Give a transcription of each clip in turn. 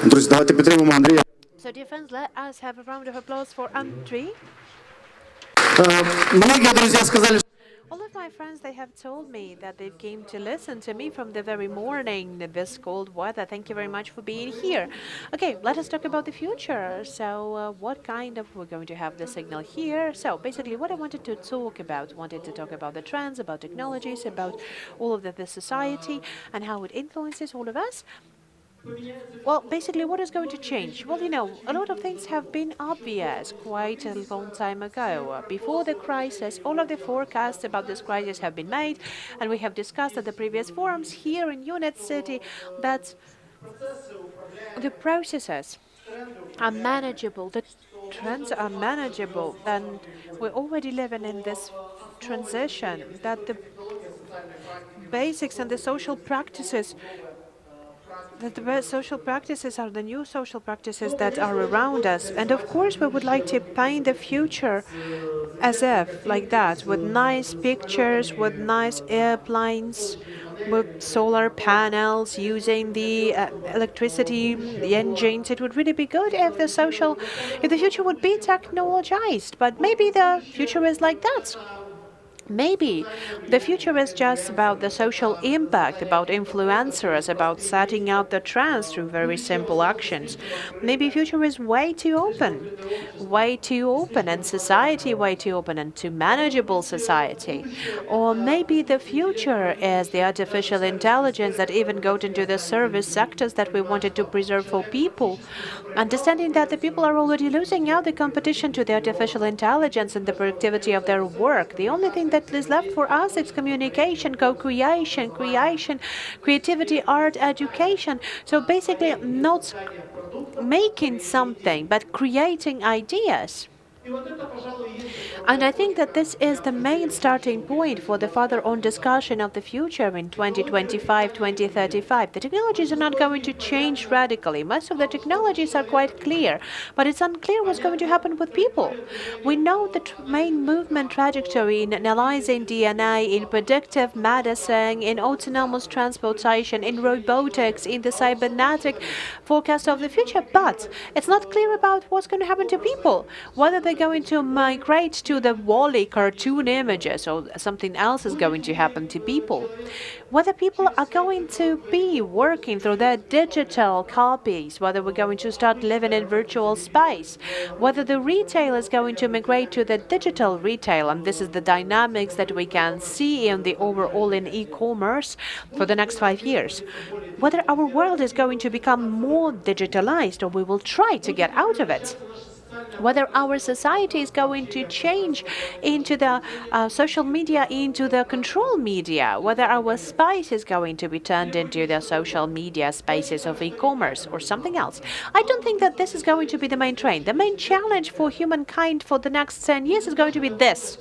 Друзі, давайте підтримуємо Андрія. So, dear friends, let us have a round of applause for Andriy. Многие друзья сказали, All of my friends, they have told me that they came to listen to me from the very morning, this cold weather. Thank you very much for being here. Okay, let us talk about the future. So, what kind of, we're going to have the signal here. So, basically, what I wanted to talk about the trends, about technologies, about all of the society and how it influences all of us. Well, basically, what is going to change? Well, a lot of things have been obvious quite a long time ago. Before the crisis, all of the forecasts about this crisis have been made, and we have discussed at the previous forums here in Unit City that the processes are manageable, the trends are manageable, and we're already living in this transition, that the basics and the social practices that the best social practices are the new social practices that are around us. And of course, we would like to paint the future as if, like that, with nice pictures, with nice airplanes, with solar panels, using the electricity, the engines. It would really be good if if the future would be technologized. But maybe the future is like that. Maybe the future is just about the social impact, about influencers, about setting out the trends through very simple actions. Maybe future is way too open, and society way too open, and too manageable society. Or maybe the future is the artificial intelligence that even got into the service sectors that we wanted to preserve for people, understanding that the people are already losing out the competition to the artificial intelligence and the productivity of their work. The only thing that is left for us is communication, co-creation, creativity, art, education. So basically, not making something, but creating ideas. And I think that this is the main starting point for the further on discussion of the future in 2025, 2035. The technologies are not going to change radically. Most of the technologies are quite clear, but it's unclear what's going to happen with people. We know the main movement trajectory in analyzing DNA, in predictive medicine, in autonomous transportation, in robotics, in the cybernetic forecast of the future, but it's not clear about what's going to happen to people, whether they're going to migrate to the Wall-E cartoon images or something else is going to happen to people, whether people are going to be working through their digital copies, whether we're going to start living in virtual space, whether the retail is going to migrate to the digital retail, and this is the dynamics that we can see in the overall in e-commerce for the next 5 years, whether our world is going to become more digitalized or we will try to get out of it, whether our society is going to change into the social media, into the control media, whether our space is going to be turned into the social media spaces of e-commerce or something else. I don't think that this is going to be the main trend. The main challenge for humankind for the next 10 years is going to be this: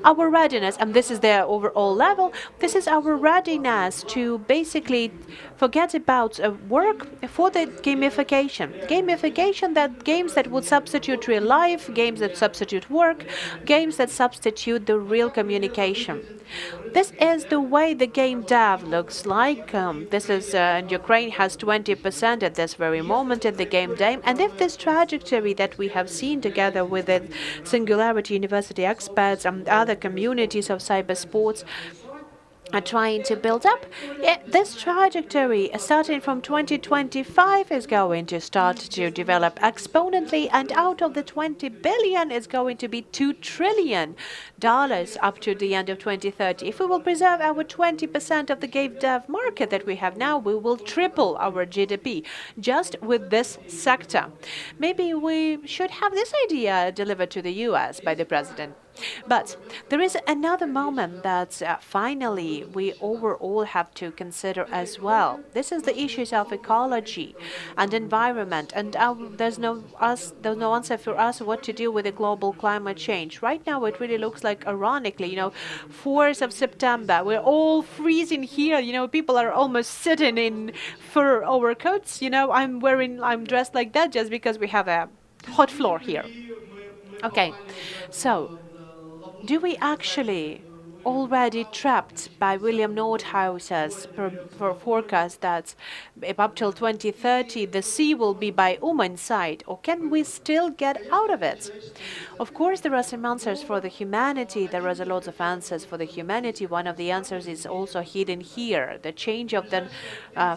our readiness, and this is the overall level, this is our readiness to basically forget about work for the gamification. That games that would substitute real life, games that substitute work, games that substitute the real communication. This is the way the game dev looks like. This is Ukraine has 20% at this very moment in the game dev, and if this trajectory that we have seen together with the Singularity University experts and other communities of cyber sports are trying to build up, this trajectory starting from 2025 is going to start to develop exponentially, and out of the 20 billion is going to be $2 trillion up to the end of 2030. If we will preserve our 20% of the game dev market that we have now, we will triple our GDP just with this sector. Maybe we should have this idea delivered to the US by the president. But there is another moment that finally we overall have to consider as well. This is the issues of ecology and environment, and there's no answer for us what to do with the global climate change. Right now, it really looks like, ironically, 4th of September, we're all freezing here. People are almost sitting in fur overcoats. I'm dressed like that just because we have a hot floor here. Okay, so do we actually already trapped by William Nordhaus's forecast that up till 2030 the sea will be by human side, or can we still get out of it? Of course, there are some answers for the humanity. There are a lot of answers for the humanity. One of the answers is also hidden here, the change of the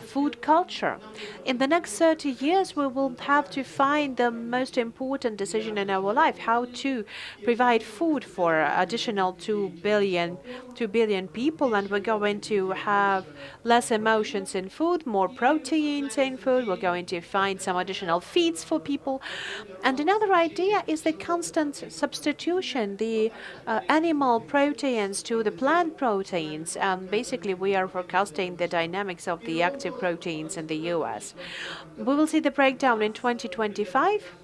food culture. In the next 30 years, we will have to find the most important decision in our life, how to provide food for additional 2 billion people, and we're going to have less emotions in food, more proteins in food. We're going to find some additional feeds for people. And another idea is the constant substitution, the animal proteins to the plant proteins. Basically, we are forecasting the dynamics of the active proteins in the US. We will see the breakdown in 2025.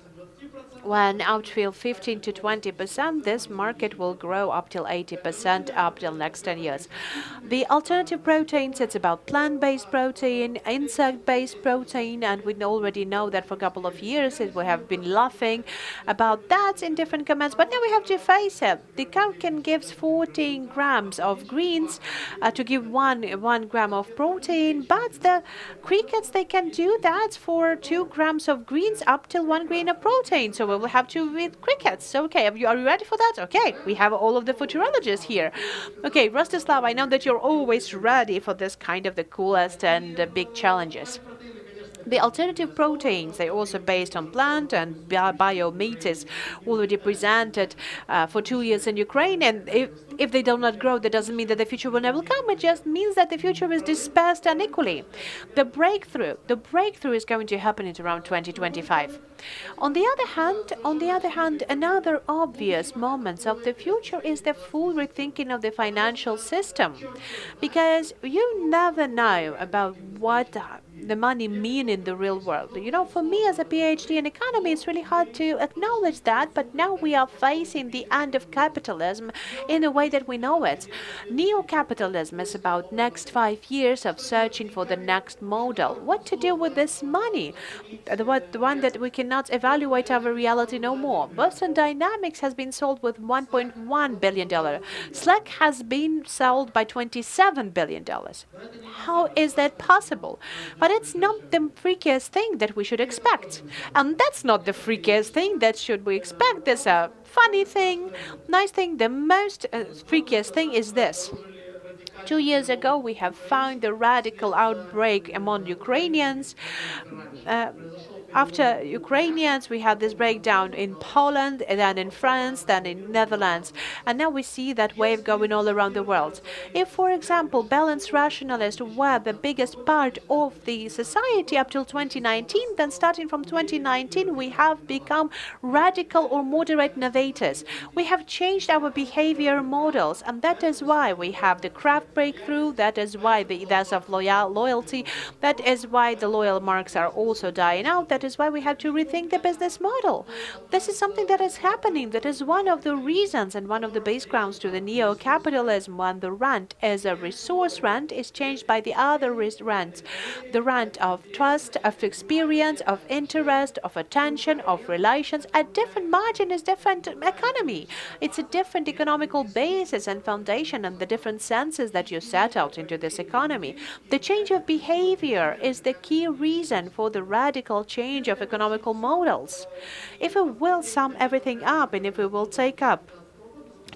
When up till 15 to 20%, this market will grow up till 80% up till next 10 years. The alternative proteins, it's about plant-based protein, insect-based protein, and we already know that for a couple of years we have been laughing about that in different comments, but now we have to face it. The cow can give 14 grams of greens to give one gram of protein, but the crickets, they can do that for 2 grams of greens up till 1 grain of protein. So we will have to eat crickets. Okay, are you ready for that? Okay, we have all of the futurologists here. Okay, Rostislav, I know that you're always ready for this kind of the coolest and big challenges. The alternative proteins, they're also based on plant and bio-meat is already presented for 2 years in Ukraine. And if they do not grow, that doesn't mean that the future will never come. It just means that the future is dispersed unequally. The breakthrough is going to happen in around 2025. On the other hand, another obvious moment of the future is the full rethinking of the financial system, because you never know about what the money mean in the real world. You know, for me as a PhD in economy, it's really hard to acknowledge that, but now we are facing the end of capitalism in the way that we know it. Neo-capitalism is about next 5 years of searching for the next model. What to do with this money? The one that we cannot evaluate our reality no more. Boston Dynamics has been sold with $1.1 billion. Slack has been sold by $27 billion. How is that possible? But it's not the freakiest thing that we should expect. And that's not the freakiest thing that should we expect. There's a funny thing, nice thing. The most freakiest thing is this. 2 years ago, we have found the radical outbreak among Ukrainians. After Ukrainians, we had this breakdown in Poland, and then in France, then in Netherlands. And now we see that wave going all around the world. If, for example, balanced rationalists were the biggest part of the society up till 2019, then starting from 2019, we have become radical or moderate innovators. We have changed our behavior models, and that is why we have the craft breakthrough, that is why the ideas of loyalty, that is why the loyal marks are also dying out, that is why we have to rethink the business model. This is something that is happening. That is one of the reasons and one of the base grounds to the neo-capitalism, when the rent as a resource rent is changed by the other rents. The rent of trust, of experience, of interest, of attention, of relations. A different margin is different economy. It's a different economical basis and foundation, and the different senses that you set out into this economy. The change of behavior is the key reason for the radical change of economical models. If we will sum everything up, and if we will take up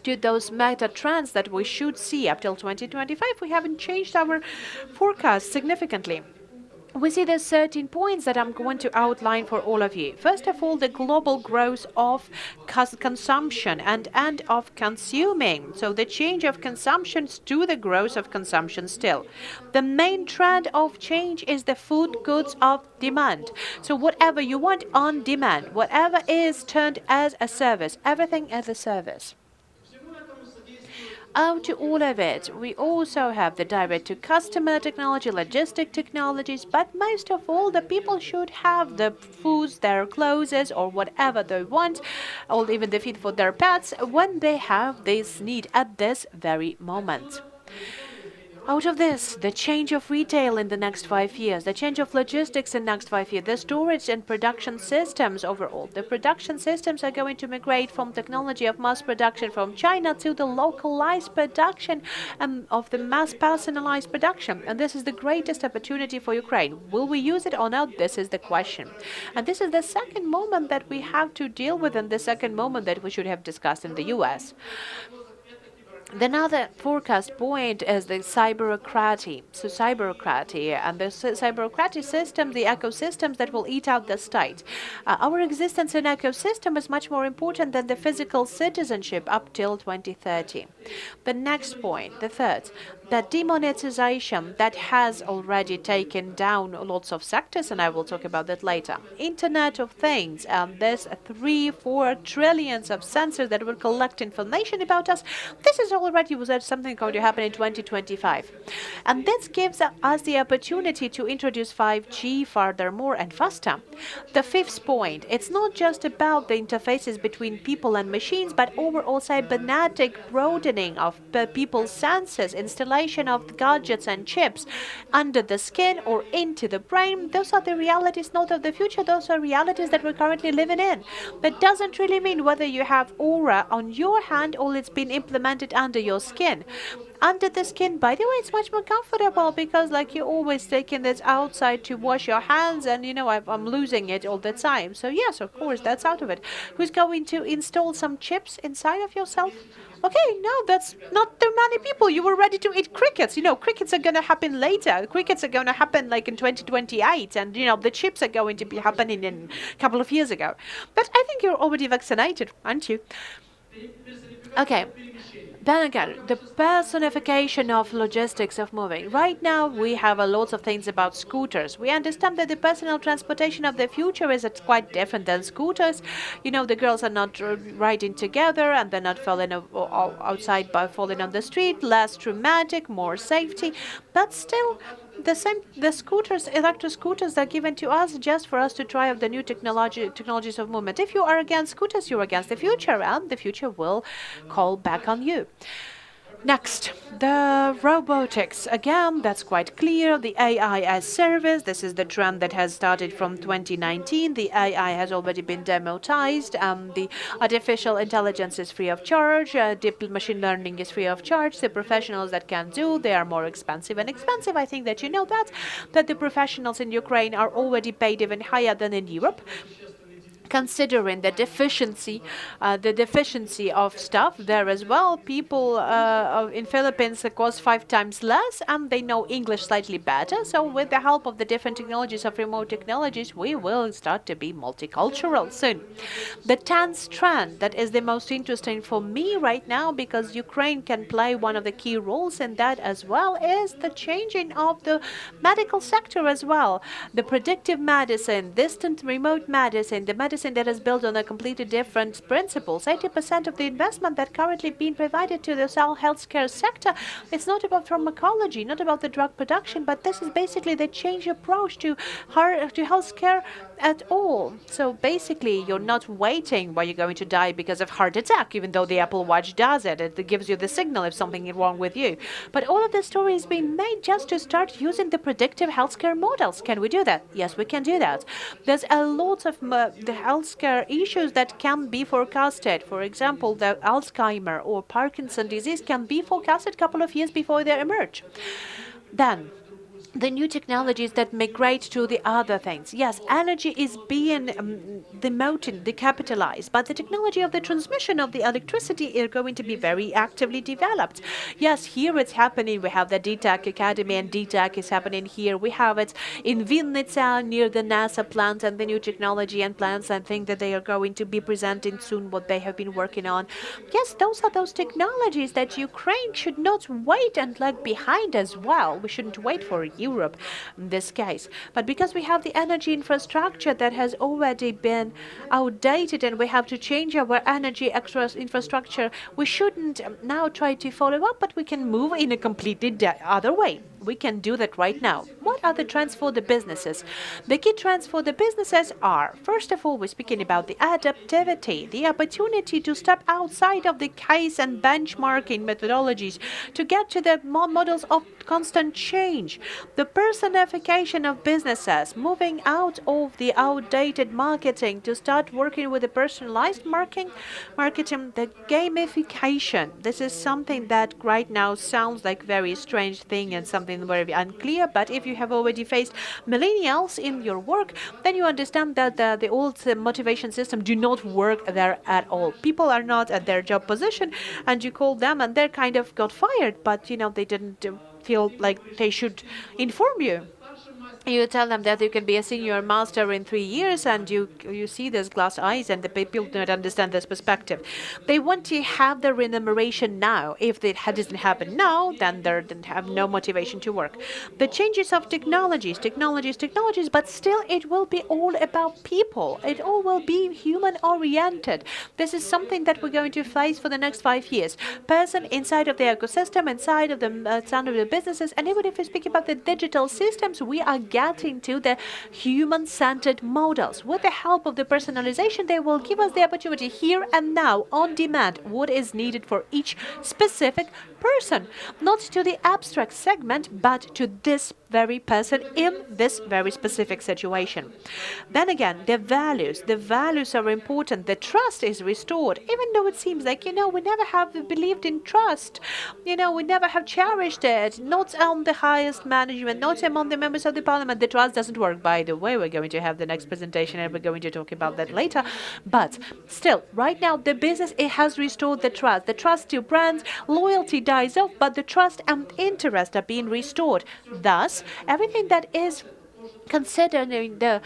to those meta trends that we should see up till 2025, we haven't changed our forecast significantly. We see there's 13 points that I'm going to outline for all of you. First of all, the global growth of consumption and of consuming. So the change of consumptions to the growth of consumption still. The main trend of change is the food goods of demand. So whatever you want on demand, whatever is turned as a service, everything as a service. Out to all of it, we also have the direct-to-customer technology, logistic technologies, but most of all, the people should have the foods, their clothes, or whatever they want, or even the feed for their pets, when they have this need at this very moment. Out of this, the change of retail in the next 5 years, the change of logistics in the next 5 years, the storage and production systems overall. The production systems are going to migrate from technology of mass production from China to the localized production of the mass personalized production. And this is the greatest opportunity for Ukraine. Will we use it or not? This is the question. And this is the second moment that we have to deal with, and the second moment that we should have discussed in the US. Another forecast point is the cyberocracy. So cyberocracy and the cyberocracy system, the ecosystems that will eat out the state. Our existence in ecosystem is much more important than the physical citizenship up till 2030. The next point, the third, that demonetization that has already taken down lots of sectors, and I will talk about that later. Internet of Things, and there's 3-4 trillions of sensors that will collect information about us. This is already something going to happen in 2025. And this gives us the opportunity to introduce 5G furthermore and faster. The fifth point, it's not just about the interfaces between people and machines, but overall cybernetic broadening of people's senses, installation of gadgets and chips under the skin or into the brain. Those are the realities not of the future, those are realities that we're currently living in. That doesn't really mean whether you have aura on your hand or it's been implemented under your skin. Under the skin, by the way, it's much more comfortable because like you're always taking this outside to wash your hands, and you know I'm losing it all the time. So yes, of course, that's out of it. Who's going to install some chips inside of yourself? Okay, no, that's not too many people. You were ready to eat crickets. You know, crickets are going to happen later. Crickets are going to happen like in 2028, and you know the chips are going to be happening in a couple of years ago. But I think you're already vaccinated, aren't you? Okay. Then again, the personification of logistics of moving. Right now, we have a lot of things about scooters. We understand that the personal transportation of the future is quite different than scooters. You know, the girls are not riding together and they're not falling outside by falling on the street. Less traumatic, more safety. But still, the scooters, electric scooters, are given to us just for us to try out the new technologies of movement. If you are against scooters, you're against the future, and the future will call back on you. Next, the robotics. Again, that's quite clear. The AI as service. This is the trend that has started from 2019. The AI has already been democratized. The artificial intelligence is free of charge. Deep machine learning is free of charge. The professionals that can do, they are more expensive and expensive. I think that you know that the professionals in Ukraine are already paid even higher than in Europe. Considering the deficiency of staff there as well, people in Philippines cost 5 times less, and they know English slightly better. So with the help of the different technologies of remote technologies, we will start to be multicultural soon. The 10th trend that is the most interesting for me right now, because Ukraine can play one of the key roles in that as well, is the changing of the medical sector as well. The predictive medicine, distant remote medicine, the medicine that is built on a completely different principles. 80% of the investment that currently being provided to the healthcare sector, it's not about pharmacology, not about the drug production, but this is basically the change approach to healthcare at all. So basically, you're not waiting while you're going to die because of heart attack, even though the Apple Watch does it. It gives you the signal if something is wrong with you. But all of this story is being made just to start using the predictive healthcare models. Can we do that? Yes, we can do that. There's a lot of the healthcare issues that can be forecasted. For example, the Alzheimer or Parkinson disease can be forecasted a couple of years before they emerge. Then, the new technologies that migrate to the other things. Yes, energy is being demoted, decapitalized, but the technology of the transmission of the electricity is going to be very actively developed. Yes, here it's happening. We have the DTAC Academy, and DTAC is happening here. We have it in Vinnytsia near the NASA plant and the new technology and plants. I think that they are going to be presenting soon what they have been working on. Yes, those are those technologies that Ukraine should not wait and lag behind as well. We shouldn't wait for you Europe in this case. But because we have the energy infrastructure that has already been outdated and we have to change our energy infrastructure, we shouldn't now try to follow up, but we can move in a completely other way. We can do that right now. What are the trends for the businesses? The key trends for the businesses are, first of all, we're speaking about the adaptivity, the opportunity to step outside of the case and benchmarking methodologies to get to the models of constant change, the personification of businesses, moving out of the outdated marketing to start working with the personalized marketing, the gamification. This is something that right now sounds like very strange thing and something very unclear, but if you have already faced millennials in your work, then you understand that the old motivation system do not work there at all. People are not at their job position and you call them and they kind of got fired, but they didn't feel like they should inform you. You tell them that you can be a senior master in 3 years, and you see these glass eyes, and the people do not understand this perspective. They want to have the remuneration now. If it doesn't happen now, then they don't have no motivation to work. The changes of technologies, but still it will be all about people. It all will be human-oriented. This is something that we're going to face for the next 5 years. Person inside of the ecosystem, inside of the businesses, and even if we speak about the digital systems, we are getting to the human-centered models. With the help of the personalization, they will give us the opportunity here and now, on demand, what is needed for each specific person. Not to the abstract segment, but to this very person in this very specific situation. Then again, the values. The values are important. The trust is restored, even though it seems like, we never have believed in trust. We never have cherished it. Not on the highest management, not among the members of the parliament. The trust doesn't work. By the way, we're going to have the next presentation and we're going to talk about that later. But still, right now, the business, it has restored the trust. The trust to brands, loyalty dies off, but the trust and interest are being restored. Thus, everything that is considering the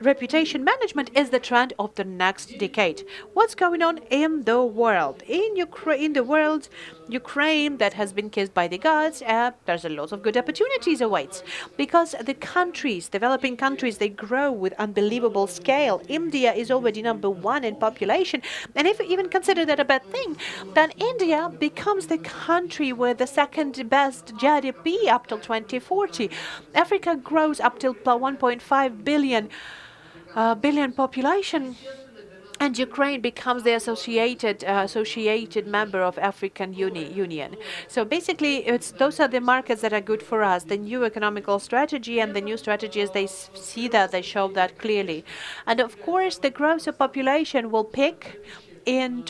reputation management is the trend of the next decade. What's going on in the world? In the world, Ukraine that has been kissed by the gods, there's a lot of good opportunities awaits because the countries, developing countries, they grow with unbelievable scale. India is already #1 in population, and if you even consider that a bad thing, then India becomes the country with the second best GDP up till 2040. Africa grows up till 1.5 billion population, and Ukraine becomes the associated member of African Union. So basically, those are the markets that are good for us. The new economical strategy and the new strategies, they see that, they show that clearly. And of course, the growth of population will peak in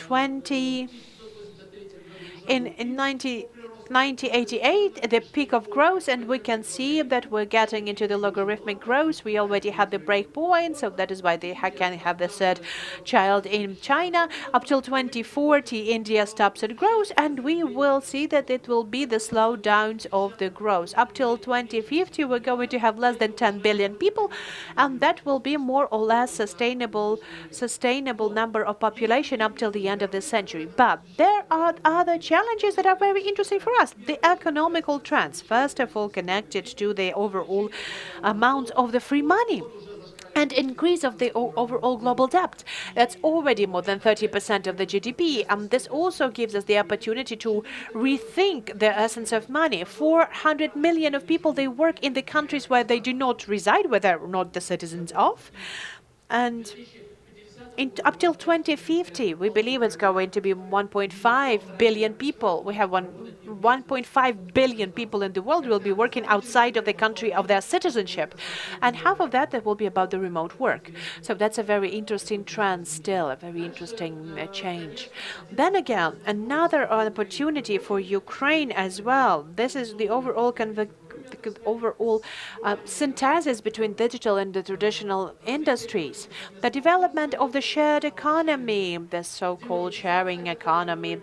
1988, the peak of growth, and we can see that we're getting into the logarithmic growth. We already had the break point, so that is why they can have the third child in China. Up till 2040, India stops at growth, and we will see that it will be the slowdowns of the growth. Up till 2050, we're going to have less than 10 billion people, and that will be more or less sustainable number of population up till the end of the century. But there are other challenges that are very interesting for us. The economical trends, first of all, connected to the overall amount of the free money and increase of the overall global debt. That's already more than 30% of the GDP. And this also gives us the opportunity to rethink the essence of money. 400 million of people, they work in the countries where they do not reside, where they're not the citizens of. And up till 2050, we believe it's going to be 1.5 billion people. We have 1.5 billion people in the world who will be working outside of the country of their citizenship. And half of that will be about the remote work. So that's a very interesting trend still, a very interesting change. Then again, another opportunity for Ukraine as well. This is the overall synthesis between digital and the traditional industries. The development of the shared economy, the so-called sharing economy,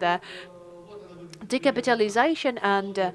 decapitalization and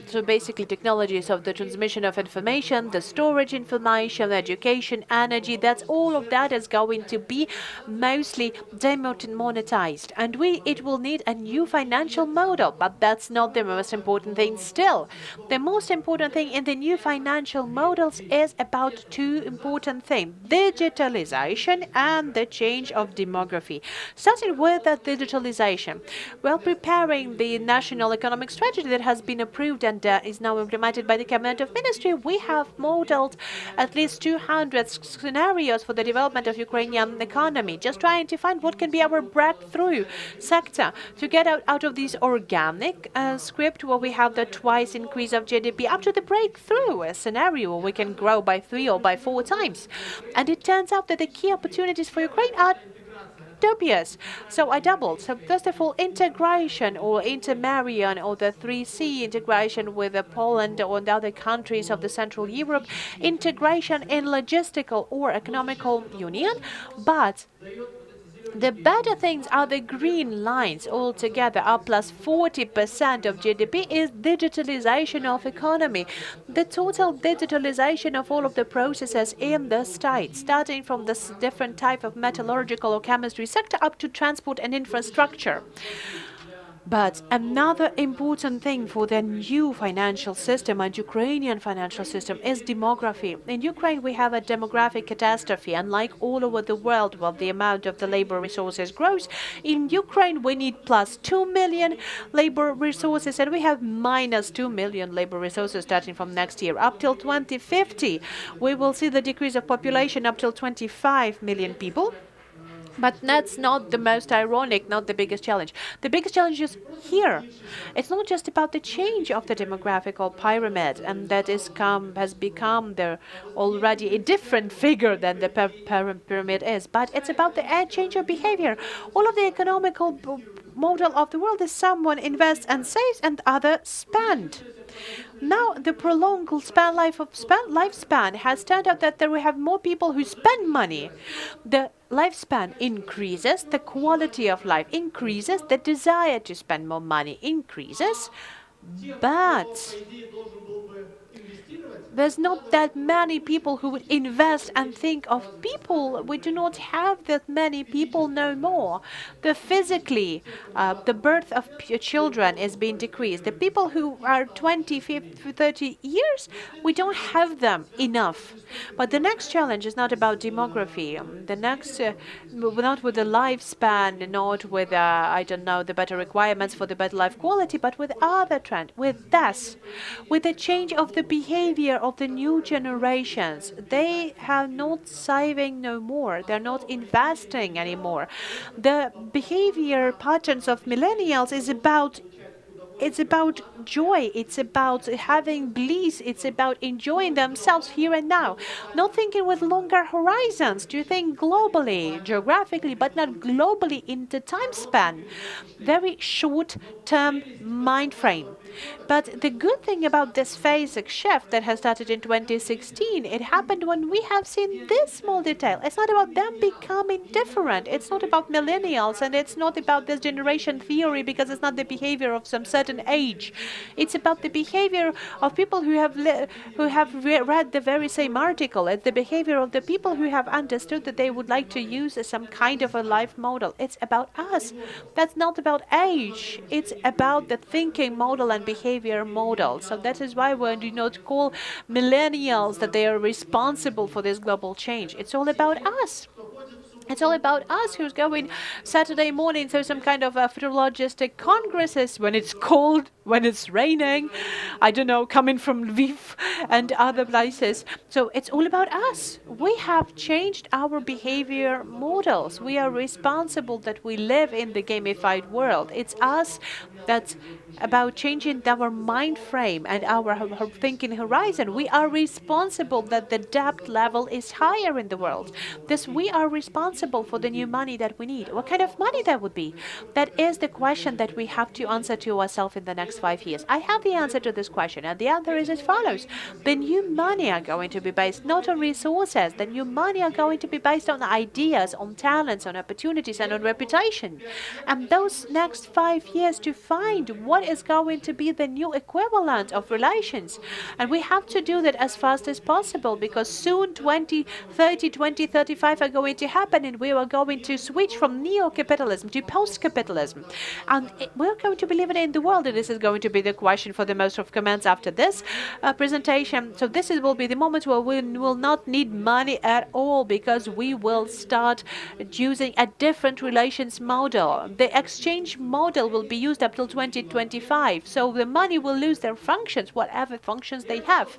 so basically technologies of the transmission of information, the storage information, education, energy, that's all of that is going to be mostly demonetized. And it will need a new financial model, but that's not the most important thing still. The most important thing in the new financial models is about two important things: digitalization and the change of demography. Starting with that digitalization, well, preparing the national economic strategy that has been approved and is now implemented by the Cabinet of Ministry, we have modeled at least 200 scenarios for the development of Ukrainian economy, just trying to find what can be our breakthrough sector to get out of this organic script where we have the twice increase of GDP up to the breakthrough scenario where we can grow by 3 or by 4 times. And it turns out that the key opportunities for Ukraine are dubious. So I doubled. So first of all, integration or intermarrion or the 3C integration with Poland or the other countries of the Central Europe, integration in logistical or economical union, but the better things are the green lines altogether, up plus 40% of GDP is digitalization of economy. The total digitalization of all of the processes in the state, starting from this different type of metallurgical or chemistry sector up to transport and infrastructure. But another important thing for the new financial system and Ukrainian financial system is demography. In Ukraine, we have a demographic catastrophe. Unlike all over the world, where the amount of the labor resources grows, in Ukraine, we need plus 2 million labor resources, and we have minus 2 million labor resources starting from next year. Up till 2050, we will see the decrease of population up till 25 million people. But that's not the most ironic, not the biggest challenge. The biggest challenge is here. It's not just about the change of the demographical pyramid, and that has become already a different figure than the pyramid is, but it's about the change of behavior. All of the economical model of the world is someone invests and saves and other spend. Now, the prolonged lifespan has turned out that we have more people who spend money. The lifespan increases, the quality of life increases, the desire to spend more money increases, but there's not that many people who would invest and think of people. We do not have that many people no more. The birth of children is being decreased. The people who are 20, 50, 30 years, we don't have them enough. But the next challenge is not about demography. The next, not with the lifespan, not with, I don't know, the better requirements for the better life quality, but with other trends, with this, with the change of the behavior of the new generations. They are not saving no more. They're not investing anymore. The behavior patterns of millennials is about joy, it's about having bliss, it's about enjoying themselves here and now, not thinking with longer horizons, to think globally, geographically, but not globally in the time span. Very short-term mind frame. But the good thing about this phasic shift that has started in 2016, it happened when we have seen this small detail. It's not about them becoming different. It's not about millennials, and it's not about this generation theory because it's not the behavior of some certain age. It's about the behavior of people who have read the very same article. It's the behavior of the people who have understood that they would like to use some kind of a life model. It's about us. That's not about age. It's about the thinking model and behavior model. So that is why we do not call millennials that they are responsible for this global change. It's all about us. It's all about us who's going Saturday morning to some kind of futurologistic congresses when it's cold, when it's raining, I don't know, coming from Lviv and other places. So it's all about us. We have changed our behavior models. We are responsible that we live in the gamified world. It's us that's about changing our mind frame and our thinking horizon. We are responsible that the debt level is higher in the world. Thus, we are responsible for the new money that we need. What kind of money that would be? That is the question that we have to answer to ourselves in the next 5 years. I have the answer to this question, and the answer is as follows. The new money are going to be based not on resources. The new money are going to be based on ideas, on talents, on opportunities, and on reputation. And those next 5 years to find what what is going to be the new equivalent of relations. And we have to do that as fast as possible, because soon 2030, 2035 are going to happen, and we are going to switch from neo-capitalism to post-capitalism. And we're going to be living in the world, and this is going to be the question for the most of comments after this presentation. So this will be the moment where we will not need money at all, because we will start using a different relations model. The exchange model will be used up till 2025. So the money will lose their functions, whatever functions they have.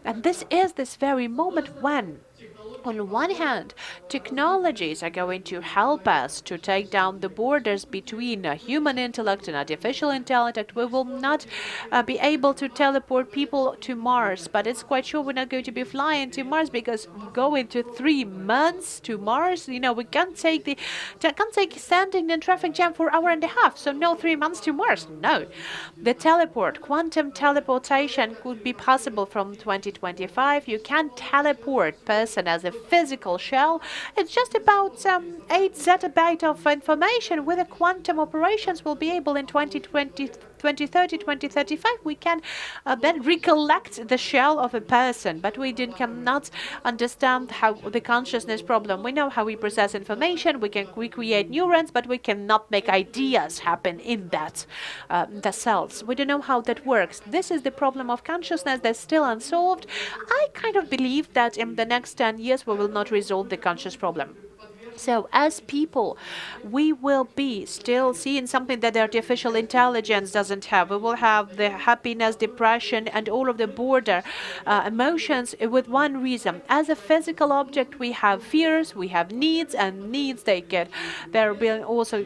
And this is this very moment when, on one hand, technologies are going to help us to take down the borders between human intellect and artificial intellect. We will not be able to teleport people to Mars, but it's quite sure we're not going to be flying to Mars, because going to 3 months to Mars, we can't take standing in traffic jam for an hour and a half. So no 3 months to Mars. No. The quantum teleportation could be possible from 2025. You can teleport person as a physical shell. It's just about 8 zettabyte of information. With the quantum operations, we'll be able in 2020, 2030, 2035, we can then recollect the shell of a person, but we cannot understand how the consciousness problem. We know how we process information, we can recreate neurons, but we cannot make ideas happen in that the cells. We don't know how that works. This is the problem of consciousness that's still unsolved. I kind of believe that in the next 10 years we will not resolve the conscious problem. So as people, we will be still seeing something that the artificial intelligence doesn't have. We will have the happiness, depression, and all of the border emotions with one reason. As a physical object, we have fears, we have needs, and needs they're being also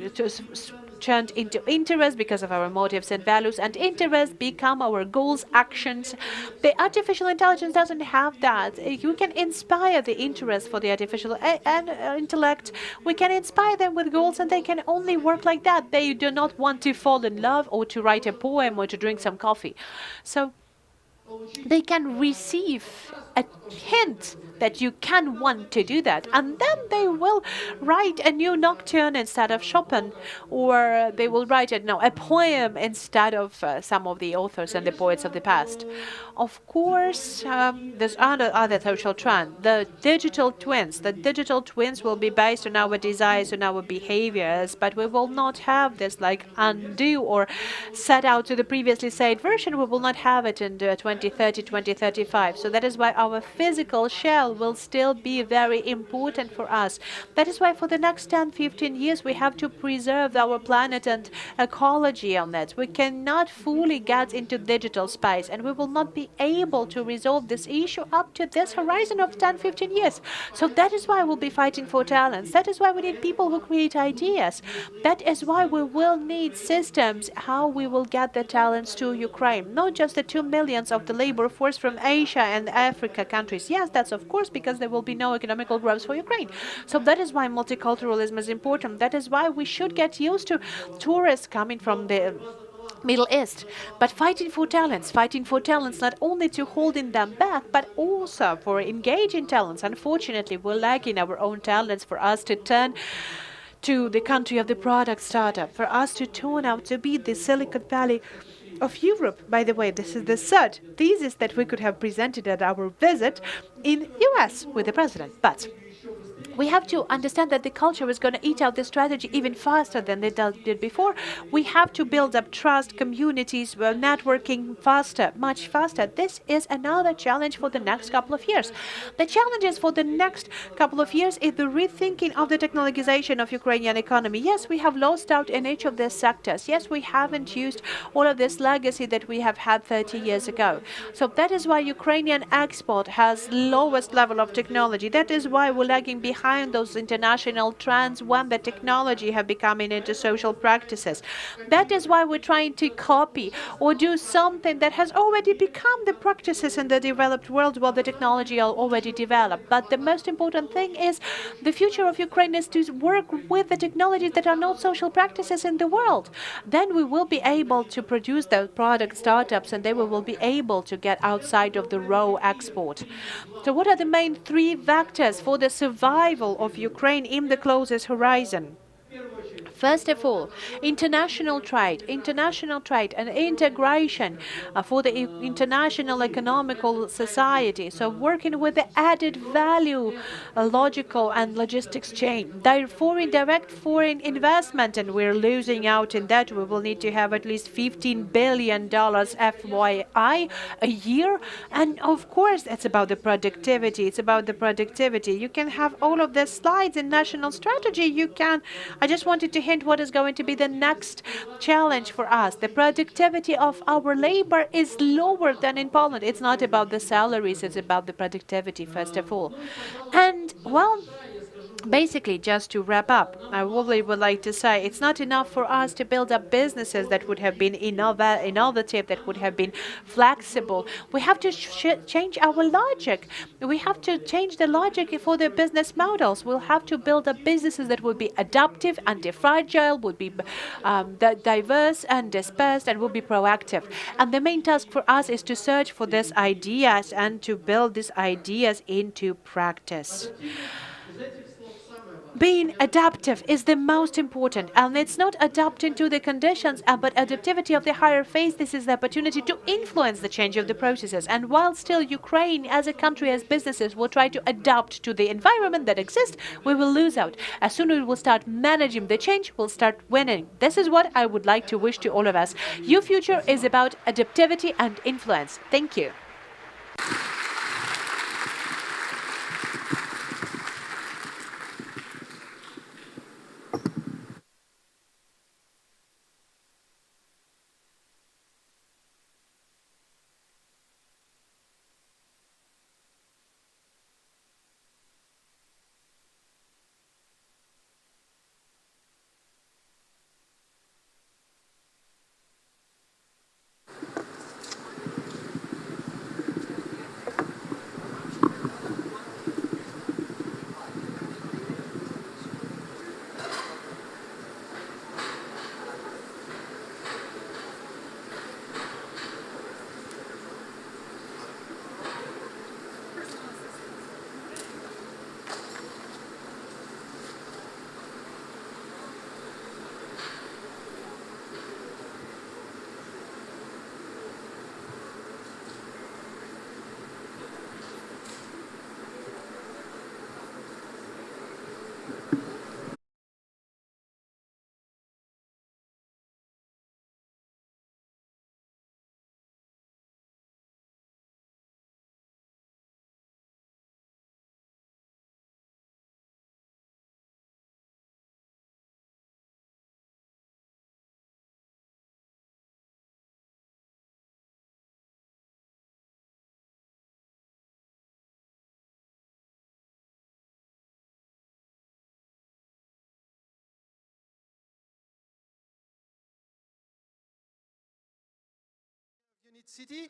turned into interest because of our motives and values, and interest become our goals, actions. The artificial intelligence doesn't have that. You can inspire the interest for the artificial intellect. We can inspire them with goals, and they can only work like that. They do not want to fall in love or to write a poem or to drink some coffee. So they can receive a hint that you can want to do that, and then they will write a new nocturne instead of Chopin, or they will write a poem instead of some of the authors and the poets of the past. Of course, there's other social trend, the digital twins. The digital twins will be based on our desires and our behaviors, but we will not have this like undo or set out to the previously said version. We will not have it in 2030, 2035. So that is why our physical shell will still be very important for us. That is why for the next 10, 15 years we have to preserve our planet and ecology on that. We cannot fully get into digital space, and we will not be able to resolve this issue up to this horizon of 10, 15 years. So that is why we'll be fighting for talents. That is why we need people who create ideas. That is why we will need systems, how we will get the talents to Ukraine. Not just the 2 millions of the labor force from Asia and Africa countries. Yes, that's of course because there will be no economical growth for Ukraine. So that is why multiculturalism is important. That is why we should get used to tourists coming from the Middle East, but fighting for talents not only to holding them back, but also for engaging talents. Unfortunately, we're lacking our own talents for us to turn to the country of the product startup, for us to turn out to be the Silicon Valley of Europe. By the way, this is the third thesis that we could have presented at our visit in US with the president. But we have to understand that the culture is going to eat out the strategy even faster than they did before. We have to build up trust, communities, networking faster, much faster. This is another challenge for the next couple of years. The challenges for the next couple of years is the rethinking of the technologization of Ukrainian economy. Yes, we have lost out in each of these sectors. Yes, we haven't used all of this legacy that we have had 30 years ago. So that is why Ukrainian export has lowest level of technology. That is why we're lagging behind those international trends when the technology have become into social practices. That is why we're trying to copy or do something that has already become the practices in the developed world while the technology are already developed. But the most important thing is the future of Ukraine is to work with the technologies that are not social practices in the world. Then we will be able to produce the product startups, and then we will be able to get outside of the raw export. So what are the main three vectors for the survival of Ukraine in the closest horizon? First of all, international trade and integration for the international economical society. So working with the added value, logical and logistics chain. Therefore, indirect foreign investment, and we're losing out in that. We will need to have at least $15 billion FYI a year. And of course, it's about the productivity. It's about the productivity. You can have all of the slides in national strategy. You can. I just wanted to hint what is going to be the next challenge for us. The productivity of our labor is lower than in Poland. It's not about the salaries, it's about the productivity, first of all. And, well, basically, just to wrap up, I really would like to say it's not enough for us to build up businesses that would have been innovative, that would have been flexible. We have to change our logic. We have to change the logic for the business models. We'll have to build up businesses that would be adaptive, anti-fragile, would be diverse and dispersed, and will be proactive. And the main task for us is to search for these ideas and to build these ideas into practice. Being adaptive is the most important, and it's not adapting to the conditions, but adaptivity of the higher phase. This is the opportunity to influence the change of the processes. And while still Ukraine, as a country, as businesses, will try to adapt to the environment that exists, we will lose out. As soon as we will start managing the change, we'll start winning. This is what I would like to wish to all of us. Your future is about adaptivity and influence. Thank you. City.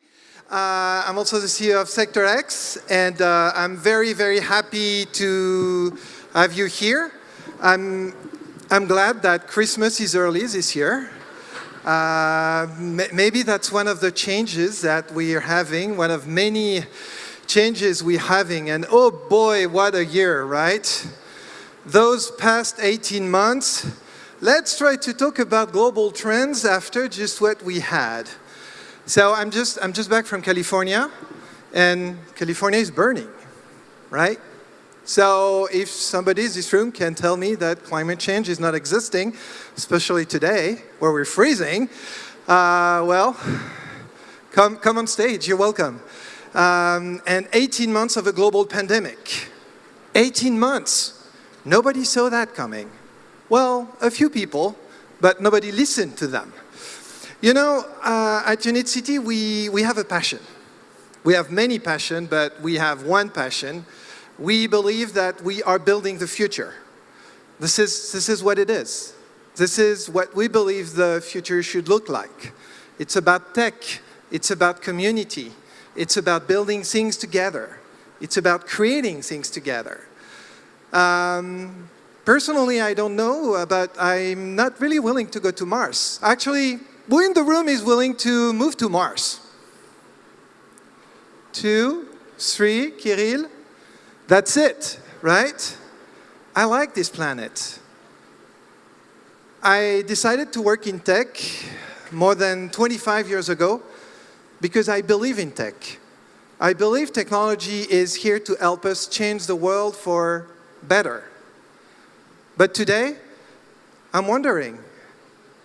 I'm also the CEO of Sector X, and I'm very, very happy to have you here. I'm glad that Christmas is early this year. Maybe that's one of the changes that we are having, one of many changes we're having, and oh boy, what a year, right? Those past 18 months, let's try to talk about global trends after just what we had. So I'm just back from California, and California is burning, right? So if somebody in this room can tell me that climate change is not existing, especially today, where we're freezing, well, come on stage, you're welcome. And 18 months of a global pandemic. 18 months. Nobody saw that coming. Well, a few people, but nobody listened to them. You know, at Unit City, we have a passion. We have many passions, but we have one passion. We believe that we are building the future. This is what it is. This is what we believe the future should look like. It's about tech. It's about community. It's about building things together. It's about creating things together. Personally, I don't know, but I'm not really willing to go to Mars. Actually, who in the room is willing to move to Mars? 2, 3, Kirill? That's it, right? I like this planet. I decided to work in tech more than 25 years ago because I believe in tech. I believe technology is here to help us change the world for better. But today, I'm wondering,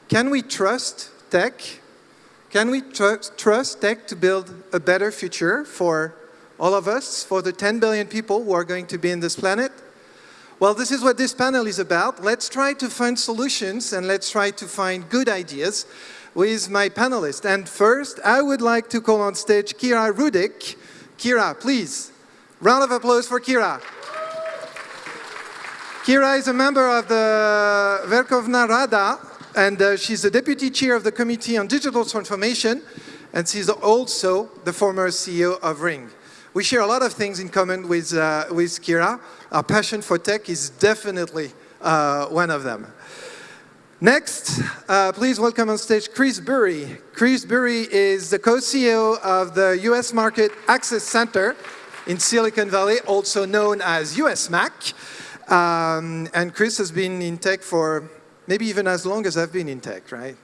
can we trust tech? Can we trust tech to build a better future for all of us, for the 10 billion people who are going to be in this planet? Well, this is what this panel is about. Let's try to find solutions and let's try to find good ideas with my panelists. And first, I would like to call on stage Kira Rudik. Kira, please. Round of applause for Kira. Kira is a member of the Verkhovna Rada, and she's the deputy chair of the Committee on Digital Transformation, and she's also the former CEO of Ring. We share a lot of things in common with Kira. Our passion for tech is definitely one of them. Next, please welcome on stage Chris Burry. Chris Burry is the co-CEO of the US Market Access Center in Silicon Valley, also known as USMAC. And Chris has been in tech for maybe even as long as I've been in tech, right?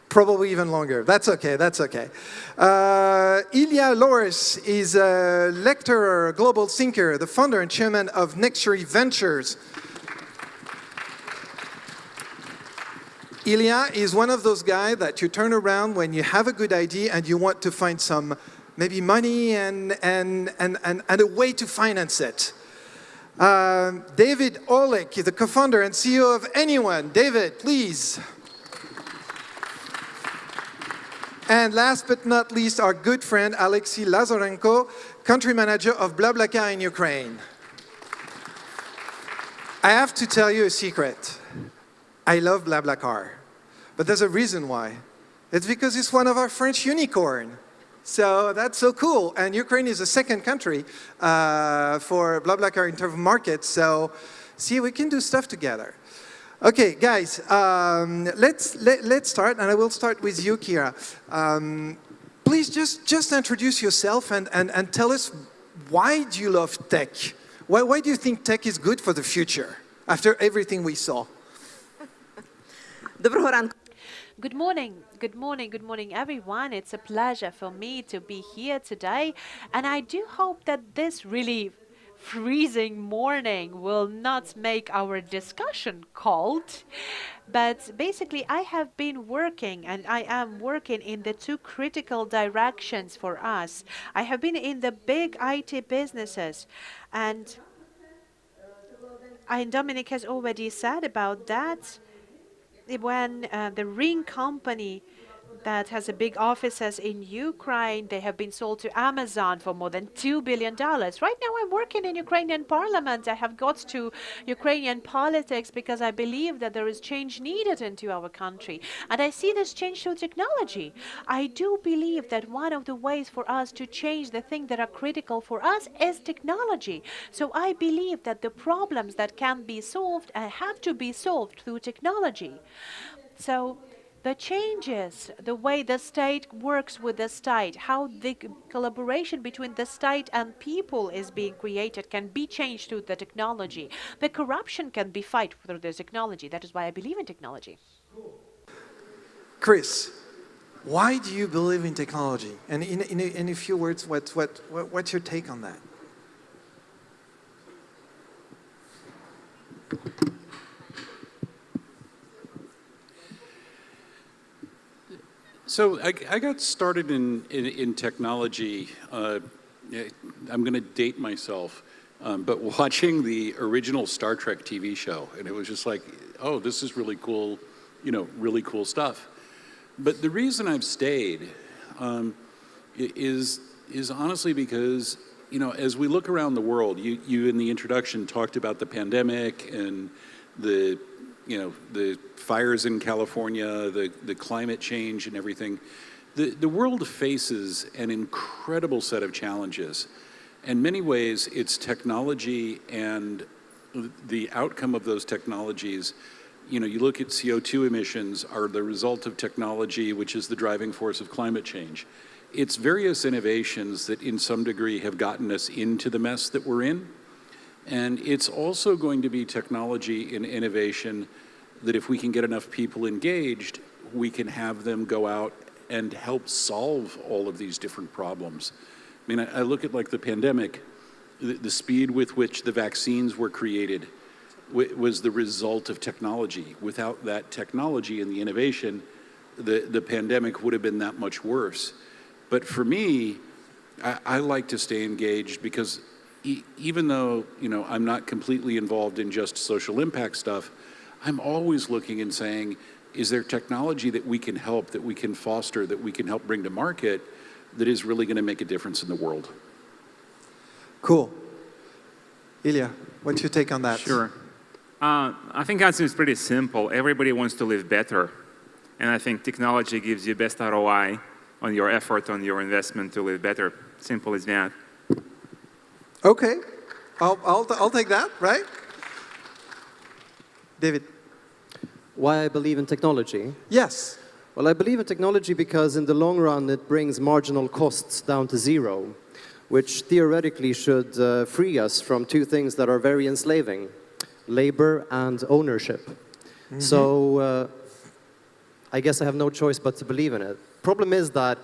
Probably even longer. That's okay, that's okay. Ilya Loris is a lecturer, global thinker, the founder and chairman of Nexury Ventures. Ilya is one of those guys that you turn around when you have a good idea and you want to find some maybe money and a way to finance it. David Orlick is the co-founder and CEO of Anyone. David, please. And last but not least, our good friend Alexei Lazarenko, country manager of BlaBlaCar in Ukraine. I have to tell you a secret. I love BlaBlaCar, but there's a reason why. It's because it's one of our French unicorn. So that's so cool. And Ukraine is the second country for BlaBlaCar in terms of market. So see, we can do stuff together. Okay, guys, let's start, and I will start with you, Kira. Please just introduce yourself and tell us, why do you love tech? Why do you think tech is good for the future after everything we saw? Good morning, good morning, good morning, everyone. It's a pleasure for me to be here today, and I do hope that this really freezing morning will not make our discussion cold. But basically, I have been working and I am working in the two critical directions for us. I have been in the big IT businesses, and Dominic has already said about that. When the Ring company that has a big offices in Ukraine, they have been sold to Amazon for more than $2 billion. Right now I'm working in Ukrainian parliament. I have got to Ukrainian politics because I believe that there is change needed into our country. And I see this change through technology. I do believe that one of the ways for us to change the things that are critical for us is technology. So I believe that the problems that can be solved have to be solved through technology. So the changes, the way the state works with the state, how the collaboration between the state and people is being created can be changed through the technology. The corruption can be fight through the technology. That is why I believe in technology. Chris, why do you believe in technology? And in a few words, what's your take on that? So I got started in technology. I'm going to date myself, but watching the original Star Trek TV show, and it was just like, oh, this is really cool, really cool stuff. But the reason I've stayed is honestly because, as we look around the world, you in the introduction talked about the pandemic and the fires in California, the climate change and everything. The world faces an incredible set of challenges. In many ways, it's technology and the outcome of those technologies. You look at CO2 emissions are the result of technology, which is the driving force of climate change. It's various innovations that in some degree have gotten us into the mess that we're in. And it's also going to be technology and innovation that if we can get enough people engaged, we can have them go out and help solve all of these different problems. I mean, I look at like the pandemic, the speed with which the vaccines were created was the result of technology. Without that technology and the innovation, the pandemic would have been that much worse. But for me, I like to stay engaged because even though, you know, I'm not completely involved in just social impact stuff, I'm always looking and saying, is there technology that we can help, that we can foster, that we can help bring to market that is really going to make a difference in the world? Cool. Ilya, what's your take on that? Sure. I think answer is pretty simple. Everybody wants to live better. And I think technology gives you best ROI on your effort, on your investment to live better. Simple as that. Okay. I'll take that, right? David. Why I believe in technology? Yes. Well, I believe in technology because in the long run it brings marginal costs down to zero, which theoretically should free us from two things that are very enslaving: labor and ownership. Mm-hmm. So I guess I have no choice but to believe in it. Problem is that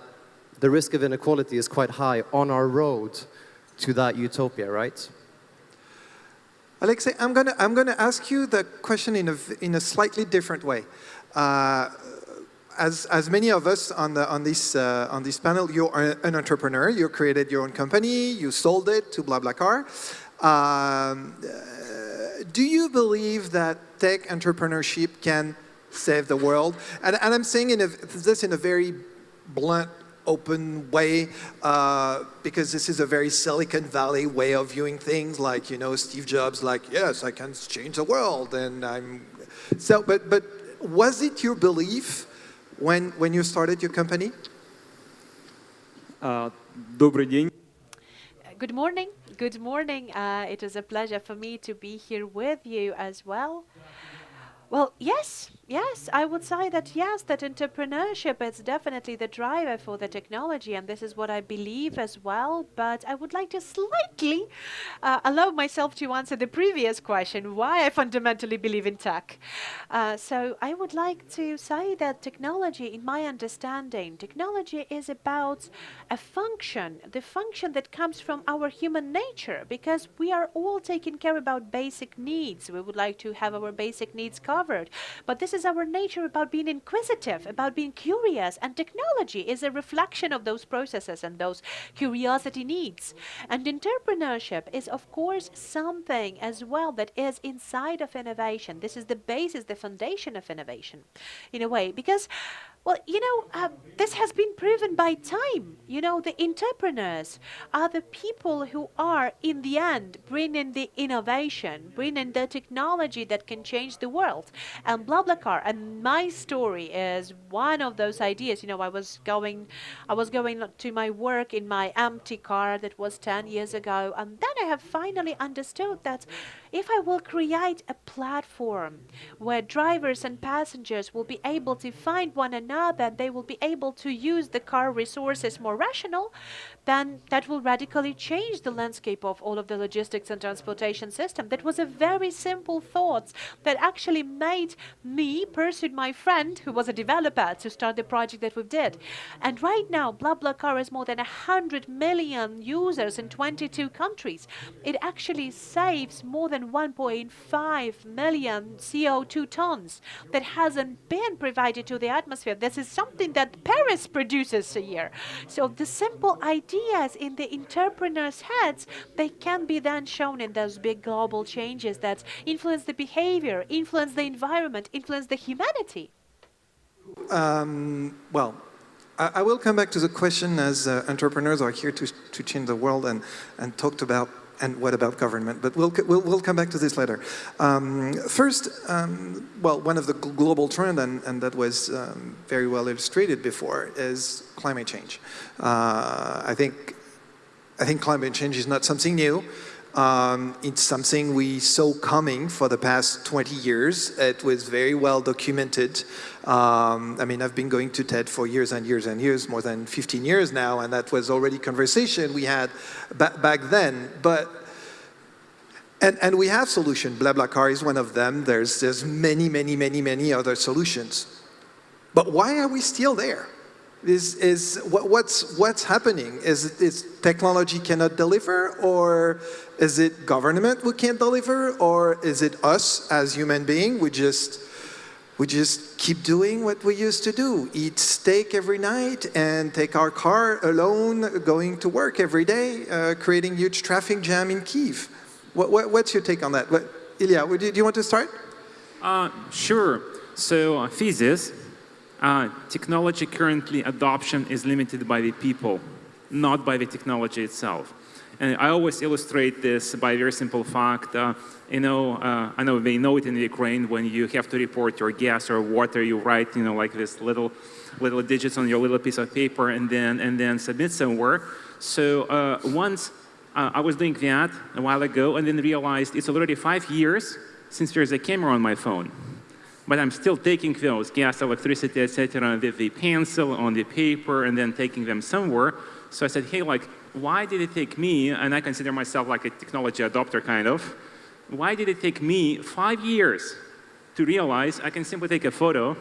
the risk of inequality is quite high on our road to that utopia, right? Alexei, I'm gonna ask you the question in a slightly different way. As many of us on this panel, you're an entrepreneur. You created your own company. You sold it to BlaBlaCar. Do you believe that tech entrepreneurship can save the world? And I'm saying this in a very blunt, open way, because this is a very Silicon Valley way of viewing things. Like, you know, Steve Jobs, like, yes, I can change the world, and I'm so. But was it your belief when you started your company? Добрый день. Good morning. Good morning. It is a pleasure for me to be here with you as well. Well, yes, I would say that yes, that entrepreneurship is definitely the driver for the technology, and this is what I believe as well. But I would like to slightly allow myself to answer the previous question, why I fundamentally believe in tech. So I would like to say that technology, in my understanding, technology is about a function, the function that comes from our human nature, because we are all taking care about basic needs. We would like to have our basic needs covered. But this is our nature about being inquisitive, about being curious, and technology is a reflection of those processes and those curiosity needs. And entrepreneurship is, of course, something as well that is inside of innovation. This is the basis, the foundation of innovation, in a way, because, well, you know, this has been proven by time. You know, the entrepreneurs are the people who are, in the end, bringing the innovation, bringing the technology that can change the world. And BlaBlaCar, and my story is one of those ideas. You know, I was going to my work in my empty car that was 10 years ago, and then I have finally understood that if I will create a platform where drivers and passengers will be able to find one another, they will be able to use the car resources more rational, then that will radically change the landscape of all of the logistics and transportation system. That was a very simple thought that actually made me pursue my friend, who was a developer, to start the project that we did. And right now, BlaBlaCar has more than 100 million users in 22 countries. It actually saves more than 1.5 million CO2 tons that hasn't been provided to the atmosphere. This is something that Paris produces a year. So the simple ideas in the entrepreneurs' heads, they can be then shown in those big global changes that influence the behavior, influence the environment, influence the humanity. Well, I will come back to the question, as entrepreneurs are here to change the world and talked about, and what about government? But we'll come back to this later. First, well, one of the global trend, and that was very well illustrated before, is climate change. I think climate change is not something new. It's something we saw coming for the past 20 years. It was very well documented. I mean, I've been going to TED for years and years and years, more than 15 years now, and that was already conversation we had back then. But And we have solutions. BlaBlaCar is one of them. There's many other solutions. But why are we still there? What's happening? Is technology cannot deliver, or is it government who can't deliver, or is it us as human beings? We just keep doing what we used to do: eat steak every night and take our car alone, going to work every day, creating huge traffic jam in Kyiv. What's your take on that? Ilya, do you want to start? Sure. So thesis, technology currently adoption is limited by the people, not by the technology itself. And I always illustrate this by a very simple fact. I know they know it in Ukraine. When you have to report your gas or water, you write, like this little digits on your little piece of paper and then submit somewhere. So once I was doing that a while ago and then realized it's already 5 years since there's a camera on my phone. But I'm still taking those gas, electricity, etc., with the pencil on the paper and then taking them somewhere. So I said, hey, why did it take me, and I consider myself like a technology adopter kind of, why did it take me 5 years to realize I can simply take a photo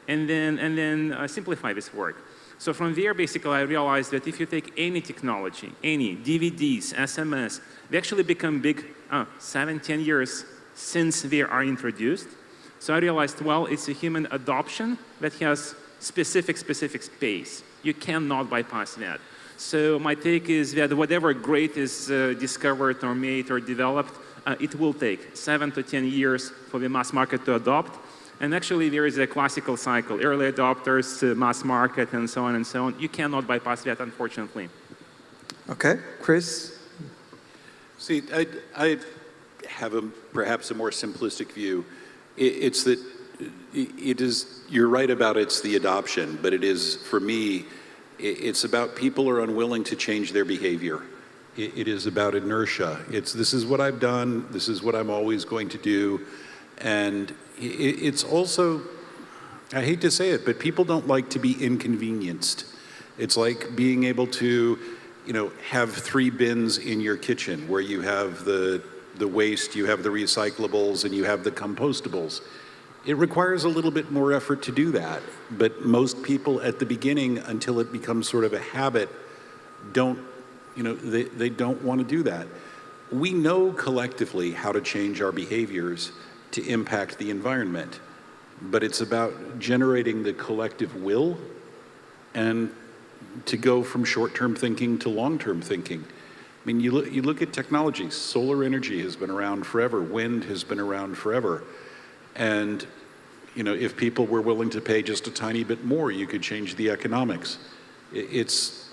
and then simplify this work? So from there, basically, I realized that if you take any technology, any DVDs, SMS, they actually become big 7-10 years since they are introduced. So I realized, well, it's a human adoption that has specific space. You cannot bypass that. So my take is that whatever great is discovered or made or developed, it will take 7 to 10 years for the mass market to adopt. And actually, there is a classical cycle: early adopters, mass market, and so on and so on. You cannot bypass that, unfortunately. Okay, Chris? See, I have perhaps a more simplistic view. It's that it is, you're right about it's the adoption, but it is, for me, it's about people are unwilling to change their behavior. It is about inertia. This is what I've done, this is what I'm always going to do. And it's also, I hate to say it, but people don't like to be inconvenienced. It's like being able to, have 3 bins in your kitchen where you have the waste, you have the recyclables, and you have the compostables. It requires a little bit more effort to do that, but most people at the beginning, until it becomes sort of a habit, don't, they don't want to do that. We know collectively how to change our behaviors to impact the environment, but it's about generating the collective will and to go from short-term thinking to long-term thinking. I mean, you look at technology. Solar energy has been around forever. Wind has been around forever. And, if people were willing to pay just a tiny bit more, you could change the economics.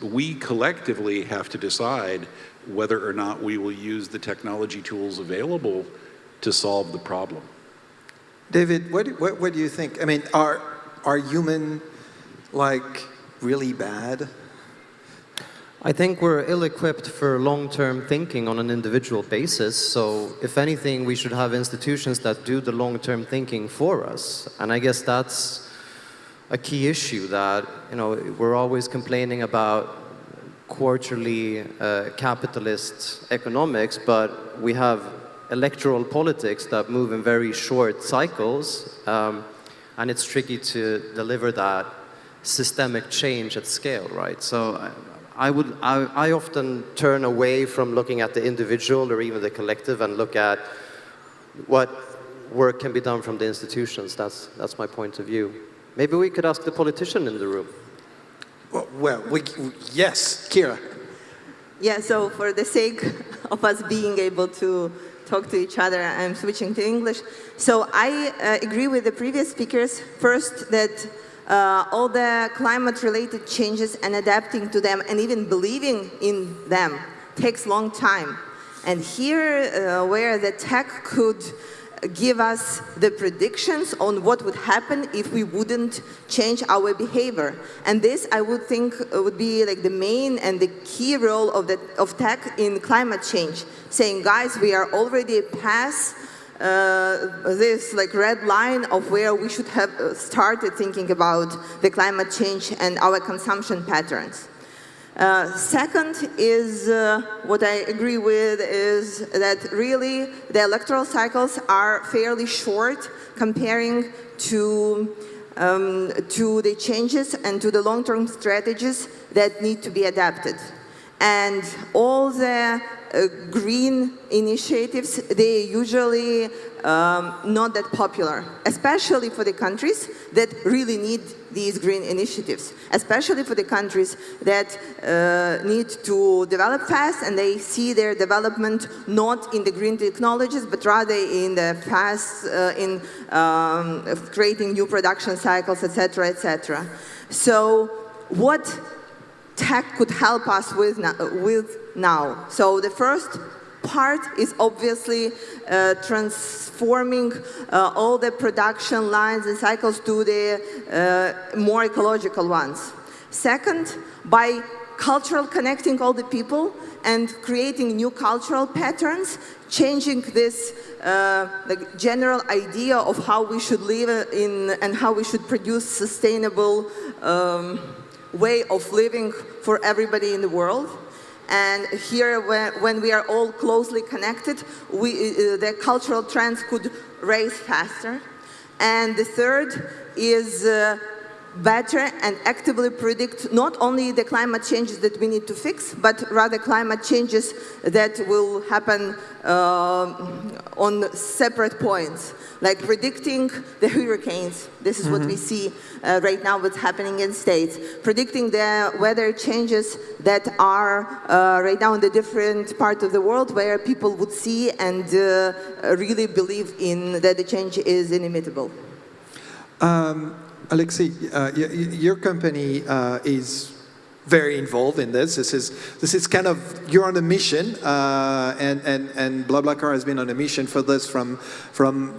We collectively have to decide whether or not we will use the technology tools available to solve the problem. David, what do you think? I mean, are human really bad? I think we're ill-equipped for long-term thinking on an individual basis. So if anything, we should have institutions that do the long-term thinking for us. And I guess that's a key issue, that we're always complaining about quarterly capitalist economics, but we have electoral politics that move in very short cycles, and it's tricky to deliver that systemic change at scale, right? So I often turn away from looking at the individual or even the collective and look at what work can be done from the institutions. That's my point of view. Maybe we could ask the politician in the room. Well, yes, Kira. Yeah, so for the sake of us being able to talk to each other, I'm switching to English. So I agree with the previous speakers. First, that all the climate-related changes and adapting to them and even believing in them takes long time. And here, where the tech could give us the predictions on what would happen if we wouldn't change our behavior. And this, I would think, would be the main and the key role of tech in climate change. Saying, guys, we are already past this red line of where we should have started thinking about the climate change and our consumption patterns. Second is what I agree with is that really the electoral cycles are fairly short comparing to the changes and to the long-term strategies that need to be adapted. And all the green initiatives, they usually not that popular, especially for the countries that really need these green initiatives, especially for the countries that need to develop fast and they see their development not in the green technologies, but rather in the fast, in creating new production cycles, etc., etc. So what tech could help us with now? So the first part is obviously transforming all the production lines and cycles to the more ecological ones. Second, by cultural connecting all the people and creating new cultural patterns, changing this the general idea of how we should live and how we should produce sustainable way of living for everybody in the world. And here, when we are all closely connected, the cultural trends could raise faster. And the third is better and actively predict not only the climate changes that we need to fix, but rather climate changes that will happen on separate points, like predicting the hurricanes. This is what we see right now, what's happening in states. Predicting the weather changes that are right now in the different parts of the world where people would see and really believe in that the change is inimitable. Alexei, your company is very involved in this. This is kind of, you're on a mission, and BlaBlaCar has been on a mission for this from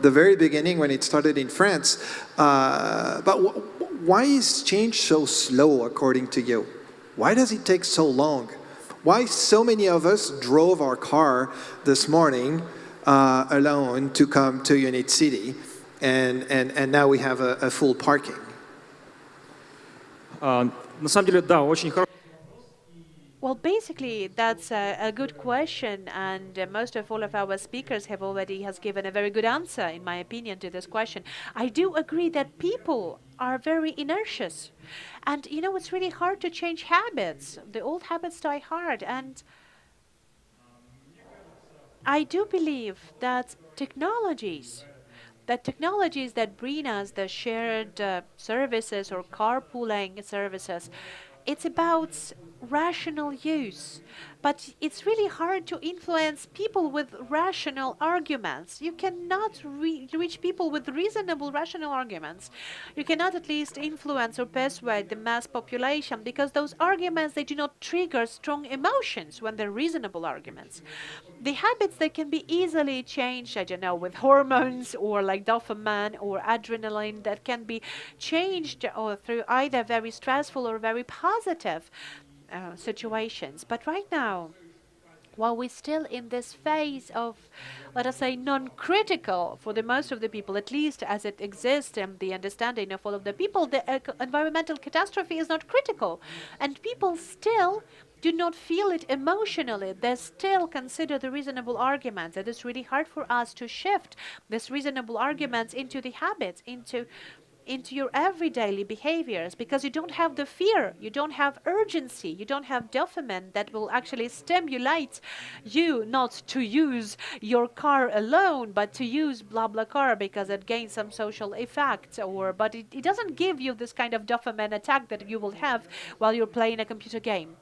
the very beginning when it started in France. But why is change so slow, according to you? Why does it take so long? Why so many of us drove our car this morning alone to come to Unit City, and now we have a full parking? На самом деле, да, очень хорошо. Well, basically, that's a good question, and most of all of our speakers has given a very good answer, in my opinion, to this question. I do agree that people are very inertious, and you know, it's really hard to change habits. The old habits die hard, and I do believe that technologies that bring us the shared services or carpooling services, it's about rational use. But it's really hard to influence people with rational arguments. You cannot reach people with reasonable, rational arguments. You cannot at least influence or persuade the mass population because those arguments, they do not trigger strong emotions when they're reasonable arguments. The habits that can be easily changed, I don't know, with hormones or like dopamine or adrenaline that can be changed or through either very stressful or very positive situations. But right now, while we're still in this phase of, let us say, non-critical for the most of the people, at least as it exists in the understanding of all of the people, the environmental catastrophe is not critical. And people still do not feel it emotionally. They still consider the reasonable arguments. It is really hard for us to shift these reasonable arguments into the habits, into your everyday behaviors, because you don't have the fear, you don't have urgency, you don't have dopamine that will actually stimulate you not to use your car alone, but to use BlaBlaCar because it gains some social effect, but it doesn't give you this kind of dopamine attack that you will have while you're playing a computer game.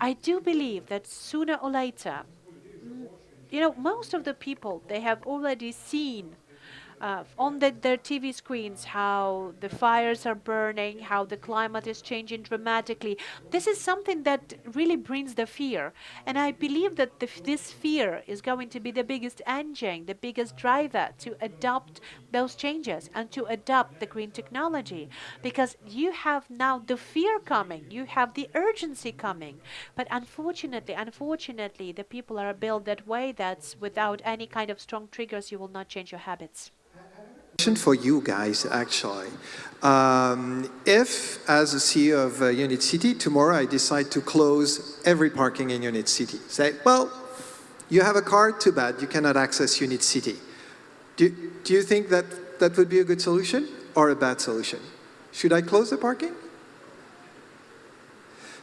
I do believe that sooner or later, you know, most of the people, they have already seen on their TV screens how the fires are burning, how the climate is changing dramatically. This is something that really brings the fear. And I believe that this fear is going to be the biggest engine, the biggest driver to adopt those changes and to adopt the green technology. Because you have now the fear coming, you have the urgency coming. But unfortunately, the people are built that way that without any kind of strong triggers, you will not change your habits. question for you guys, actually. If, as a CEO of Unit City, tomorrow I decide to close every parking in Unit City, say, well, you have a car, too bad, you cannot access Unit City. Do you think that that would be a good solution or a bad solution? Should I close the parking?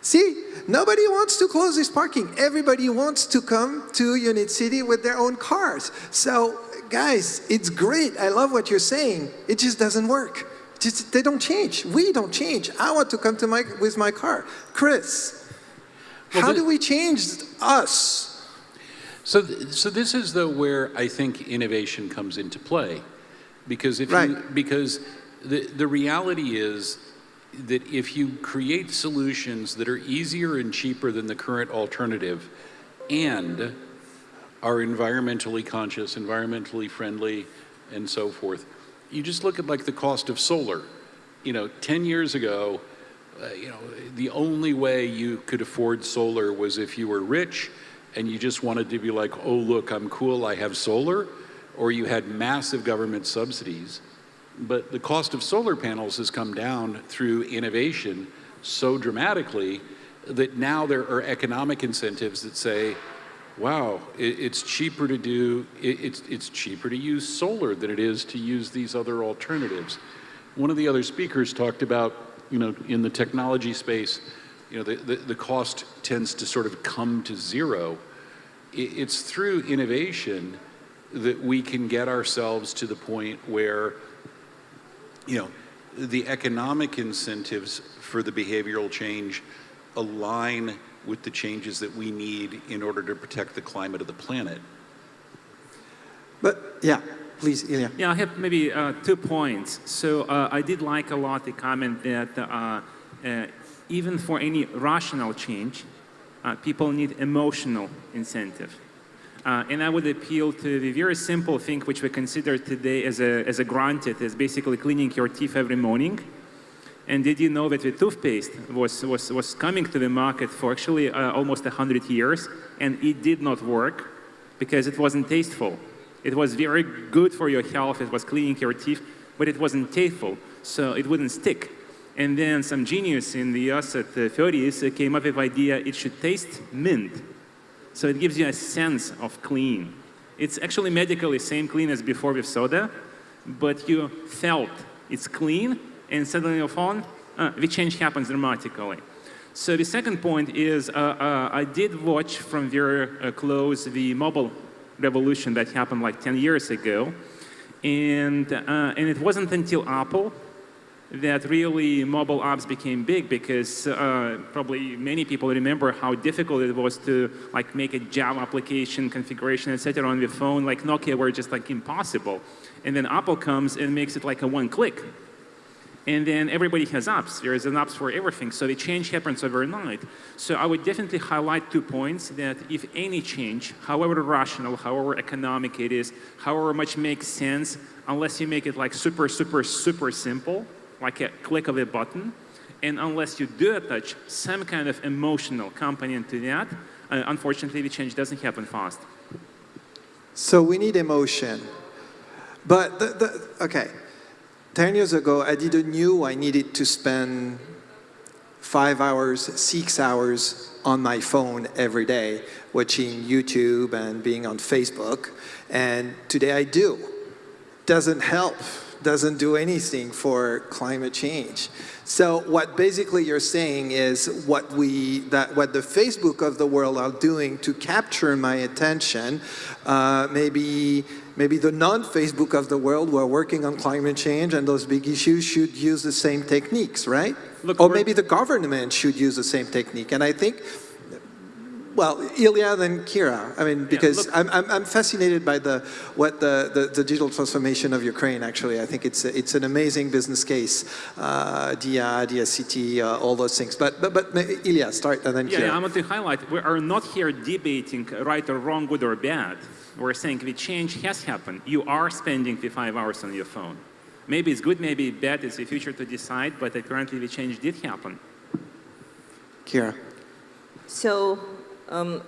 See, nobody wants to close this parking. Everybody wants to come to Unit City with their own cars. So, guys, it's great. I love what you're saying. It just doesn't work. They don't change. We don't change. I want to come to with my car. Chris, how do we change us? So this is where I think innovation comes into play, because the reality is that if you create solutions that are easier and cheaper than the current alternative, and are environmentally conscious, environmentally friendly, and so forth. You just look at like the cost of solar. 10 years ago, the only way you could afford solar was if you were rich and you just wanted to be like, oh, look, I'm cool, I have solar, or you had massive government subsidies. But the cost of solar panels has come down through innovation so dramatically that now there are economic incentives that say, wow, it's cheaper to it's cheaper to use solar than it is to use these other alternatives. One of the other speakers talked about, in the technology space, the cost tends to sort of come to zero. It's through innovation that we can get ourselves to the point where, the economic incentives for the behavioral change align with the changes that we need in order to protect the climate of the planet. But yeah, please, Ilya. Yeah, I have maybe 2 points. So I did like a lot the comment that even for any rational change, people need emotional incentive. And I would appeal to the very simple thing which we consider today as a granted, is basically cleaning your teeth every morning. And did you know that the toothpaste was coming to the market for actually almost 100 years, and it did not work because it wasn't tasteful. It was very good for your health, it was cleaning your teeth, but it wasn't tasteful, so it wouldn't stick. And then some genius in the US at the 30s came up with the idea it should taste mint. So it gives you a sense of clean. It's actually medically same clean as before with soda, but you felt it's clean, and suddenly your phone, the change happens dramatically. So the second point is I did watch from very close the mobile revolution that happened like 10 years ago. And it wasn't until Apple that really mobile apps became big, because probably many people remember how difficult it was to like make a Java application configuration, etc. on the phone. Like Nokia were just like impossible. And then Apple comes and makes it like a one click. And then everybody has apps. There is an apps for everything. So the change happens overnight. So I would definitely highlight 2 points that if any change, however rational, however economic it is, however much makes sense, unless you make it like super, super, super simple, like a click of a button, and unless you do attach some kind of emotional component to that, unfortunately the change doesn't happen fast. So we need emotion. But, okay. 10 years ago, I didn't knew I needed to spend 5 hours, 6 hours on my phone every day, watching YouTube and being on Facebook. And today I do. Doesn't help, doesn't do anything for climate change. So what basically you're saying is what the Facebook of the world are doing to capture my attention, maybe the non-Facebook of the world who are working on climate change and those big issues should use the same techniques, right? Look, or maybe the government should use the same technique. And I think, well, Ilya and Kira, I mean, because I'm fascinated by the digital transformation of Ukraine, actually. I think it's an amazing business case, DIA, DSCT, all those things. But Ilya, start, and then Kira. Yeah, I want to highlight, we are not here debating right or wrong, good or bad. We're saying the change has happened. You are spending the 5 hours on your phone. Maybe it's good, maybe bad, it's the future to decide, but currently the change did happen. Kira. So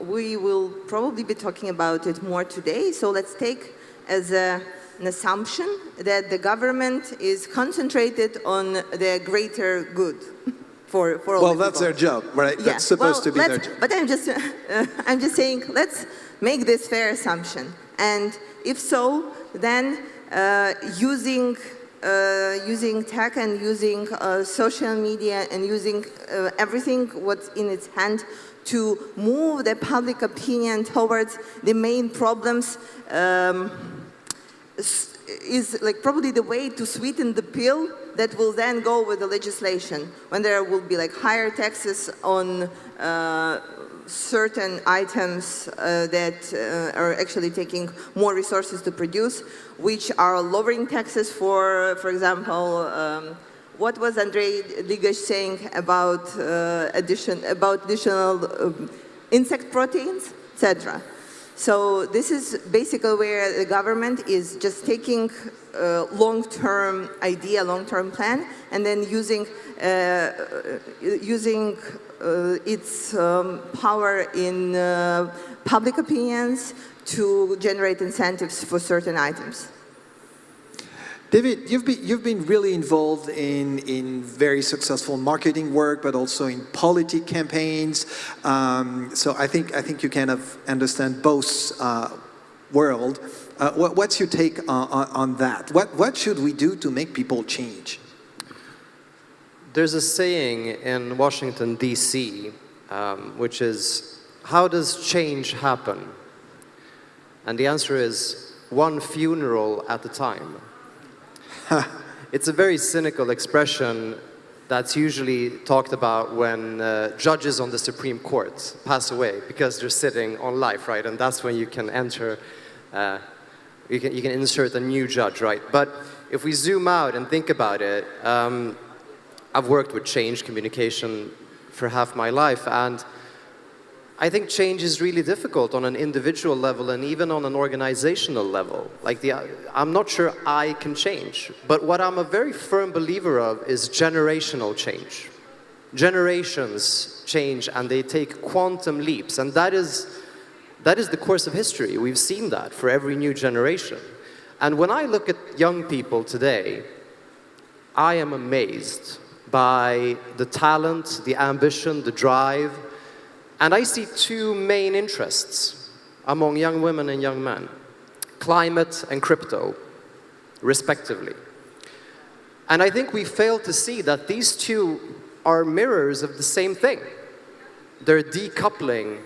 we will probably be talking about it more today. So let's take as a an assumption that the government is concentrated on the greater good for all Well, the that's people. their job, right? Yeah. That's supposed to be their let's- job. But I'm just saying, let's make this fair assumption. And if so, then using tech and using social media and using everything what's in its hand to move the public opinion towards the main problems is like probably the way to sweeten the pill that will then go with the legislation when there will be like higher taxes on certain items that are actually taking more resources to produce, which are lowering taxes for example, what was Andrei Ligash saying about additional insect proteins, etc. So this is basically where the government is just taking a long-term idea, long-term plan, and then using its power in public opinions to generate incentives for certain items. David, you've been really involved in very successful marketing work, but also in politic campaigns. So I think you kind of understand both world. What's your take on that? What should we do to make people change? There's a saying in Washington, D.C., which is, how does change happen? And the answer is, one funeral at a time. It's a very cynical expression that's usually talked about when judges on the Supreme Court pass away because they're sitting on life, right? And that's when you can enter, you can insert a new judge, right? But if we zoom out and think about it, I've worked with change communication for half my life, and I think change is really difficult on an individual level and even on an organizational level. I'm not sure I can change, but what I'm a very firm believer of is generational change. Generations change and they take quantum leaps, and that is the course of history. We've seen that for every new generation. And when I look at young people today, I am amazed by the talent, the ambition, the drive. And I see two main interests among young women and young men: climate and crypto, respectively. And I think we fail to see that these two are mirrors of the same thing. They're decoupling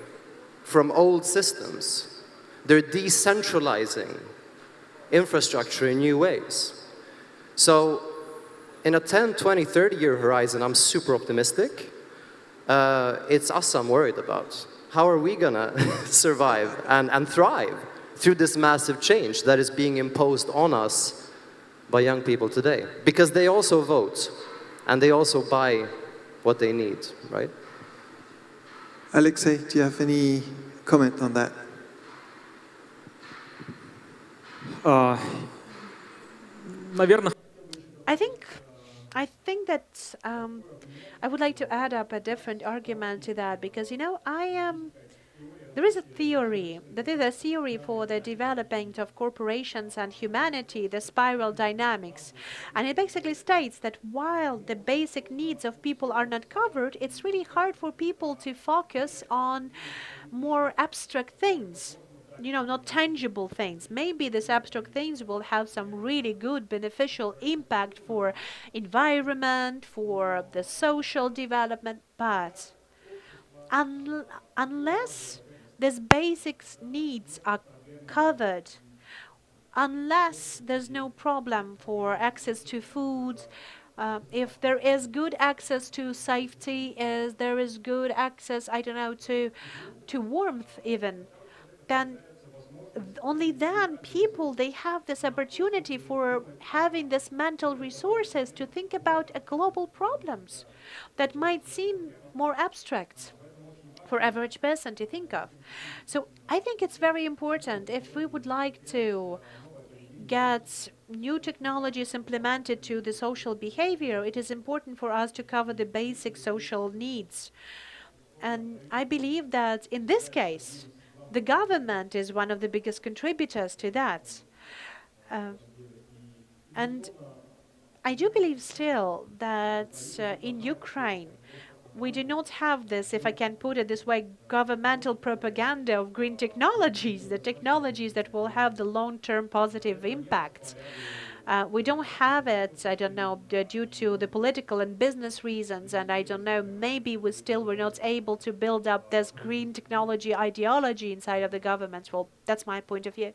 from old systems. They're decentralizing infrastructure in new ways. So in a 10, 20, 30-year horizon, I'm super optimistic. It's us I'm worried about. How are we gonna survive and thrive through this massive change that is being imposed on us by young people today? Because they also vote, and they also buy what they need, right? Alexei, do you have any comment on that? Наверное, I think that I would like to add up a different argument to that, because there is a theory for the development of corporations and humanity, the spiral dynamics, and it basically states that while the basic needs of people are not covered, it's really hard for people to focus on more abstract things. Not tangible things. Maybe these abstract things will have some really good beneficial impact for environment, for the social development, but unless these basic needs are covered, unless there's no problem for access to food, if there is good access to safety, as there is good access, I don't know, to warmth even, then only then people, they have this opportunity for having this mental resources to think about global problems that might seem more abstract for average person to think of. So I think it's very important, if we would like to get new technologies implemented to the social behavior, it is important for us to cover the basic social needs. And I believe that in this case, the government is one of the biggest contributors to that. And I do believe still that in Ukraine, we do not have this, if I can put it this way, governmental propaganda of green technologies, the technologies that will have the long-term positive impacts. We don't have it, I don't know, due to the political and business reasons, and I don't know, maybe we still were not able to build up this green technology ideology inside of the government. Well, that's my point of view.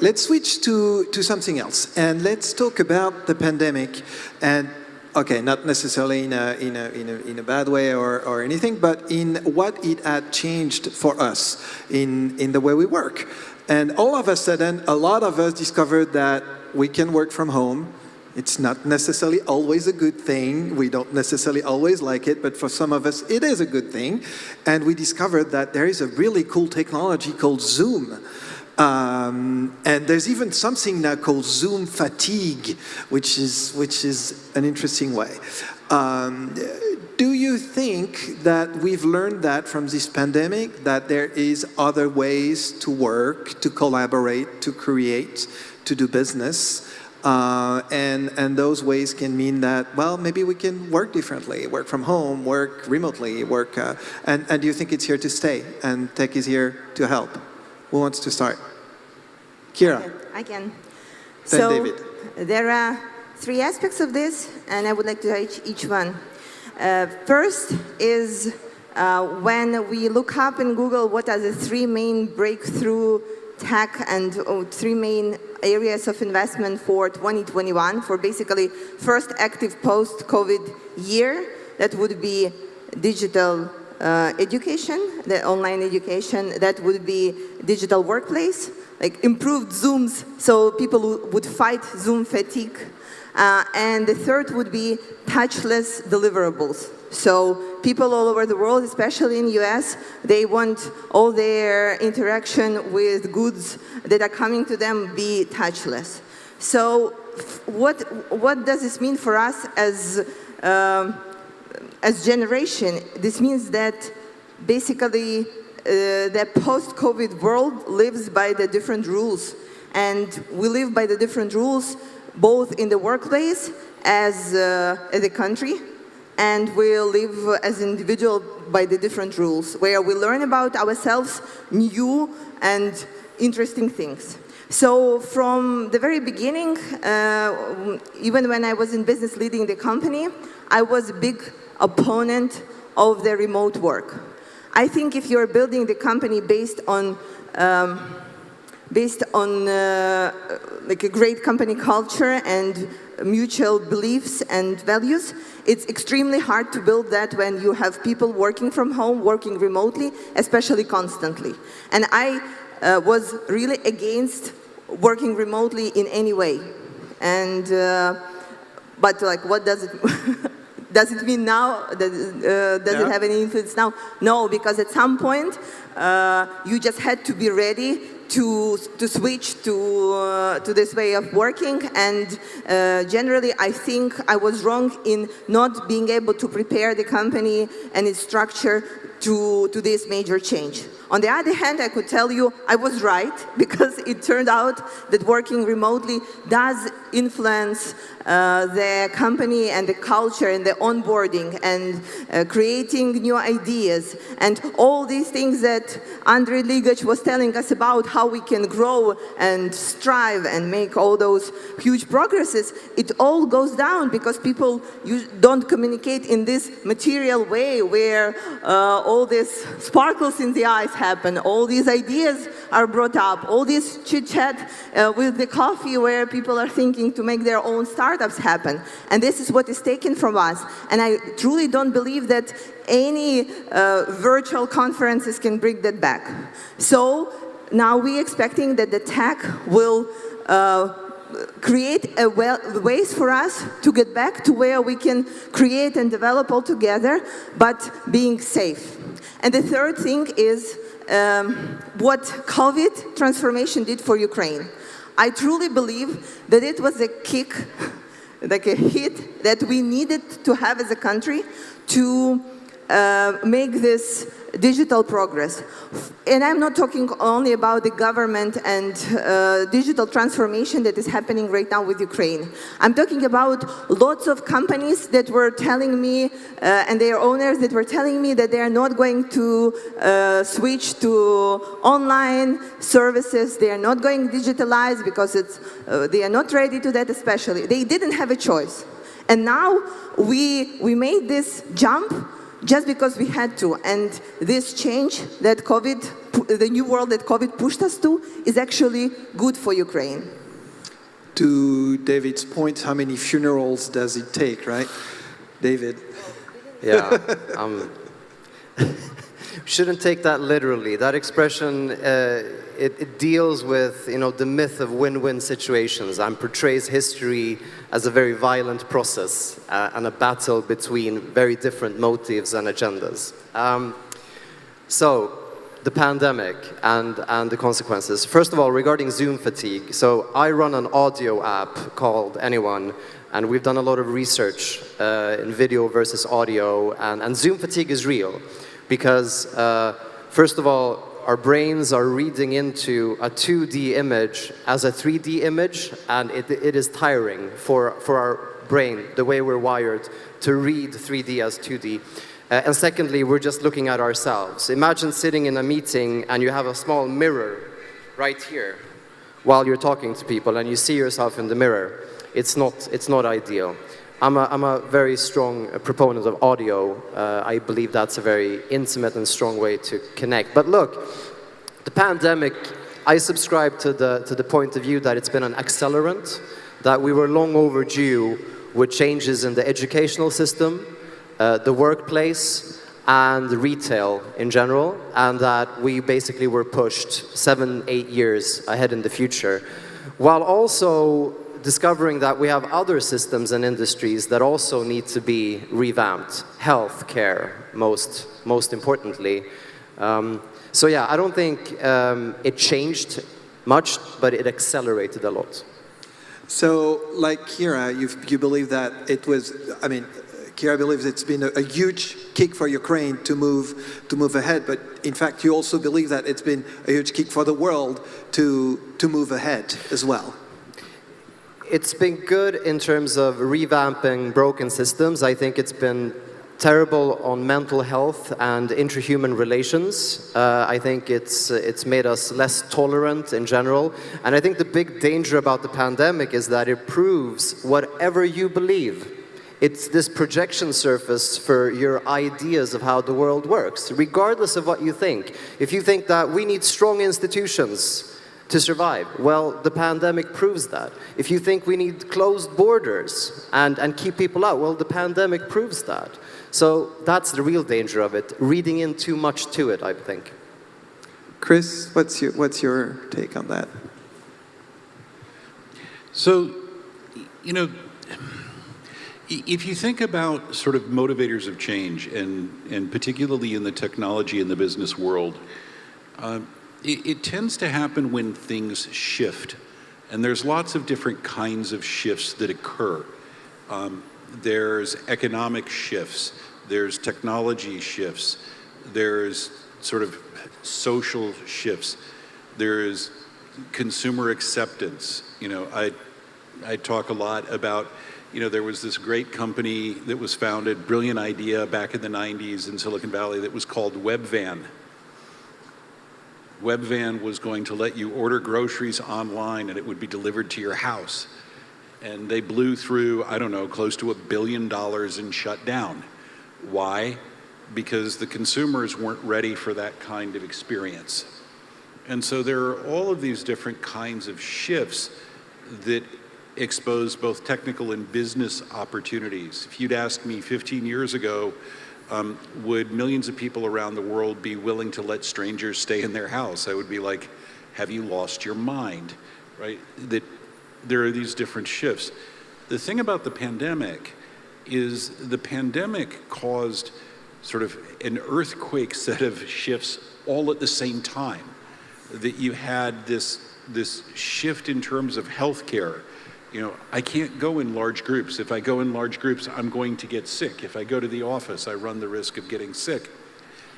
Let's switch to something else, and let's talk about the pandemic. And okay, not necessarily in a bad way or anything, but in what it had changed for us in the way we work. And all of a sudden, a lot of us discovered that we can work from home. It's not necessarily always a good thing. We don't necessarily always like it, but for some of us, it is a good thing. And we discovered that there is a really cool technology called Zoom. And there's even something now called Zoom fatigue, which is an interesting way. Do you think that we've learned that from this pandemic, that there is other ways to work, to collaborate, to create, to do business? And those ways can mean that, well, maybe we can work differently, work from home, work remotely, and do you think it's here to stay and tech is here to help? Who wants to start? Kira. I can. Then David. There are 3 aspects of this, and I would like to touch each one. First is when we look up in Google what are the 3 main breakthrough tech and 3 main areas of investment for 2021, for basically first active post-COVID year, that would be digital education, the online education, that would be digital workplace, like improved Zooms, so people would fight Zoom fatigue. And the third would be touchless deliverables. So people all over the world, especially in the US, they want all their interaction with goods that are coming to them be touchless. So what does this mean for us as generation? This means that basically the post-COVID world lives by the different rules. And we live by the different rules both in the workplace as a country, and we live as individual by the different rules, where we learn about ourselves new and interesting things. So from the very beginning, even when I was in business leading the company, I was a big opponent of the remote work. I think if you're building the company based on like a great company culture and mutual beliefs and values, it's extremely hard to build that when you have people working from home, working remotely, especially constantly. And I was really against working remotely in any way. And but like, what does it does it mean now? Does it have any influence now? No, because at some point you just had to be ready to switch to this way of working, and generally I think I was wrong in not being able to prepare the company and its structure to this major change. On the other hand, I could tell you I was right, because it turned out that working remotely does influence the company and the culture and the onboarding and creating new ideas and all these things that Andrei Ligach was telling us about, how we can grow and strive and make all those huge progresses. It all goes down because people don't communicate in this material way where all this sparkles in the eyes happen, all these ideas are brought up, all this chit-chat with the coffee where people are thinking to make their own startups happen. And this is what is taken from us. And I truly don't believe that any virtual conferences can bring that back. So now we're expecting that the tech will create ways for us to get back to where we can create and develop all together, but being safe. And the third thing is what COVID transformation did for Ukraine. I truly believe that it was a kick, like a hit, that we needed to have as a country to make this digital progress. And I'm not talking only about the government and digital transformation that is happening right now with Ukraine. I'm talking about lots of companies that were telling me, and their owners that were telling me that they are not going to switch to online services. They are not going digitalized because they are not ready to that especially. They didn't have a choice. And now we made this jump just because we had to. And this change that the new world that COVID pushed us to, is actually good for Ukraine. To David's point, how many funerals does it take, right? David? Yeah, shouldn't take that literally. That expression, it deals with, the myth of win-win situations and portrays history as a very violent process and a battle between very different motives and agendas. So, the pandemic and the consequences. First of all, regarding Zoom fatigue. So, I run an audio app called Anyone, and we've done a lot of research in video versus audio, and Zoom fatigue is real. Because, first of all, our brains are reading into a 2D image as a 3D image, and it is tiring for our brain, the way we're wired, to read 3D as 2D. And secondly, we're just looking at ourselves. Imagine sitting in a meeting and you have a small mirror right here while you're talking to people, and you see yourself in the mirror. It's not ideal. I'm a very strong proponent of audio. I believe that's a very intimate and strong way to connect. But look, the pandemic, I subscribe to the point of view that it's been an accelerant, that we were long overdue with changes in the educational system, the workplace, and retail in general, and that we basically were pushed 7-8 years ahead in the future, while also discovering that we have other systems and industries that also need to be revamped. Healthcare, most importantly. So yeah, I don't think it changed much, but it accelerated a lot. So, like Kira, you believe that it was, Kira believes it's been a huge kick for Ukraine to move ahead, but in fact you also believe that it's been a huge kick for the world to move ahead as well. It's been good in terms of revamping broken systems. I think it's been terrible on mental health and intrahuman relations. I think it's made us less tolerant in general. And I think the big danger about the pandemic is that it proves whatever you believe. It's this projection surface for your ideas of how the world works, regardless of what you think. If you think that we need strong institutions to survive, well, the pandemic proves that. If you think we need closed borders and keep people out, well, the pandemic proves that. So that's the real danger of it, reading in too much to it, I think. Chris, what's your take on that? So, if you think about sort of motivators of change, and particularly in the technology and the business world, it tends to happen when things shift. And there's lots of different kinds of shifts that occur. There's economic shifts, there's technology shifts, there's sort of social shifts, there's consumer acceptance. I talk a lot about, there was this great company that was founded, brilliant idea back in the 90s in Silicon Valley that was called Webvan. Webvan was going to let you order groceries online and it would be delivered to your house. And they blew through, close to $1 billion and shut down. Why? Because the consumers weren't ready for that kind of experience. And so there are all of these different kinds of shifts that expose both technical and business opportunities. If you'd asked me 15 years ago, would millions of people around the world be willing to let strangers stay in their house? I would be like, have you lost your mind, right? That there are these different shifts. The thing about the pandemic is the pandemic caused sort of an earthquake set of shifts all at the same time. That you had this shift in terms of healthcare. I can't go in large groups. If I go in large groups, I'm going to get sick. If I go to the office, I run the risk of getting sick.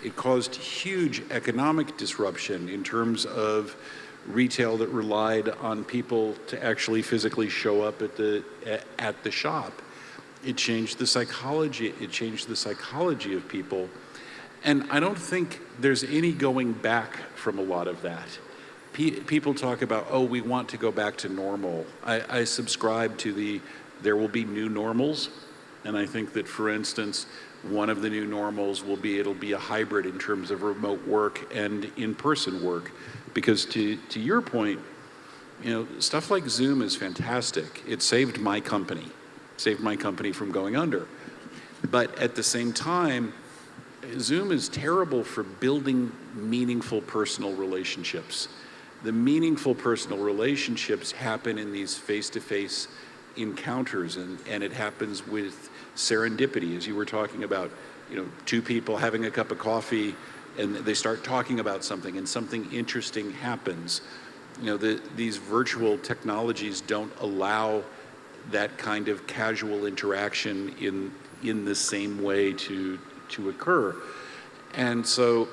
It caused huge economic disruption in terms of retail that relied on people to actually physically show up at the shop. It changed the psychology. It changed the psychology of people. And I don't think there's any going back from a lot of that. People talk about, oh, we want to go back to normal. I subscribe to there will be new normals. And I think that, for instance, one of the new normals will be, it'll be a hybrid in terms of remote work and in-person work. Because to your point, stuff like Zoom is fantastic. It saved my company from going under. But at the same time, Zoom is terrible for building meaningful personal relationships. The meaningful personal relationships happen in these face-to-face encounters, and it happens with serendipity, as you were talking about, two people having a cup of coffee and they start talking about something and something interesting happens. These virtual technologies don't allow that kind of casual interaction in the same way to occur. And so,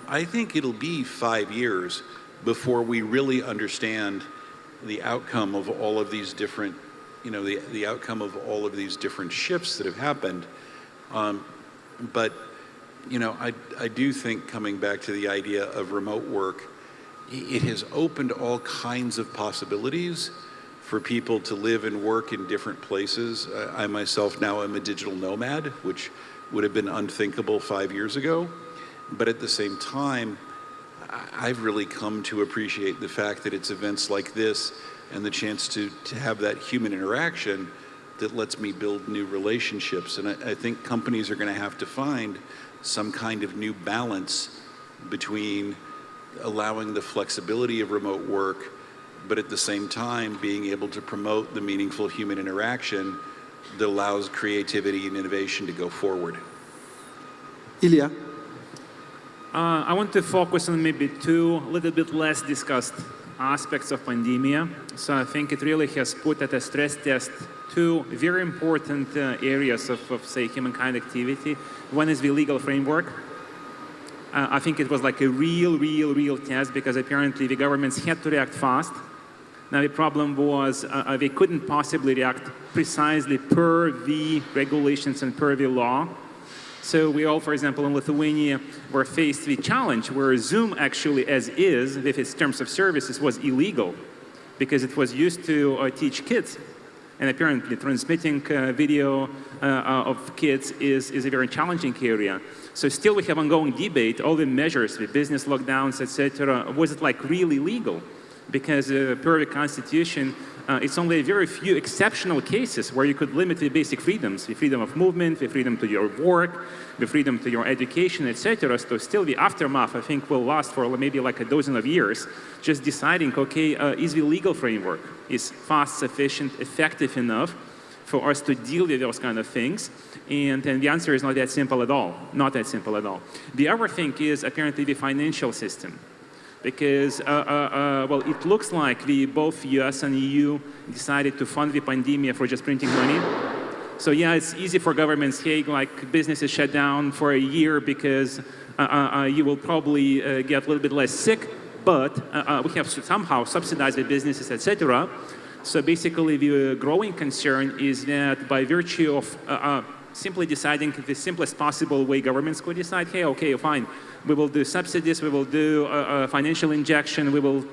I think it'll be 5 years before we really understand the outcome of all of these different, the outcome of all of these different shifts that have happened. But I do think, coming back to the idea of remote work, it has opened all kinds of possibilities for people to live and work in different places. I myself now am a digital nomad, which would have been unthinkable 5 years ago. But at the same time, I've really come to appreciate the fact that it's events like this and the chance to have that human interaction that lets me build new relationships. And I think companies are going to have to find some kind of new balance between allowing the flexibility of remote work, but at the same time being able to promote the meaningful human interaction that allows creativity and innovation to go forward. Ilya. I want to focus on maybe two little bit less discussed aspects of pandemia. So I think it really has put at a stress test two very important areas of, say, humankind activity. One is the legal framework. I think it was like a real test, because apparently the governments had to react fast. Now the problem was they couldn't possibly react precisely per the regulations and per the law. So we all, for example, in Lithuania, were faced with a challenge where Zoom actually, as is, with its terms of services, was illegal because it was used to teach kids. And apparently transmitting video of kids is a very challenging area. So still we have ongoing debate, all the measures, the business lockdowns, etc. Was it like really legal? Because per the Constitution, it's only a very few exceptional cases where you could limit the basic freedoms, the freedom of movement, the freedom to your work, the freedom to your education, etc. So still the aftermath, I think, will last for maybe like a dozen of years, just deciding, okay, is the legal framework is fast, sufficient, effective enough for us to deal with those kind of things? And the answer is not that simple at all, not that simple at all. The other thing is apparently the financial system. Because, well, it looks like both US and EU decided to fund the pandemic for just printing money. So yeah, it's easy for governments, hey, like businesses shut down for a year because you will probably get a little bit less sick, but we have to somehow subsidize the businesses, etc. So basically the growing concern is that by virtue of simply deciding the simplest possible way governments could decide, hey, okay, fine, we will do subsidies, we will do financial injection, we will,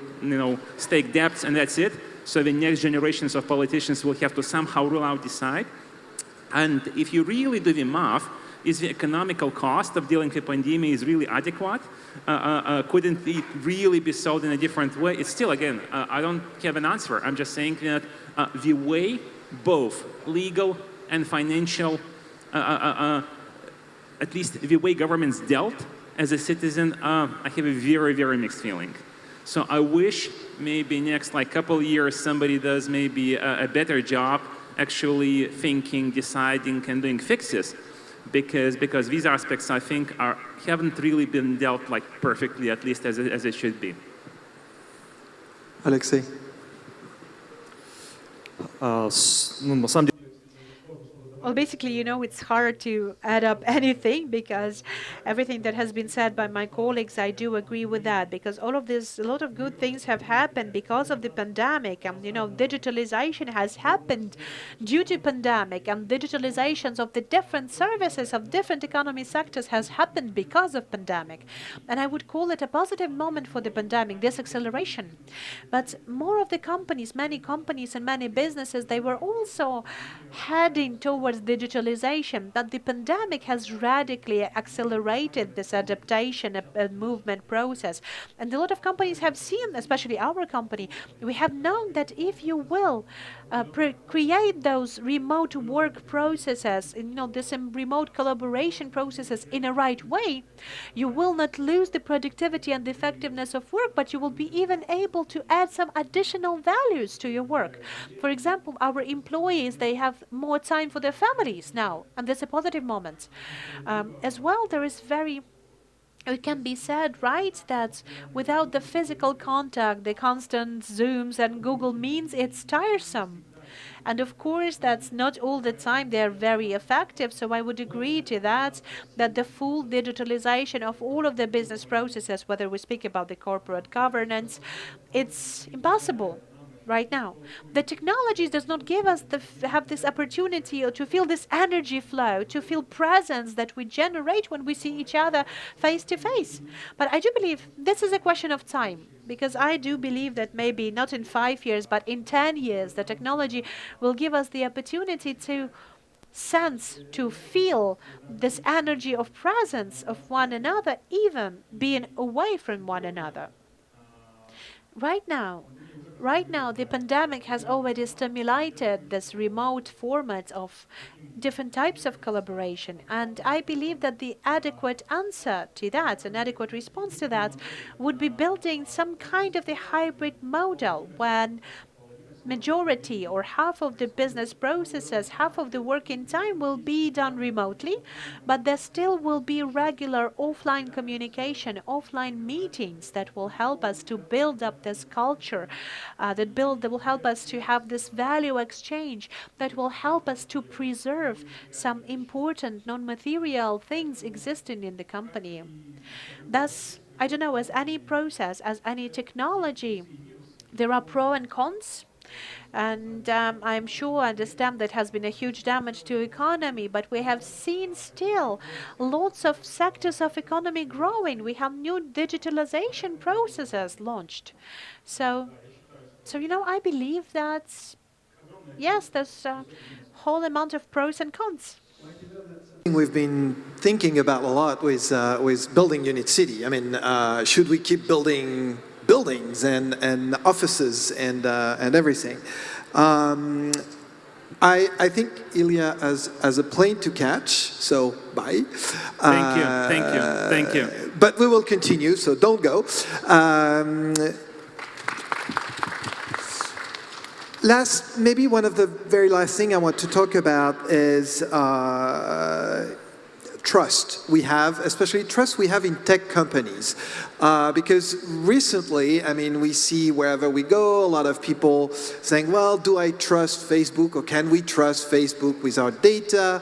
stake debts, and that's it. So the next generations of politicians will have to somehow rule out this side. And if you really do the math, is the economical cost of dealing with the pandemic is really adequate? Couldn't it really be solved in a different way? It's still, again, I don't have an answer. I'm just saying that the way both legal and financial, at least the way governments dealt as a citizen, I have a very mixed feeling. So I wish maybe next couple years somebody does maybe a better job actually thinking, deciding, and doing fixes, because these aspects I think haven't really been dealt perfectly, at least as it should be. Alexei. На самом деле, Well, basically, you know, it's hard to add up anything because everything that has been said by my colleagues, I do agree with that because all of this, a lot of good things have happened because of the pandemic. And, you know, digitalization has happened due to pandemic, and digitalizations of the different services of different economy sectors has happened because of pandemic. And I would call it a positive moment for the pandemic, this acceleration. But more of the companies, many companies and many businesses, they were also heading towards digitalization, but the pandemic has radically accelerated this adaptation and movement process. And a lot of companies have seen, especially our company, we have known that if you will create those remote work processes, you know, this remote collaboration processes in a right way, you will not lose the productivity and the effectiveness of work, but you will be even able to add some additional values to your work. For example, our employees, they have more time for their families now, and that's a positive moment. As well, there is it can be said, right, that without the physical contact, the constant Zooms and Google Meets, it's tiresome. And of course, that's not all the time they're very effective. So I would agree to that, that the full digitalization of all of the business processes, whether we speak about the corporate governance, it's impossible right now. The technology does not give us have this opportunity or to feel this energy flow, to feel presence that we generate when we see each other face to face. But I do believe this is a question of time, because I do believe that maybe not in 5 years, but in 10 years, the technology will give us the opportunity to sense, to feel this energy of presence of one another, even being away from one another. Right now, the pandemic has already stimulated this remote format of different types of collaboration. And I believe that the adequate answer to that, an adequate response to that, would be building some kind of the hybrid model when majority or half of the business processes, half of the working time will be done remotely, but there still will be regular offline communication, offline meetings that will help us to build up this culture, that will help us to have this value exchange, that will help us to preserve some important non-material things existing in the company. Thus, I don't know, as any process, as any technology, there are pros and cons. And I'm sure, I understand that has been a huge damage to economy, but we have seen still lots of sectors of economy growing. We have new digitalization processes launched. So you know, I believe that, yes, there's a whole amount of pros and cons. We've been thinking about a lot with building Unit City. I mean, should we keep building buildings and offices and everything? I think Ilya has a plane to catch, so bye. Thank you. But we will continue, so don't go. Maybe one of the very last thing I want to talk about is trust we have, especially trust we have in tech companies. Because recently, I mean, we see wherever we go, a lot of people saying, well, do I trust Facebook, or can we trust Facebook with our data?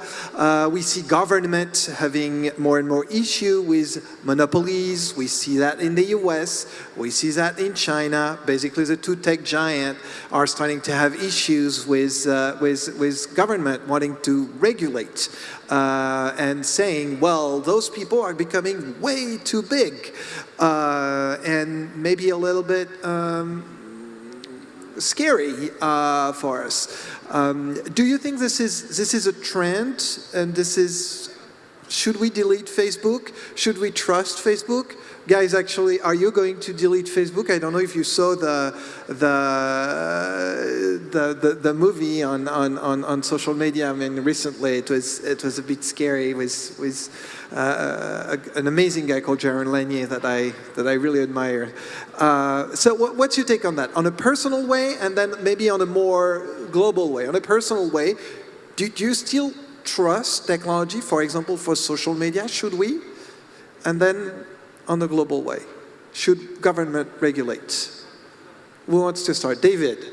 We see government having more and more issue with monopolies. We see that in the US. We see that in China. Basically, the two tech giants are starting to have issues with government wanting to regulate and saying, well, those people are becoming way too big and maybe a little bit scary for us. Do you think this is a trend, and should we delete Facebook? Should we trust Facebook? Guys, actually, are you going to delete Facebook? I don't know if you saw the movie on social media. I mean, recently it was a bit scary with an amazing guy called Jaron Lanier that I really admire. So what's your take on that? On a personal way, and then maybe on a more global way. On a personal way, do you still trust technology, for example, for social media? Should we? And then on the global way, should government regulate? Who wants to start? David.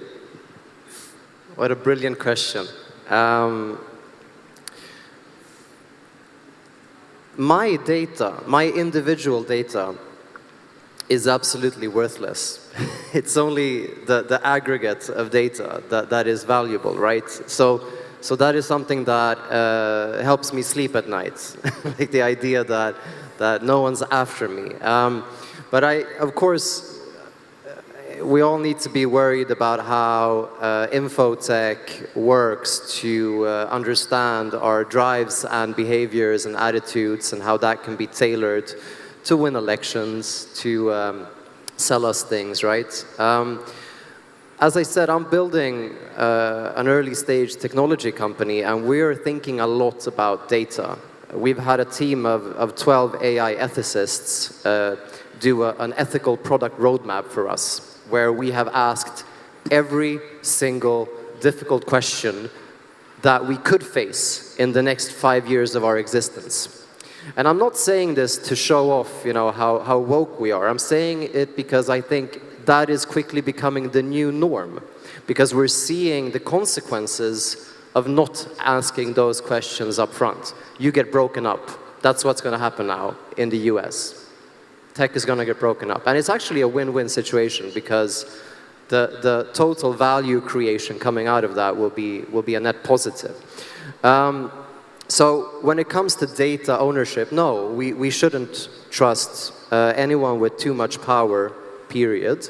What a brilliant question. My data, my individual data, is absolutely worthless. It's only the aggregate of data that is valuable, right? So that is something that helps me sleep at night, like the idea that no one's after me. But of course, we all need to be worried about how infotech works to understand our drives and behaviors and attitudes and how that can be tailored to win elections, to sell us things, right? As I said, I'm building an early stage technology company, and we're thinking a lot about data. We've had a team of 12 AI ethicists do an ethical product roadmap for us, where we have asked every single difficult question that we could face in the next 5 years of our existence. And I'm not saying this to show off, how woke we are. I'm saying it because I think that is quickly becoming the new norm, because we're seeing the consequences of not asking those questions up front. You get broken up. That's what's going to happen now in the US. Tech is going to get broken up. And it's actually a win-win situation, because the total value creation coming out of that will be a net positive. So when it comes to data ownership, no, we shouldn't trust anyone with too much power, period.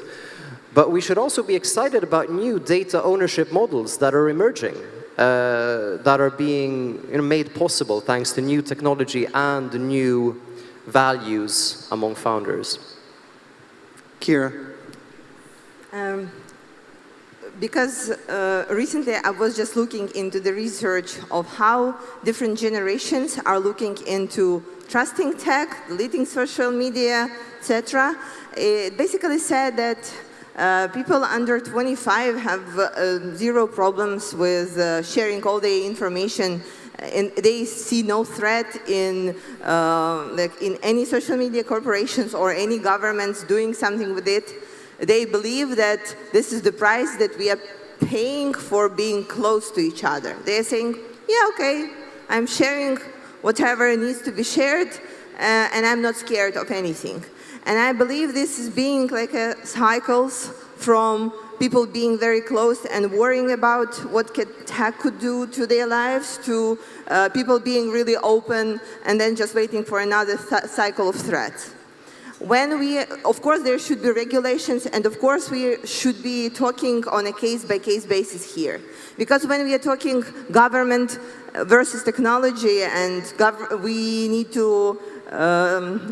But we should also be excited about new data ownership models that are emerging, that are being made possible thanks to new technology and new values among founders. Kira. Because recently I was just looking into the research of how different generations are looking into trusting tech, deleting social media, etc. It basically said that people under 25 have zero problems with sharing all the information, and they see no threat in any social media corporations or any governments doing something with it. They believe that this is the price that we are paying for being close to each other. They're saying, yeah, okay, I'm sharing whatever needs to be shared, and I'm not scared of anything. And I believe this is being like cycles from people being very close and worrying about what tech could do to their lives, to people being really open and then just waiting for another cycle of threats. Of course, there should be regulations, and of course, we should be talking on a case-by-case basis here. Because when we are talking government versus technology, and we need to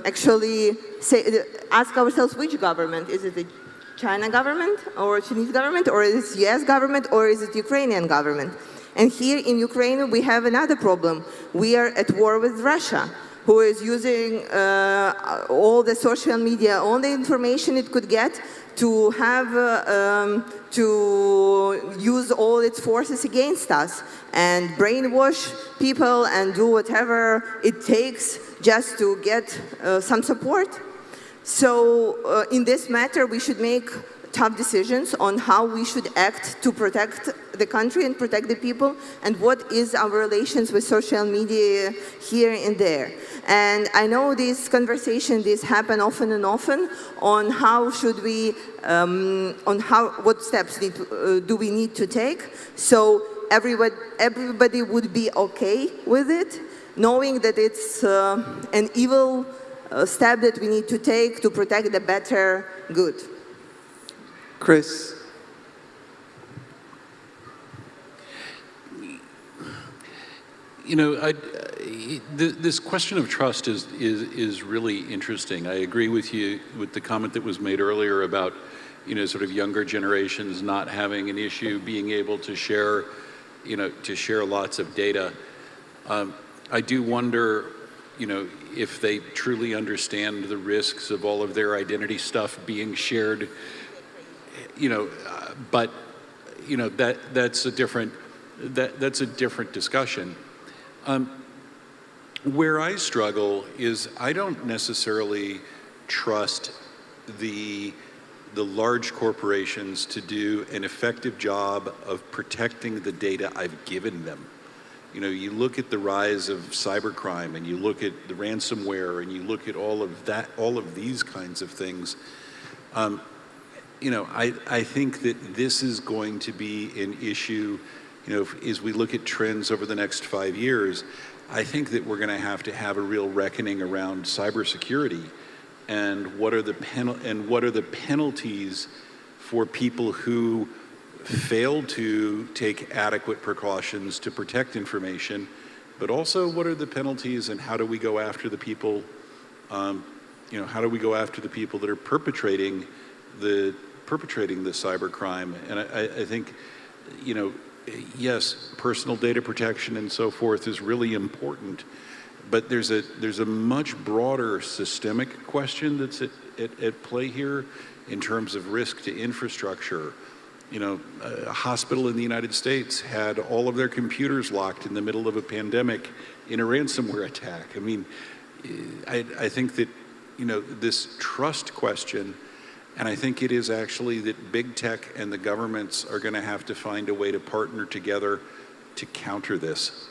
actually ask ourselves which government. Is it the China government, or Chinese government, or is it US government, or is it Ukrainian government? And here in Ukraine, we have another problem. We are at war with Russia, who is using all the social media, all the information it could get to have to use all its forces against us and brainwash people and do whatever it takes just to get some support. So in this matter, we should make tough decisions on how we should act to protect the country and protect the people, and what is our relations with social media here and there. And I know these conversations, these happen often and often on how should we, what steps do we need to take, so everybody would be okay with it, knowing that it's an evil step that we need to take to protect the better good. Chris. This question of trust is really interesting. I agree with you with the comment that was made earlier about, sort of younger generations not having an issue being able to share, lots of data. I do wonder, if they truly understand the risks of all of their identity stuff being shared. But that's a different discussion. Where I struggle is I don't necessarily trust the the large corporations to do an effective job of protecting the data I've given them. You know, you look at the rise of cybercrime and you look at the ransomware and you look at all of these kinds of things. You know, I think that this is going to be an issue, you know, as we look at trends over the next 5 years. I think that we're going to have a real reckoning around cybersecurity and what are the penalties for people who fail to take adequate precautions to protect information, but also what are the penalties and how do we go after the people, you know, how do we go after the people that are perpetrating the cybercrime? And I think, you know, yes, personal data protection and so forth is really important, but there's a much broader systemic question that's at play here in terms of risk to infrastructure. You know, a hospital in the United States had all of their computers locked in the middle of a pandemic in a ransomware attack. I mean, I think that, you know, this trust question, and I think it is actually that big tech and the governments are going to have to find a way to partner together to counter this.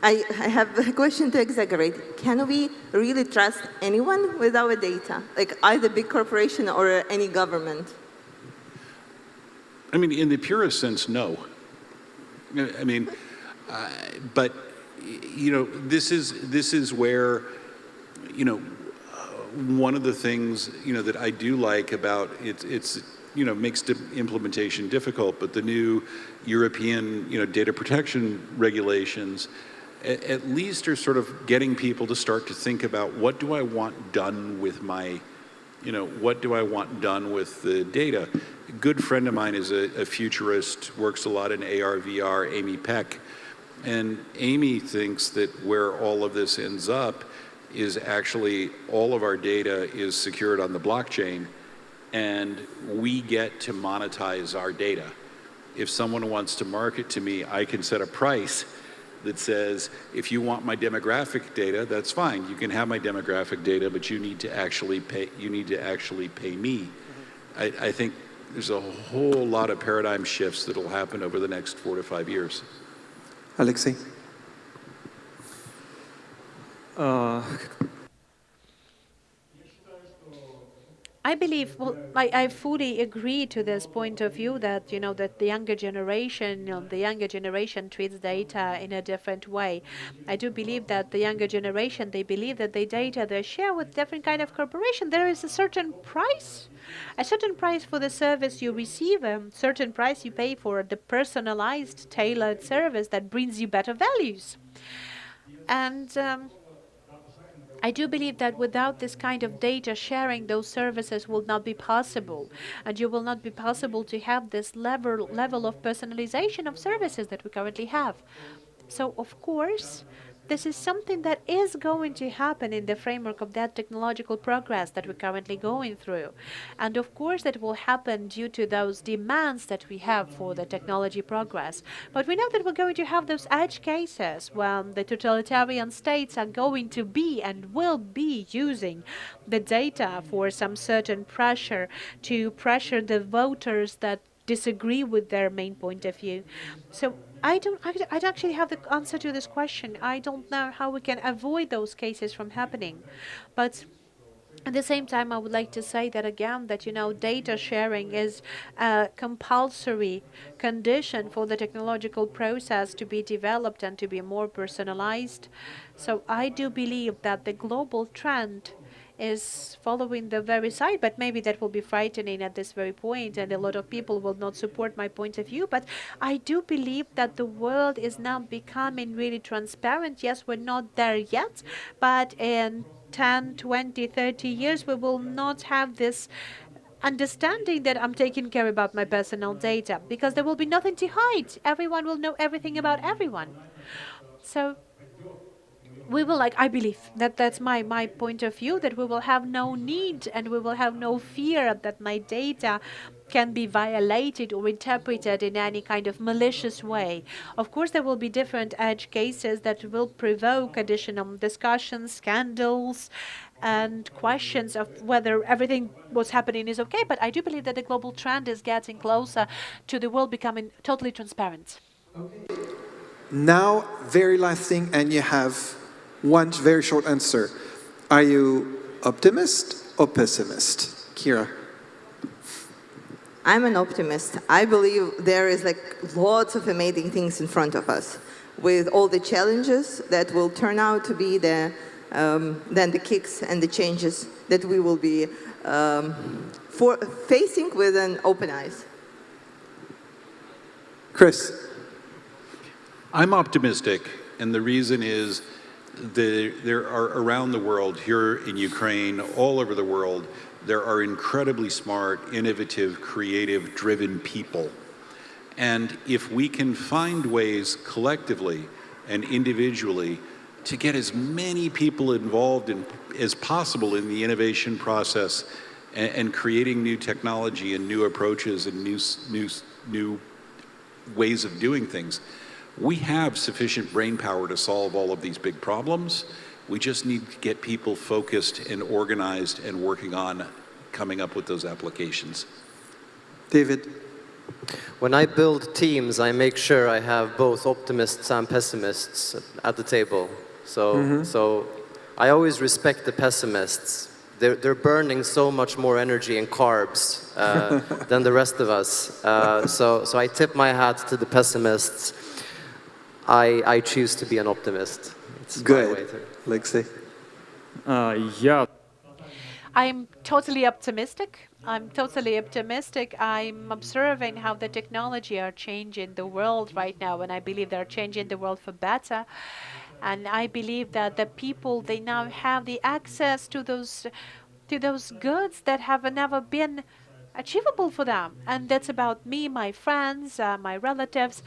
I have a question to exaggerate. Can we really trust anyone with our data, like either big corporation or any government? I mean, in the purest sense, no. I mean, but you know, this is where, you know, one of the things, you know, that I do like about it's you know, makes implementation difficult, but the new European, you know, data protection regulations at least are sort of getting people to start to think about what do I want done with my, you know, what do I want done with the data? A good friend of mine is a futurist, works a lot in AR, VR, Amy Peck. And Amy thinks that where all of this ends up is actually all of our data is secured on the blockchain and we get to monetize our data. If someone wants to market to me, I can set a price that says, if you want my demographic data, that's fine. You can have my demographic data, but you need to actually pay. You need to actually pay me. I think there's a whole lot of paradigm shifts that will happen over the next 4 to 5 years. Alexei? I believe, well, I fully agree to this point of view that, you know, that the younger generation, treats data in a different way. I do believe that the younger generation, they believe that the data they share with different kind of corporation, there is a certain price for the service you receive, a certain price you pay for the personalized, tailored service that brings you better values. And I do believe that without this kind of data sharing, those services will not be possible. And you will not be possible to have this level of personalization of services that we currently have. So, of course, this is something that is going to happen in the framework of that technological progress that we're currently going through. And of course, that will happen due to those demands that we have for the technology progress. But we know that we're going to have those edge cases when the totalitarian states are going to be and will be using the data for some certain pressure to pressure the voters that disagree with their main point of view. So I don't actually have the answer to this question. I don't know how we can avoid those cases from happening. But at the same time, I would like to say that again, that, you know, data sharing is a compulsory condition for the technological process to be developed and to be more personalized. So I do believe that the global trend is following the very side, but maybe that will be frightening at this very point, and a lot of people will not support my point of view. But I do believe that the world is now becoming really transparent. Yes, we're not there yet, but in 10, 20, 30 years, we will not have this understanding that I'm taking care about my personal data, because there will be nothing to hide. Everyone will know everything about everyone. So we will, like, I believe that that's my point of view, that we will have no need and we will have no fear that my data can be violated or interpreted in any kind of malicious way. Of course, there will be different edge cases that will provoke additional discussions, scandals, and questions of whether everything what's happening is okay. But I do believe that the global trend is getting closer to the world becoming totally transparent. Now, very last thing, and you have one very short answer. Are you optimist or pessimist? Kira. I'm an optimist. I believe there is like lots of amazing things in front of us, with all the challenges that will turn out to be then the kicks and the changes that we will be facing with an open eyes. Chris. I'm optimistic, and the reason is there are around the world, here in Ukraine, all over the world, there are incredibly smart, innovative, creative, driven people. And if we can find ways collectively and individually to get as many people involved as possible in the innovation process and creating new technology and new approaches and new ways of doing things, we have sufficient brain power to solve all of these big problems. We just need to get people focused and organized and working on coming up with those applications. David. When I build teams, I make sure I have both optimists and pessimists at the table. So I always respect the pessimists. They're burning so much more energy and carbs than the rest of us. So I tip my hat to the pessimists. I choose to be an optimist. It's Good. my way to. Alexei. Я I'm totally optimistic. I'm observing how the technology are changing the world right now, and I believe they're changing the world for better. And I believe that the people, they now have the access to those goods that have never been achievable for them. And that's about me, my friends, my relatives.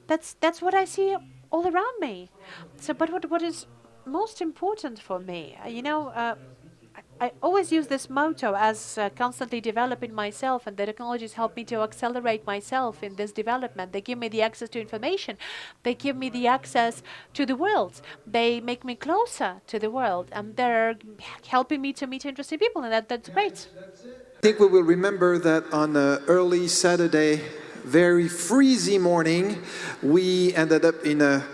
That's what I see all around me. So, but what is most important for me, I always use this motto as constantly developing myself, and the technologies help me to accelerate myself in this development. They give me the access to information. They give me the access to the world. They make me closer to the world, and they're helping me to meet interesting people, and that's great. I think we will remember that on an early Saturday, very freezy morning, we ended up in a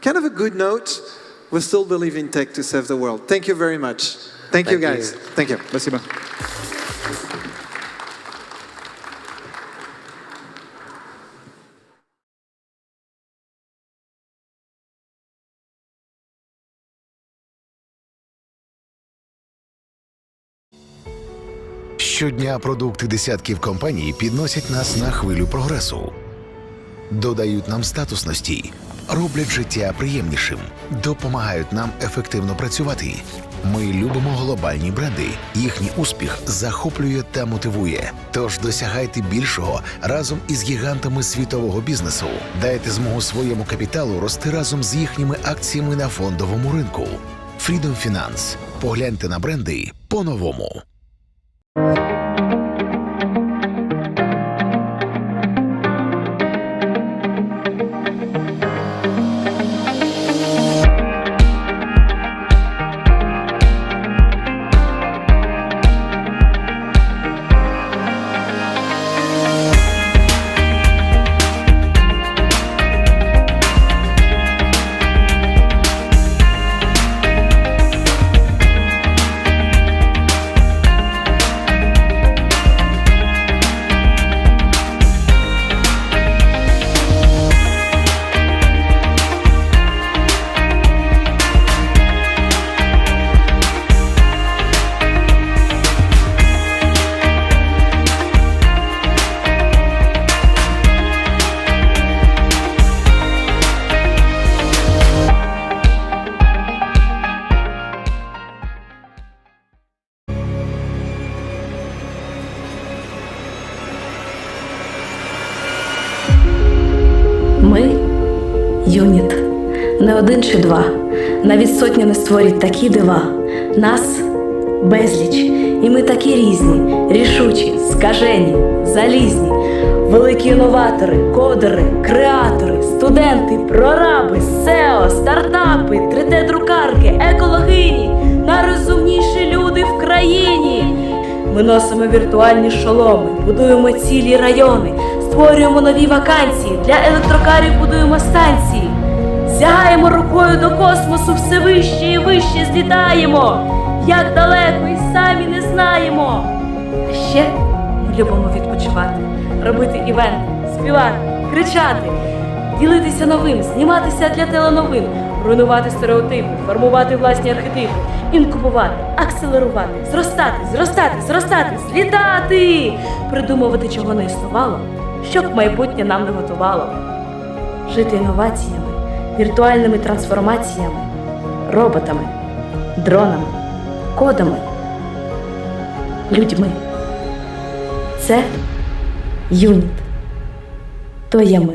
kind of a good note. We still believe in tech to save the world. Thank you very much. Thank you, guys. Thank you. Спасибо. Щодня продукти десятків компаній підносять нас на хвилю прогресу. Додають нам статусності, роблять життя приємнішим, допомагають нам ефективно працювати. Ми любимо глобальні бренди. Їхній успіх захоплює та мотивує. Тож досягайте більшого разом із гігантами світового бізнесу. Дайте змогу своєму капіталу рости разом з їхніми акціями на фондовому ринку. Freedom Finance. Погляньте на бренди по-новому. Ми – юніт. Не один чи два. Навіть сотні не створять такі дива. Нас – безліч. І ми такі різні, рішучі, скажені, залізні. Великі інноватори, кодери, креатори, студенти, прораби, SEO, стартапи, 3D-друкарки, екологині, найрозумніші люди. країні. Ми носимо віртуальні шоломи, будуємо цілі райони, створюємо нові вакансії, для електрокарів будуємо станції. Сягаємо рукою до космосу, все вище і вище злітаємо. Як далеко і самі не знаємо. А ще ми любимо відпочивати, робити івенти, співати, кричати, ділитися новим, зніматися для теленовин, руйнувати стереотипи, формувати власні архетипи, інкубувати, акселерувати, зростати, злітати, придумувати, чого не існувало, щоб майбутнє нам не готувало. Жити інноваціями, віртуальними трансформаціями, роботами, дронами, кодами, людьми. Це юніт. То є ми.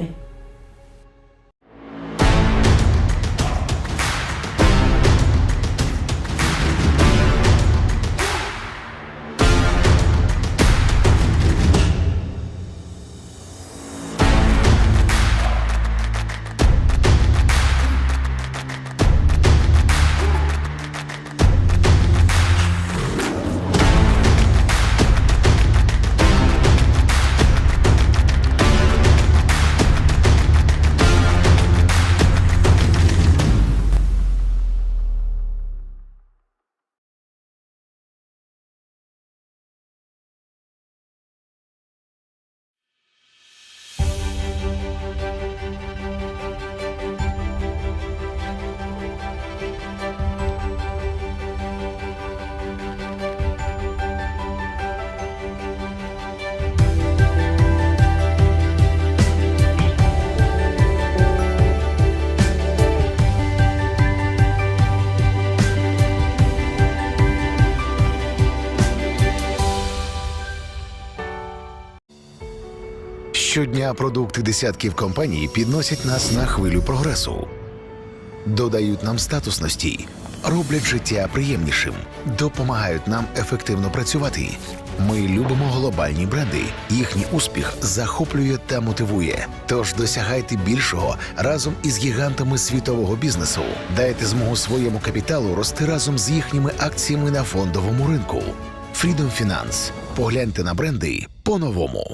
Щодня продукти десятків компаній підносять нас на хвилю прогресу, додають нам статусності, роблять життя приємнішим, допомагають нам ефективно працювати. Ми любимо глобальні бренди. Їхній успіх захоплює та мотивує. Тож досягайте більшого разом із гігантами світового бізнесу. Дайте змогу своєму капіталу рости разом з їхніми акціями на фондовому ринку. Freedom Finance. Погляньте на бренди по-новому.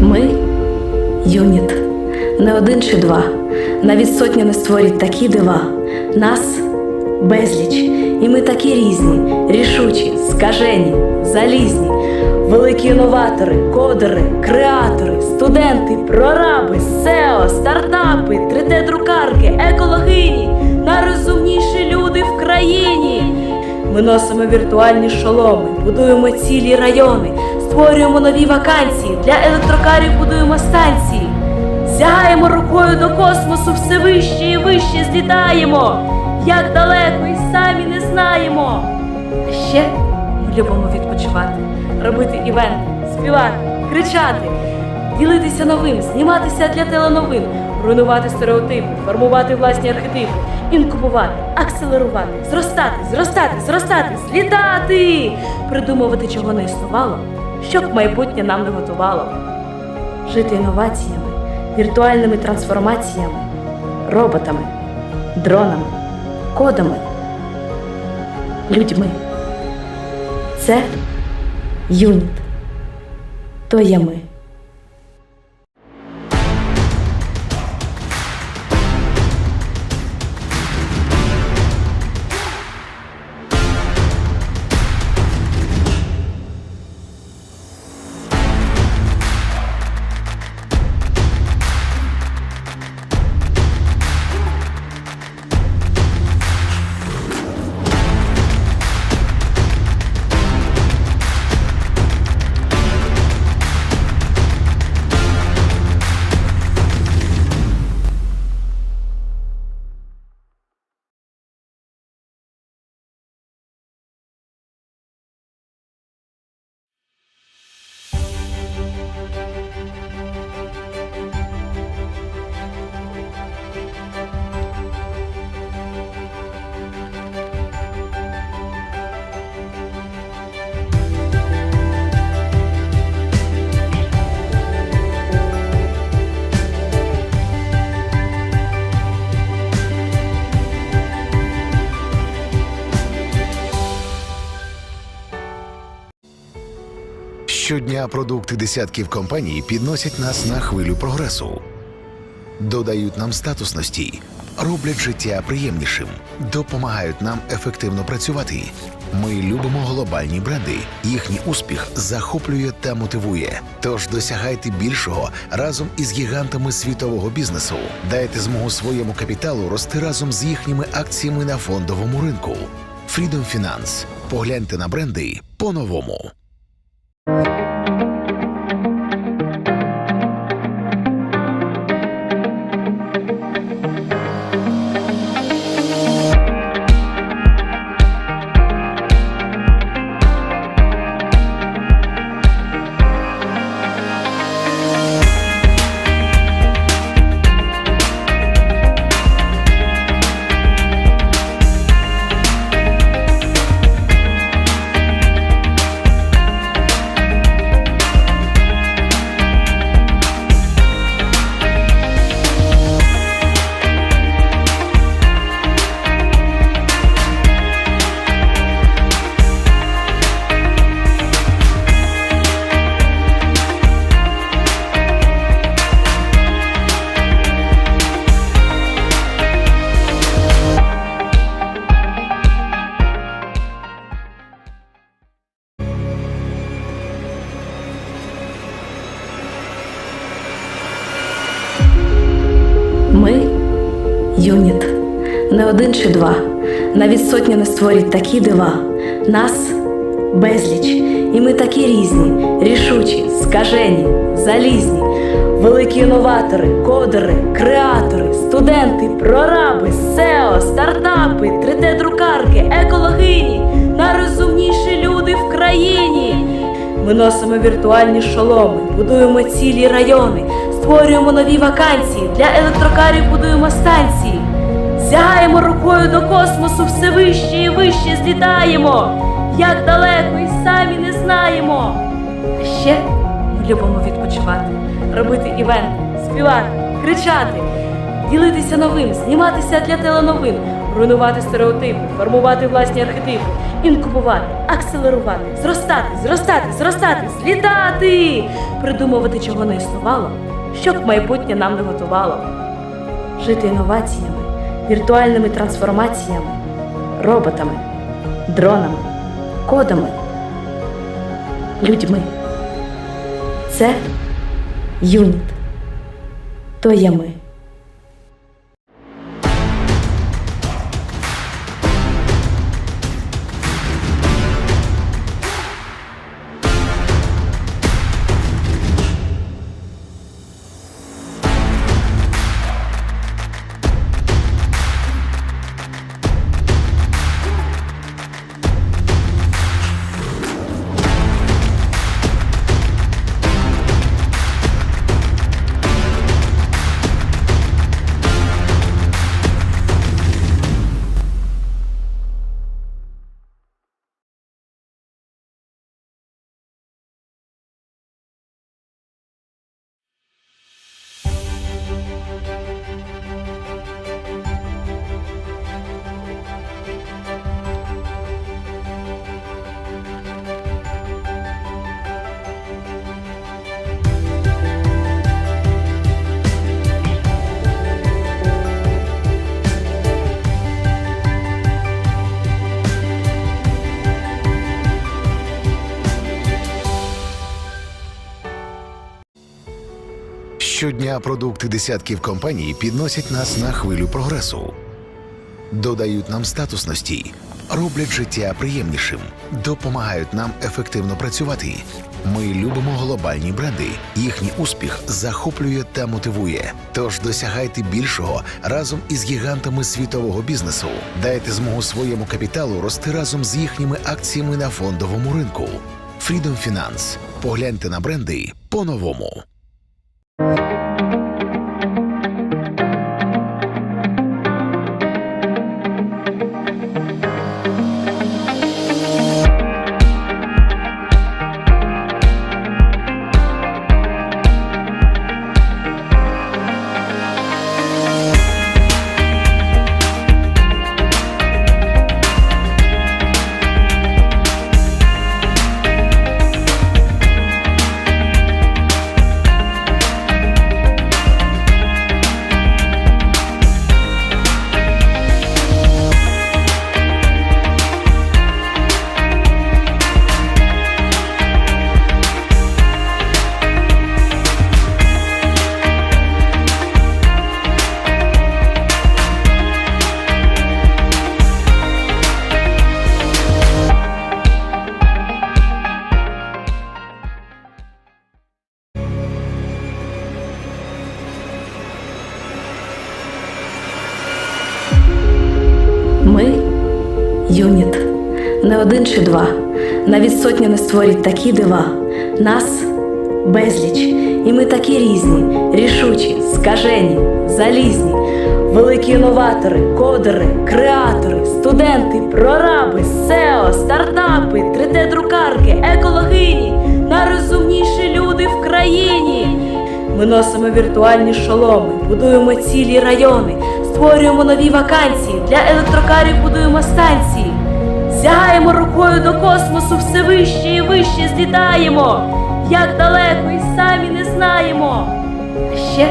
Ми – юніт. Не один чи два. Навіть сотня не створять такі дива. Нас – безліч. І ми такі різні, рішучі, скажені, залізні. Великі інноватори, кодери, креатори, студенти, прораби, SEO, стартапи, 3D-друкарки, екологині, найрозумніші люди в країні. Ми носимо віртуальні шоломи, будуємо цілі райони, створюємо нові вакансії, для електрокарів будуємо станції. Сягаємо рукою до космосу, все вище і вище злітаємо. Як далеко і самі не знаємо. А ще ми любимо відпочивати, робити івенти, співати, кричати, ділитися новим, зніматися для теленовин, руйнувати стереотипи, формувати власні архетипи, інкубувати, акселерувати, зростати, злітати, придумувати, чого не існувало, щоб майбутнє нам не готувало. Жити інноваціями, віртуальними трансформаціями, роботами, дронами, кодами, людьми. Це юніт. То є ми. Щодня продукти десятків компаній підносять нас на хвилю прогресу, додають нам статусності, роблять життя приємнішим, допомагають нам ефективно працювати. Ми любимо глобальні бренди. Їхній успіх захоплює та мотивує. Тож досягайте більшого разом із гігантами світового бізнесу. Дайте змогу своєму капіталу рости разом з їхніми акціями на фондовому ринку. Freedom Finance. Погляньте на бренди по-новому. Ми юніт. Не один чи два. Навіть сотня не створять такі дива. Нас безліч. І ми такі різні, рішучі, скажені, залізні. Великі інноватори, кодери, креатори, студенти, прораби, SEO, стартапи, 3D-друкарки, екологині, найрозумніші люди в країні. Ми носимо віртуальні шоломи, будуємо цілі райони, створюємо нові вакансії, для електрокарів будуємо станції. Сягаємо рукою до космосу, все вище і вище злітаємо. Як далеко і самі не знаємо. А ще ми любимо відпочивати, робити івенти, співати, кричати, ділитися новим, зніматися для теленовин, руйнувати стереотипи, формувати власні архетипи, інкубувати, акселерувати, зростати, злітати, придумувати, чого не існувало, щоб майбутнє нам не готувало. Жити інноваціями, віртуальними трансформаціями, роботами, дронами, кодами, людьми. Це юніт. То є ми. Щодня продукти десятків компаній підносять нас на хвилю прогресу, додають нам статусності, роблять життя приємнішим, допомагають нам ефективно працювати. Ми любимо глобальні бренди. Їхній успіх захоплює та мотивує. Тож досягайте більшого разом із гігантами світового бізнесу. Дайте змогу своєму капіталу рости разом з їхніми акціями на фондовому ринку. Freedom Finance. Погляньте на бренди по-новому. юніт. Не один чи два, навіть сотні не створять такі дива. Нас безліч, і ми такі різні, рішучі, скажені, залізні. Великі інноватори, кодери, креатори, студенти, прораби, SEO, стартапи, 3D-друкарки, екологині, найрозумніші люди в країні. Ми носимо віртуальні шоломи, будуємо цілі райони, створюємо нові вакансії, для електрокарів будуємо станції. Сягаємо рукою до космосу, все вище і вище злітаємо. Як далеко і самі не знаємо. А ще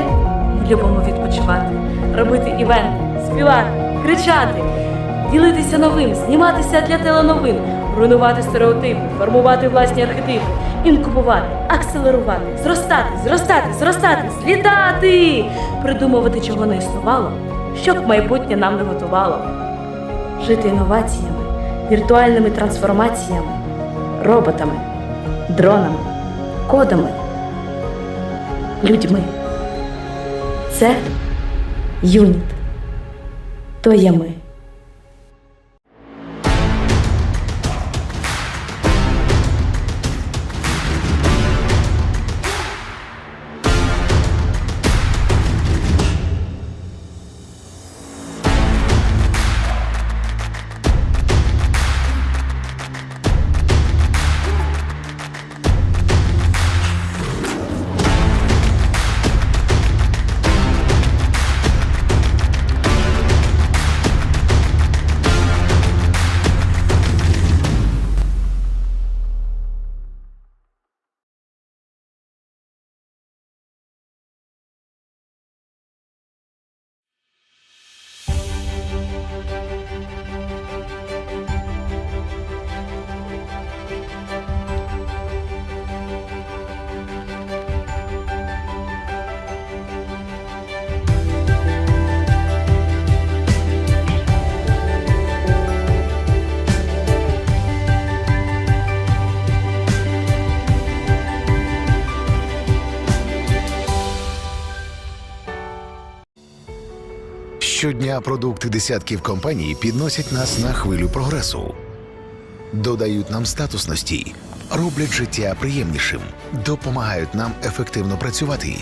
ми любимо відпочивати, робити івенти, співати, кричати, ділитися новим, зніматися для теленовин, руйнувати стереотипи, формувати власні архетипи, інкубувати, акселерувати, зростати, злітати, придумувати, чого не існувало, щоб майбутнє нам не готувало. Жити інноваціями, віртуальними трансформаціями, роботами, дронами, кодами, людьми. Це юніт. То є ми. Щодня продукти десятків компаній підносять нас на хвилю прогресу. Додають нам статусності, роблять життя приємнішим, допомагають нам ефективно працювати.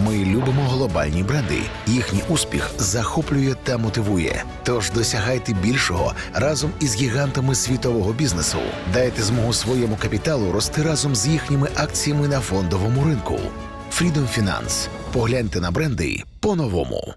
Ми любимо глобальні бренди. Їхній успіх захоплює та мотивує. Тож досягайте більшого разом із гігантами світового бізнесу. Дайте змогу своєму капіталу рости разом з їхніми акціями на фондовому ринку. Freedom Finance. Погляньте на бренди по-новому.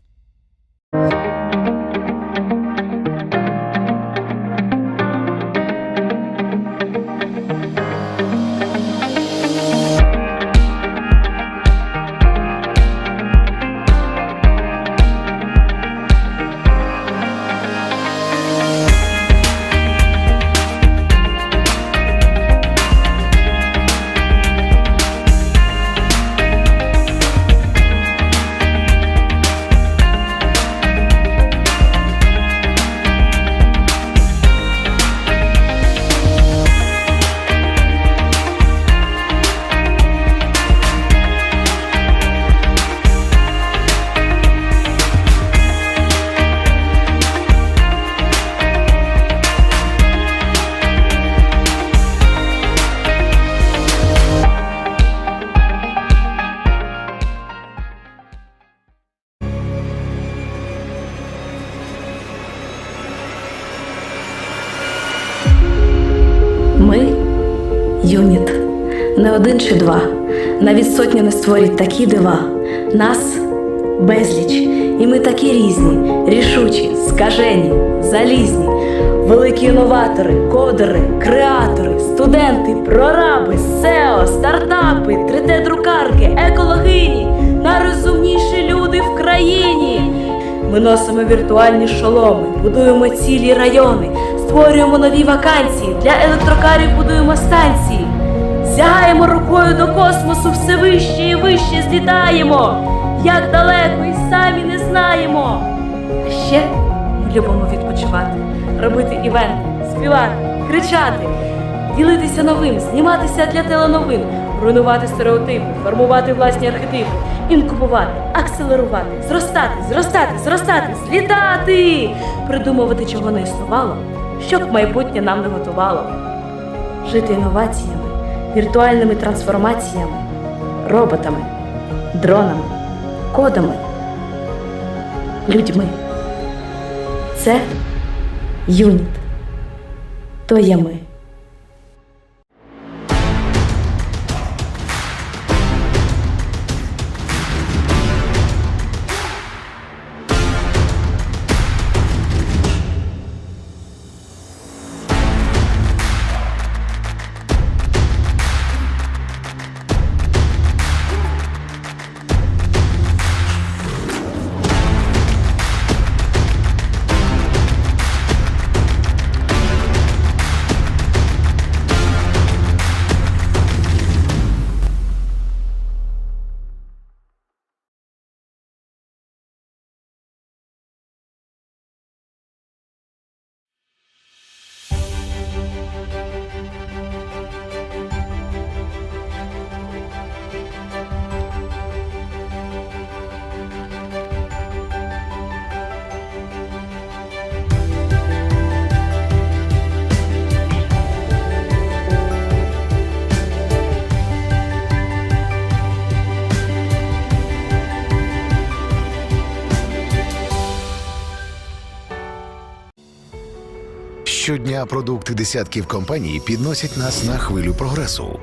Ми юніт. Не один чи два, навіть сотні не створять такі дива. Нас безліч, і ми такі різні, рішучі, скажені, залізні. Великі інноватори, кодери, креатори, студенти, прораби, SEO, стартапи, 3D-друкарки, екологині, найрозумніші люди в країні. Ми носимо віртуальні шоломи, будуємо цілі райони, створюємо нові вакансії, для електрокарів будуємо станції. Сягаємо рукою до космосу, все вище і вище злітаємо. Як далеко і самі не знаємо. А ще ми любимо відпочивати, робити івенти, співати, кричати, ділитися новим, зніматися для теленовин, руйнувати стереотипи, формувати власні архетипи, інкубувати, акселерувати, зростати, злітати, придумувати, чого не існувало, щоб майбутнє нам не готувало. Жити інноваціями, віртуальними трансформаціями, роботами, дронами, кодами, людьми. Це юніт. То є ми. Щодня продукти десятків компаній підносять нас на хвилю прогресу,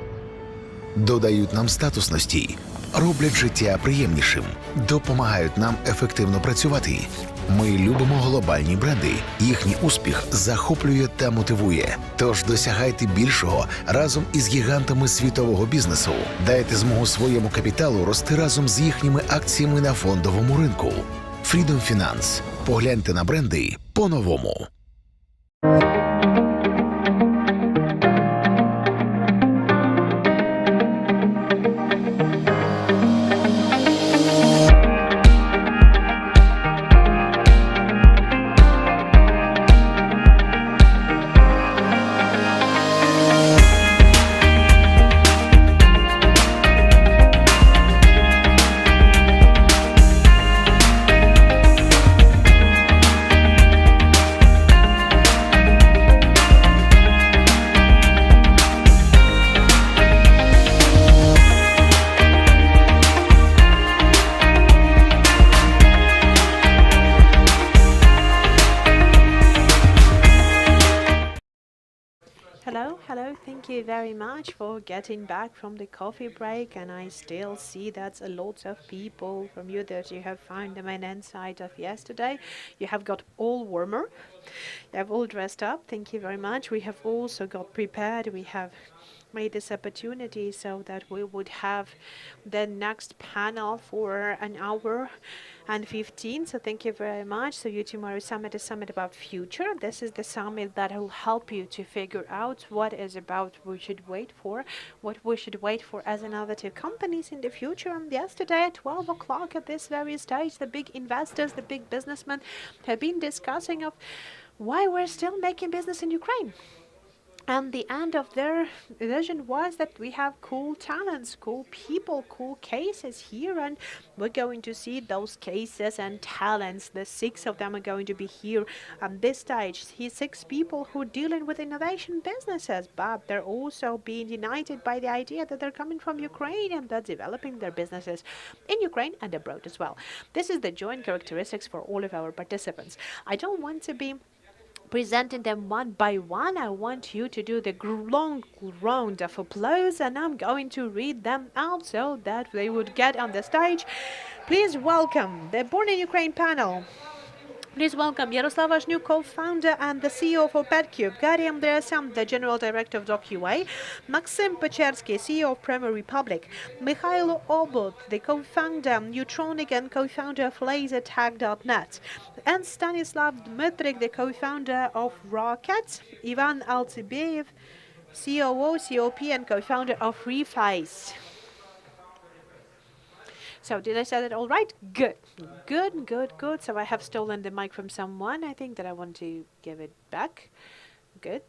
додають нам статусності, роблять життя приємнішим, допомагають нам ефективно працювати. Ми любимо глобальні бренди. Їхній успіх захоплює та мотивує. Тож досягайте більшого разом із гігантами світового бізнесу. Дайте змогу своєму капіталу рости разом з їхніми акціями на фондовому ринку. Freedom Finance. Погляньте на бренди по-новому. Hello, thank you very much for getting back from the coffee break, and I still see that's a lot of people from you that you have found the main insight of yesterday. You have got all warmer, you have all dressed up, thank you very much. We have also got prepared, we have made this opportunity so that we would have the next panel for an hour and 15. So thank you very much. So tomorrow summit is summit about future. This is the summit that will help you to figure out what is about we should wait for, what we should wait for as innovative companies in the future. And yesterday at 12 o'clock at this very stage, the big investors, the big businessmen have been discussing of why we're still making business in Ukraine. And the end of their vision was that we have cool talents, cool people, cool cases here, and we're going to see those cases and talents. The 6 of them are going to be here on this stage. 6 people who are dealing with innovation businesses, but they're also being united by the idea that they're coming from Ukraine and they're developing their businesses in Ukraine and abroad as well. This is the joint characteristics for all of our participants. I don't want to be presenting them one by one. I want you to do the long round of applause, and I'm going to read them out so that they would get on the stage. Please welcome the Born in Ukraine panel. Please welcome Yaroslav Azhnuk, co-founder and the CEO for PetCube, Gary Andreasan, the General Director of DocUA, Maxim Pechersky, CEO of Premier Republic, Mikhailo Obot, the co-founder Neutronic and co-founder of LaserTag.net, and Stanislav Dmitrik, the co-founder of Rocket, Ivan Altsibeyev, COO, COP, and co-founder of Reface. So did I say that all right? Good. Good, good, good. So I have stolen the mic from someone. I think that I want to give it back. Good.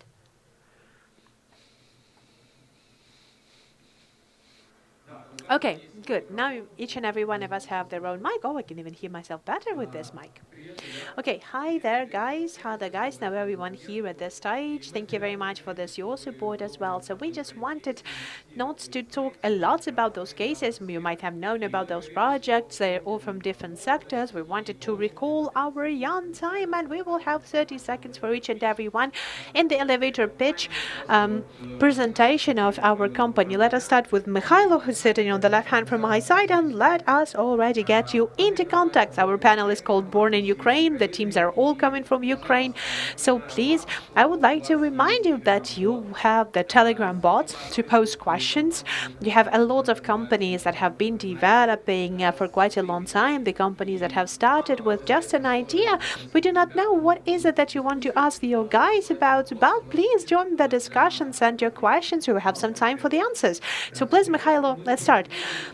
Okay, good. Now each and every one of us have their own mic. Oh, I can even hear myself better with this mic. Okay, hi there, guys. Hi there, guys. Now, everyone here at this stage, thank you very much for this your support as well. So we just wanted not to talk a lot about those cases. You might have known about those projects. They're all from different sectors. We wanted to recall our young time, and we will have 30 seconds for each and every one in the elevator pitch presentation of our company. Let us start with Mikhailo, who's sitting on the left hand from my side, and let us already get you into context. Our panel is called Born in Ukraine. The teams are all coming from Ukraine. So please, I would like to remind you that you have the Telegram bot to post questions. You have a lot of companies that have been developing for quite a long time. The companies that have started with just an idea. We do not know what is it that you want to ask your guys about, but please join the discussion, send your questions. We will have some time for the answers. So please, Mikhailo, let's start.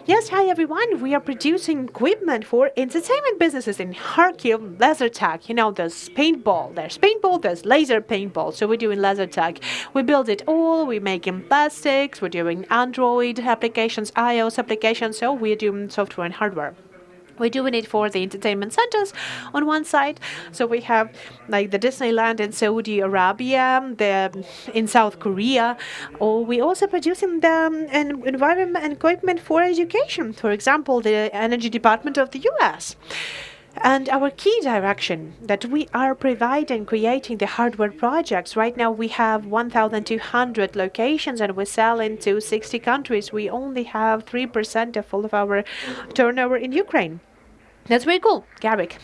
Yes, hi everyone. We are producing equipment for entertainment businesses in Kharkiv, laser tag. You know, there's paintball, there's laser paintball. So we're doing laser tag. We build it all. We're making plastics. We're doing Android applications, iOS applications. So we're doing software and hardware. We're doing it for the entertainment centers on one side. So we have like the Disneyland in Saudi Arabia, in South Korea. Or we also producing the environment and equipment for education. For example, the energy department of the US. And our key direction that we are providing, creating the hardware projects. Right now we have 1,200 locations and we sell into 60 countries. We only have 3% of all of our turnover in Ukraine. That's very cool. Garrick.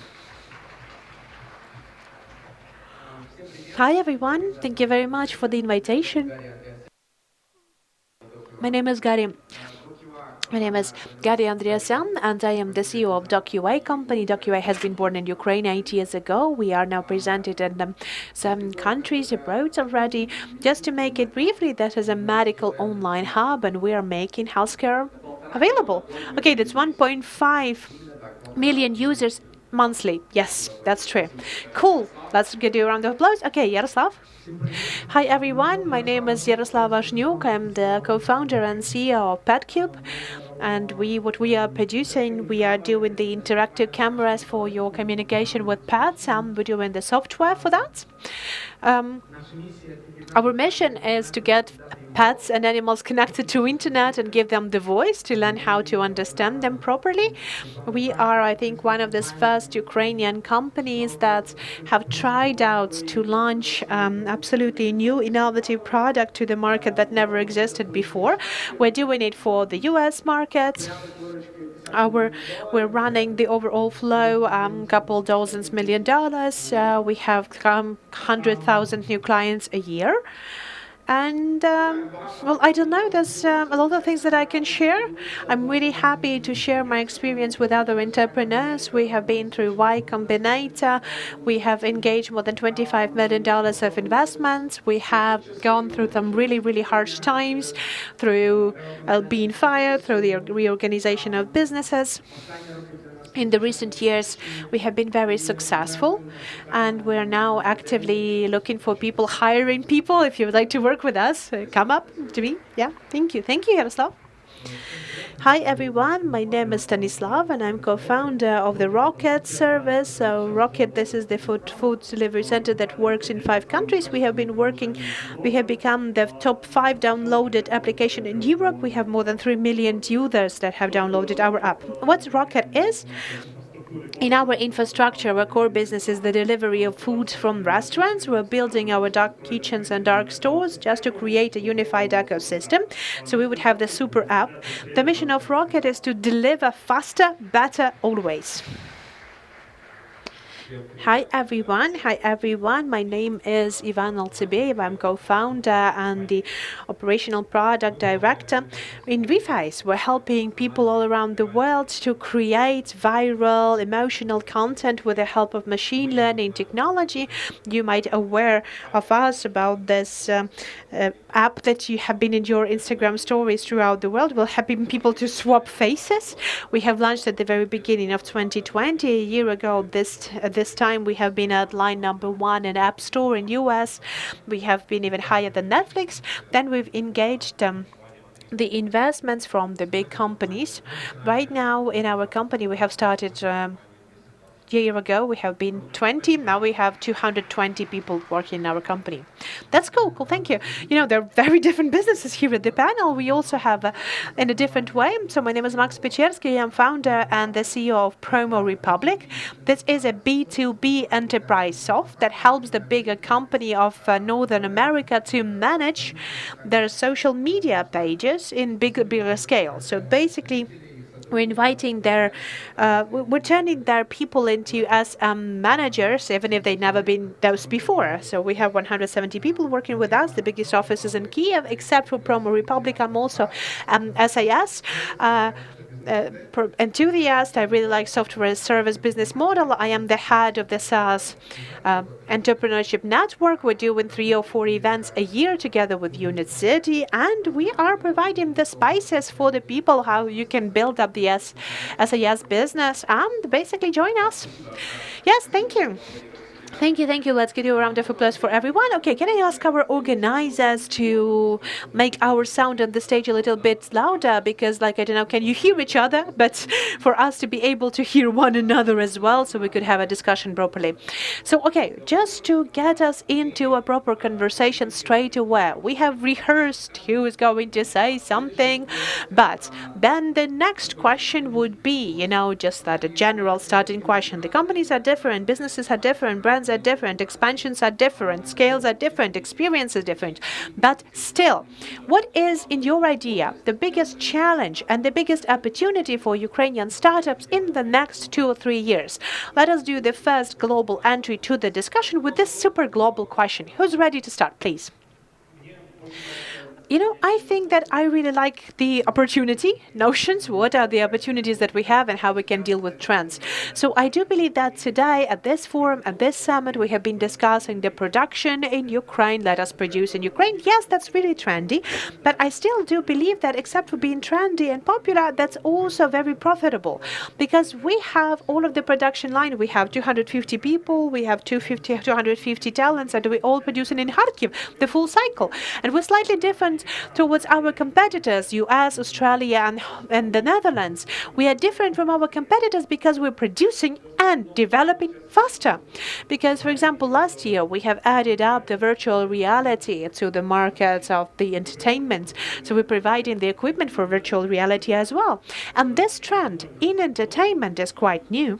Hi everyone. Thank you very much for the invitation. My name is Gary. My name is Gary Andreasyan, and I am the CEO of DocUA company. DocUA has been born in Ukraine 8 years ago. We are now presented in 7 countries abroad already. Just to make it briefly, that is a medical online hub, and we are making healthcare available. Okay, that's 1.5 million users monthly. Yes, that's true. Cool. Let's give you a round of applause. Okay, Yaroslav. Hi everyone, my name is Yaroslav Vashnyuk. I'm the co-founder and CEO of PetCube. And what we are producing, we are doing the interactive cameras for your communication with pets, and we're doing the software for that. Our mission is to get pets and animals connected to internet and give them the voice to learn how to understand them properly. We are, I think, one of the first Ukrainian companies that have tried out to launch absolutely new innovative product to the market that never existed before. We're doing it for the US market. We're running the overall flow, couple dozens $1 million. We have 100,000 new clients a year. And, well, I don't know, there's a lot of things that I can share. I'm really happy to share my experience with other entrepreneurs. We have been through Y Combinator. We have engaged more than $25 million of investments. We have gone through some really, really harsh times, through being fired, through the reorganization of businesses. In the recent years, we have been very successful, and we're now actively looking for people, hiring people. If you would like to work with us, come up to me. Yeah, thank you. Thank you, Yaroslav. Hi everyone, my name is Stanislav and I'm co-founder of the Rocket service. So Rocket, this is the food delivery center that works in 5 countries. We have become the top 5 downloaded application in Europe. We have more than 3 million users that have downloaded our app. What Rocket is? In our infrastructure, our core business is the delivery of food from restaurants. We're building our dark kitchens and dark stores just to create a unified ecosystem. So we would have the super app. The mission of Rocket is to deliver faster, better, always. Hi everyone. My name is Ivan Altsibeyev. I'm co-founder and the operational product director. In Reface, we're helping people all around the world to create viral, emotional content with the help of machine learning technology. You might be aware of us about this app that you have been in your Instagram stories throughout the world. We're helping people to swap faces. We have launched at the very beginning of 2020. A year ago, this time we have been at line number 1 in App Store in US. We have been even higher than Netflix. Then we've engaged the investments from the big companies. Right now in our company we have started year ago we have been 20. Now we have 220 people working in our company. That's cool. Cool. Thank you. There are very different businesses here at the panel. We also have in a different way. So my name is Max Pečersky. I'm founder and the CEO of Promo Republic. This is a B2B enterprise soft that helps the bigger company of Northern America to manage their social media pages in bigger scale. So basically, we're turning their people into as managers, even if they've never been those before. So we have 170 people working with us. The biggest office is in Kiev, except for Promo Republic. I'm also SAS. Enthusiast. I really like software as service business model. I am the head of the SaaS entrepreneurship network. We're doing 3 or 4 events a year together with Unit City, and we are providing the spices for the people how you can build up the SAS business and basically join us. Yes, thank you. Thank you. Let's give you a round of applause for everyone. Okay, can I ask our organizers to make our sound on the stage a little bit louder? Because, I don't know, can you hear each other? But for us to be able to hear one another as well, so we could have a discussion properly. So, okay, just to get us into a proper conversation straight away, we have rehearsed who is going to say something, but then the next question would be, just that a general starting question. The companies are different, businesses are different, brands are different, expansions are different, scales are different, experience is different. But still, what is, in your idea, the biggest challenge and the biggest opportunity for Ukrainian startups in the next 2 or 3 years? Let us do the first global entry to the discussion with this super global question. Who's ready to start, please? I think that I really like the opportunity notions. What are the opportunities that we have and how we can deal with trends? So I do believe that today at this forum, at this summit, we have been discussing the production in Ukraine. Let us produce in Ukraine. Yes, that's really trendy. But I still do believe that except for being trendy and popular, that's also very profitable. Because we have all of the production line. We have 250 people. We have 250 talents. And we all producing in Kharkiv, the full cycle. And we're slightly different towards our competitors, US, Australia, and the Netherlands. We are different from our competitors because we're producing and developing faster. Because, for example, last year we have added up the virtual reality to the markets of the entertainment. So we're providing the equipment for virtual reality as well. And this trend in entertainment is quite new.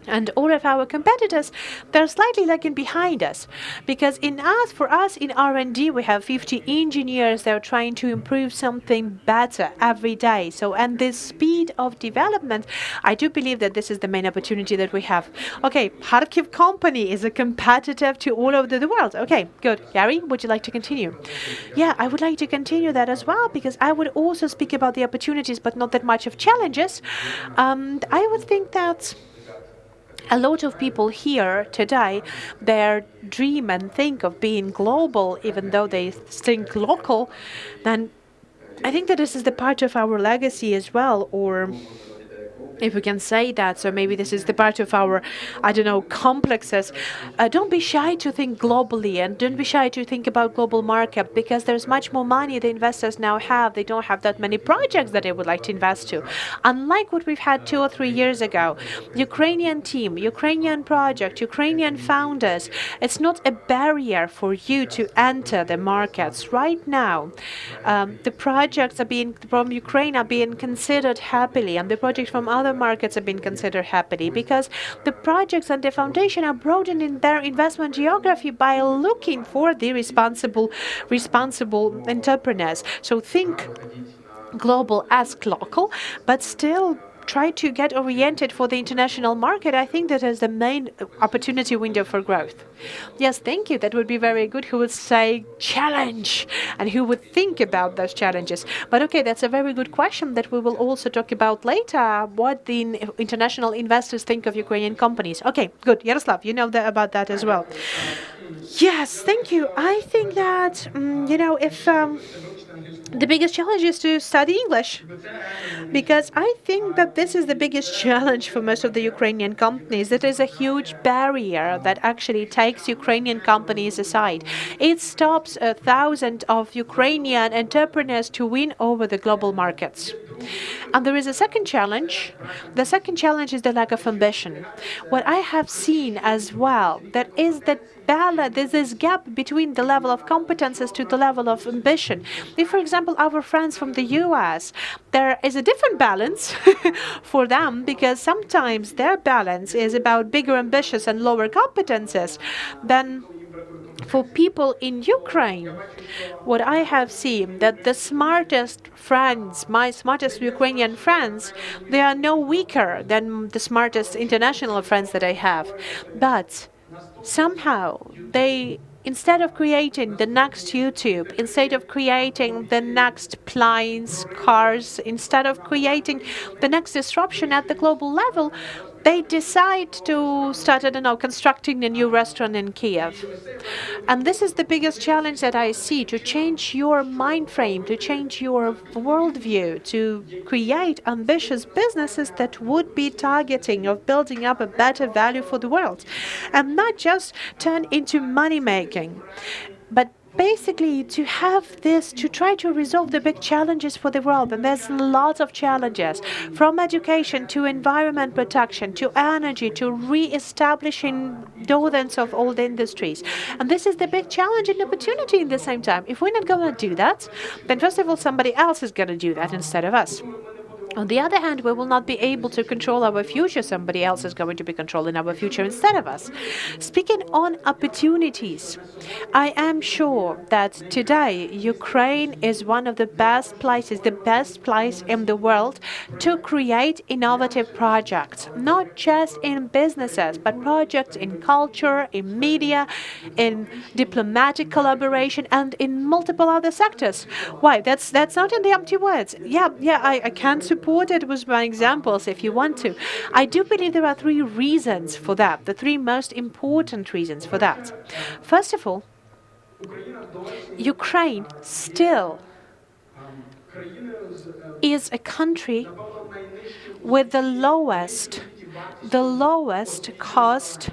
And all of our competitors, they're slightly lagging behind us. Because for us in R&D, we have 50 engineers that are trying to improve something better every day. So, and this speed of development, I do believe that this is the main opportunity that we have. Okay, Kharkiv company is a competitor to all over the world. Okay, good. Gary, would you like to continue? Yeah, I would like to continue that as well, because I would also speak about the opportunities, but not that much of challenges. I would think that a lot of people here today, their dream and think of being global, even though they think local, then I think that this is the part of our legacy as well, or if we can say that. So maybe this is the part of our, complexes. Don't be shy to think globally, and don't be shy to think about global market, because there's much more money the investors now have. They don't have that many projects that they would like to invest to. Unlike what we've had 2 or 3 years ago, Ukrainian team, Ukrainian project, Ukrainian founders, it's not a barrier for you to enter the markets. Right now, the projects from Ukraine are being considered happily, and the projects from other markets have been considered happily, because the projects and the foundation are broadening their investment geography by looking for the responsible entrepreneurs. So think global as local, but still try to get oriented for the international market. I think that is the main opportunity window for growth. Yes, thank you. That would be very good. Who would say challenge and who would think about those challenges? But okay, that's a very good question that we will also talk about later, what the international investors think of Ukrainian companies. Okay, good. Yaroslav, you know about that as well. Yes, thank you. I think that, if the biggest challenge is to study English, because I think that this is the biggest challenge for most of the Ukrainian companies. That is a huge barrier that actually takes Ukrainian companies aside. It stops 1,000 of Ukrainian entrepreneurs to win over the global markets. And there is a second challenge. The second challenge is the lack of ambition. What I have seen as well, that is that there's this gap between the level of competences to the level of ambition. If, for example, our friends from the US, there is a different balance for them because sometimes their balance is about bigger ambitions and lower competences than for people in Ukraine. What I have seen that the smartest friends, my smartest Ukrainian friends, they are no weaker than the smartest international friends that I have. But somehow they, instead of creating the next YouTube, instead of creating the next planes, cars, instead of creating the next disruption at the global level, they decide to start, I don't know, constructing a new restaurant in Kiev. And this is the biggest challenge that I see, to change your mind frame, to change your worldview, to create ambitious businesses that would be targeting of building up a better value for the world. And not just turn into money making, but basically to have this, to try to resolve the big challenges for the world. And there's lots of challenges, from education to environment protection to energy to re-establishing dozens of old industries. And this is the big challenge and opportunity in the same time. If we're not going to do that, then first of all somebody else is going to do that instead of us. On the other hand, we will not be able to control our future. Somebody else is going to be controlling our future instead of us. Speaking on opportunities, I am sure that today Ukraine is one of the best places, the best place in the world to create innovative projects, not just in businesses, but projects in culture, in media, in diplomatic collaboration, and in multiple other sectors. Why? That's not in the empty words. I can support it with my examples if you want to. I do believe there are three reasons for that, the three most important reasons for that. First of all, Ukraine still is a country with the lowest cost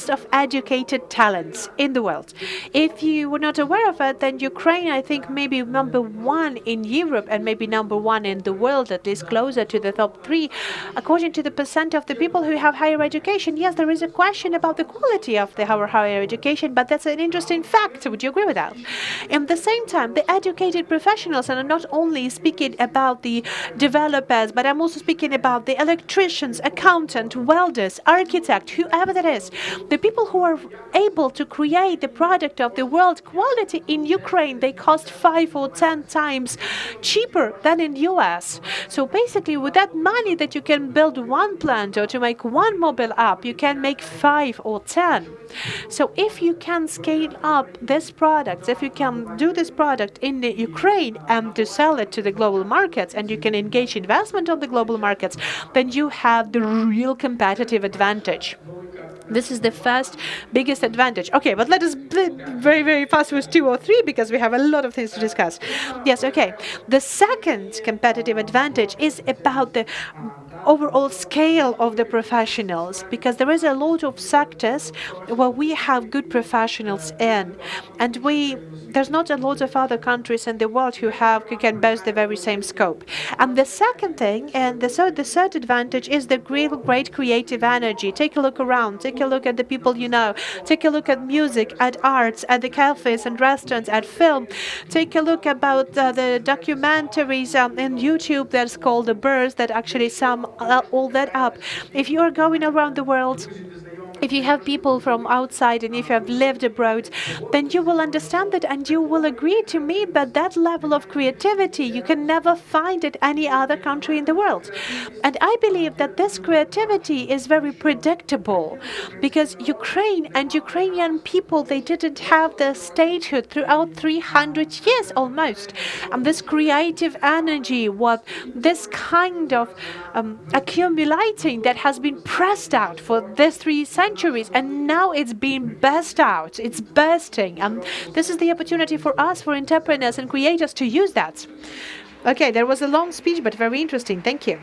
of educated talents in the world. If you were not aware of it, then Ukraine, I think, maybe number one in Europe and maybe number one in the world, at least closer to the top three, according to the percent of the people who have higher education. Yes, there is a question about the quality of our higher education, but that's an interesting fact. Would you agree with that? At the same time, the educated professionals, and I'm not only speaking about the developers, but I'm also speaking about the electricians, accountant, welders, architect, whoever that is, the people who are able to create the product of the world quality in Ukraine, they cost 5 or 10 times cheaper than in US. So basically, with that money that you can build one plant or to make one mobile app, you can make 5 or 10. So if you can scale up this product, if you can do this product in the Ukraine and to sell it to the global markets, and you can engage investment on the global markets, then you have the real competitive advantage. This is the first biggest advantage. Okay, but let us very, very fast with 2 or 3 because we have a lot of things to discuss. Yes, okay. The second competitive advantage is about the overall scale of the professionals, because there is a lot of sectors where we have good professionals in, and there's not a lot of other countries in the world who can boast the very same scope. And the second thing, and the third advantage, is the great creative energy. Take a look around. Take a look at the people you know. Take a look at music, at arts, at the cafes and restaurants, at film. Take a look about the documentaries in YouTube that's called The Birds that actually sum all that up. If you are going around the world, if you have people from outside and if you have lived abroad, then you will understand that and you will agree to me that that level of creativity you can never find at any other country in the world. And I believe that this creativity is very predictable because Ukraine and Ukrainian people, they didn't have the statehood throughout 300 years almost. And this creative energy, what this kind of accumulating that has been pressed out for these 3 centuries, and now it's being burst out, it's bursting, and this is the opportunity for us, for entrepreneurs and creators, to use that. Okay, there was a long speech, but very interesting. Thank you.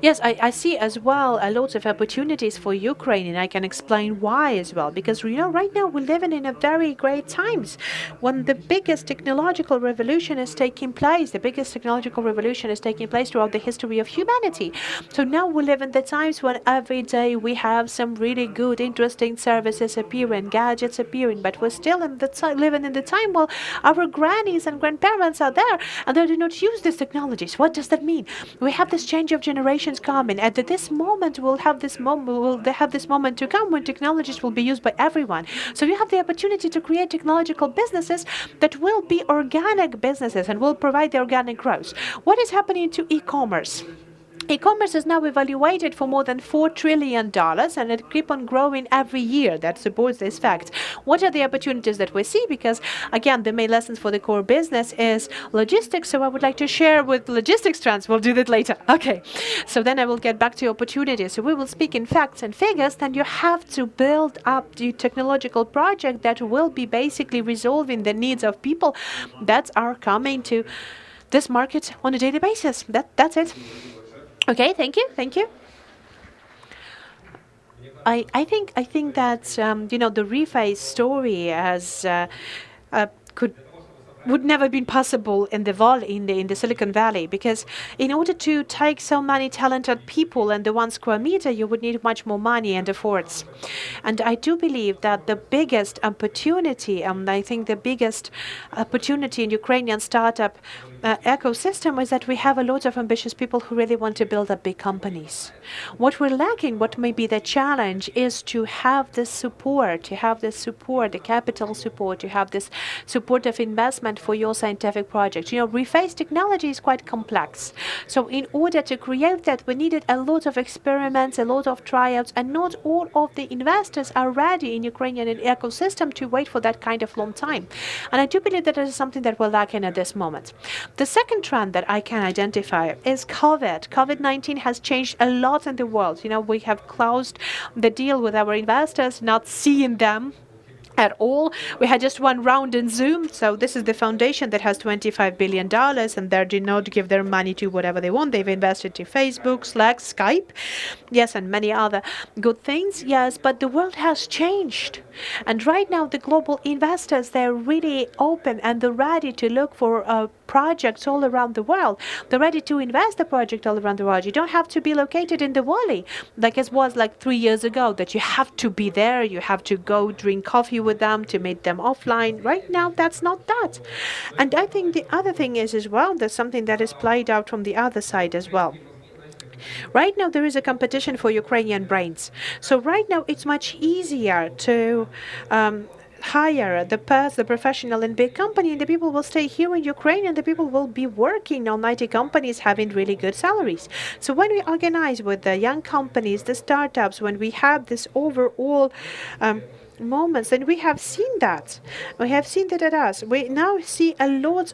Yes, I see as well a lot of opportunities for Ukraine, and I can explain why as well. Because right now we're living in a very great times when the biggest technological revolution is taking place. The biggest technological revolution is taking place throughout the history of humanity. So now we live in the times when every day we have some really good, interesting services appearing, gadgets appearing, but we're still living in the time while our grannies and grandparents are there and they do not use these technologies. What does that mean? We have this change of generations coming. At this moment, we'll have this moment to come when technologies will be used by everyone. So you have the opportunity to create technological businesses that will be organic businesses and will provide the organic growth. What is happening to e-commerce? E-commerce is now evaluated for more than $4 trillion and it keeps on growing every year. That supports this fact. What are the opportunities that we see? Because again, the main lessons for the core business is logistics. So I would like to share with logistics trends. We'll do that later. Okay. So then I will get back to opportunities. So we will speak in facts and figures. Then you have to build up the technological project that will be basically resolving the needs of people that are coming to this market on a daily basis. That's it. Okay, thank you. I think that the reface story has would never been possible in the Silicon Valley, because in order to take so many talented people in the 1 square meter, you would need much more money and efforts. And I do believe that the biggest opportunity, I think the biggest opportunity in Ukrainian startup ecosystem is that we have a lot of ambitious people who really want to build up big companies. What we're lacking, what may be the challenge, is to have the support, the capital support, to have this support of investment for your scientific project. Reface technology is quite complex. So in order to create that, we needed a lot of experiments, a lot of tryouts, and not all of the investors are ready in Ukrainian ecosystem to wait for that kind of long time. And I do believe that is something that we're lacking at this moment. The second trend that I can identify is COVID. COVID-19 has changed a lot in the world. We have closed the deal with our investors, not seeing them at all. We had just one round in Zoom. So this is the foundation that has $25 billion and they do not give their money to whatever they want. They've invested to Facebook, Slack, Skype, yes, and many other good things. Yes, but the world has changed. And right now the global investors, they're really open and they're ready to look for projects all around the world. They're ready to invest the project all around the world. You don't have to be located in the Valley like it was like 3 years ago, that you have to be there, you have to go drink coffee with them, to meet them offline. Right now, that's not that. And I think the other thing is as well, there's something that is played out from the other side as well. Right now, there is a competition for Ukrainian brains. So right now, it's much easier to hire the professional in big company, and the people will stay here in Ukraine, and the people will be working on IT companies having really good salaries. So when we organize with the young companies, the startups, when we have this overall moments, and we have seen that. We have seen that at us. We now see a lot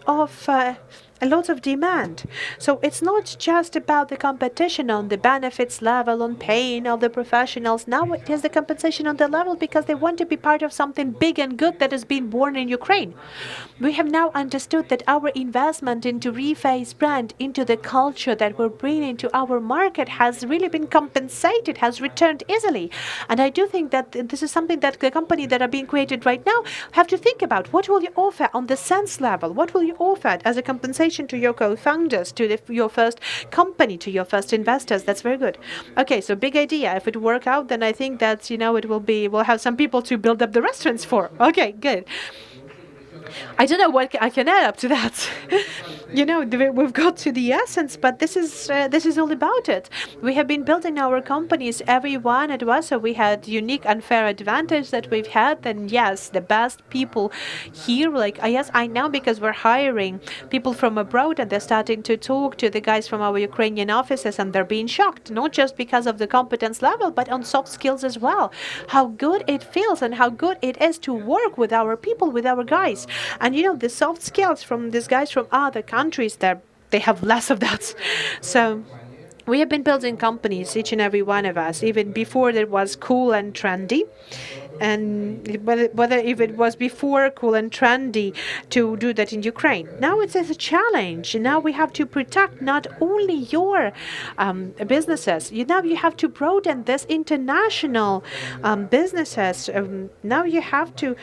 of demand. So it's not just about the competition on the benefits level, on paying of the professionals. Now it is the compensation on the level because they want to be part of something big and good that is being born in Ukraine. We have now understood that our investment into Reface brand, into the culture that we're bringing to our market, has really been compensated, has returned easily. And I do think that this is something that the company that are being created right now have to think about. What will you offer on the sense level? What will you offer as a compensation to your co-founders, to your first company, to your first investors? That's very good. Okay, so big idea. If it work out, then I think that, we'll have some people to build up the restaurants for. Okay, good. I don't know what I can add up to that. We've got to the essence, but this is all about it. We have been building our companies, everyone at Warsaw. We had unique unfair advantage that we've had, and yes, the best people here. Yes, I know, because we're hiring people from abroad, and they're starting to talk to the guys from our Ukrainian offices, and they're being shocked, not just because of the competence level, but on soft skills as well. How good it feels and how good it is to work with our people, with our guys. And the soft skills from these guys from other countries, they have less of that. So we have been building companies, each and every one of us, even before it was cool and trendy. and whether if it was before cool and trendy to do that in Ukraine. Now it's a challenge. Now we have to protect not only your businesses. Now you have to broaden this international businesses. Now you have to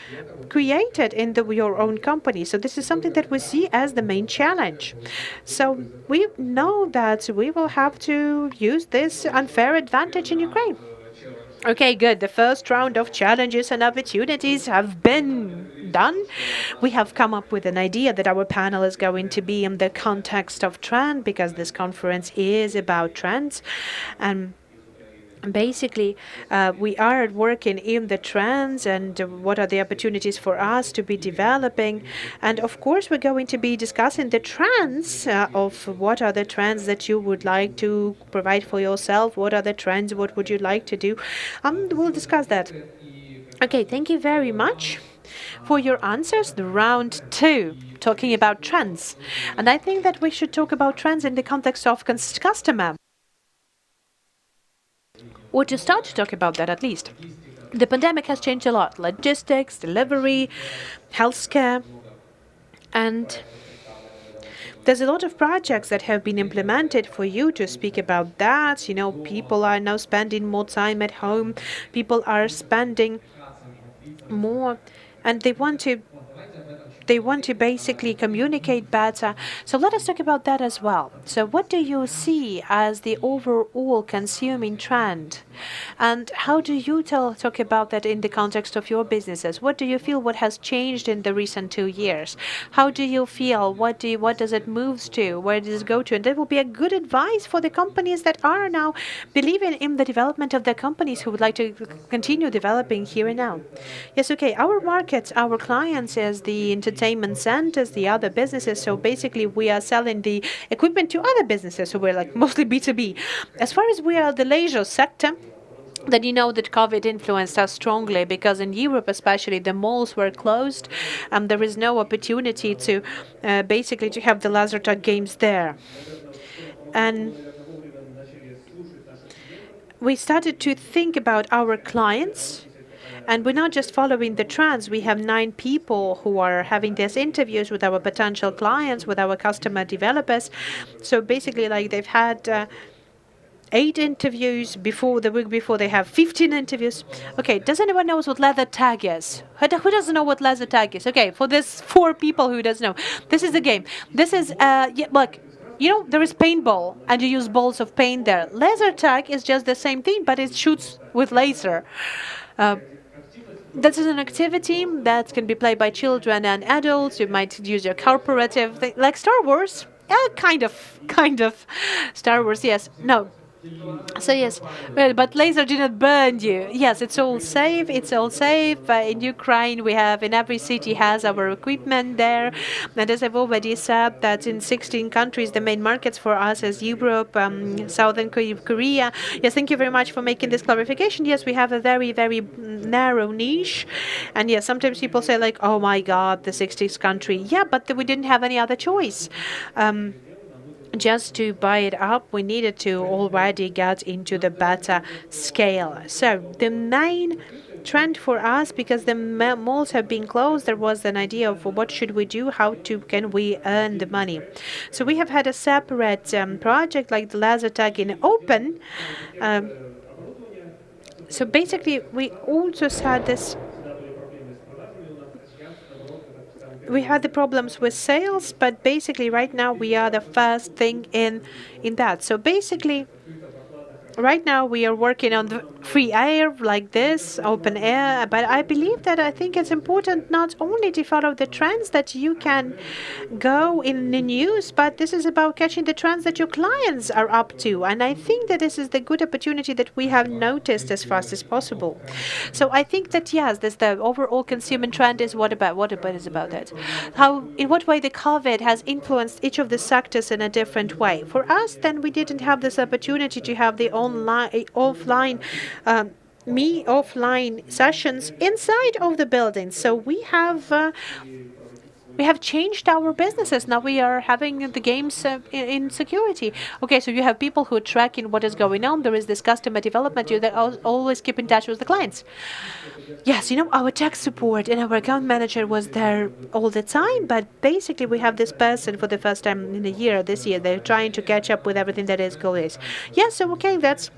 create it in your own company. So this is something that we see as the main challenge. So we know that we will have to use this unfair advantage in Ukraine. Okay, good. The first round of challenges and opportunities have been done. We have come up with an idea that our panel is going to be in the context of trend, because this conference is about trends. And basically, we are working in the trends and what are the opportunities for us to be developing. And of course, we're going to be discussing the trends of what are the trends that you would like to provide for yourself. What are the trends? What would you like to do? We'll discuss that. Okay, thank you very much for your answers. The round 2, talking about trends. And I think that we should talk about trends in the context of customer. Or to start to talk about that at least. The pandemic has changed a lot. Logistics, delivery, healthcare, and there's a lot of projects that have been implemented for you to speak about that. You know, people are now spending more time at home. People are spending more, and they want to basically communicate better. So let us talk about that as well. So what do you see as the overall consuming trend? And how do you talk about that in the context of your businesses? What do you feel what has changed in the recent 2 years? How do you feel? What does it move to? Where does it go to? And that will be a good advice for the companies that are now believing in the development of their companies, who would like to continue developing here and now. Yes, okay. Our markets, our clients as the entertainment centers, the other businesses. So basically, we are selling the equipment to other businesses. So we're like mostly B2B. As far as we are the leisure sector, then you know that COVID influenced us strongly, because in Europe especially the malls were closed and there is no opportunity to basically to have the laser tag games there. And we started to think about our clients, and we're not just following the trends. We have 9 people who are having these interviews with our potential clients, with our customer developers. So basically, like, they've had 8 interviews before the week before. They have 15 interviews. Okay, does anyone knows what laser tag is? Who doesn't know what laser tag is? Okay, for this 4 people who doesn't know, this is the game. This is like, you know, there is paintball and you use balls of paint there. Laser tag is just the same thing, but it shoots with laser. This is an activity that can be played by children and adults. You might use your cooperative, like Star Wars. Kind of. Star Wars, yes. No. So yes, well, but laser did not burn you. Yes, it's all safe. It's all safe. In Ukraine, we have, in every city has our equipment there. And as I've already said, that in 16 countries, the main markets for us is Europe, Southern Korea. Yes, thank you very much for making this clarification. Yes, we have a very, very narrow niche. And yes, sometimes people say like, oh my God, the 60th country. Yeah, but we didn't have any other choice. Just to buy it up, we needed to already get into the better scale. So the main trend for us, because the malls have been closed, there was an idea of what should we do, can we earn the money. So we have had a separate project like the laser tag in open. So basically, we also had this. We had the problems with sales, but basically right now we are the first thing in that. So basically, right now we are working on the free air like this, open air, but I believe that I think it's important not only to follow the trends that you can go in the news, but this is about catching the trends that your clients are up to. And I think that this is the good opportunity that we have noticed as fast as possible. So I think that yes, the overall consumer trend is what is about that? In what way the COVID has influenced each of the sectors in a different way. For us, then we didn't have this opportunity to have the offline sessions inside of the building. So we have we have changed our businesses. Now we are having the games in security. Okay, so you have people who are tracking what is going on. There is this customer development. You that always keep in touch with the clients. Yes, our tech support and our account manager was there all the time, but basically we have this person for the first time in a year, this year. They're trying to catch up with everything that is going. Yeah, so okay, that's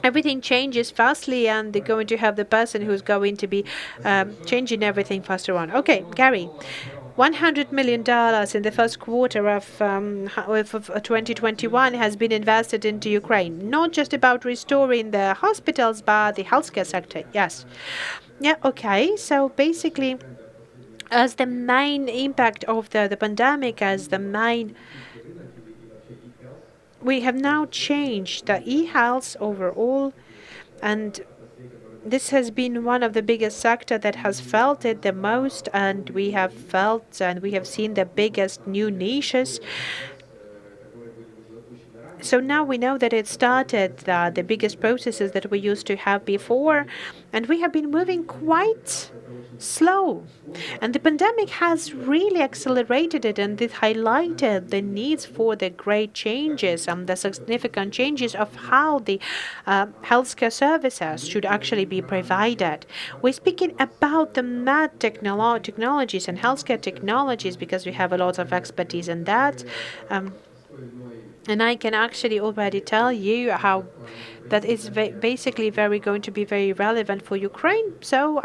everything changes fastly, and they're going to have the person who's going to be changing everything faster on. Okay, Gary. $100 million in the first quarter of 2021 has been invested into Ukraine. Not just about restoring the hospitals, but the healthcare sector. Yes. Yeah, okay. So basically, as the main impact of the pandemic, we have now changed the e-health overall, and this has been one of the biggest sector that has felt it the most, and we have seen the biggest new niches. So now we know that it started the biggest processes that we used to have before, and we have been moving quite slow. And the pandemic has really accelerated it, and it highlighted the needs for the great changes and the significant changes of how the healthcare services should actually be provided. We're speaking about the med technologies and healthcare technologies because we have a lot of expertise in that. And I can actually already tell you how that is basically going to be very relevant for Ukraine. So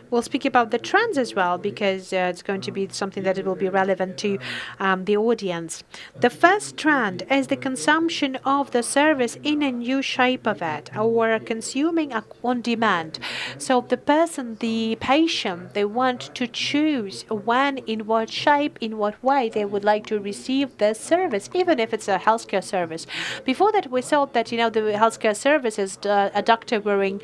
we'll speak about the trends as well, because it's going to be something that it will be relevant to the audience. The first trend is the consumption of the service in a new shape of it, or consuming on demand. So the patient, they want to choose when, in what shape, in what way they would like to receive the service, even if it's a healthcare service. Before that, we thought that, the healthcare services, a doctor wearing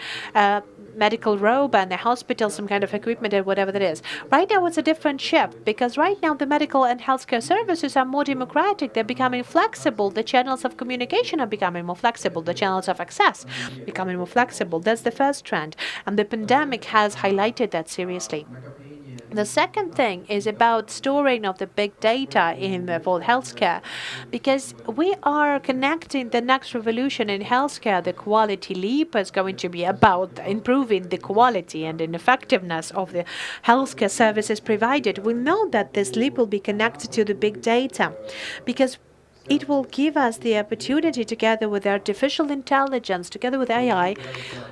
medical robe and a hospital some kind of equipment or whatever that is. Right now it's a different shift, because right now the medical and healthcare services are more democratic. They're becoming flexible. The channels of communication are becoming more flexible. The channels of access becoming more flexible. That's the first trend, and the pandemic has highlighted that seriously. The second thing is about storing of the big data for healthcare, because we are connecting the next revolution in healthcare. The quality leap is going to be about improving the quality and the effectiveness of the healthcare services provided. We know that this leap will be connected to the big data, because it will give us the opportunity, together with artificial intelligence, together with AI,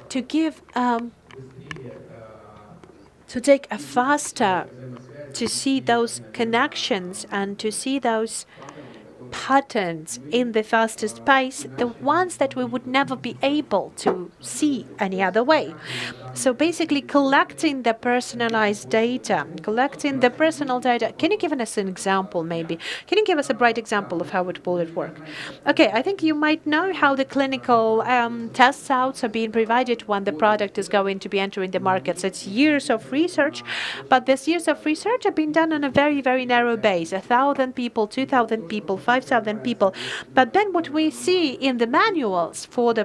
to give to take a faster, to see those connections and to see those patterns in the fastest pace, the ones that we would never be able to see any other way. So basically collecting the personalized data, collecting the personal data. Can you give us an example, maybe? Can you give us a bright example of how it will work? Okay, I think you might know how the clinical test outs are being provided when the product is going to be entering the markets. It's years of research, but these years of research have been done on a very, very narrow base. 1,000 people, 2,000 people, 5,000 people. But then what we see in the manuals for the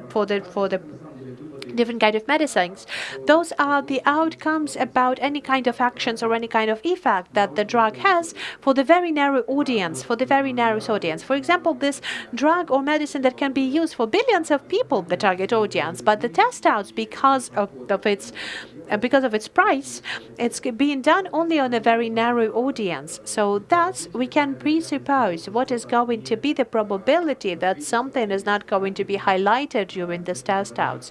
different kind of medicines, those are the outcomes about any kind of actions or any kind of effect that the drug has for the very narrow audience, for the very narrow audience. For example, this drug or medicine that can be used for billions of people, the target audience, but the test outs, because of its price, it's being done only on a very narrow audience. So thus we can presuppose what is going to be the probability that something is not going to be highlighted during this test outs,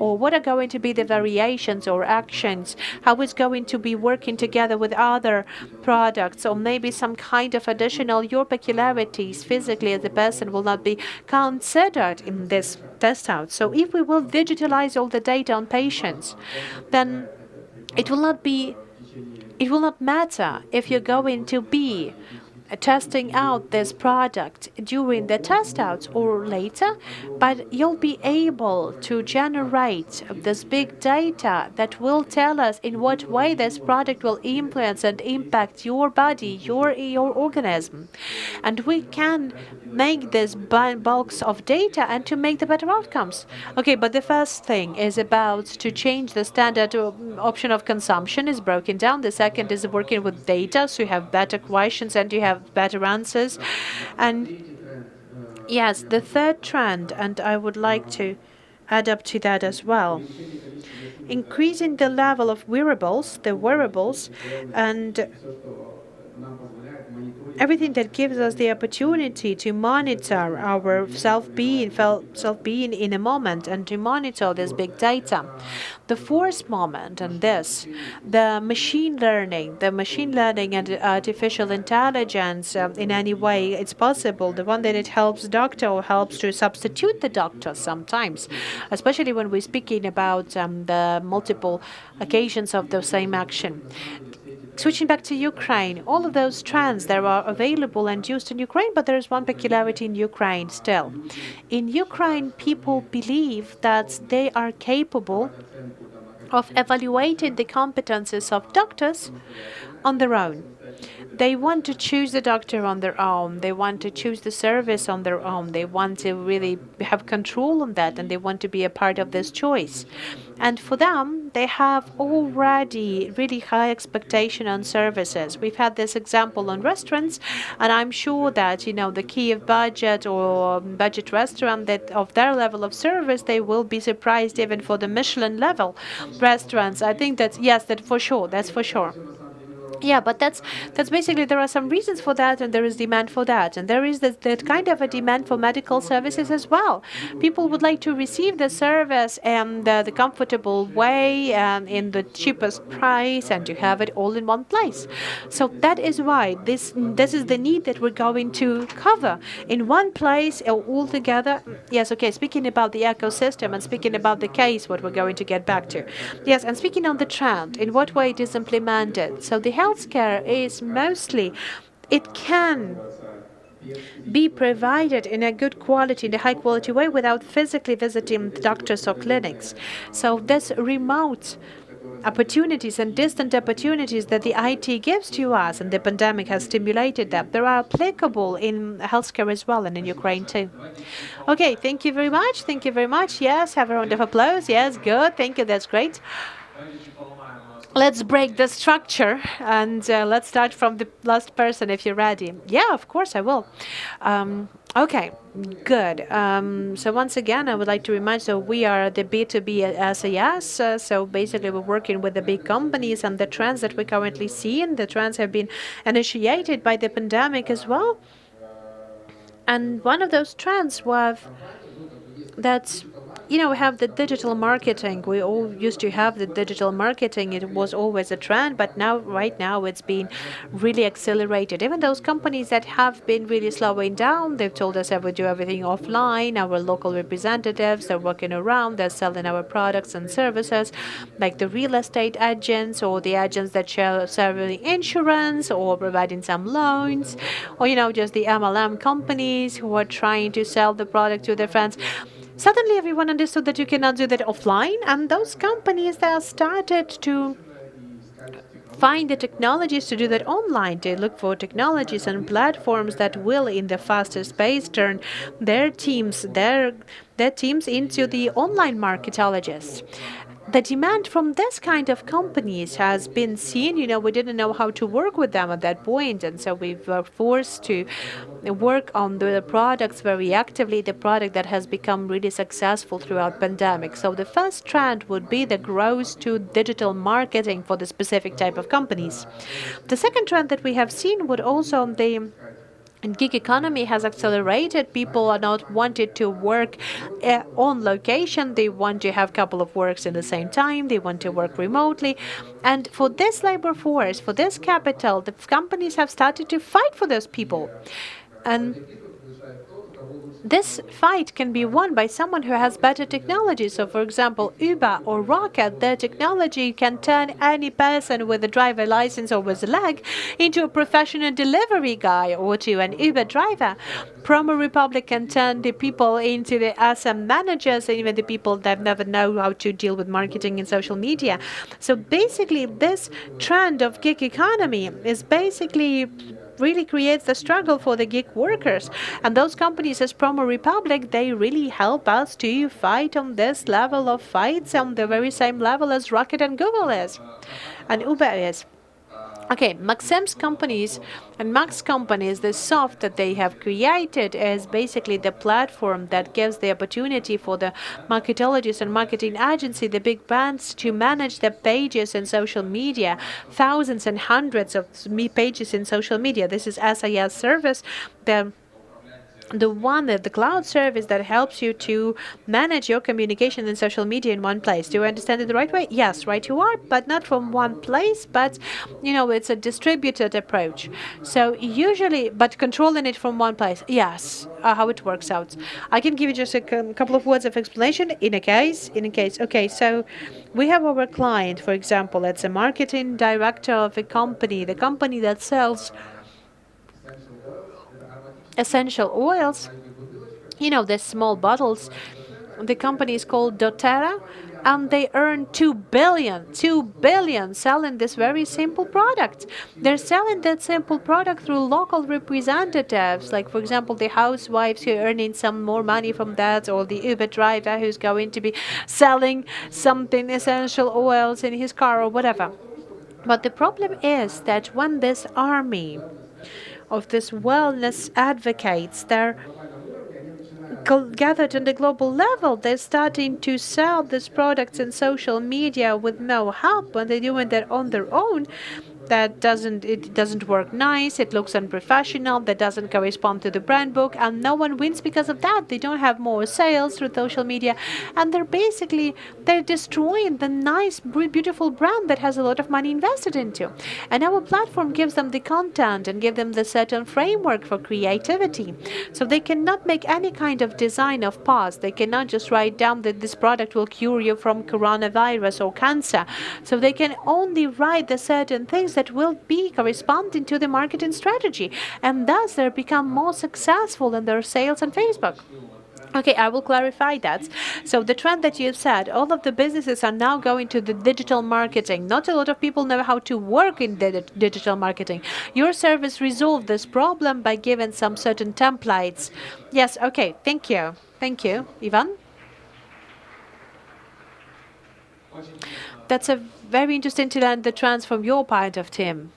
or what are going to be the variations or actions, how it's going to be working together with other products, or maybe some kind of additional your peculiarities physically as a person will not be considered in this test out. So if we will digitalize all the data on patients, then it will not matter if you're going to be testing out this product during the test outs or later, but you'll be able to generate this big data that will tell us in what way this product will influence and impact your body, your organism. And we can make this box of data and to make the better outcomes. Okay, but the first thing is about to change the standard option of consumption is broken down. The second is working with data, so you have better questions and you have better answers. And yes, the third trend, and I would like to add up to that as well, increasing the level of wearables, and everything that gives us the opportunity to monitor our self-being in a moment and to monitor this big data. The fourth moment on this, the machine learning and artificial intelligence, in any way it's possible, the one that it helps doctor or helps to substitute the doctor sometimes, especially when we're speaking about the multiple occasions of the same action. Switching back to Ukraine, all of those trends that are available and used in Ukraine, but there is one peculiarity in Ukraine still. In Ukraine, people believe that they are capable of evaluating the competences of doctors on their own. They want to choose the doctor on their own. They want to choose the service on their own. They want to really have control on that, and they want to be a part of this choice. And for them, they have already really high expectation on services. We've had this example on restaurants, and I'm sure that, the Kiev budget or budget restaurant that of their level of service, they will be surprised even for the Michelin level restaurants. I think that's for sure. Yeah, but that's basically, there are some reasons for that, and there is demand for that, and there is that kind of a demand for medical services as well. People would like to receive the service and the comfortable way and in the cheapest price, and to have it all in one place. So that is why this is the need that we're going to cover in one place all together. Yes, okay. Speaking about the ecosystem and speaking about the case, what we're going to get back to. Yes, and speaking on the trend, in what way it is implemented. So the healthcare is mostly, it can be provided in a good quality, in a high quality way without physically visiting doctors or clinics. So this remote opportunities and distant opportunities that the IT gives to us, and the pandemic has stimulated them, they are applicable in healthcare as well and in Ukraine too. Okay, thank you very much. Thank you very much. Yes, have a round of applause. Yes, good. Thank you. That's great. Let's break the structure and let's start from the last person if you're ready. Yeah, of course I will. Okay, good. So once again, I would like to remind, so we are the B2B SAS. So basically we're working with the big companies, and the trends that we currently see, and the trends have been initiated by the pandemic as well. And one of those trends was that, we have the digital marketing. We all used to have the digital marketing. It was always a trend, but right now, it's been really accelerated. Even those companies that have been really slowing down, they've told us that we do everything offline. Our local representatives, they're working around, they're selling our products and services, like the real estate agents or the agents that selling insurance or providing some loans, or, just the MLM companies who are trying to sell the product to their friends. Suddenly, everyone understood that you cannot do that offline, and those companies that started to find the technologies to do that online. They look for technologies and platforms that will, in the fastest pace, turn their teams into the online marketologists. The demand from this kind of companies has been seen. We didn't know how to work with them at that point, and so we were forced to work on the products very actively, the product that has become really successful throughout pandemic. So the first trend would be the growth to digital marketing for the specific type of companies. The second trend that we have seen would also and gig economy has accelerated. People are not wanted to work on location. They want to have a couple of works in the same time. They want to work remotely. And for this labor force, for this capital, the companies have started to fight for those people. And this fight can be won by someone who has better technology. So, for example, Uber or Rocket, their technology can turn any person with a driver license or with a leg into a professional delivery guy or to an Uber driver. Promo Republic can turn the people into the SM managers and even the people that never know how to deal with marketing and social media. So basically, this trend of gig economy is basically really creates the struggle for the gig workers. And those companies as Promo Republic, they really help us to fight on this level of fights on the very same level as Rocket and Google is, and Uber is. Okay, Maxim's companies and Max companies, the soft that they have created is basically the platform that gives the opportunity for the marketologists and marketing agency, the big brands, to manage their pages in social media, thousands and hundreds of pages in social media. This is SIS service, the cloud service that helps you to manage your communication in social media in one place. Do I understand it the right way? Yes, right you are, but not from one place, but it's a distributed approach. So usually, but controlling it from one place. Yes, how it works out. I can give you just a couple of words of explanation in a case. Okay, so we have our client, for example, it's a marketing director of a company, the company that sells essential oils, the small bottles. The company is called doTERRA, and they earn 2 billion selling this very simple product. They're selling that simple product through local representatives, like, for example, the housewives who are earning some more money from that, or the Uber driver who's going to be selling something essential oils in his car or whatever. But the problem is that when this army of this wellness advocates, they're gathered on the global level, they're starting to sell these products in social media with no help. When they're doing that on their own, it doesn't work nice, it looks unprofessional, that doesn't correspond to the brand book, and no one wins because of that. They don't have more sales through social media, and they're destroying the nice, beautiful brand that has a lot of money invested into. And our platform gives them the content and give them the certain framework for creativity. So they cannot make any kind of design of pause. They cannot just write down that this product will cure you from coronavirus or cancer. So they can only write the certain things that will be corresponding to the marketing strategy, and thus they become more successful in their sales on Facebook. Okay, I will clarify that. So the trend that you said, all of the businesses are now going to the digital marketing. Not a lot of people know how to work in digital marketing. Your service resolved this problem by giving some certain templates. Yes, okay, thank you. Thank you. Ivan? That's a very interesting to learn the trends from your point of Tim.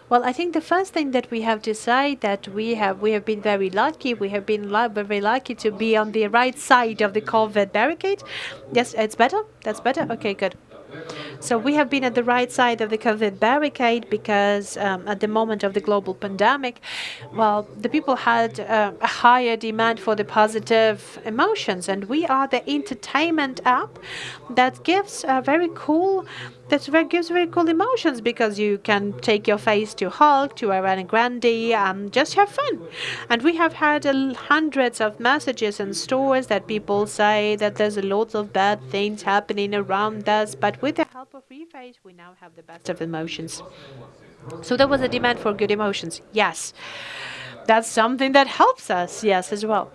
Well, I think the first thing that we have to say that we have been very lucky. We have been very lucky to be on the right side of the COVID barricade. Yes, it's better? That's better? Okay, good. So we have been at the right side of the COVID barricade because at the moment of the global pandemic, well, the people had a higher demand for the positive emotions, and we are the entertainment app that gives very cool emotions, because you can take your face to Hulk, to Ariana Grande, and just have fun. And we have had hundreds of messages in stores that people say that there's a lot of bad things happening around us, but with the help of Reface, we now have the best of emotions. So there was a demand for good emotions. Yes, that's something that helps us. Yes, as well.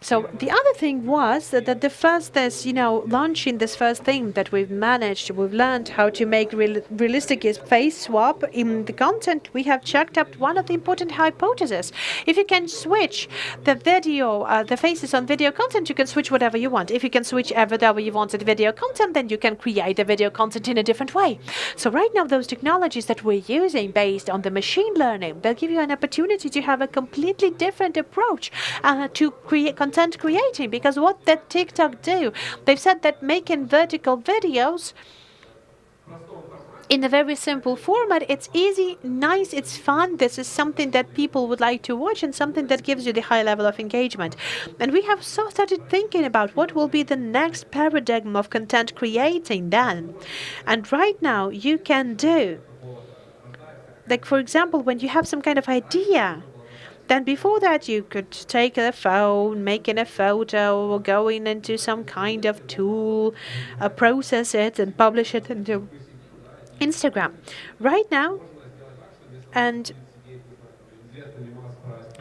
So the other thing was that the first is, launching this first thing that we've learned how to make realistic face swap in the content. We have checked up one of the important hypotheses. If you can switch the the faces on video content, you can switch whatever you want. If you can switch whatever you want at video content, then you can create the video content in a different way. So right now, those technologies that we're using based on the machine learning, they'll give you an opportunity to have a completely different approach to create content creating, because what that TikTok do, they've said that making vertical videos in a very simple format, it's easy, nice, it's fun. This is something that people would like to watch and something that gives you the high level of engagement. And we have started thinking about what will be the next paradigm of content creating then. And right now you can do, like, for example, when you have some kind of idea, Then before that, you could take a phone, making a photo, or going into some kind of tool, process it and publish it into Instagram. Right now, and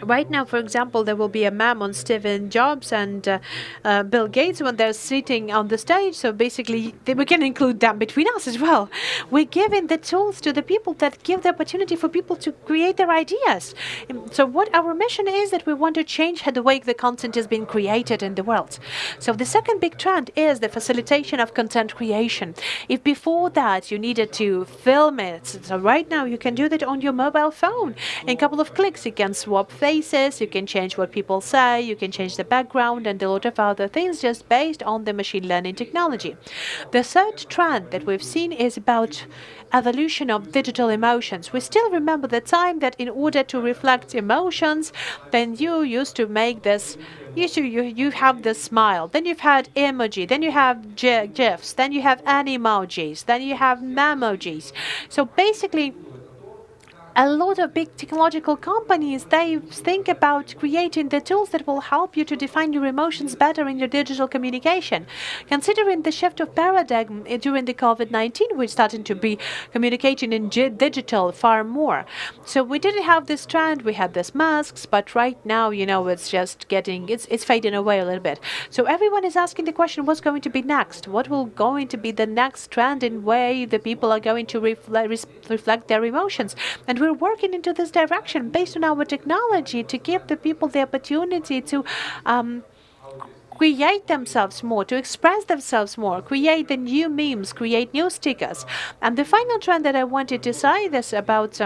right now, for example, there will be a meme on Steve Jobs and Bill Gates when they're sitting on the stage. So basically, we can include them between us as well. We're giving the tools to the people that give the opportunity for people to create their ideas. So what our mission is that we want to change the way the content is being created in the world. So the second big trend is the facilitation of content creation. If before that you needed to film it, so right now you can do that on your mobile phone. In a couple of clicks, you can swap faces, you can change what people say, you can change the background and a lot of other things just based on the machine learning technology. The third trend that we've seen is about evolution of digital emotions. We still remember the time that in order to reflect emotions, then you used to make this, you have the smile, then you've had emoji, then you have GIFs, then you have animojis, then you have memojis. So basically, a lot of big technological companies, they think about creating the tools that will help you to define your emotions better in your digital communication. Considering the shift of paradigm during the COVID-19, we're starting to be communicating in digital far more. So we didn't have this trend, we had these masks, but right now, it's just getting, it's fading away a little bit. So everyone is asking the question, what's going to be next? What will going to be the next trend in way the people are going to reflect their emotions? And we're working into this direction based on our technology to give the people the opportunity to create themselves more, to express themselves more, create the new memes, create new stickers. And the final trend that I wanted to say this about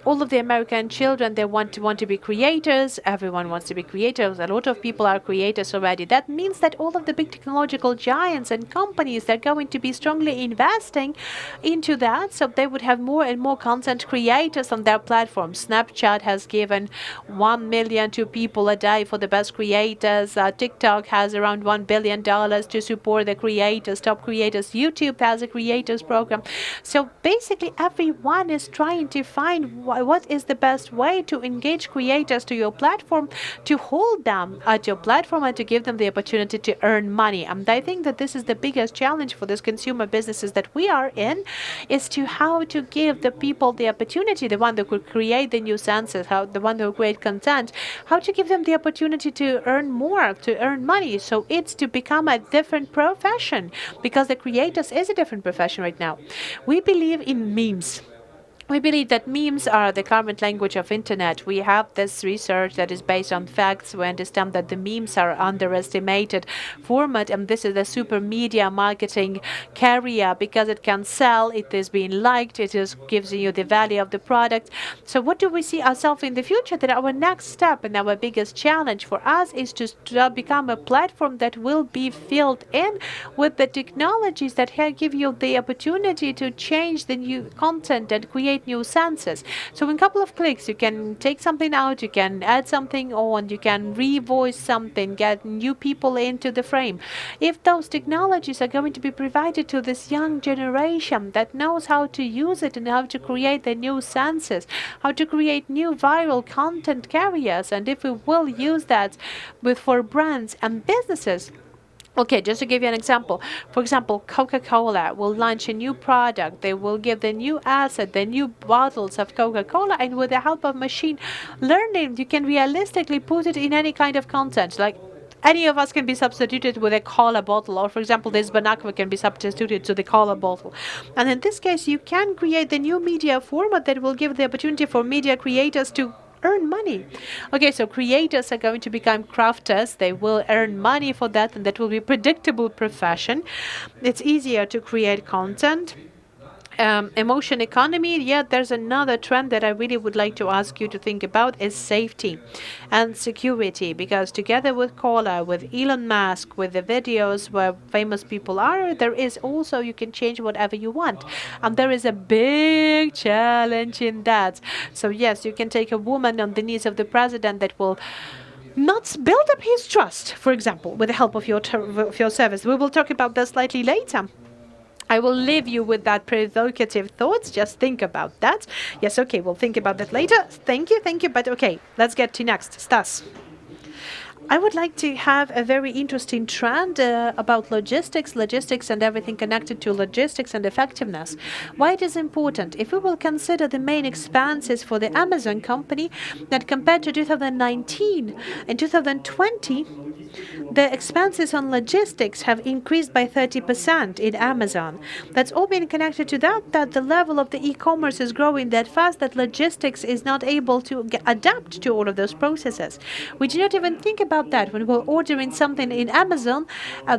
all of the American children, they want to be creators. Everyone wants to be creators. A lot of people are creators already. That means that all of the big technological giants and companies, they're going to be strongly investing into that. So they would have more and more content creators on their platform. Snapchat has given 1 million to people a day for the best creators. TikTok has around $1 billion to support the creators, top creators. YouTube has a creators program. So basically, everyone is trying to find what is the best way to engage creators to your platform, to hold them at your platform and to give them the opportunity to earn money. And I think that this is the biggest challenge for these consumer businesses that we are in, is to how to give the people the opportunity, the one that could create the new senses, the one who create content, how to give them the opportunity to earn more, to earn money. So it's to become a different profession, because the creators is a different profession right now. We believe in memes. We believe that memes are the current language of internet. We have this research that is based on facts. We understand that the memes are underestimated format, and this is a super media marketing carrier because it can sell, it is being liked, it is gives you the value of the product. So what do we see ourselves in the future? That our next step and our biggest challenge for us is to become a platform that will be filled in with the technologies that give you the opportunity to change the new content and create new senses. So in a couple of clicks, you can take something out, you can add something on, you can revoice something, get new people into the frame. If those technologies are going to be provided to this young generation that knows how to use it and how to create the new senses, how to create new viral content carriers, and if we will use that for brands and businesses. Okay, just to give you an example. For example, Coca-Cola will launch a new product. They will give the new asset, the new bottles of Coca-Cola, and with the help of machine learning, you can realistically put it in any kind of content. Like any of us can be substituted with a cola bottle, or for example, this Banakva can be substituted to the cola bottle. And in this case, you can create the new media format that will give the opportunity for media creators to earn money. Okay, so creators are going to become crafters. They will earn money for that, and that will be a predictable profession. It's easier to create content. Emotion economy, there's another trend that I really would like to ask you to think about is safety and security, because together with Cola, with Elon Musk, with the videos where famous people are, there is also, you can change whatever you want. And there is a big challenge in that. So yes, you can take a woman on the knees of the president that will not build up his trust, for example, with the help of your service. We will talk about that slightly later. I will leave you with that provocative thoughts. Just think about that. Yes, okay, we'll think about that later. Thank you, but okay, let's get to next. Stas. I would like to have a very interesting trend about logistics and everything connected to logistics and effectiveness. Why it is important? If we will consider the main expenses for the Amazon company, that compared to 2019 and 2020, the expenses on logistics have increased by 30% in Amazon. That's all been connected to that the level of the e-commerce is growing that fast that logistics is not able to adapt to all of those processes. We do not even think about that when we're ordering something in Amazon.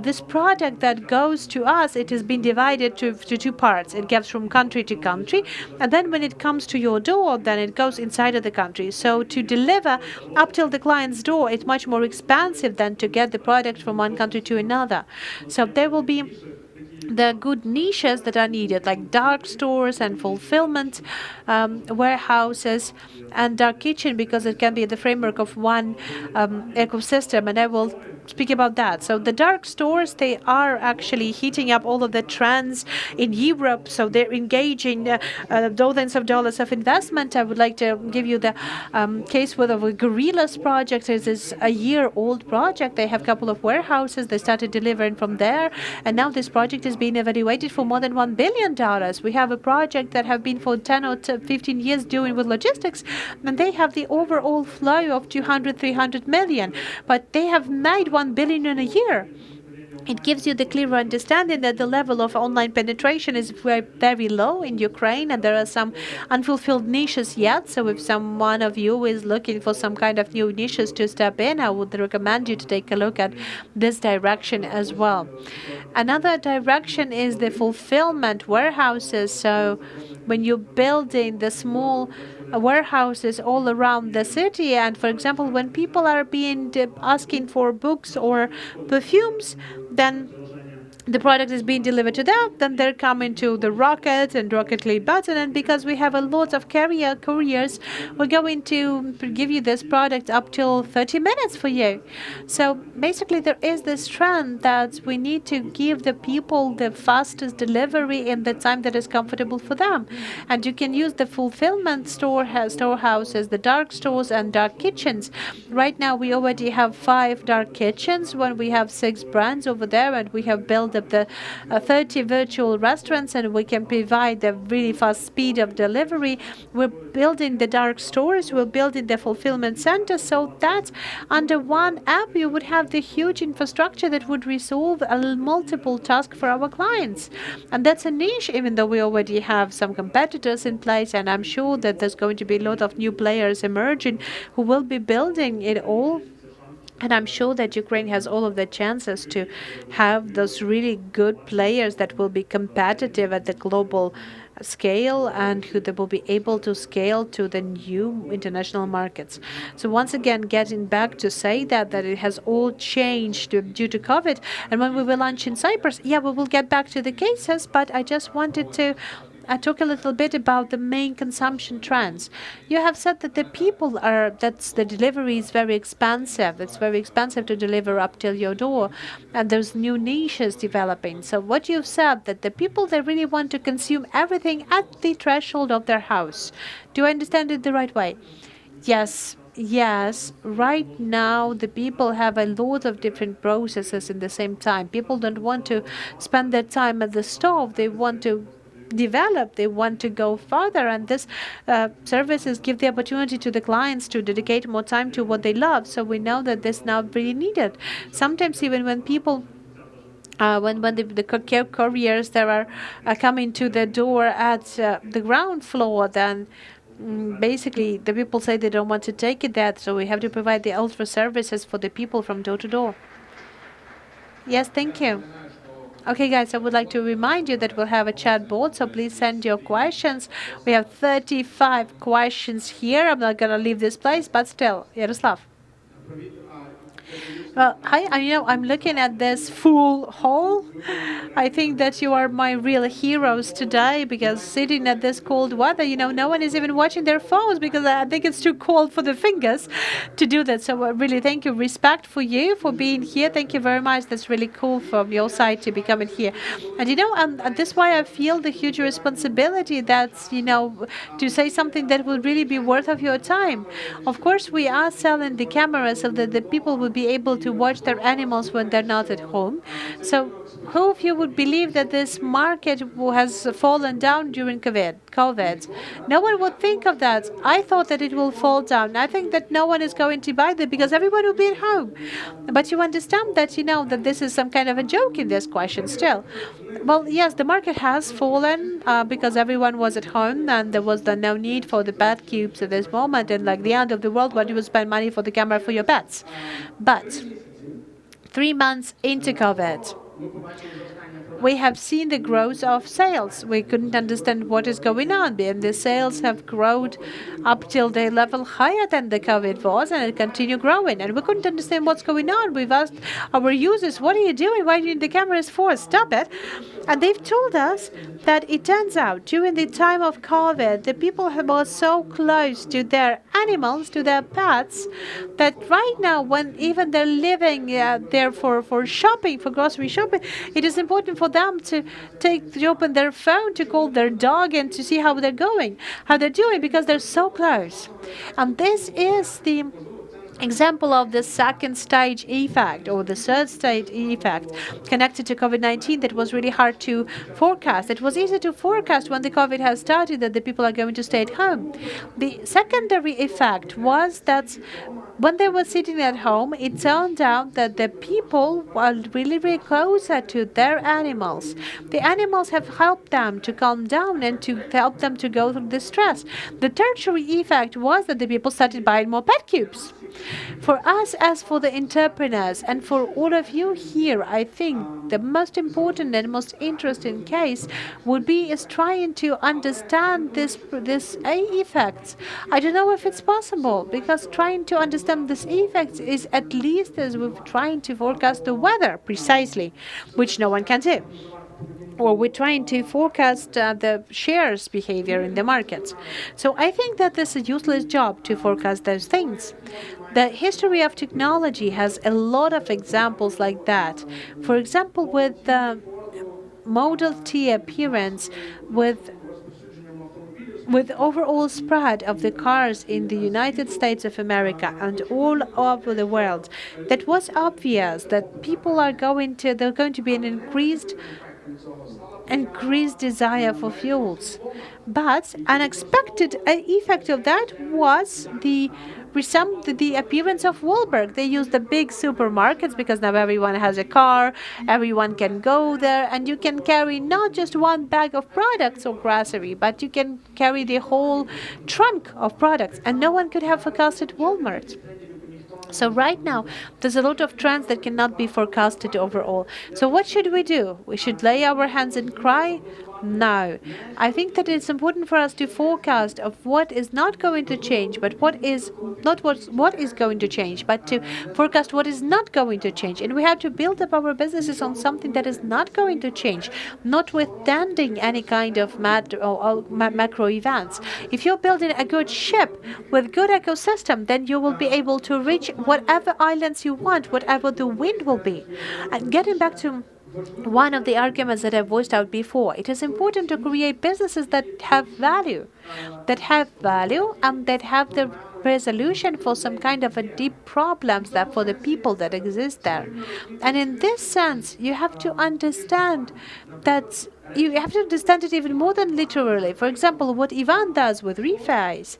This product that goes to us, it has been divided to two parts. It goes from country to country, and then when it comes to your door, then it goes inside of the country. So to deliver up till the client's door, it's much more expensive than to get the product from one country to another. So there will be the good niches that are needed, like dark stores and fulfillment warehouses and dark kitchen, because it can be the framework of one ecosystem, and I will speak about that. So the dark stores, they are actually heating up all of the trends in Europe, so they're engaging dozens of dollars of investment. I would like to give you the case with a Gorillas project. It is a year-old project. They have a couple of warehouses. They started delivering from there, and now this project is being evaluated for more than $1 billion. We have a project that have been for 10 or 15 years doing with logistics, and they have the overall flow of 200-300 million, but they have made 1 billion in a year. It gives you the clearer understanding that the level of online penetration is very low in Ukraine, and there are some unfulfilled niches yet. So if someone of you is looking for some kind of new niches to step in, I would recommend you to take a look at this direction as well. Another direction is the fulfillment warehouses. So when you're building the small warehouses all around the city, and for example, when people are being asking for books or perfumes, then the product is being delivered to them, then they're coming to the Rocket and Rocket Lead button, and because we have a lot of couriers, we're going to give you this product up till 30 minutes for you. So basically there is this trend that we need to give the people the fastest delivery in the time that is comfortable for them. And you can use the fulfillment storehouses, the dark stores and dark kitchens. Right now we already have 5 dark kitchens when we have 6 brands over there, and we have built up the 30 virtual restaurants, and we can provide the really fast speed of delivery. We're building the dark stores, we're building the fulfillment centers, so that under one app you would have the huge infrastructure that would resolve multiple tasks for our clients. And that's a niche, even though we already have some competitors in place, and I'm sure that there's going to be a lot of new players emerging who will be building it all. And I'm sure that Ukraine has all of the chances to have those really good players that will be competitive at the global scale and who they will be able to scale to the new international markets. So once again, getting back to say that it has all changed due to COVID. And when we will launch in Cyprus, yeah, we will get back to the cases, but I just wanted to talk a little bit about the main consumption trends. You have said that the the delivery is very expensive. It's very expensive to deliver up till your door, and there's new niches developing. So what you've said, that the people, they really want to consume everything at the threshold of their house. Do I understand it the right way? Yes. Yes, right now the people have a lot of different processes in the same time. People don't want to spend their time at the stove. They want to develop, they want to go further, and this services give the opportunity to the clients to dedicate more time to what they love. So we know that this now really needed. Sometimes even when people when the couriers that are coming to the door at the ground floor, then basically the people say they don't want to take it there, so we have to provide the ultra services for the people from door to door. Yes, thank you. Okay, guys, I would like to remind you that we'll have a chat board, so please send your questions. We have 35 questions here. I'm not going to leave this place, but still, Yaroslav. Well, hi, I'm looking at this full hall. I think that you are my real heroes today because sitting at this cold weather, no one is even watching their phones because I think it's too cold for the fingers to do that. So really, thank you. Respect for you for being here. Thank you very much. That's really cool from your side to be coming here. And that's why I feel the huge responsibility that's, to say something that will really be worth of your time. Of course, we are selling the cameras so that the people will be able to watch their animals when they're not at home. So who of you would believe that this market has fallen down during COVID? No one would think of that. I thought that it will fall down. I think that no one is going to buy them because everyone will be at home. But you understand that, that this is some kind of a joke in this question still. Well, yes, the market has fallen because everyone was at home and there was no need for the pet cubes at this moment and like the end of the world when you would spend money for the camera for your pets. But 3 months into COVID, we have seen the growth of sales. We couldn't understand what is going on, and the sales have grown up till the level higher than the COVID was, and it continue growing. And we couldn't understand what's going on. We've asked our users, "What are you doing? Why are you the cameras for? Stop it!" And they've told us that it turns out during the time of COVID, the people were so close to their animals, to their pets, that right now, when even they're living there for shopping, for grocery shopping, it is important for them to open their phone to call their dog and to see how they're doing because they're so close. And this is the example of the second stage effect or the third stage effect connected to COVID-19 that was really hard to forecast. It was easy to forecast when the COVID has started that the people are going to stay at home. The secondary effect was that when they were sitting at home, it turned out that the people were really, really closer to their animals. The animals have helped them to calm down and to help them to go through the stress. The tertiary effect was that the people started buying more pet cubes. For us, as for the entrepreneurs, and for all of you here, I think the most important and most interesting case would be is trying to understand this effects. I don't know if it's possible because trying to understand this effects is at least as we're trying to forecast the weather precisely, which no one can do. Or we're trying to forecast the shares behavior in the markets. So I think that this is a useless job to forecast those things. The history of technology has a lot of examples like that. For example, with the Model T appearance, with overall spread of the cars in the United States of America and all over the world, that was obvious that people are going to be an increased desire for fuels. But an unexpected effect of that was the appearance of Wahlberg. They use the big supermarkets because now everyone has a car, everyone can go there, and you can carry not just one bag of products or grocery, but you can carry the whole trunk of products, and no one could have forecasted Walmart. So right now, there's a lot of trends that cannot be forecasted overall. So what should we do? We should lay our hands and cry? No. I think that it's important for us to forecast of what is not going to change, but what is going to change, but to forecast what is not going to change. And we have to build up our businesses on something that is not going to change, notwithstanding any kind of macro events. If you're building a good ship with good ecosystem, then you will be able to reach whatever islands you want, whatever the wind will be. And getting back to one of the arguments that I voiced out before, it is important to create businesses that have value and that have the resolution for some kind of a deep problems that for the people that exist there. And in this sense, you have to understand that you have to understand it even more than literally. For example, what Ivan does with refis.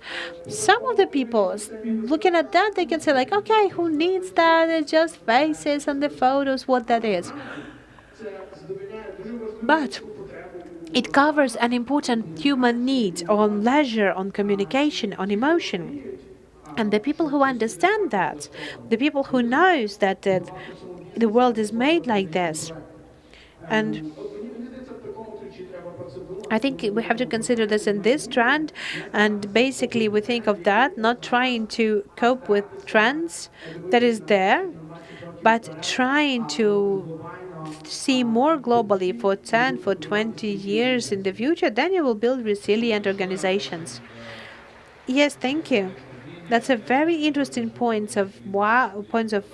Some of the people looking at that, they can say like, okay, who needs that? It's just faces and the photos, what that is. But it covers an important human need on leisure, on communication, on emotion. And the people who understand that, the people who knows that the world is made like this, and I think we have to consider this in this trend, and basically we think of that, not trying to cope with trends that is there, but trying to see more globally for 10, for 20 years in the future, then you will build resilient organizations. Yes, thank you. That's a very interesting points of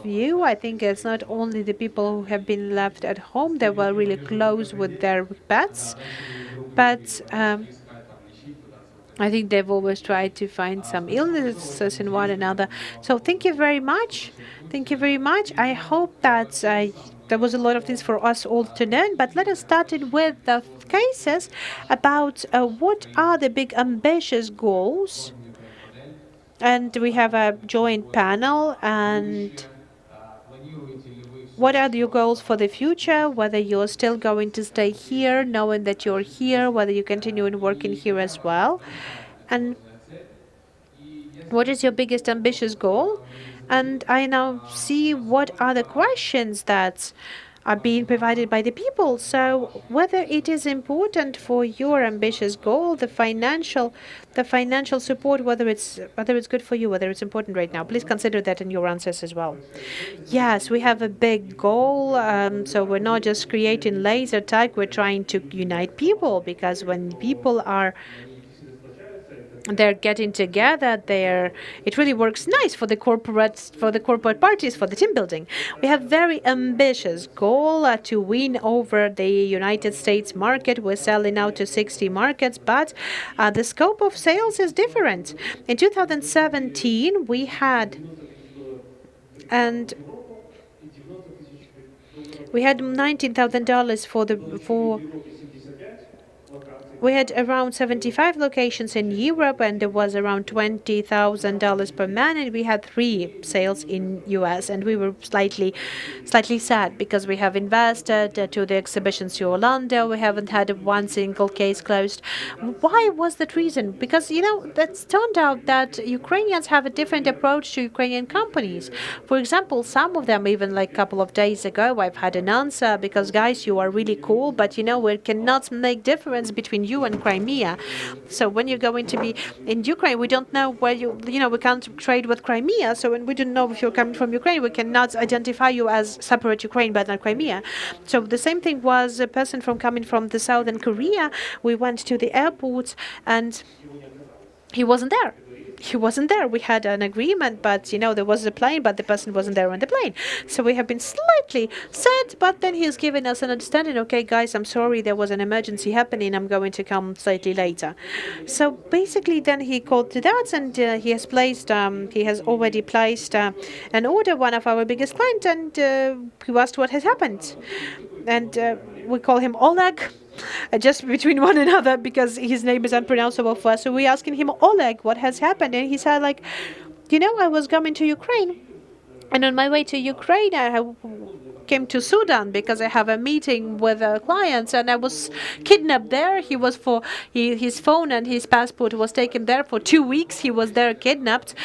view. I think it's not only the people who have been left at home that were really close with their pets, but I think they've always tried to find some illnesses in one another. So thank you very much. Thank you very much. I hope that there was a lot of things for us all to learn, but let us start it with the cases about what are the big ambitious goals. And we have a joint panel, and what are your goals for the future, whether you're still going to stay here, knowing that you're here, whether you continue in working here as well. And what is your biggest ambitious goal? And I now see what are the questions that are being provided by the people. So whether it is important for your ambitious goal, the financial support, whether it's good for you, whether it's important right now, please consider that in your answers as well. Yes, we have a big goal. So we're not just creating laser tag, we're trying to unite people, because when people they're getting together, it really works nice for the corporate parties, for the team building. We have very ambitious goal to win over the United States market. We're selling out to 60 markets, but the scope of sales is different. In 2017, we had $19,000 we had around 75 locations in Europe, and there was around $20,000 per man, and we had 3 sales in US, and we were slightly sad because we have invested to the exhibitions to Orlando. We haven't had one single case closed. Why was that reason? Because, that's turned out that Ukrainians have a different approach to Ukrainian companies. For example, some of them, even like a couple of days ago, I've had an answer because, guys, you are really cool, but, we cannot make difference between you and Crimea. So when you're going to be in Ukraine, we don't know where we can't trade with Crimea. So when we don't know if you're coming from Ukraine, we cannot identify you as separate Ukraine but not Crimea. So the same thing was a person coming from the southern Korea. We went to the airport and he wasn't there. We had an agreement, but there was a plane, but the person wasn't there on the plane. So we have been slightly sad, but then he's given us an understanding. Okay, guys, I'm sorry, there was an emergency happening. I'm going to come slightly later. So basically, then he called to that, and he has already placed an order, one of our biggest clients, and he asked what has happened. And we call him Oleg. Just between one another because his name is unpronounceable for us. So we're asking him, Oleg, what has happened? And he said, I was coming to Ukraine. And on my way to Ukraine, I came to Sudan because I have a meeting with clients, and I was kidnapped there. His phone and his passport was taken there for 2 weeks. He was there kidnapped.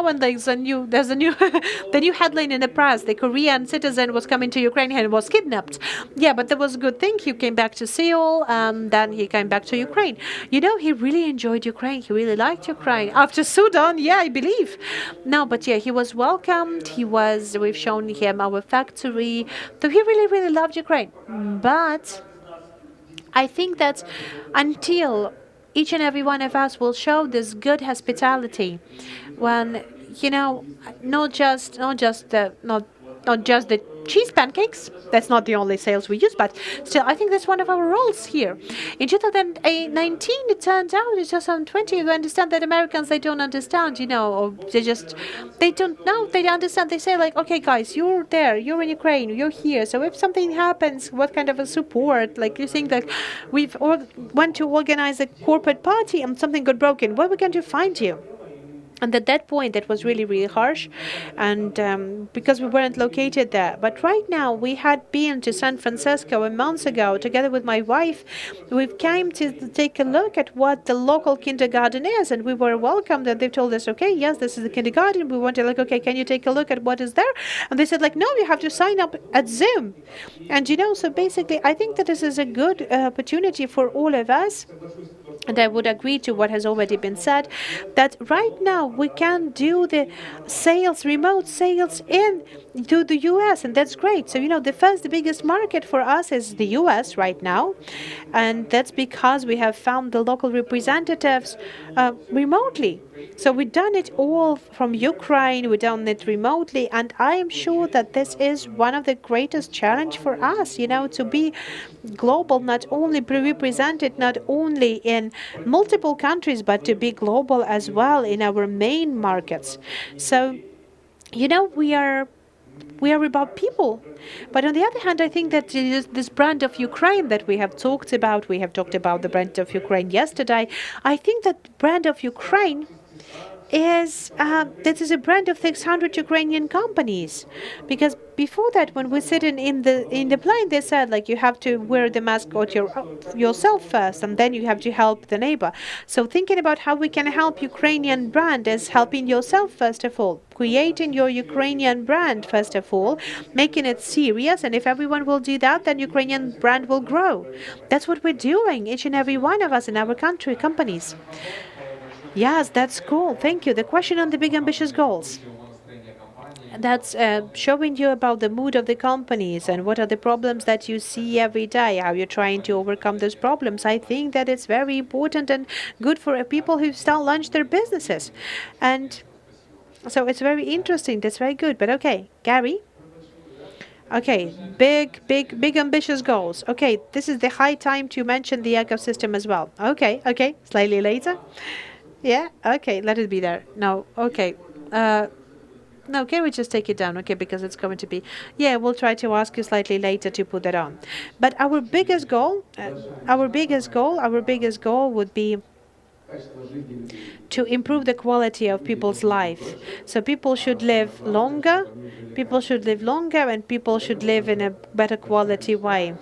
When there's a new the new headline in the press, the Korean citizen was coming to Ukraine and was kidnapped. Yeah, but there was a good thing. He came back to Seoul, and then he came back to Ukraine. He really enjoyed Ukraine. He really liked Ukraine. After Sudan, yeah, I believe. No, but yeah, he was welcomed. We've shown him our factory. So he really, really loved Ukraine. But I think that until each and every one of us will show this good hospitality, when not just the cheese pancakes. That's not the only sales we use, but still, I think that's one of our roles here. In 2019, it turns out, in 2020, we understand that Americans, they don't understand, or they don't know, they understand. They say, okay, guys, you're there, you're in Ukraine, you're here, so if something happens, what kind of a support? You think that we've went to organize a corporate party and something got broken, where are we going to find you? And at that point, that was really, really harsh, and because we weren't located there. But right now, we had been to San Francisco a month ago, together with my wife. We came to take a look at what the local kindergarten is, and we were welcomed, and they told us, okay, yes, this is the kindergarten. We wanted, okay, can you take a look at what is there? And they said, no, you have to sign up at Zoom. And, so basically, I think that this is a good opportunity for all of us And I would agree to what has already been said, that right now we can do the sales, remote sales in to the US, and that's great. So, the biggest market for us is the US right now, and that's because we have found the local representatives remotely. So we've done it all from Ukraine, we've done it remotely, and I am sure that this is one of the greatest challenge for us, to be global, not only be represented, not only in multiple countries, but to be global as well in our main markets. So, we are about people. But on the other hand, I think that this brand of Ukraine that we have talked about, we have talked about the brand of Ukraine yesterday. I think that brand of Ukraine is this is a brand of 600 Ukrainian companies, because before that, when we sit in the plane, they said like you have to wear the mask on yourself first, and then you have to help the neighbor. So thinking about how we can help Ukrainian brand is helping yourself first of all, creating your Ukrainian brand first of all, making it serious, and if everyone will do that, then Ukrainian brand will grow. That's what we're doing, each and every one of us in our country, companies. Yes, that's cool. Thank you. The question on the big ambitious goals. That's showing you about the mood of the companies and what are the problems that you see every day, how you're trying to overcome those problems. I think that it's very important and good for people who still launch their businesses. And so it's very interesting. That's very good. But okay, Gary. Okay, big ambitious goals. Okay, this is the high time to mention the ecosystem as well. Okay, slightly later. Yeah, okay, let it be there. No, okay. No, can we just take it down? Okay, because it's going to be. Yeah, we'll try to ask you slightly later to put that on. But our biggest goal would be to improve the quality of people's life. So people should live longer, and people should live in a better quality way.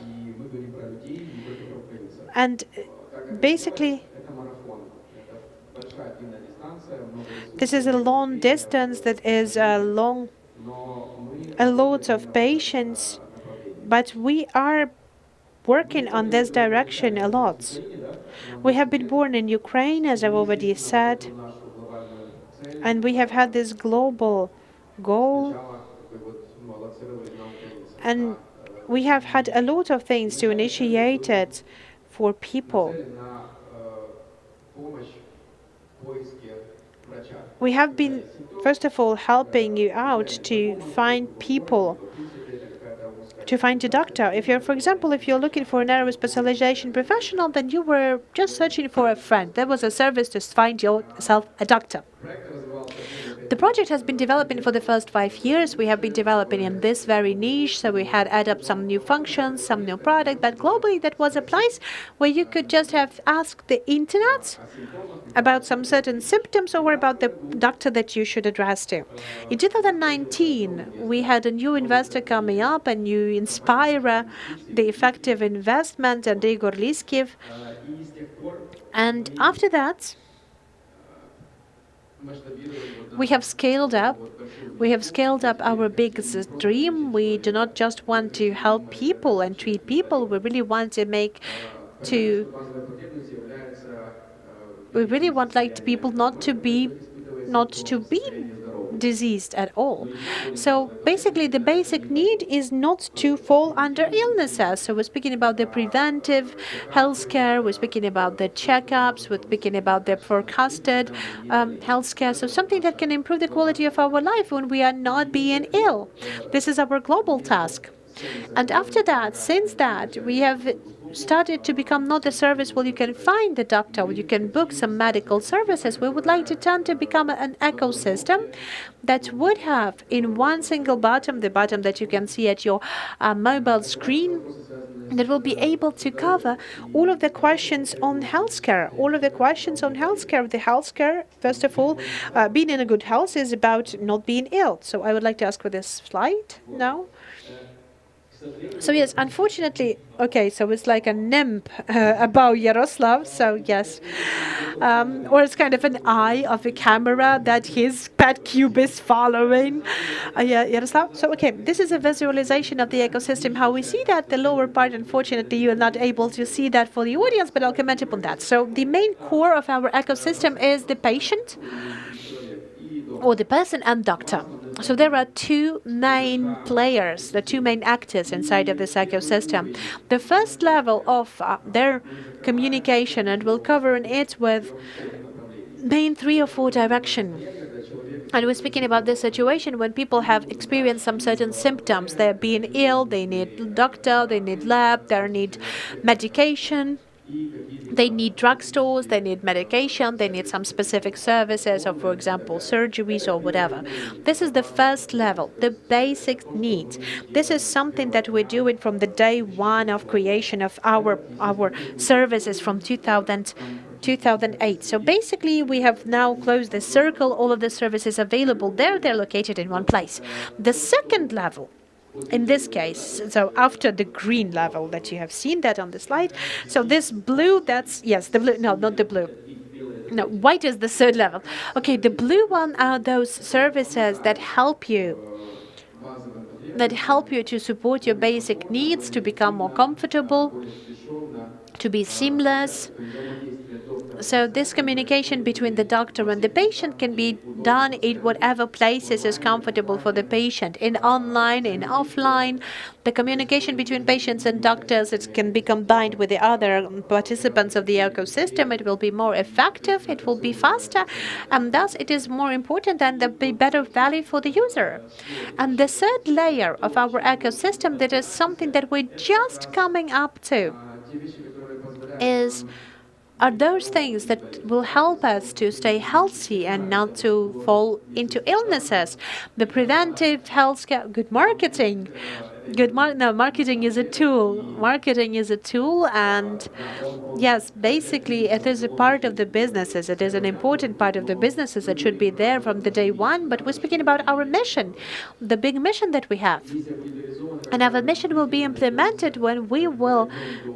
And basically, this is a long distance that is a lot of patience, but we are working on this direction a lot. We have been born in Ukraine, as I've already said, and we have had this global goal, and we have had a lot of things to initiate it for people. We have been, first of all, helping you out to find people, to find a doctor. If you're, for example, if you're looking for a narrow specialization professional, then you were just searching for a friend. There was a service to find yourself a doctor. The project has been developing for the first 5 years. We have been developing in this very niche, so we had added up some new functions, some new product, but globally that was a place where you could just have asked the internet about some certain symptoms or about the doctor that you should address to. In 2019, we had a new investor coming up, a new inspirer, the effective investment, and Igor Liskiv. And after that, we have scaled up. We have scaled up our biggest dream. We do not just want to help people and treat people. We really want to we really want people not to be diseased at all. So basically the basic need is not to fall under illnesses. So we're speaking about the preventive healthcare, we're speaking about the checkups, we're speaking about the forecasted healthcare. So something that can improve the quality of our life when we are not being ill. This is our global task. And after that, since that, we have started to become not a service where you can find the doctor, where you can book some medical services. We would like to turn to become an ecosystem that would have in one single bottom, the bottom that you can see at your mobile screen, that will be able to cover all of the questions on healthcare. The healthcare, first of all, being in a good health is about not being ill. So I would like to ask for this slide now. So yes, unfortunately, okay, so it's like a nymph about Yaroslav, so yes. Or it's kind of an eye of a camera that his pet cube is following. Yeah, Yaroslav? So okay, this is a visualization of the ecosystem, how we see that. The lower part, unfortunately, you're not able to see that for the audience, but I'll comment upon that. So the main core of our ecosystem is the patient, or the person and doctor. So there are two main players, the two main actors inside of this ecosystem. The first level of their communication, and we'll cover it with main 3 or 4 direction. And we're speaking about this situation when people have experienced some certain symptoms. They're being ill, they need doctor, they need lab, they need medication. They need drugstores, they need medication, they need some specific services, or for example, surgeries or whatever. This is the first level, the basic needs. This is something that we're doing from the day one of creation of our services from 2008. So basically, we have now closed the circle. All of the services available there, they're located in one place. The second level, in this case, so after the green level that you have seen that on the slide, so this blue, that's, yes, the blue, no, not the blue. No, white is the third level. Okay, the blue one are those services that help you to support your basic needs, to become more comfortable, to be seamless. So this communication between the doctor and the patient can be done in whatever places is comfortable for the patient, in online, in offline. The communication between patients and doctors, it can be combined with the other participants of the ecosystem. It will be more effective, it will be faster, and thus it is more important and be better value for the user. And the third layer of our ecosystem, that is something that we're just coming up to, are those things that will help us to stay healthy and not to fall into illnesses. The preventive health care, good marketing. Marketing is a tool. Marketing is a tool, and yes, basically it is a part of the businesses. It is an important part of the businesses that should be there from the day one. But we're speaking about our mission, the big mission that we have. And our mission will be implemented when we will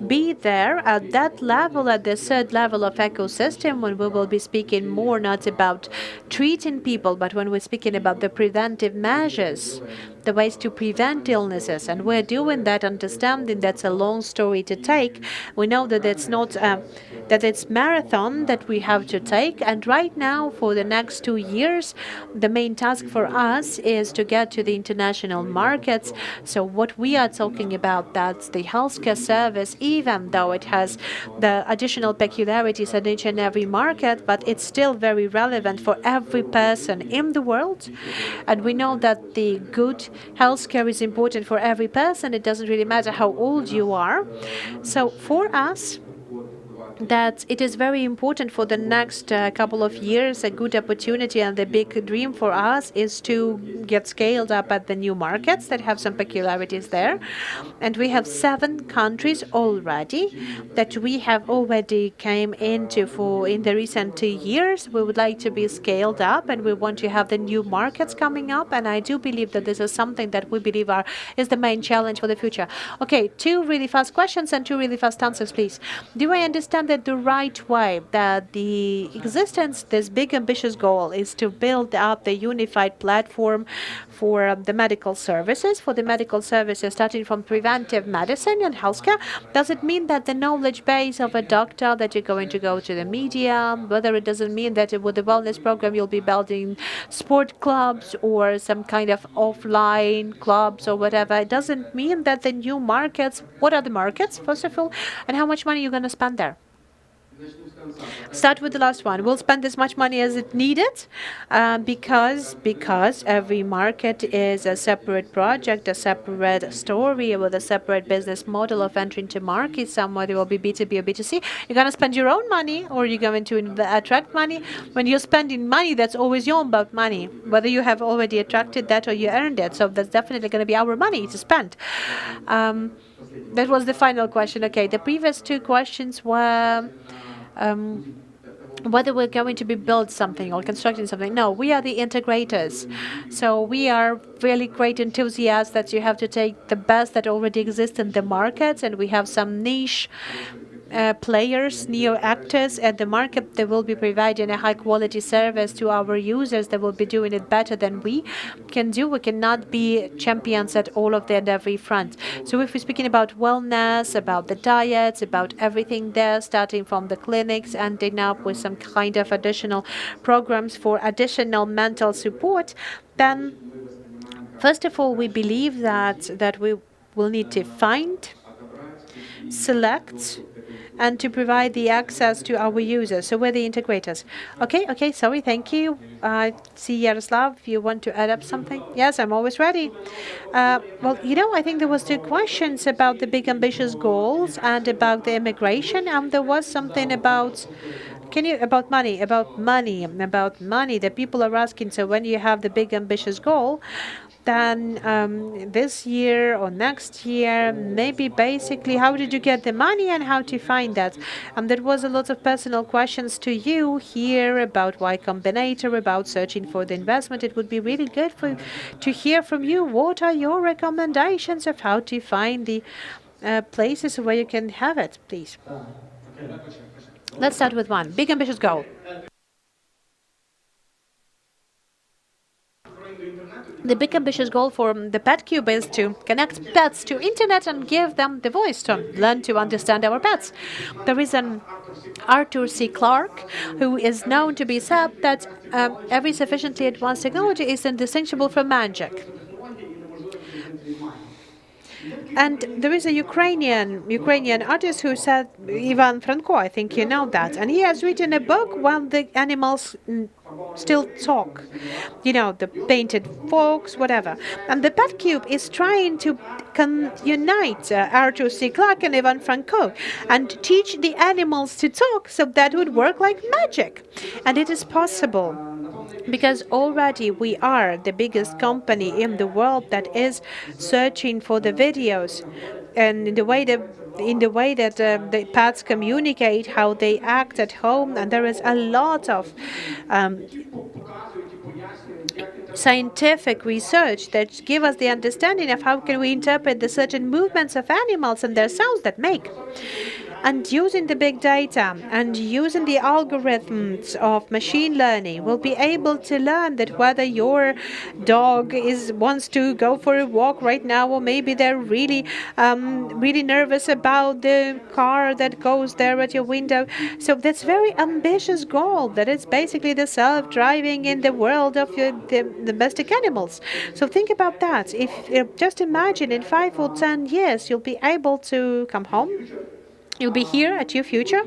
be there at that level, at the third level of ecosystem, when we will be speaking more not about treating people, but when we're speaking about the preventive measures, the ways to prevent illnesses. And we're doing that, understanding that's a long story to take. We know that it's not that it's marathon that we have to take. And right now, for the next 2 years, the main task for us is to get to the international markets. So what we are talking about, that's the healthcare service, even though it has the additional peculiarities in each and every market, but it's still very relevant for every person in the world. And we know that the good healthcare is important for every person. It doesn't really matter how old you are. So for us, that it is very important for the next couple of years. A good opportunity and the big dream for us is to get scaled up at the new markets that have some peculiarities there. And we have 7 countries already that we have already came into for in the recent 2 years. We would like to be scaled up, and we want to have the new markets coming up. And I do believe that this is something that we believe is the main challenge for the future. Okay, 2 really fast questions and 2 really fast answers, please. Do I understand that the right way, that the existence, this big ambitious goal is to build up the unified platform for the medical services, starting from preventive medicine and healthcare? Does it mean that the knowledge base of a doctor, that you're going to go to the media, whether it doesn't mean that with the wellness program you'll be building sport clubs or some kind of offline clubs or whatever? It doesn't mean that the new markets, what are the markets, first of all, and how much money you're going to spend there? Start with the last one. We'll spend as much money as it needed because every market is a separate project, a separate story with a separate business model of entering to market. Somewhere there will be B2B or B2C. You're going to spend your own money, or you're going to attract money. When you're spending money, that's always your own money, whether you have already attracted that or you earned it. So that's definitely going to be our money to spend. That was the final question. Okay, the previous 2 questions were whether we're going to be build something or constructing something. No, we are the integrators. So we are really great enthusiasts that you have to take the best that already exists in the market, and we have some niche players, neo actors at the market. They will be providing a high quality service to our users. They will be doing it better than we can do. We cannot be champions at all of the and every front. So if we're speaking about wellness, about the diets, about everything there, starting from the clinics, ending up with some kind of additional programs for additional mental support, then first of all, we believe that we will need to find, select, and to provide the access to our users. So we're the integrators. Okay, sorry, thank you. See, Yaroslav, you want to add up something? Yes, I'm always ready. Well, I think there was two questions about the big ambitious goals and about the immigration, and there was something about about money, that people are asking. So when you have the big ambitious goal, then this year or next year, maybe basically how did you get the money and how to find that? And there was a lot of personal questions to you here about Y Combinator, about searching for the investment. It would be really good to hear from you. What are your recommendations of how to find the places where you can have it, please? Let's start with one. Big ambitious goal. The big ambitious goal for the PetCube is to connect pets to internet and give them the voice to learn to understand our pets. There is an Arthur C. Clarke, who is known to be said that every sufficiently advanced technology is indistinguishable from magic. And there is a Ukrainian artist who said, Ivan Franko, I think you know that, and he has written a book while the animals still talk. The painted folks, whatever. And the PetCube is trying to unite Arthur C. Clarke and Ivan Franko and teach the animals to talk, so that would work like magic. And it is possible, because already we are the biggest company in the world that is searching for the videos, and in the way that the pets communicate, how they act at home, and there is a lot of scientific research that give us the understanding of how can we interpret the certain movements of animals and their sounds that make. And using the big data and using the algorithms of machine learning, we'll be able to learn that whether your dog wants to go for a walk right now, or maybe they're really nervous about the car that goes there at your window. So that's very ambitious goal. That is basically the self-driving in the world of the domestic animals. So think about that. If just imagine in 5 or 10 years, you'll be able to come home. You'll be here at your future,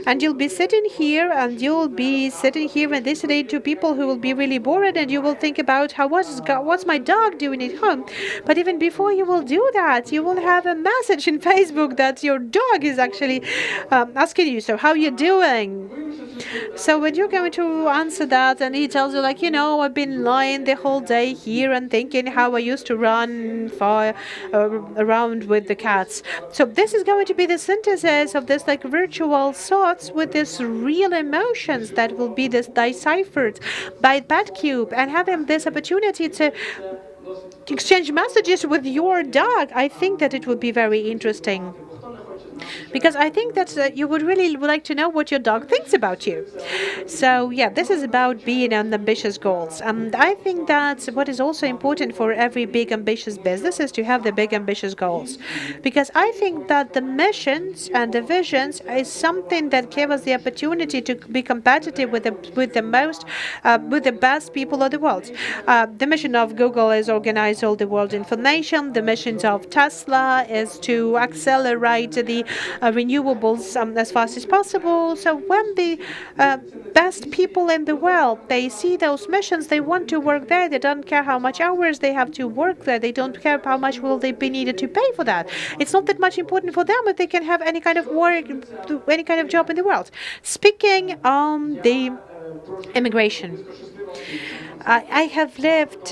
and you'll be sitting here and listening to people who will be really bored, and you will think about what's my dog doing at home. But even before you will do that, you will have a message in Facebook that your dog is actually asking you, so how you doing? So when you're going to answer that, and he tells you I've been lying the whole day here and thinking how I used to run around with the cats. So this is going to be the synthesis of this virtual thoughts with this real emotions that will be deciphered by PetCube, and having this opportunity to exchange messages with your dog. I think that it would be very interesting, because I think that you would really like to know what your dog thinks about you. So yeah, this is about being on ambitious goals. And I think that what is also important for every big ambitious business is to have the big ambitious goals, because I think that the missions and the visions is something that give us the opportunity to be competitive with the best people of the world. The mission of Google is organize all the world information. The missions of Tesla is to accelerate the renewables as fast as possible. So when the best people in the world, they see those missions, they want to work there. They don't care how much hours they have to work there. They don't care how much will they be needed to pay for that. It's not that much important for them if they can have any kind of work, any kind of job in the world. Speaking on the immigration. I have lived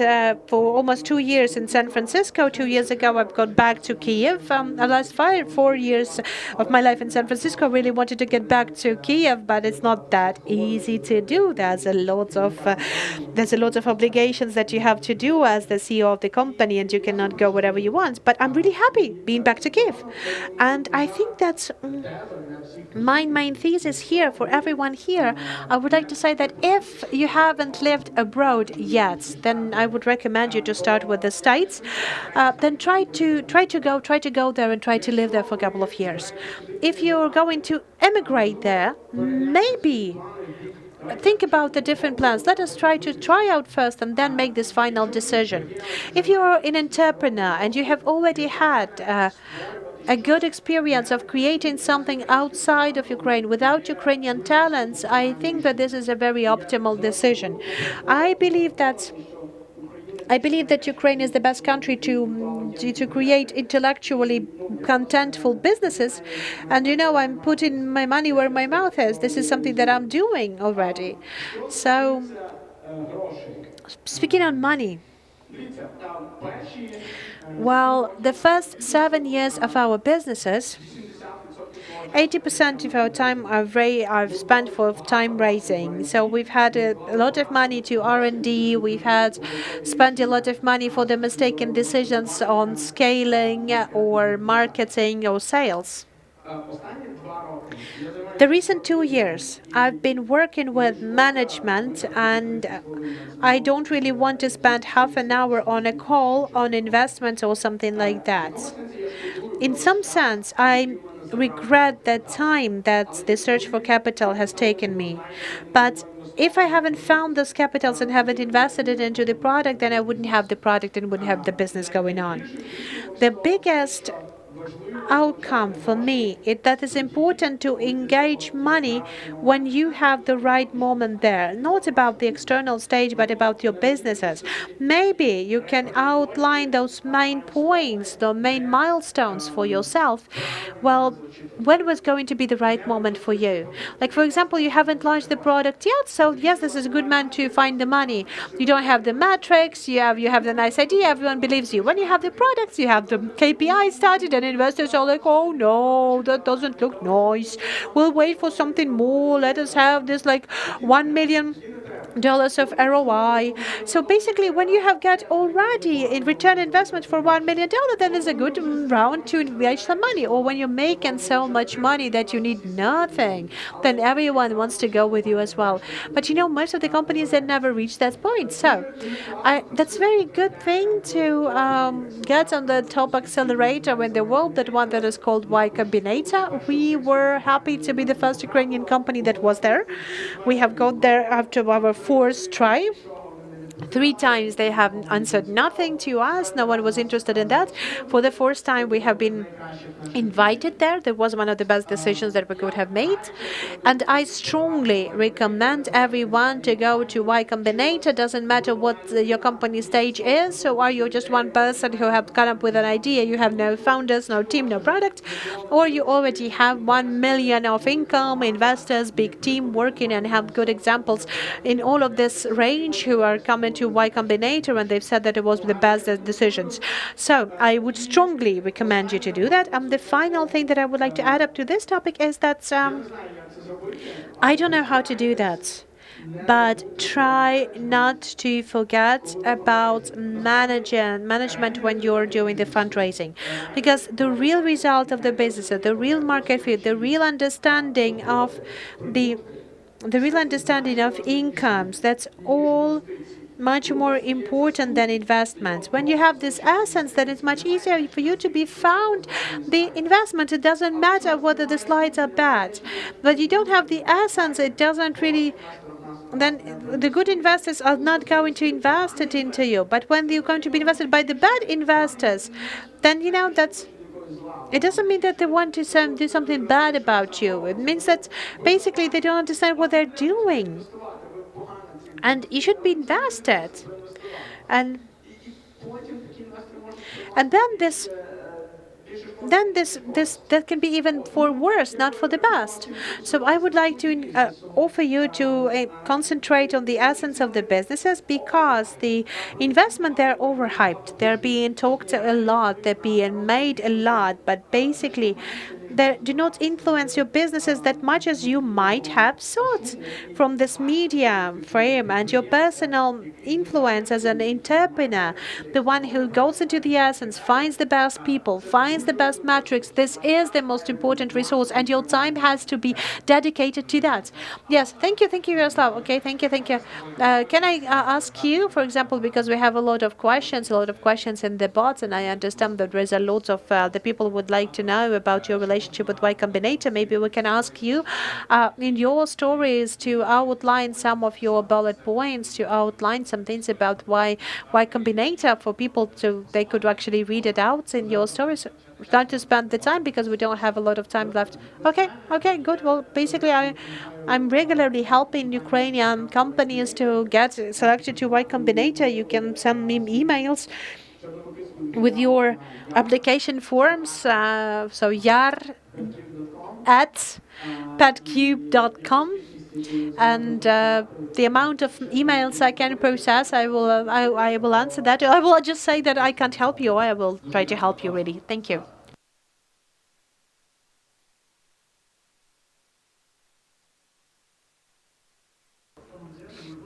for almost 2 years in San Francisco. 2 years ago, I've gone back to Kiev. The last 4 years of my life in San Francisco, I really wanted to get back to Kiev, but it's not that easy to do. There's a lot of obligations that you have to do as the CEO of the company, and you cannot go wherever you want. But I'm really happy being back to Kiev, and I think that's my main thesis here for everyone here. I would like to say that if you haven't lived abroad yet, then I would recommend you to start with the States. Then try to go there and try to live there for a couple of years. If you're going to emigrate there, maybe think about the different plans. Let us try out first and then make this final decision. If you're an entrepreneur and you have already had a good experience of creating something outside of Ukraine without Ukrainian talents, I think that this is a very optimal decision. I believe that Ukraine is the best country to create intellectually contentful businesses, and I'm putting my money where my mouth is. This is something that I'm doing already. So, speaking on money. Well, the first 7 years of our businesses, 80% of our time I've spent for time raising. So we've had a lot of money to R&D. We've had spent a lot of money for the mistaken decisions on scaling or marketing or sales. The recent 2 years, I've been working with management, and I don't really want to spend half an hour on a call on investments or something like that. In some sense, I regret the time that the search for capital has taken me. But if I haven't found those capitals and haven't invested it into the product, then I wouldn't have the product and wouldn't have the business going on. The biggest outcome for me is that it's important to engage money when you have the right moment there, not about the external stage but about your businesses. Maybe you can outline those main points, the main milestones for yourself. Well, when was going to be the right moment for you? Like, for example, you haven't launched the product yet, so yes, this is a good moment to find the money. You don't have the metrics, you have the nice idea, everyone believes you. When you have the products, you have the KPI started, and investors are like, oh no, that doesn't look nice. We'll wait for something more. Let us have this like $1 million of ROI. So basically, when you have got already in return investment for $1 million, then it's a good round to invest some money. Or when you're making so much money that you need nothing, then everyone wants to go with you as well. But most of the companies that never reach that point. So that's a very good thing to get on the top accelerator in the world, that one that is called Y Combinator. We were happy to be the first Ukrainian company that was there. We have got there after our fourth try. 3 times they have answered nothing to us. No one was interested in that. For the fourth time, we have been invited there. That was one of the best decisions that we could have made. And I strongly recommend everyone to go to Y Combinator. Doesn't matter what your company stage is. So are you just one person who have come up with an idea? You have no founders, no team, no product. Or you already have 1 million of income, investors, big team working, and have good examples in all of this range who are coming to Y Combinator, and they've said that it was the best decisions. So I would strongly recommend you to do that. The final thing that I would like to add up to this topic is that I don't know how to do that, but try not to forget about management when you're doing the fundraising, because the real result of the business, the real market fit, the real understanding of incomes, that's all much more important than investments. When you have this essence, then it's much easier for you to be found. The investment, it doesn't matter whether the slides are bad, but you don't have the essence, it doesn't really, then the good investors are not going to invest it into you. But when you're going to be invested by the bad investors, then it doesn't mean that they want to do something bad about you. It means that basically they don't understand what they're doing. And you should be invested. And then this then that can be even for worse, not for the best. So I would like to offer you to concentrate on the essence of the businesses, because the investment, they're overhyped. They're being talked a lot. They're being made a lot, but basically they do not influence your businesses that much as you might have thought from this media frame and your personal influence as an entrepreneur, the one who goes into the essence, finds the best people, finds the best metrics. This is the most important resource, and your time has to be dedicated to that. Yes, thank you, Yaroslav. Okay, thank you, thank you. Can I ask you, for example, because we have a lot of questions in the bots, and I understand that there's a lot of the people would like to know about your relationship with Y Combinator. Maybe we can ask you in your stories to outline some of your bullet points, to outline some things about Y Combinator for people to they could actually read it out in your stories. Trying to spend the time because we don't have a lot of time left. Okay, good. Well, basically, I'm regularly helping Ukrainian companies to get selected to Y Combinator. You can send me emails with your application forms. So yar at petcube.com. And the amount of emails I can process, I will answer that. I will just say that I can't help you. I will try to help you, really. Thank you.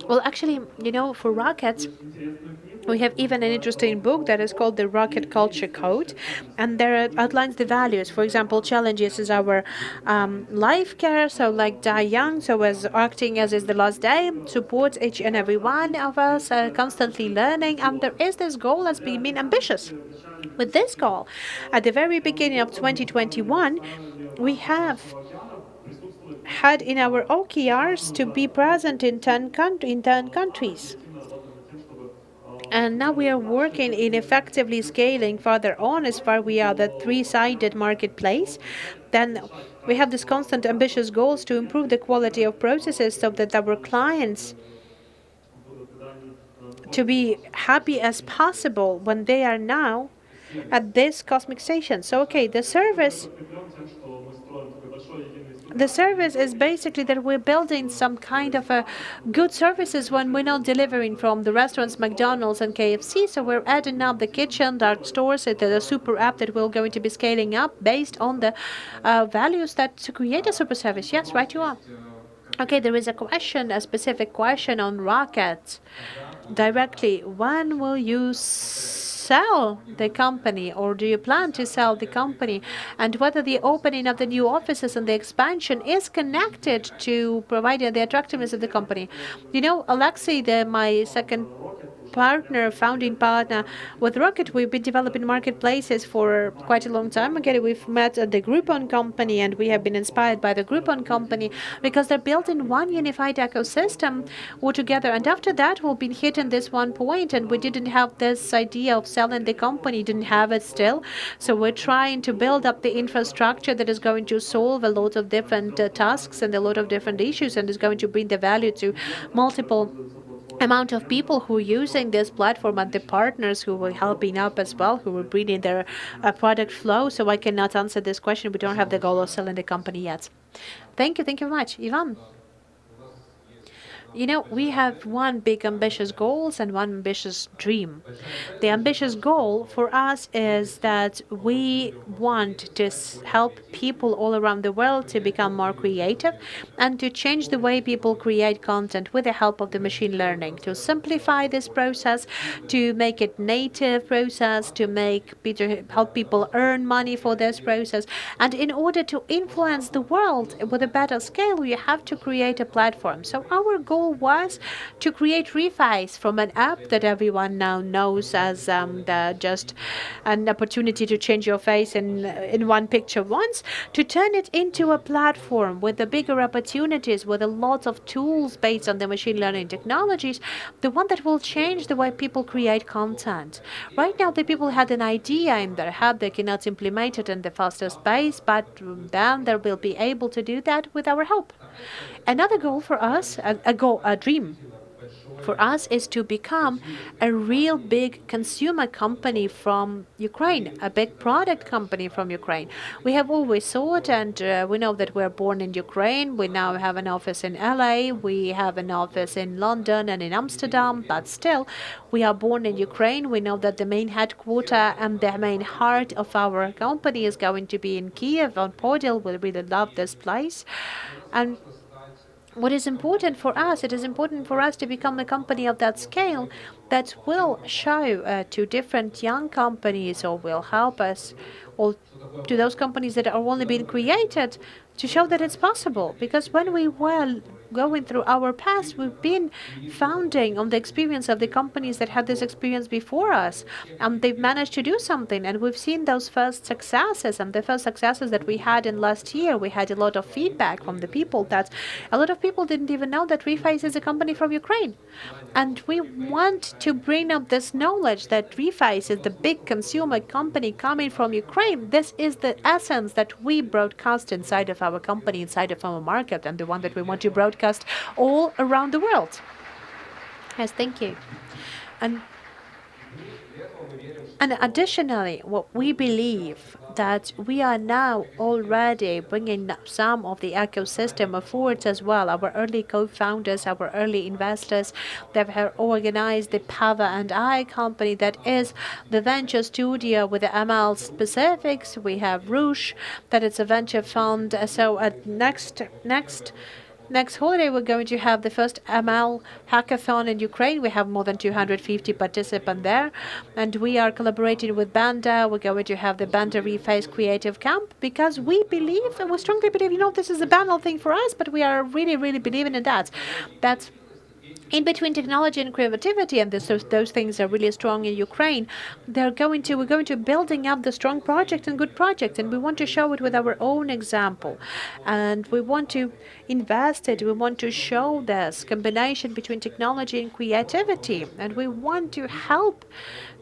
Well, actually, for rockets, we have even an interesting book that is called the Rocket Culture Code, and there outlines the values. For example, challenges is our life care, so like die young, so as acting as is the last day, supports each and every one of us, constantly learning, and there is this goal as being ambitious. With this goal, at the very beginning of 2021, we have had in our OKRs to be present in 10 countries. And now we are working in effectively scaling further on as far we are the three-sided marketplace. Then we have this constant ambitious goals to improve the quality of processes so that our clients to be happy as possible when they are now at this cosmic station. So okay, the service is basically that we're building some kind of a good services when we're not delivering from the restaurants, McDonald's and KFC. So we're adding up the kitchen, dark stores, the super app that we're going to be scaling up based on the values that to create a super service. Yes, right you are. Okay, there is a specific question on rockets directly. When will you sell the company, or do you plan to sell the company, and whether the opening of the new offices and the expansion is connected to providing the attractiveness of the company? Alexei, my second founding partner with Rocket, we've been developing marketplaces for quite a long time. Again, we've met at the Groupon company, and we have been inspired by the Groupon company because they're built in one unified ecosystem altogether. And after that, we've been hitting this one point, and we didn't have this idea of selling the company, didn't have it still. So we're trying to build up the infrastructure that is going to solve a lot of different tasks and a lot of different issues, and is going to bring the value to multiple amount of people who are using this platform, and the partners who were helping up as well, who were bringing their product flow. So I cannot answer this question. We don't have the goal of selling the company yet. Thank you very much. Ivan? We have one big ambitious goals and one ambitious dream. The ambitious goal for us is that we want to help people all around the world to become more creative and to change the way people create content with the help of the machine learning, to simplify this process, to make it native process, to help people earn money for this process. And in order to influence the world with a better scale, you have to create a platform. So our goal was to create refis from an app that everyone now knows as just an opportunity to change your face in one picture once, to turn it into a platform with the bigger opportunities, with a lot of tools based on the machine learning technologies, the one that will change the way people create content. Right now, the people had an idea in their head, they cannot implement it in the fastest pace, but then they will be able to do that with our help. Another goal for us, a dream, for us is to become a real big consumer company from Ukraine, a big product company from Ukraine. We have always thought, and we know that we're born in Ukraine. We now have an office in LA, we have an office in London and in Amsterdam, but still, we are born in Ukraine. We know that the main headquarter and the main heart of our company is going to be in Kiev on Podil. We really love this place. And what is important for us, it is important for us to become a company of that scale that will show to different young companies or will help us, or to those companies that are only being created, to show that it's possible. Because when we were going through our past, we've been founding on the experience of the companies that had this experience before us, and they've managed to do something. And we've seen those first successes, and the first successes that we had in last year, we had a lot of feedback from the people that a lot of people didn't even know that Reface is a company from Ukraine. And we want to bring up this knowledge that Reface is the big consumer company coming from Ukraine. This is the essence that we broadcast inside of our company, inside of our market, and the one that we want to broadcast all around the world. Yes, thank you. And additionally, what we believe that we are now already bringing some of the ecosystem efforts as well. Our early co-founders, our early investors, they have organized the Pava and I company that is the venture studio with the ML specifics. We have Rouge, that is a venture fund. So at next holiday, we're going to have the first ML hackathon in Ukraine. We have more than 250 participants there. And we are collaborating with Banda. We're going to have the Banda Reface Creative Camp because we believe, and we strongly believe, this is a banal thing for us, but we are really, really believing in that. That's in between technology and creativity, and those things are really strong in Ukraine. We're going to building up the strong project and good projects, and we want to show it with our own example. And we want to invest it. We want to show this combination between technology and creativity, and we want to help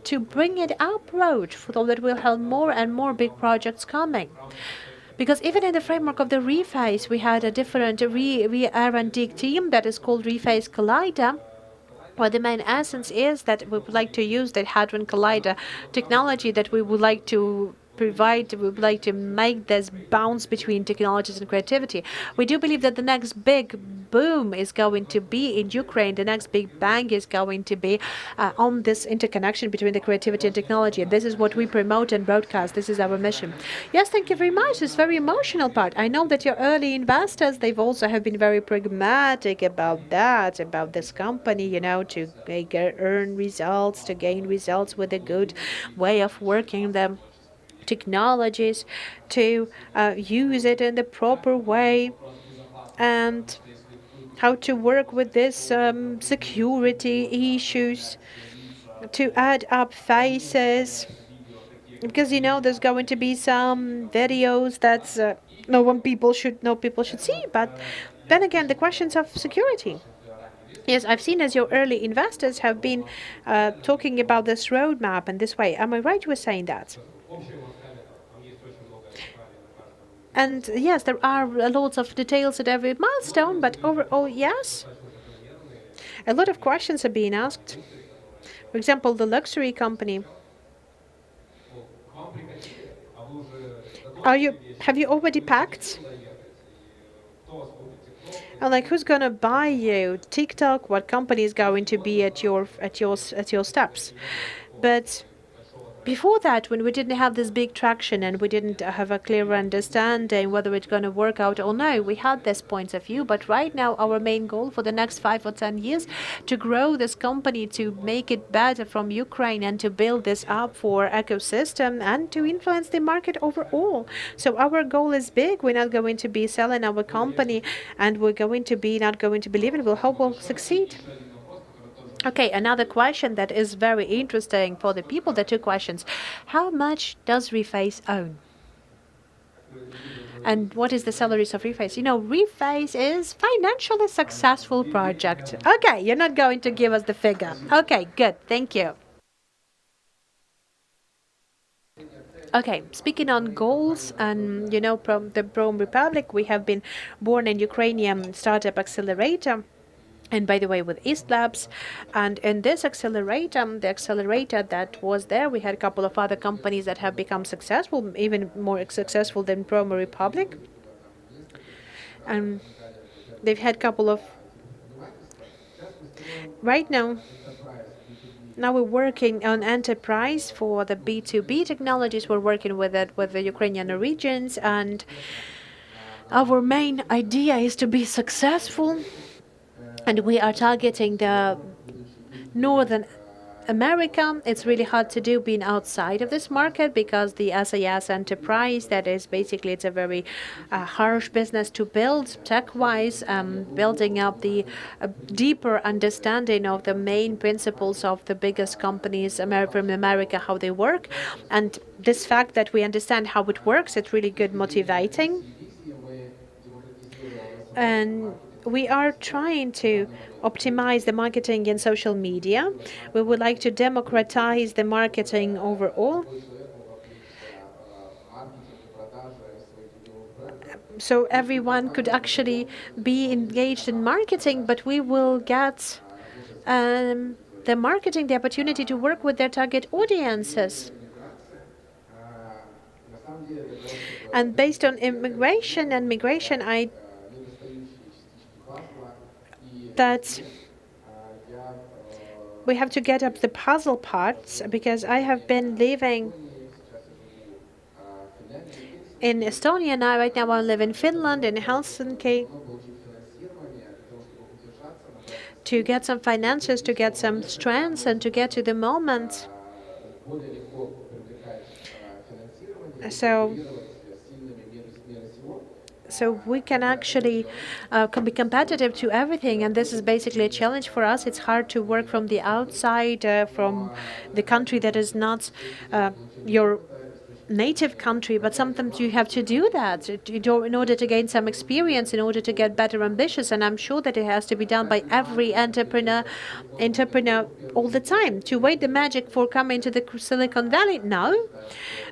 to bring it upward so that we'll have more and more big projects coming. Because even in the framework of the Reface, we had a different R&D team that is called Reface Collider, where the main essence is that we would like to use the Hadron Collider technology that we would like to provide, we would like to make this bounce between technologies and creativity. We do believe that the next big boom is going to be in Ukraine. The next big bang is going to be on this interconnection between the creativity and technology. And this is what we promote and broadcast. This is our mission. Yes, thank you very much. It's very emotional part. I know that your early investors, they've also have been very pragmatic about that, about this company, to earn results, to gain results with a good way of working them. Technologies to use it in the proper way, and how to work with this security issues, to add up faces, because there's going to be some videos that people should see, but then again the questions of security. Yes, I've seen as your early investors have been talking about this roadmap in this way. Am I right with saying that? And yes, there are lots of details at every milestone, but overall, yes. A lot of questions are being asked. For example, the luxury company. Have you already packed? And who's gonna buy you? TikTok? What company is going to be at your steps? But before that, when we didn't have this big traction and we didn't have a clear understanding whether it's going to work out or no, we had this points of view. But right now, our main goal for the next 5 or 10 years to grow this company, to make it better from Ukraine and to build this up for ecosystem and to influence the market overall. So our goal is big. We're not going to be selling our company, and we're going to be not going to believe it. We'll hope we'll succeed. Okay, another question that is very interesting for the people, the two questions. How much does Reface own? And what is the salaries of Reface? Reface is financially successful project. Okay, you're not going to give us the figure. Okay, good. Thank you. Okay, speaking on goals, and from the Rome Republic, we have been born in Ukrainian startup accelerator. And by the way, with East Labs, and in this accelerator, the accelerator that was there, we had a couple of other companies that have become successful, even more successful than Promo Republic. And they've had a couple of, right now, we're working on enterprise for the B2B technologies. We're working with it with the Ukrainian regions, and our main idea is to be successful, and we are targeting the Northern America. It's really hard to do being outside of this market because the SAS enterprise, that is basically, it's a very harsh business to build tech-wise, building up the deeper understanding of the main principles of the biggest companies from America, how they work. And this fact that we understand how it works, it's really good motivating. And we are trying to optimize the marketing in social media. We would like to democratize the marketing overall. So everyone could actually be engaged in marketing, but we will get the marketing the opportunity to work with their target audiences. And based on immigration and migration, that we have to get up the puzzle parts, because I have been living in Estonia now. Right now I live in Finland, in Helsinki, to get some finances, to get some strengths, and to get to the moment. So we can actually be competitive to everything, and this is basically a challenge for us. It's hard to work from the outside, from the country that is not your native country, but sometimes you have to do that in order to gain some experience, in order to get better ambitious. And I'm sure that it has to be done by every entrepreneur all the time. To wait the magic for coming to the Silicon Valley, no.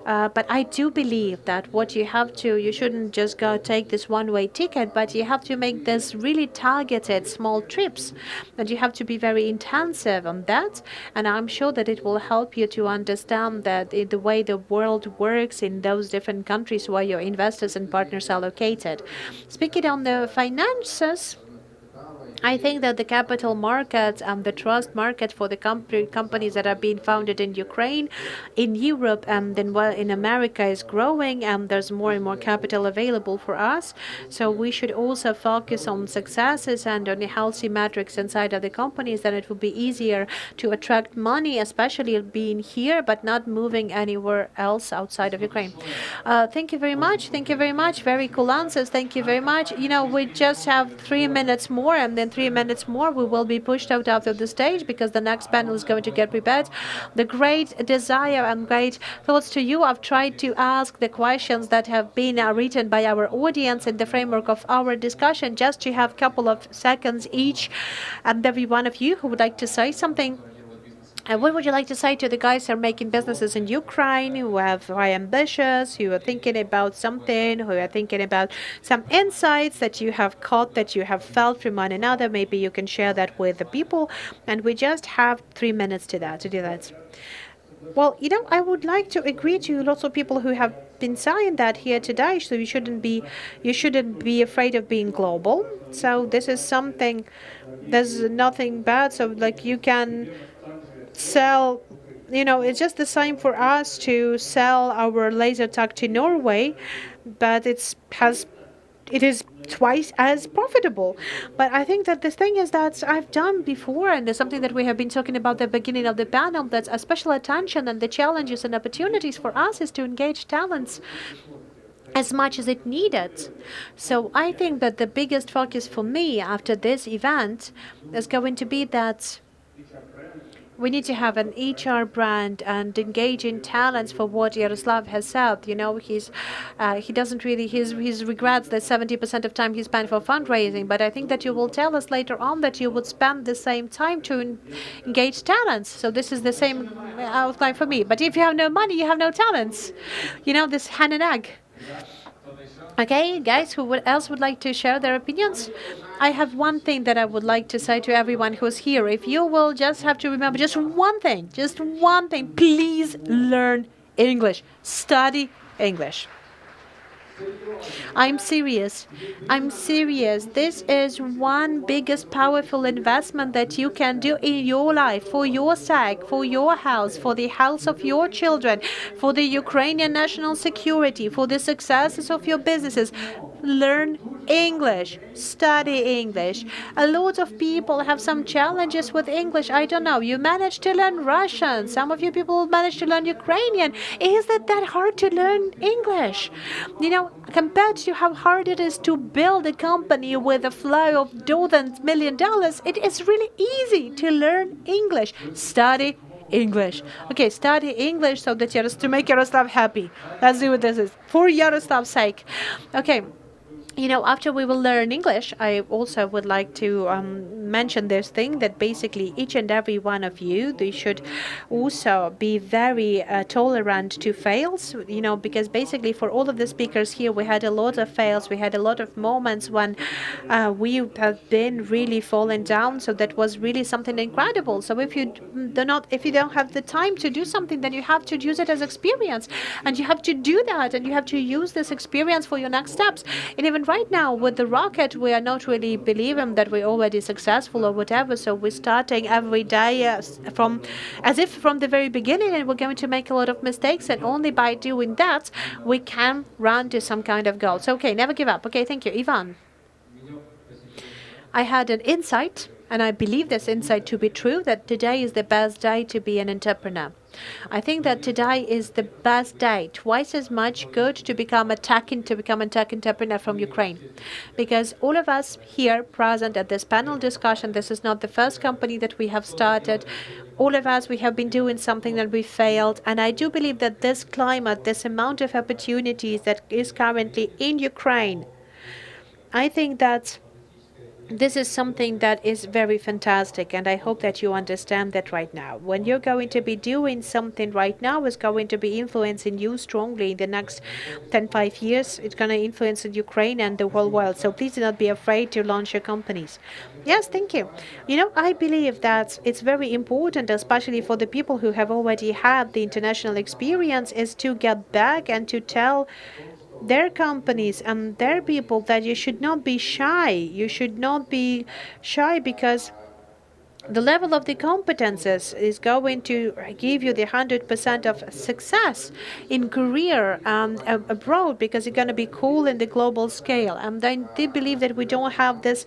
But I do believe that you shouldn't just go take this one-way ticket, but you have to make this really targeted small trips, and you have to be very intensive on that. And I'm sure that it will help you to understand that the way the world works in those different countries where your investors and partners are located. Speaking on the finances, I think that the capital market and the trust market for the companies that are being founded in Ukraine, in Europe, and then in America is growing, and there's more and more capital available for us. So we should also focus on successes and on the healthy metrics inside of the companies. Then it will be easier to attract money, especially being here, but not moving anywhere else outside of Ukraine. Thank you very much. Thank you very much. Very cool answers. Thank you very much. We just have 3 minutes more, and then 3 minutes more we will be pushed out of the stage because the next panel is going to get prepared. The great desire and great thoughts to you. I've tried to ask the questions that have been written by our audience in the framework of our discussion, just to have a couple of seconds each, and every one of you who would like to say something. And what would you like to say to the guys who are making businesses in Ukraine, who are ambitious, who are thinking about something, who are thinking about some insights that you have caught, that you have felt from one another? Maybe you can share that with the people. And we just have 3 minutes to do that. Well, I would like to agree to lots of people who have been saying that here today. So you shouldn't be afraid of being global. So this is something. There's nothing bad. So you can sell, it's just the same for us to sell our laser tag to Norway, but it is twice as profitable. But I think that the thing is that I've done before, and there's something that we have been talking about at the beginning of the panel, that's a special attention, and the challenges and opportunities for us is to engage talents as much as it needed. So I think that the biggest focus for me after this event is going to be that we need to have an HR brand and engaging talents for what Yaroslav has said. He doesn't really, he regrets that 70% of time he spent for fundraising, but I think that you will tell us later on that you would spend the same time to engage talents. So this is the same outline for me. But if you have no money, you have no talents. This hand and egg. Okay, guys, else would like to share their opinions? I have one thing that I would like to say to everyone who's here. If you will just have to remember just one thing, please learn English. Study English. I'm serious. I'm serious. This is one biggest powerful investment that you can do in your life, for your sake, for your health, for the health of your children, for the Ukrainian national security, for the successes of your businesses. Learn English. Study English. A lot of people have some challenges with English. I don't know. You managed to learn Russian. Some of you people managed to learn Ukrainian. Is it that hard to learn English? You know, compared to how hard it is to build a company with a flow of dozens million dollars, it is really easy to learn English. Study English. Okay, study English so that to make Yaroslav happy. Let's do what this is. For Yaroslav's sake. Okay. You know, after we will learn English, I also would like to mention this thing that basically each and every one of you, they should also be very tolerant to fails, you know, because basically for all of the speakers here, we had a lot of fails. We had a lot of moments when we have been really falling down. So that was really something incredible. So if you don't have the time to do something, then you have to use it as experience, and you have to do that, and you have to use this experience for your next steps. And even right now with the rocket, we are not really believing that we're already successful or whatever. So we're starting every day as if from the very beginning, and we're going to make a lot of mistakes. And only by doing that, we can run to some kind of goal. So, okay, never give up. Okay, thank you. Ivan. I had an insight, and I believe this insight to be true, that today is the best day to be an entrepreneur. I think that today is the best day, twice as much good to become a tech entrepreneur from Ukraine. Because all of us here present at this panel discussion, this is not the first company that we have started. All of us, we have been doing something that we failed. And I do believe that this climate, this amount of opportunities that is currently in Ukraine, I think that this is something that is very fantastic, and I hope that you understand that right now. When you're going to be doing something right now, is going to be influencing you strongly in the next 5 years. It's going to influence Ukraine and the whole world. So please do not be afraid to launch your companies. Yes, thank you. You know, I believe that it's very important, especially for the people who have already had the international experience, is to get back and to tell their companies and their people that you should not be shy. You should not be shy, because the level of the competences is going to give you the 100% of success in career abroad, because you're going to be cool in the global scale. And then they believe that we don't have this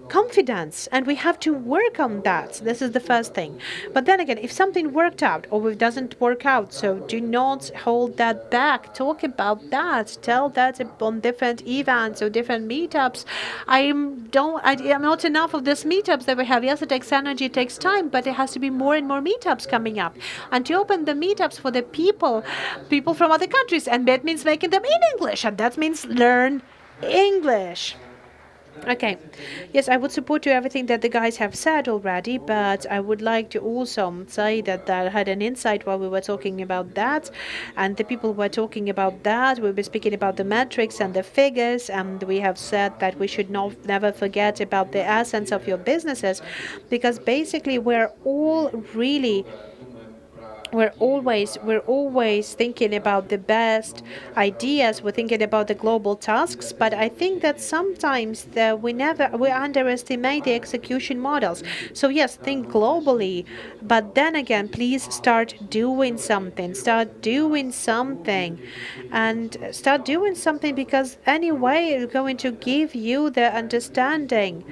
confidence, and we have to work on that. This is the first thing. But then again, if something worked out or it doesn't work out, so do not hold that back. Talk about that. Tell that on different events or different meetups. I am not enough of these meetups that we have. Yes, it takes energy, it takes time, but it has to be more and more meetups coming up. And to open the meetups for the people from other countries, and that means making them in English, and that means learn English. Okay. Yes, I would support you everything that the guys have said already, but I would like to also say that I had an insight while we were talking about that, and the people were talking about that. We were speaking about the metrics and the figures, and we have said that we should never forget about the essence of your businesses, because basically we're always thinking about the best ideas. We're thinking about the global tasks, but I think that sometimes we underestimate the execution models. So yes, think globally, but then again, please start doing something. Because anyway, it's going to give you the understanding.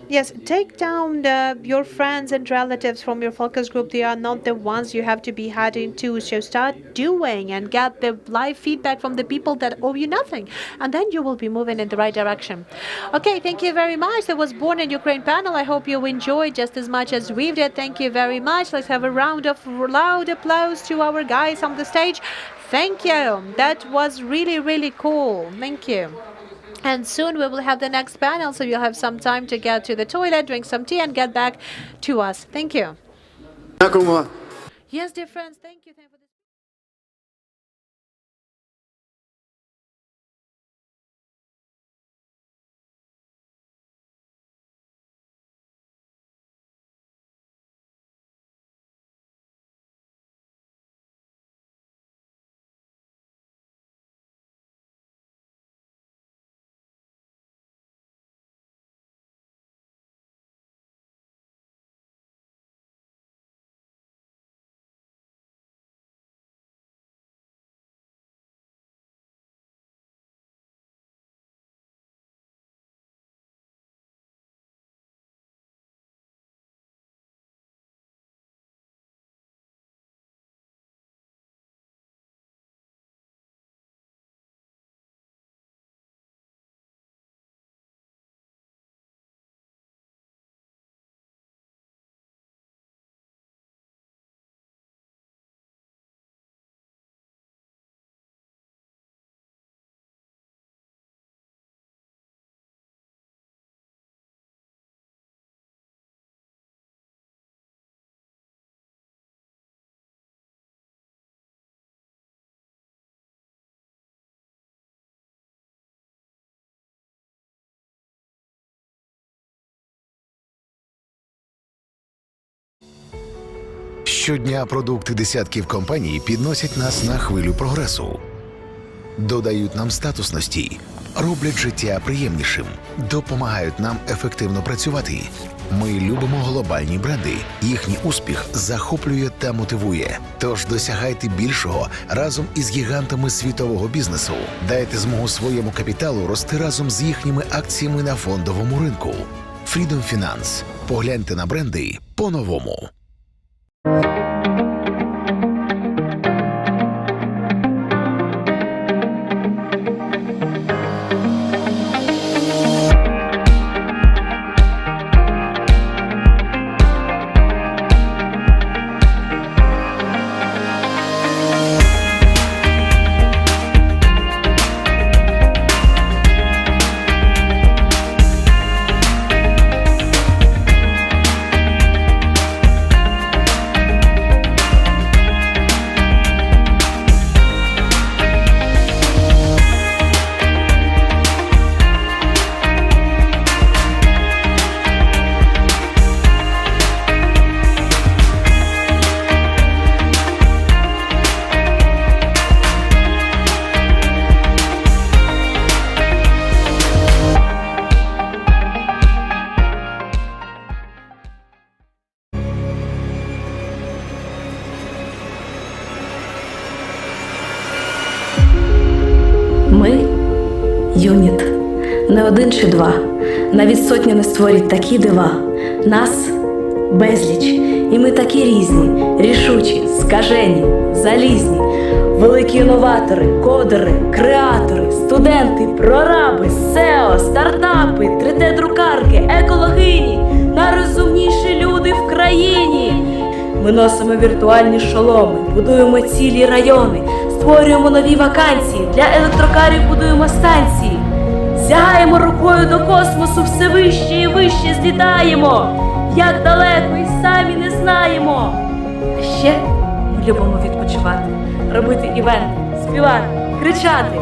Yes, take down your friends and relatives from your focus group. They are not the ones you have to be heading to. So start doing and get the live feedback from the people that owe you nothing. And then you will be moving in the right direction. Okay, thank you very much. That was Born in Ukraine panel. I hope you enjoyed just as much as we did. Thank you very much. Let's have a round of loud applause to our guys on the stage. Thank you. That was really, really cool. Thank you. And soon we will have the next panel, so you'll have some time to get to the toilet, drink some tea, and get back to us. Thank you. Yes, dear friends, thank you. Щодня продукти десятків компаній підносять нас на хвилю прогресу. Додають нам статусності, роблять життя приємнішим, допомагають нам ефективно працювати. Ми любимо глобальні бренди. Їхній успіх захоплює та мотивує. Тож досягайте більшого разом із гігантами світового бізнесу. Дайте змогу своєму капіталу рости разом з їхніми акціями на фондовому ринку. Freedom Finance. Погляньте на бренди по-новому. Ми юніт. Не один чи два. Навіть сотні не створять такі дива. Нас безліч. І ми такі різні, рішучі, скажені, залізні. Великі інноватори, кодери, креатори, студенти, прораби, SEO, стартапи, 3D-друкарки, екологині. Найрозумніші люди в країні. Ми носимо віртуальні шоломи, будуємо цілі райони, створюємо нові вакансії, для електрокарів будуємо станції. Сягаємо рукою до космосу, все вище і вище злітаємо. Як далеко і самі не знаємо. А ще ми любимо відпочивати, робити івенти, співати, кричати,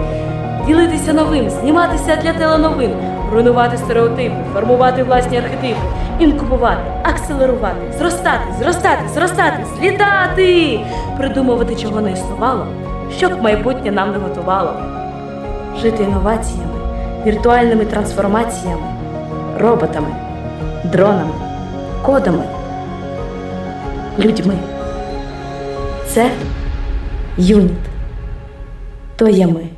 ділитися новим, зніматися для теленовин, руйнувати стереотипи, формувати власні архетипи, інкубувати, акселерувати, зростати, злітати, придумувати, чого не існувало, щоб майбутнє нам не готувало. Жити інноваціями, віртуальними трансформаціями, роботами, дронами, кодами, людьми. Це юніт. То є ми.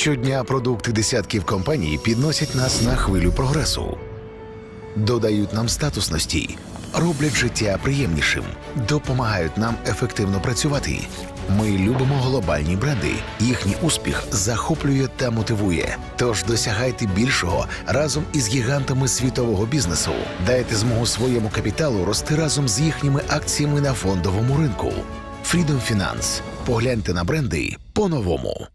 Щодня продукти десятків компаній підносять нас на хвилю прогресу. Додають нам статусності, роблять життя приємнішим, допомагають нам ефективно працювати. Ми любимо глобальні бренди. Їхній успіх захоплює та мотивує. Тож досягайте більшого разом із гігантами світового бізнесу. Дайте змогу своєму капіталу рости разом з їхніми акціями на фондовому ринку. Freedom Finance. Погляньте на бренди по-новому.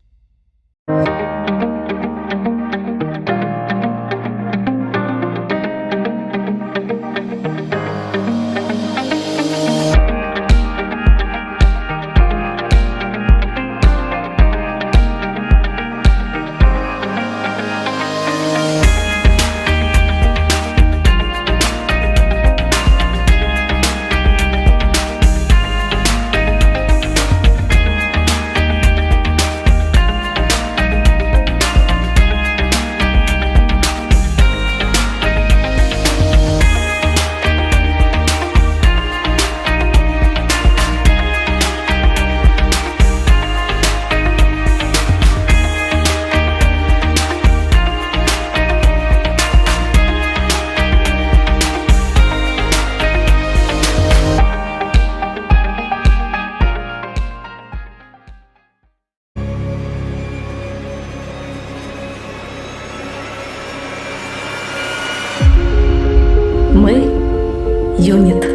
юніт.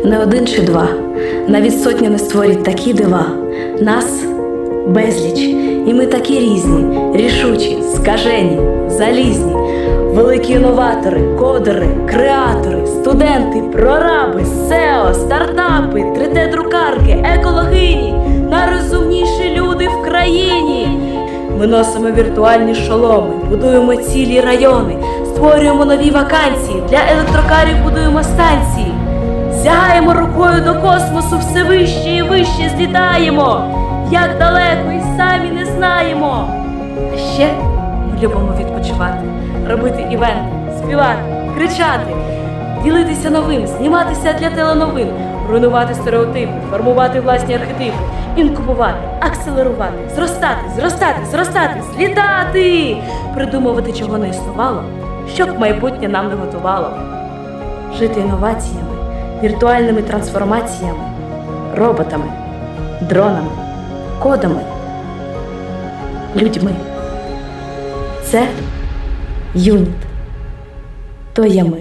Не один чи два, навіть сотні не створять такі дива. Нас безліч, і ми такі різні, рішучі, скажені, залізні. Великі інноватори, кодери, креатори, студенти, прораби, SEO, стартапи, 3D-друкарки, екологині, найрозумніші люди в країні. Ми носимо віртуальні шоломи, будуємо цілі райони, створюємо нові вакансії, для електрокарів будуємо станції. Сягаємо рукою до космосу, все вище і вище злітаємо. Як далеко і самі не знаємо. А ще ми любимо відпочивати, робити івенти, співати, кричати, ділитися новим, зніматися для теленовин, руйнувати стереотипи, формувати власні архетипи, інкубувати, акселерувати, зростати, злітати, придумувати, чого не існувало, щоб майбутнє нам не готувало. Жити інноваціями, віртуальними трансформаціями, роботами, дронами, кодами, людьми. Це юніт. То є ми.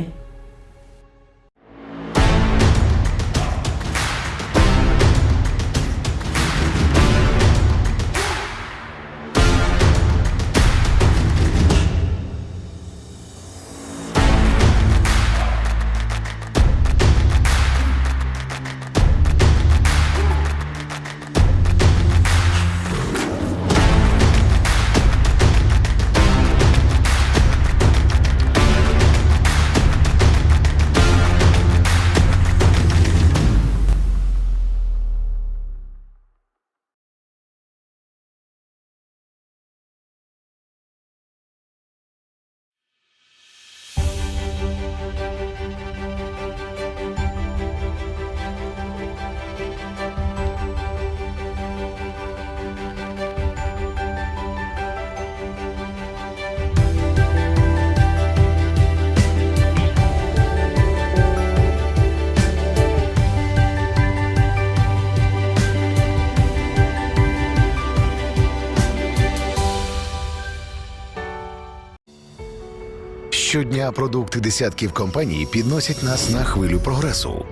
Щодня продукти десятків компаній підносять нас на хвилю прогресу,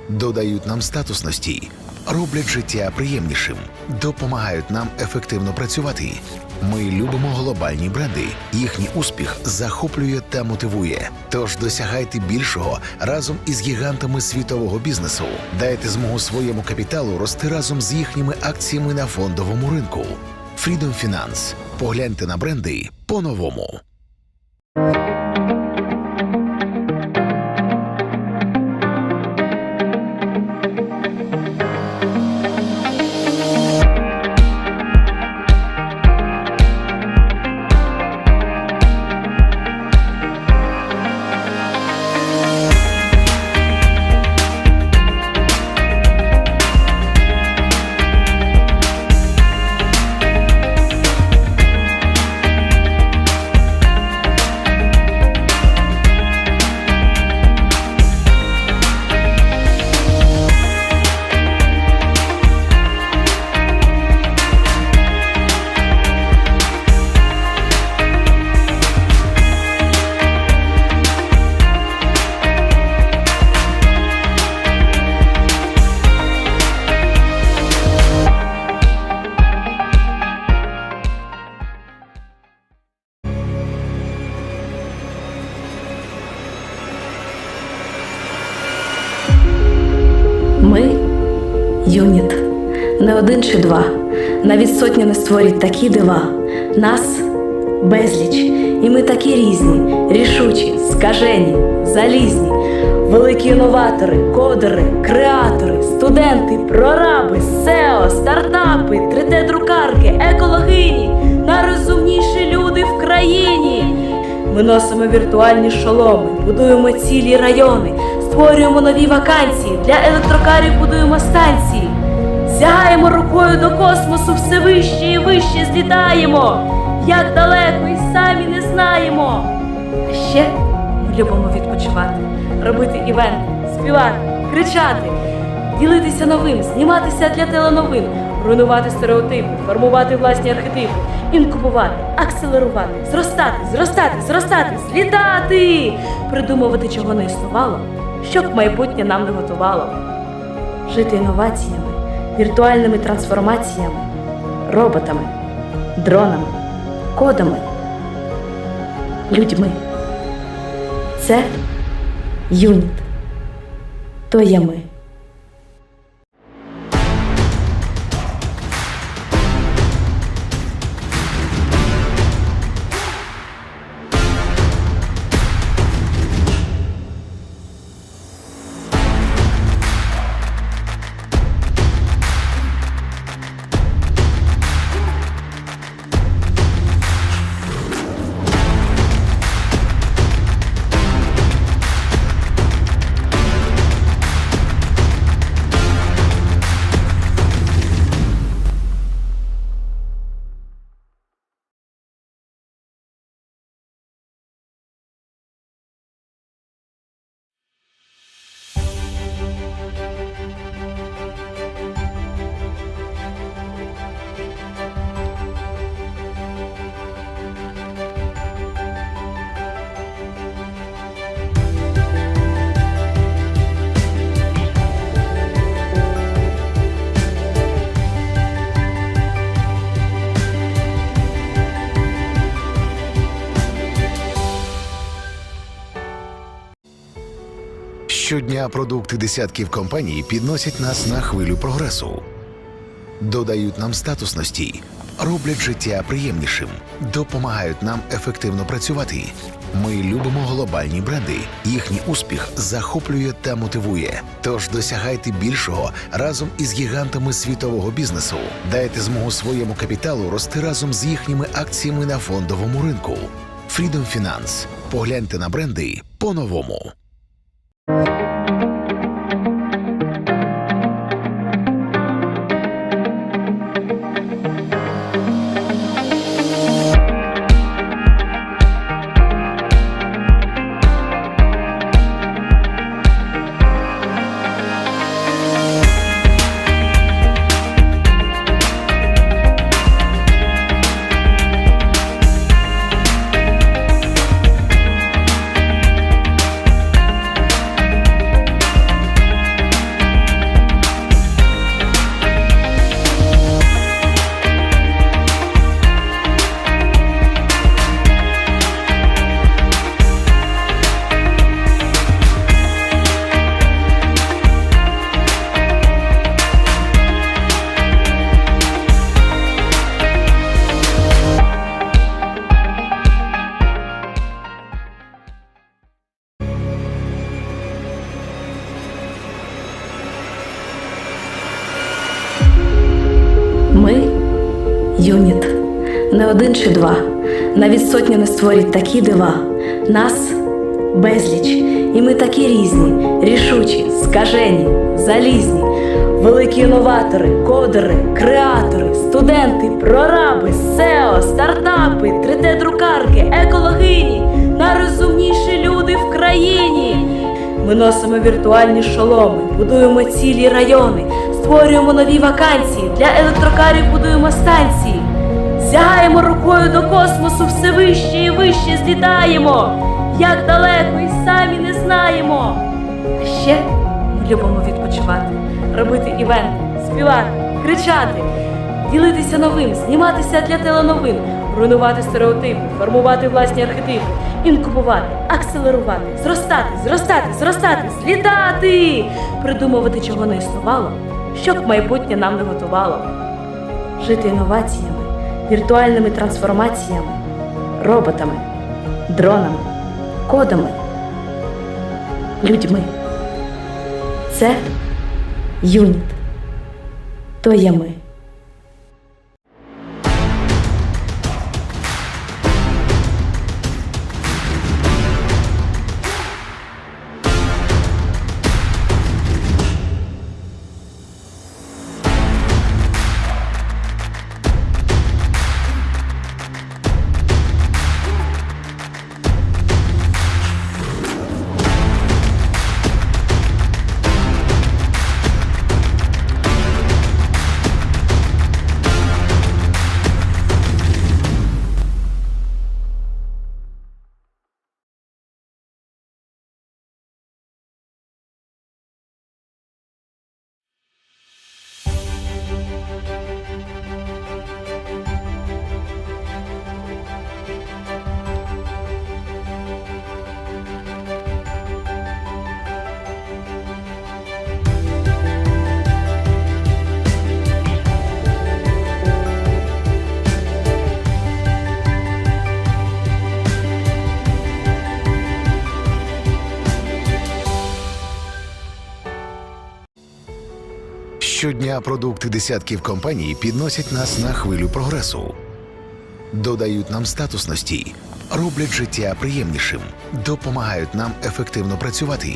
додають нам статусності, роблять життя приємнішим, допомагають нам ефективно працювати. Ми любимо глобальні бренди. Їхній успіх захоплює та мотивує. Тож досягайте більшого разом із гігантами світового бізнесу. Дайте змогу своєму капіталу рости разом з їхніми акціями на фондовому ринку. Freedom Finance. Погляньте на бренди по-новому. Ми юніт. Не один чи два, навіть сотні не створять такі дива. Нас безліч, і ми такі різні, рішучі, скажені, залізні. Великі інноватори, кодери, креатори, студенти, прораби, SEO, стартапи, 3D-друкарки, екологині, найрозумніші люди в країні. Ми носимо віртуальні шоломи, будуємо цілі райони, створюємо нові вакансії, для електрокарів будуємо станції. Сягаємо рукою до космосу, все вище і вище злітаємо. Як далеко і самі не знаємо. А ще ми любимо відпочивати, робити івенти, співати, кричати, ділитися новим, зніматися для теленовин, руйнувати стереотипи, формувати власні архетипи, інкубувати, акселерувати, зростати, злітати, придумувати, чого не існувало, щоб майбутнє нам не готувало. Жити інноваціями, віртуальними трансформаціями, роботами, дронами, кодами, людьми. Це юніт. То є ми. Щодня продукти десятків компаній підносять нас на хвилю прогресу, додають нам статусності, роблять життя приємнішим, допомагають нам ефективно працювати. Ми любимо глобальні бренди. Їхній успіх захоплює та мотивує. Тож досягайте більшого разом із гігантами світового бізнесу. Дайте змогу своєму капіталу рости разом з їхніми акціями на фондовому ринку. Freedom Finance. Погляньте на бренди по-новому. Ми – юніт. Не один чи два. Навіть сотня не створять такі дива. Нас – безліч. І ми такі різні, рішучі, скажені, залізні. Великі інноватори, кодери, креатори, студенти, прораби, SEO, стартапи, 3D-друкарки, екологині. Найрозумніші люди в країні. Ми носимо віртуальні шоломи, будуємо цілі райони, створюємо нові вакансії, для електрокарів будуємо станції. Сягаємо рукою до космосу, все вище і вище злітаємо. Як далеко і самі не знаємо. А ще ми любимо відпочивати, робити івенти, співати, кричати, ділитися новим, зніматися для теленовин, руйнувати стереотипи, формувати власні архетипи, інкубувати, акселерувати, зростати, злітати, придумувати, чого не існувало, щоб майбутнє нам не готувало. Жити інноваціями, віртуальними трансформаціями, роботами, дронами, кодами, людьми. Це юніт. То є ми. Щодня продукти десятків компаній підносять нас на хвилю прогресу, додають нам статусності, роблять життя приємнішим, допомагають нам ефективно працювати.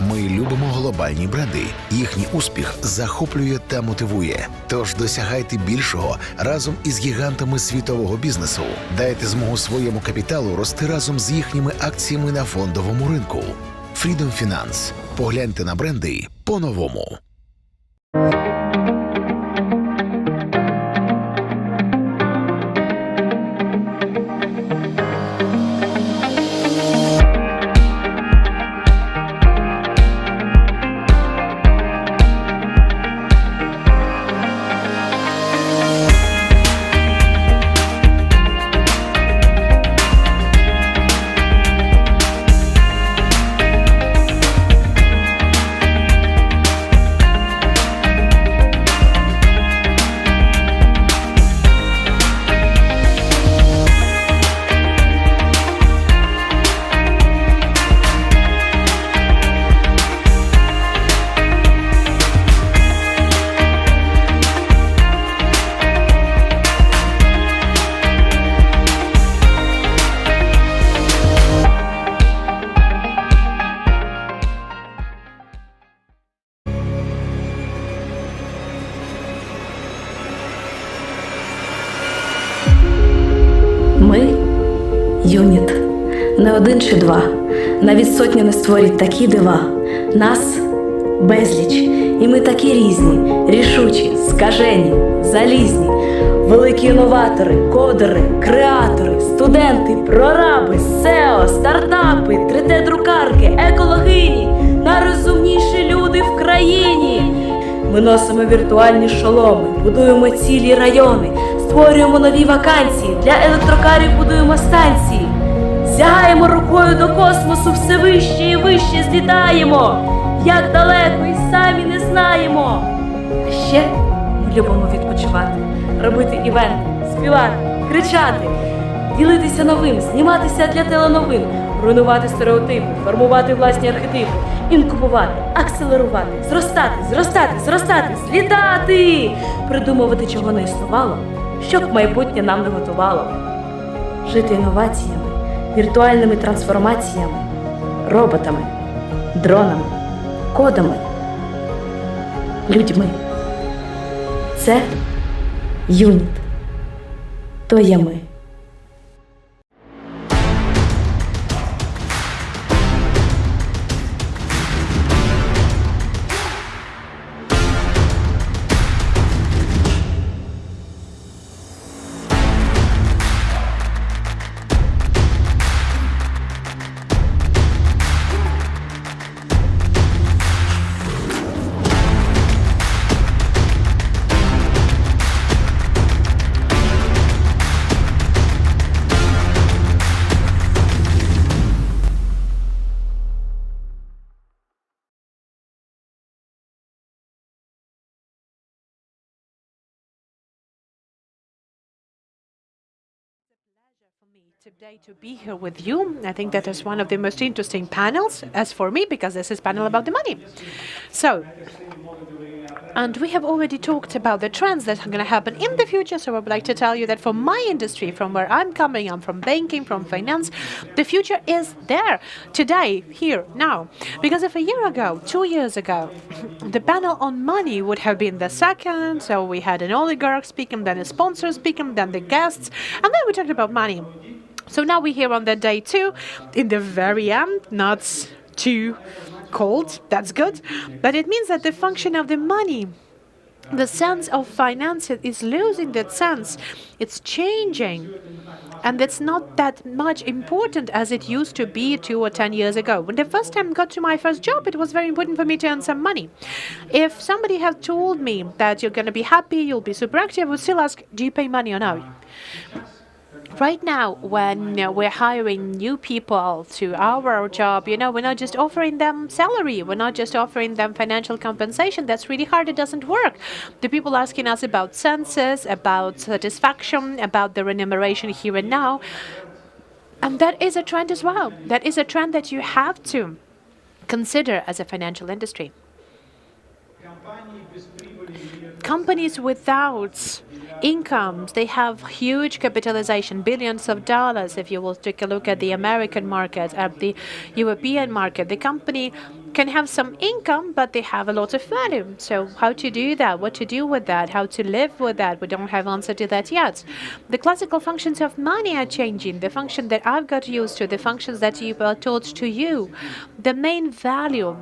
Ми любимо глобальні бренди. Їхній успіх захоплює та мотивує. Тож досягайте більшого разом із гігантами світового бізнесу. Дайте змогу своєму капіталу рости разом з їхніми акціями на фондовому ринку. Freedom Finance. Погляньте на бренди по-новому. Ми юніт. Не один чи два. Навіть сотня не створять такі дива. Нас безліч. І ми такі різні, рішучі, скажені, залізні. Великі інноватори, кодери, креатори, студенти, прораби, SEO, стартапи, 3D-друкарки, екологині. Найрозумніші люди в країні. Ми носимо віртуальні шоломи, будуємо цілі райони, створюємо нові вакансії, для електрокарів будуємо станції. Сягаємо рукою до космосу, все вище і вище злітаємо. Як далеко і самі не знаємо. А ще ми любимо відпочивати, робити івенти, співати, кричати, ділитися новим, зніматися для теленовин, руйнувати стереотипи, формувати власні архетипи, інкубувати, акселерувати, зростати, злітати, придумувати, чого не існувало, щоб майбутнє нам не готувало. Жити інноваціями, віртуальними трансформаціями, роботами, дронами, кодами, людьми. Це юніт. То є ми. For me today to be here with you. I think that is one of the most interesting panels as for me, because this is panel about the money. So, and we have already talked about the trends that are going to happen in the future. So I would like to tell you that for my industry, from where I'm coming, I'm from banking, from finance, the future is there today, here, now. Because if a year ago, 2 years ago, the panel on money would have been the second, so we had an oligarch speaking, then a sponsor speaking, then the guests, and then we talked about money. So now we're here on the day 2, in the very end, not too cold, that's good, but it means that the function of the money, the sense of finance is losing that sense. It's changing. And it's not that much important as it used to be 2 or 10 years ago. When the first time I got to my first job, it was very important for me to earn some money. If somebody had told me that you're going to be happy, you'll be super active, I would still ask, do you pay money or no? Right now, when we're hiring new people to our job, we're not just offering them salary, we're not just offering them financial compensation. That's really hard, it doesn't work. The people asking us about senses, about satisfaction, about the remuneration here and now. And that is a trend as well. That is a trend that you have to consider as a financial industry. companies without incomes, they have huge capitalization, billions of dollars. If you will take a look at the American market, at the European market, the company can have some income, but they have a lot of value. So how to do that? What to do with that? How to live with that? We don't have answer to that yet. The classical functions of money are changing. The function that I've got used to, the functions that you were taught to you, the main value,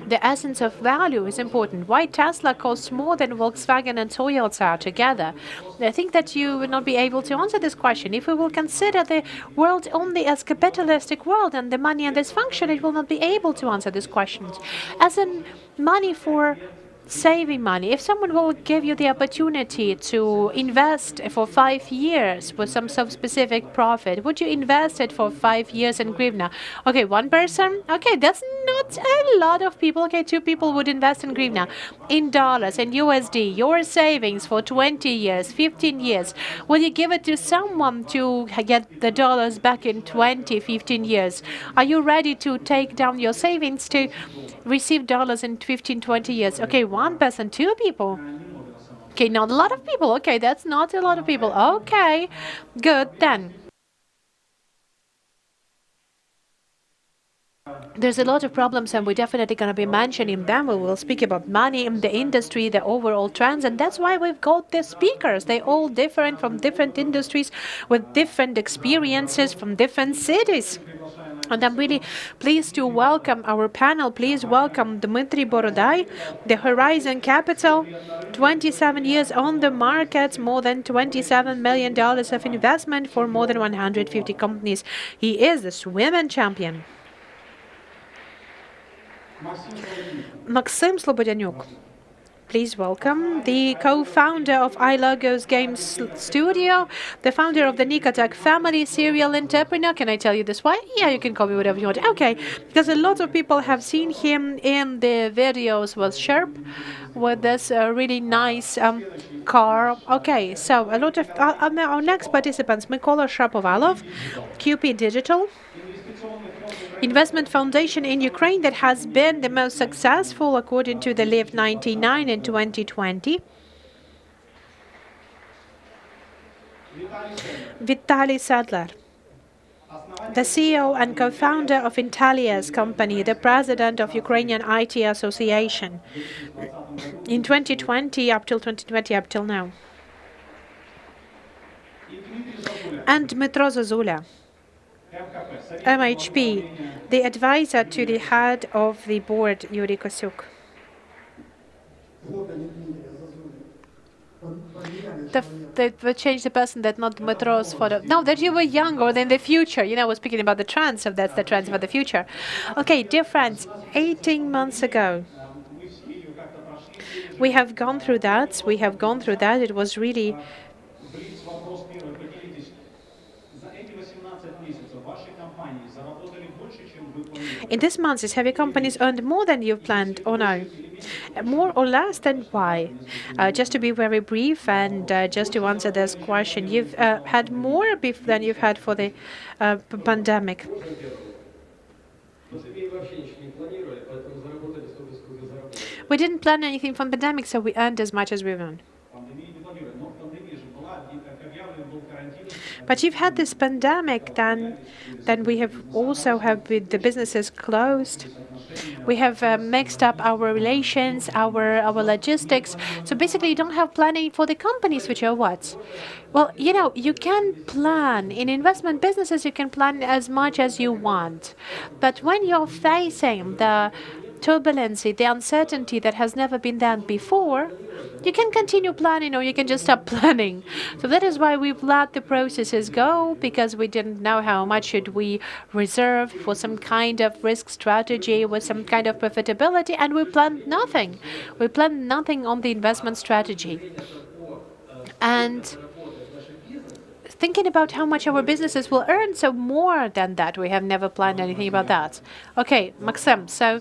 the essence of value is important. Why Tesla costs more than Volkswagen and Toyota together? I think that you will not be able to answer this question. If we will consider the world only as capitalistic world and the money and this function, it will not be able to answer these questions. As in money for saving money. If someone will give you the opportunity to invest for 5 years with some specific profit, would you invest it for 5 years in hryvnia? Okay, one person? Okay, that's not a lot of people. Okay, 2 people would invest in hryvnia. In dollars, in USD, your savings for 20 years, 15 years. Will you give it to someone to get the dollars back in 20, 15 years? Are you ready to take down your savings to receive dollars in 15, 20 years? Okay, 1 person, 2 people. Okay, not a lot of people. Okay, that's not a lot of people. Okay, good then. There's a lot of problems, and we're definitely going to be mentioning them. We will speak about money in the industry, the overall trends, and that's why we've got the speakers. They're all different from different industries with different experiences from different cities. And I'm really pleased to welcome our panel. Please welcome Dmitry Borodai, the Horizon Capital, 27 years on the market, more than $27 million of investment for more than 150 companies. He is the swimming champion. Maxim Slobodanyuk. Please welcome the co-founder of iLogos Games Studio, the founder of the Nikotak family, serial entrepreneur. Can I tell you this? Why? Yeah, you can call me whatever you want. Okay, because a lot of people have seen him in the videos with Sharp, with this really nice car. Okay, so a lot of our next participants, Mykola Shapovalov, QP Digital, investment foundation in Ukraine that has been the most successful according to the Live 99 in 2020. Vitaly Sadler, the CEO and co-founder of Intalia's company, the president of Ukrainian IT Association in 2020 up till now. And Dmytro Zazula, MHP, the advisor to the head of the board, Yuri Kosyuk. They changed the person that not Dmytro's photo. No, that you were younger than the future. You know, we're speaking about the trends, so that's the trends for the future. Okay, dear friends, 18 months ago, we have gone through that. It was really... In this month, have your companies earned more than you've planned or no? More or less, then why? Just to be very brief and just to answer this question, you've had more beef than you've had for the pandemic. We didn't plan anything from the pandemic, so we earned as much as we earned. But you've had this pandemic, then we have also have the businesses closed. We have mixed up our relations, our logistics. So basically, you don't have planning for the companies, which are what? Well, you know, you can plan. In investment businesses, you can plan as much as you want. But when you're facing the turbulence, the uncertainty that has never been done before, you can continue planning or you can just stop planning. So that is why we've let the processes go, because we didn't know how much should we reserve for some kind of risk strategy with some kind of profitability, and we planned nothing. We planned nothing on the investment strategy. And thinking about how much our businesses will earn, so more than that, we have never planned anything about that. Okay, Maxim, so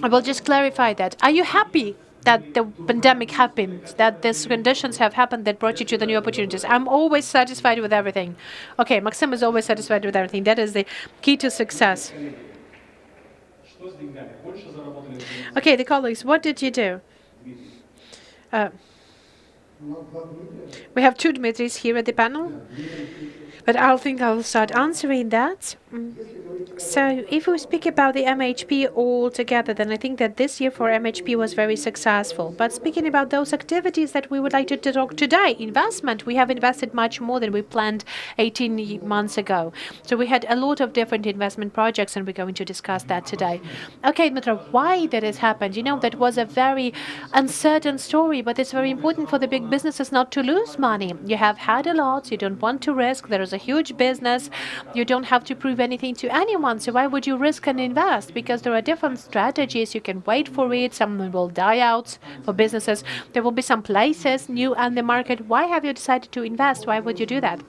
I will just clarify that. Are you happy that the pandemic happened, that these conditions have happened that brought you to the new opportunities? I'm always satisfied with everything. Okay, Maxim is always satisfied with everything. That is the key to success. Okay, the colleagues, what did you do? We have two Dmitris here at the panel, but I think I'll start answering that. So if we speak about the MHP altogether, then I think that this year for MHP was very successful. But speaking about those activities that we would like to talk today, investment, we have invested much more than we planned 18 months ago. So we had a lot of different investment projects, and we're going to discuss that today. Okay, Dmitry, why that has happened? You know, that was a very uncertain story, but it's very important for the big businesses not to lose money. You have had a lot, you don't want to risk, there is a huge business, you don't have to prove anything to anyone, so why would you risk and invest? Because there are different strategies, you can wait for it, some will die out for businesses, there will be some places new on the market. Why have you decided to invest? Why would you do that?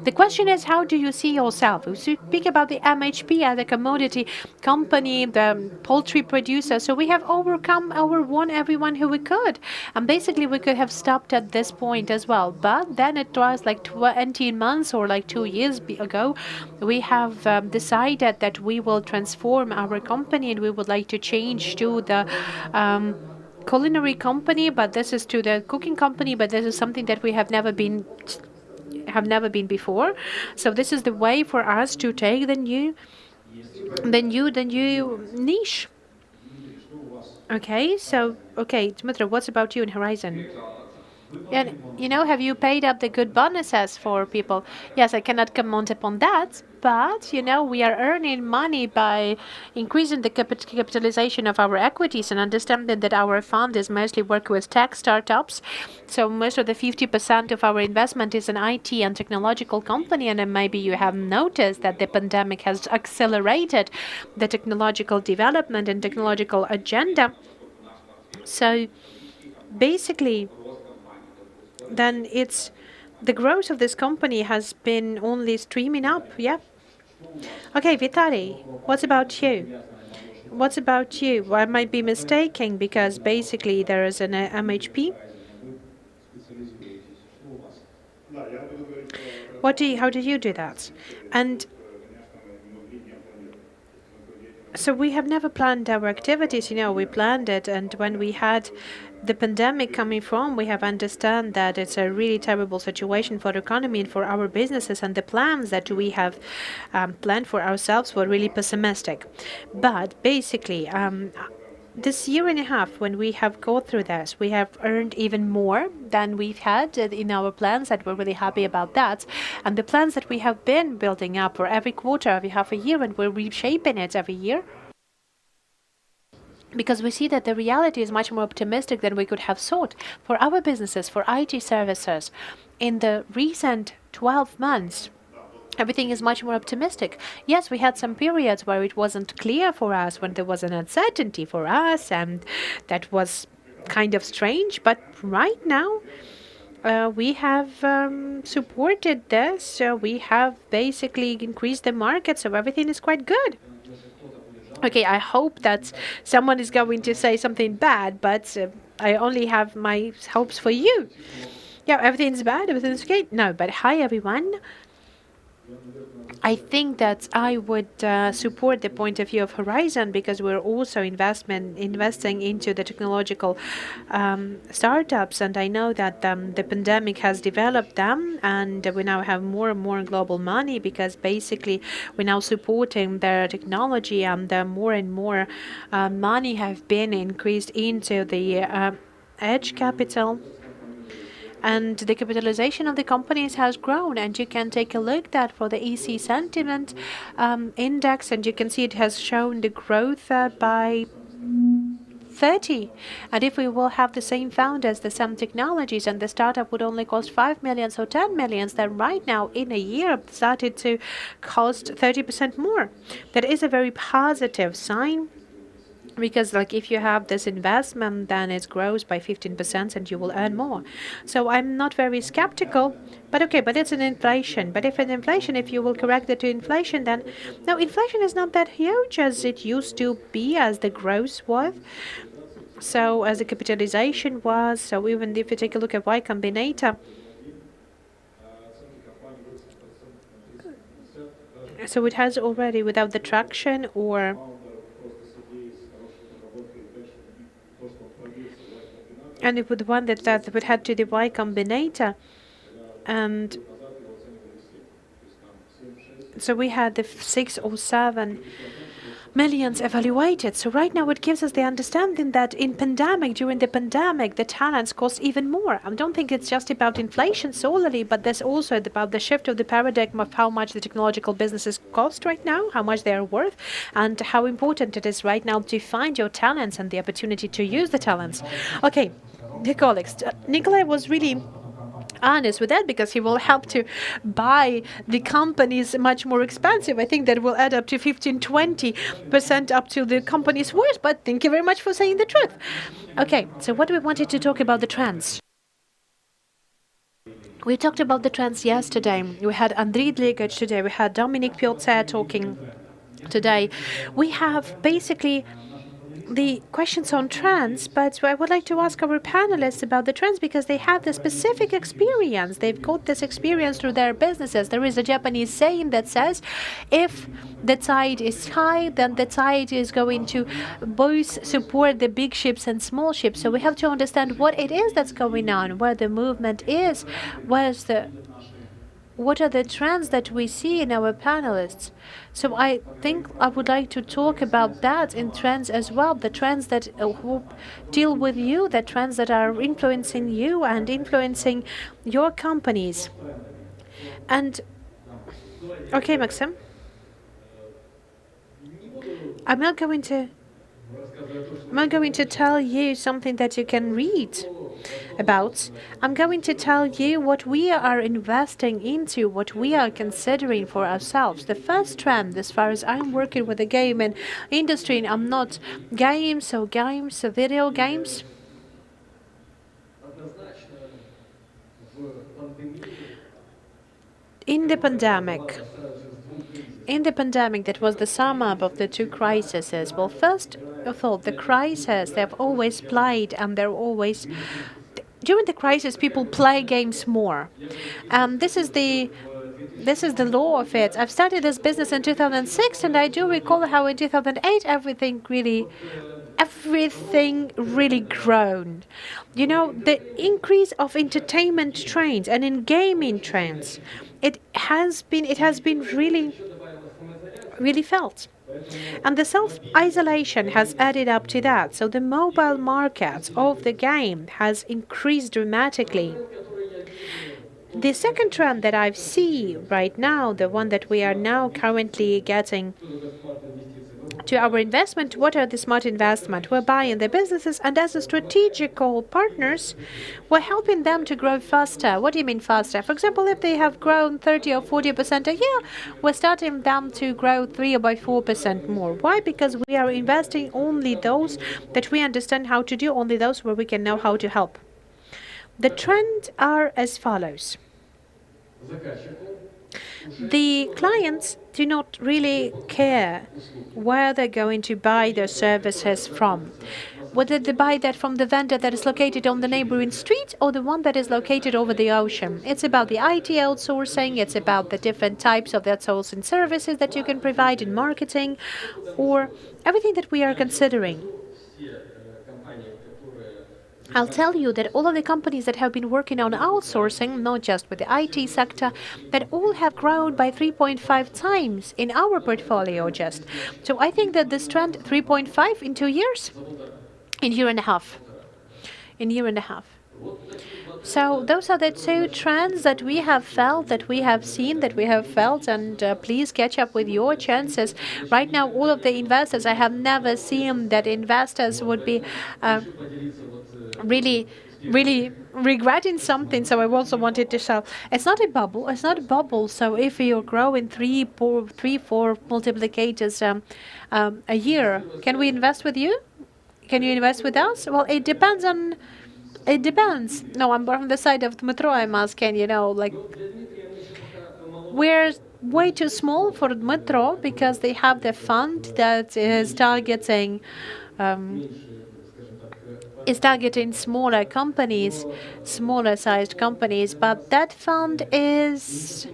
The question is, how do you see yourself? We speak about the MHP as a commodity company, the poultry producer. So we have overwon everyone who we could. And basically, we could have stopped at this point as well. But then it was like 20 months or like 2 years ago, we have decided that we will transform our company and we would like to change to the culinary company, but this is to the cooking company, but this is something that we have never been before. So this is the way for us to take the new niche. Okay, so Dmitry, what's about you in Horizon? And you know, have you paid up the good bonuses for people? Yes, I cannot comment upon that, but you know, we are earning money by increasing the capitalization of our equities and understanding that our fund is mostly working with tech startups. So most of the 50% of our investment is in IT and technological company, and then maybe you have noticed that the pandemic has accelerated the technological development and technological agenda. So basically, then it's the growth of this company has been only streaming up. Yeah. Okay, Vitaly, what's about you? What's about you? I might be mistaken because basically there is an MHP. How do you do that? And so we have never planned our activities, you know, we planned it, and when we had the pandemic coming from, we have understand that it's a really terrible situation for the economy and for our businesses, and the plans that we have planned for ourselves were really pessimistic. But basically, this year and a half, when we have gone through this, we have earned even more than we've had in our plans, and we're really happy about that. And the plans that we have been building up for every quarter, every half a year, and we're reshaping it every year, because we see that the reality is much more optimistic than we could have thought for our businesses, for IT services. In the recent 12 months, everything is much more optimistic. Yes, we had some periods where it wasn't clear for us, when there was an uncertainty for us, and that was kind of strange. But right now, we have supported this. We have basically increased the market, so everything is quite good. Okay, I hope that someone is going to say something bad, but I only have my hopes for you. Yeah, everything's bad, everything's okay. No, but hi everyone. I think that I would support the point of view of Horizon, because we're also investing into the technological startups, and I know that the pandemic has developed them, and we now have more and more global money, because basically we're now supporting their technology, and more and more money have been increased into the edge capital. And the capitalization of the companies has grown, and you can take a look at for the EC sentiment index, and you can see it has shown the growth by 30. And if we will have the same founders, the same technologies, and the startup would only cost 5 million or 10 million, then right now in a year started to cost 30% more. That is a very positive sign. Because like if you have this investment, then it grows by 15% and you will earn more. So I'm not very skeptical, but okay, but it's an inflation. But if if you will correct it to inflation, then no, inflation is not that huge as it used to be, as the growth was. So as the capitalization was, so even if you take a look at Y Combinator, so it has already, without the traction or and it would one that would head to the Y Combinator, and so we had the 6 or 7 millions evaluated. So right now it gives us the understanding that during the pandemic, the talents cost even more. I don't think it's just about inflation solely, but there's also about the shift of the paradigm of how much the technological businesses cost right now, how much they are worth, and how important it is right now to find your talents and the opportunity to use the talents. Okay, dear colleagues, Nikolai was really honest with that because he will help to buy the companies much more expensive. I think that will add up to 15-20% up to the company's worth, but thank you very much for saying the truth. Okay, so what we wanted to talk about the trends. We talked about the trends yesterday. We had Andriy Dligac today. We had Dominic Piotr talking today. We have basically the questions on trends, but I would like to ask our panelists about the trends because they have the specific experience. They've got this experience through their businesses. There is a Japanese saying that says, if the tide is high, then the tide is going to both support the big ships and small ships. So we have to understand what it is that's going on, where the movement is, what are the trends that we see in our panelists. So I think I would like to talk about that in trends as well, the trends that deal with you, the trends that are influencing you and influencing your companies. And, okay, Maxim, I'm not going to tell you something that you can read about. I'm going to tell you what we are investing into, what we are considering for ourselves. The first trend, as far as I'm working with the gaming industry, and I'm not video games. In the pandemic, that was the sum up of the two crises. Well, first of all, the crisis, they've always played, and they're always... During the crisis, people play games more. This is the law of it. I've started this business in 2006, and I do recall how in 2008 everything really grown. You know, the increase of entertainment trends and in gaming trends, it has been really felt. And the self-isolation has added up to that. So the mobile market of the game has increased dramatically. The second trend that I see right now, the one that we are now currently getting to our investment, what are the smart investment? We're buying the businesses, and as a strategical partners, we're helping them to grow faster. What do you mean faster? For example, if they have grown 30 or 40% a year, we're starting them to grow 3 or by 4% more. Why? Because we are investing only those that we understand how to do, only those where we can know how to help. The trends are as follows. The clients do not really care where they're going to buy their services from. Whether they buy that from the vendor that is located on the neighboring street or the one that is located over the ocean. It's about the IT outsourcing, it's about the different types of outsourcing services that you can provide in marketing, or everything that we are considering. I'll tell you that all of the companies that have been working on outsourcing, not just with the IT sector, that all have grown by 3.5 times in our portfolio just. So I think that this trend, 3.5 in 2 years, in year and a half. So those are the two trends that we have felt, that we have seen, that we have felt, and please catch up with your chances. Right now, all of the investors, I have never seen that investors would be really regretting something. So I also wanted to show it's not a bubble. So if you're growing 3-4 multiplicators a year, can we invest with you? Can you invest with us? Well, it depends. No, I'm from the side of the metro. I'm asking, we're way too small for metro because they have the fund that is targeting is targeting smaller companies, smaller sized companies, but that fund is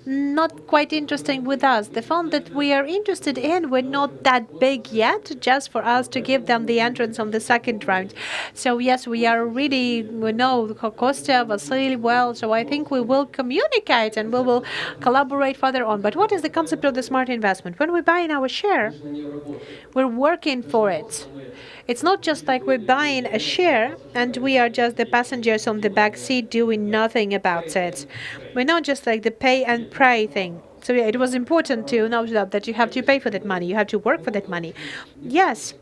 not quite interesting with us. The fund that we are interested in, we're not that big yet, just for us to give them the entrance on the second round. So yes, we know Kostya, Vasily well, so I think we will communicate and we will collaborate further on. But what is the concept of the smart investment? When we buy in our share, we're working for it. It's not just like we're buying a share and we are just the passengers on the back seat doing nothing about it. We're not just like the pay and pray thing. So yeah, it was important to note that you have to pay for that money, you have to work for that money. Yes,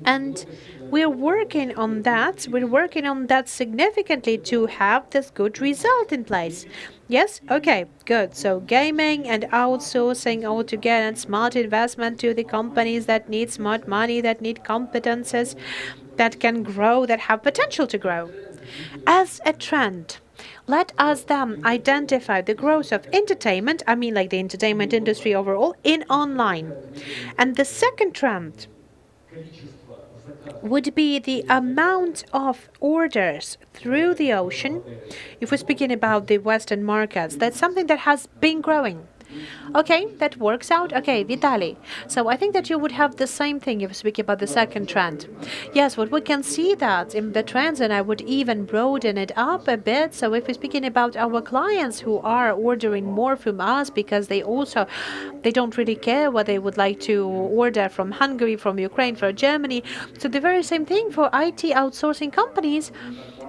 and we're working on that. We're working on that significantly to have this good result in place. Yes? Okay, good. So gaming and outsourcing all together and smart investment to the companies that need smart money, that need competences, that can grow, that have potential to grow. As a trend, let us then identify the growth of entertainment, I mean like the entertainment industry overall, in online. And the second trend would be the amount of orders through the ocean. If we're speaking about the Western markets, that's something that has been growing. Okay, that works out. Okay, Vitaly. So I think that you would have the same thing if we speak about the second trend. Yes, what we can see that in the trends, and I would even broaden it up a bit. So if we're speaking about our clients who are ordering more from us because they don't really care what they would like to order from Hungary, from Ukraine, from Germany. So the very same thing for IT outsourcing companies.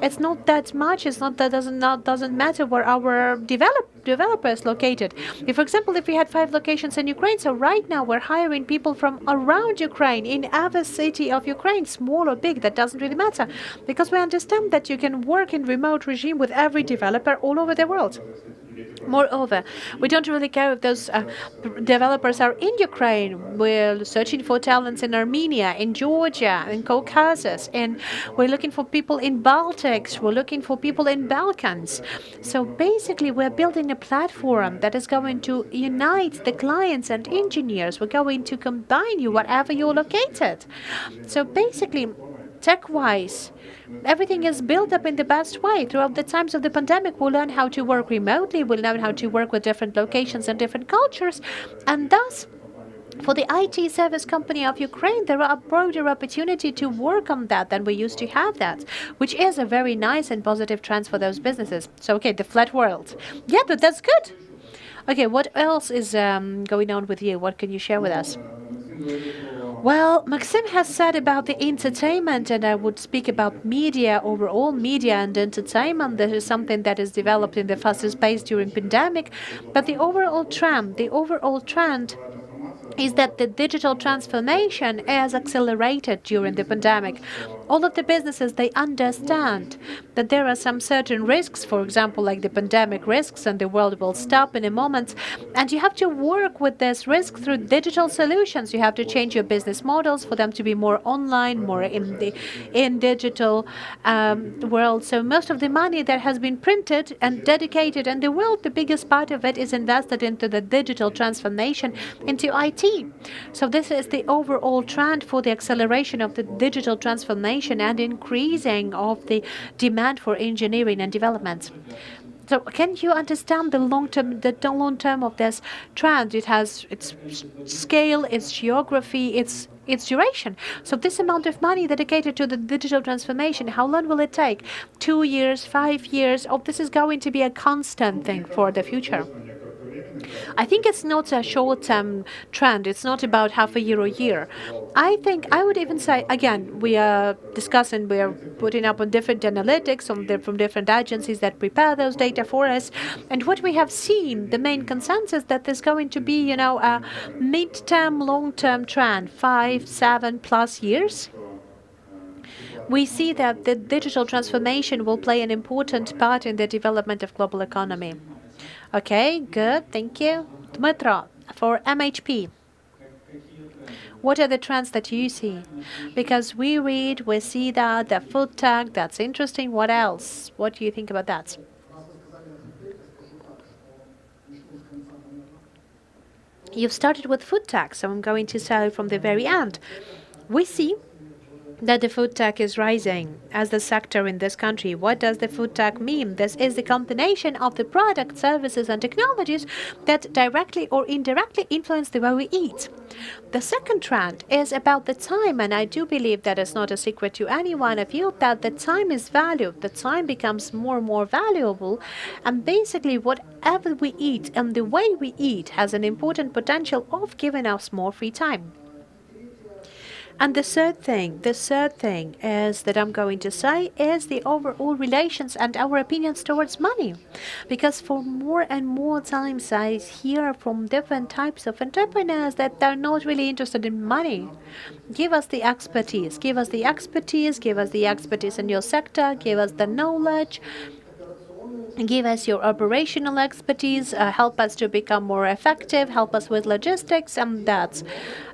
It's not that much. It's not that doesn't matter where our developers located. If, for example, if we had 5 locations in Ukraine, so right now we're hiring people from around Ukraine, in every city of Ukraine, small or big, that doesn't really matter, because we understand that you can work in remote regime with every developer all over the world. Moreover, we don't really care if those developers are in Ukraine. We're searching for talents in Armenia, in Georgia, in Caucasus, and we're looking for people in Baltics. We're looking for people in Balkans. So basically, we're building a platform that is going to unite the clients and engineers. We're going to combine you wherever you're located. So basically, tech-wise, everything is built up in the best way. Throughout the times of the pandemic, we'll learn how to work remotely, we'll learn how to work with different locations and different cultures, and thus, for the IT service company of Ukraine, there are a broader opportunity to work on that than we used to have that, which is a very nice and positive trend for those businesses. So, okay, the flat world. Yeah, but that's good. Okay, what else is going on with you? What can you share with us? Well, Maxim has said about the entertainment, and I would speak about media, overall media and entertainment. This is something that is developed in the fastest pace during pandemic. But the overall trend is that the digital transformation has accelerated during the pandemic. All of the businesses, they understand that there are some certain risks, for example, like the pandemic risks, and the world will stop in a moment. And you have to work with this risk through digital solutions. You have to change your business models for them to be more online, more in digital world. So most of the money that has been printed and dedicated in the world, the biggest part of it is invested into the digital transformation, into IT. So this is the overall trend for the acceleration of the digital transformation and increasing of the demand for engineering and development. So can you understand the long term of this trend? It has its scale, its geography, its duration. So this amount of money dedicated to the digital transformation, how long will it take? 2 years, 5 years? Oh, this is going to be a constant thing for the future. I think it's not a short-term trend. It's not about half a year or a year. I think I would even say, again, we are putting up on different analytics from different agencies that prepare those data for us. And what we have seen, the main consensus that there's going to be, a mid-term, long-term trend, 5, 7+ years. We see that the digital transformation will play an important part in the development of global economy. Okay, good, thank you. Dmitro, for MHP, what are the trends that you see? Because we see that the food tech, that's interesting. What else? What do you think about that? You've started with food tech, so I'm going to start from the very end. We see that the food tech is rising as the sector in this country. What does the food tech mean? This is the combination of the products, services, and technologies that directly or indirectly influence the way we eat. The second trend is about the time, and I do believe that it's not a secret to any one of you that the time is valued. The time becomes more and more valuable, and basically whatever we eat and the way we eat has an important potential of giving us more free time. And the third thing is that I'm going to say is the overall relations and our opinions towards money. Because for more and more times I hear from different types of entrepreneurs that they're not really interested in money. Give us the expertise, give us the expertise, give us the expertise in your sector, give us the knowledge. Give us your operational expertise, help us to become more effective, help us with logistics, and that's.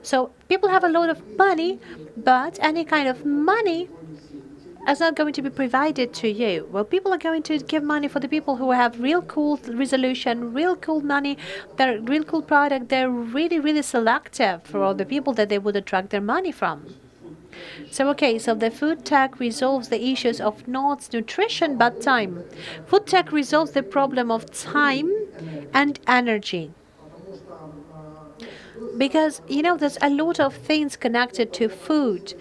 So people have a lot of money, but any kind of money is not going to be provided to you. Well, people are going to give money for the people who have real cool resolution, real cool money, they're real cool product. They're really, really selective for all the people that they would attract their money from. So the food tech resolves the issues of not nutrition but time. Food tech resolves the problem of time and energy. Because, there's a lot of things connected to food.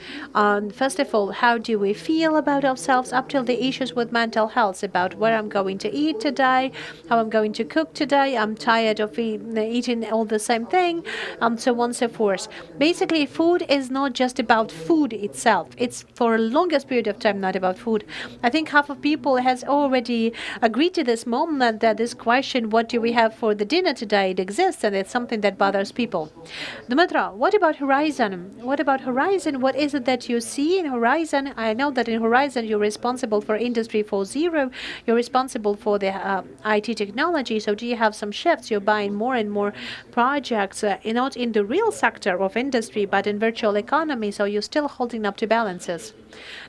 First of all, how do we feel about ourselves up till the issues with mental health, about where I'm going to eat today, how I'm going to cook today, I'm tired of eating all the same thing, and so on and so forth. Basically, food is not just about food itself. It's for a longest period of time not about food. I think half of people has already agreed to this moment that this question, what do we have for the dinner today, it exists, and it's something that bothers people. Dmitra, what about Horizon? What about Horizon? What is it that you see in Horizon? I know that in Horizon you're responsible for Industry 4.0. You're responsible for the IT technology. So do you have some shifts? You're buying more and more projects, not in the real sector of industry, but in virtual economy. So you're still holding up to balances.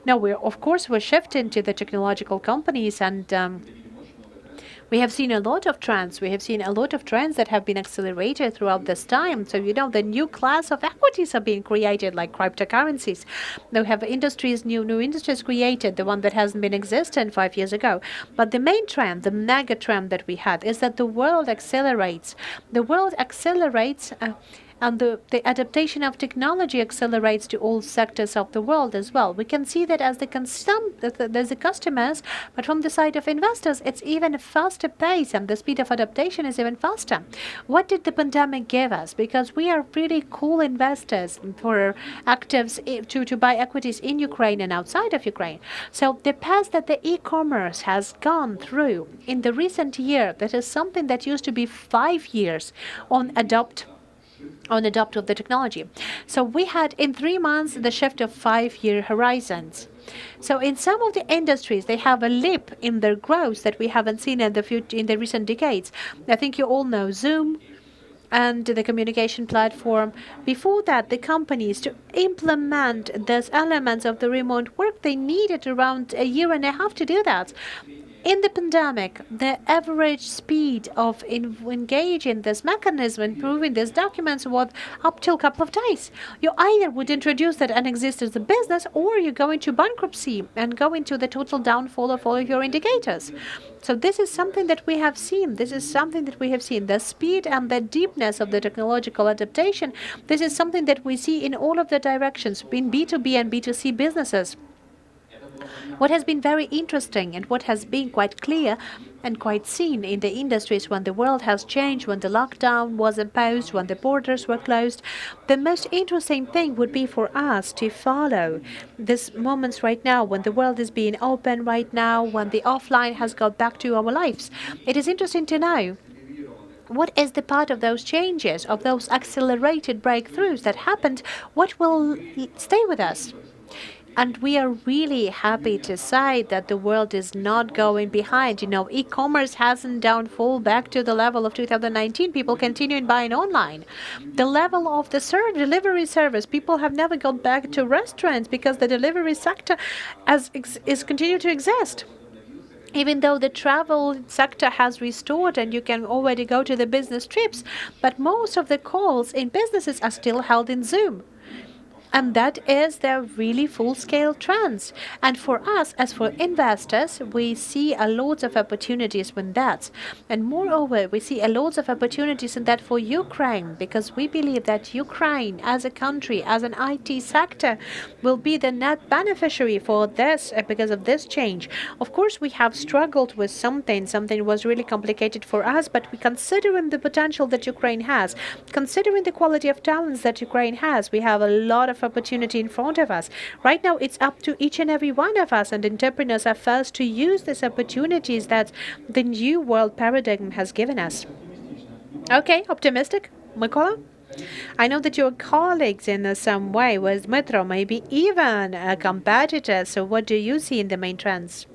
Now, we're shifting to the technological companies, and we have seen a lot of trends. We have seen a lot of trends that have been accelerated throughout this time. So, the new class of equities are being created, like cryptocurrencies. We have new industries created, the one that hasn't been existent 5 years ago. But the main trend, the mega trend that we had, is that the world accelerates. The world accelerates. And the adaptation of technology accelerates to all sectors of the world as well. We can see that as there's the customers, but from the side of investors, it's even a faster pace, and the speed of adaptation is even faster. What did the pandemic give us? Because we are really cool investors for actives to buy equities in Ukraine and outside of Ukraine. So the path that the e-commerce has gone through in the recent year, that is something that used to be 5 years on adopt of the technology. So we had in 3 months the shift of 5-year horizons. So in some of the industries, they have a leap in their growth that we haven't seen in the recent decades. I think you all know Zoom and the communication platform. Before that, the companies, to implement those elements of the remote work, they needed around a year and a half to do that. In the pandemic, the average speed of engaging this mechanism, improving these documents, was up till a couple of days. You either would introduce that and exist as a business, or you go into bankruptcy and go into the total downfall of all of your indicators. So this is something that we have seen. The speed and the deepness of the technological adaptation. This is something that we see in all of the directions, in B2B and B2C businesses. What has been very interesting and what has been quite clear and quite seen in the industries when the world has changed, when the lockdown was imposed, when the borders were closed, the most interesting thing would be for us to follow these moments right now, when the world is being open right now, when the offline has got back to our lives. It is interesting to know what is the part of those changes, of those accelerated breakthroughs that happened, what will stay with us. And we are really happy to say that the world is not going behind. E-commerce hasn't downfall back to the level of 2019. People continue buying online. The level of the delivery service, people have never gone back to restaurants because the delivery sector is continued to exist. Even though the travel sector has restored and you can already go to the business trips, but most of the calls in businesses are still held in Zoom. And that is the really full-scale trends. And for us, as for investors, we see a lot of opportunities in that. And moreover, we see a lot of opportunities in that for Ukraine, because we believe that Ukraine as a country, as an IT sector, will be the net beneficiary for this because of this change. Of course, we have struggled with something. Something was really complicated for us, but we considering the potential that Ukraine has, considering the quality of talents that Ukraine has, we have a lot of opportunity in front of us. Right now, it's up to each and every one of us, and entrepreneurs are first to use these opportunities that the new world paradigm has given us. Okay, optimistic, Mykola? I know that you're colleagues in some way with Metro, maybe even a competitor. So what do you see in the main trends?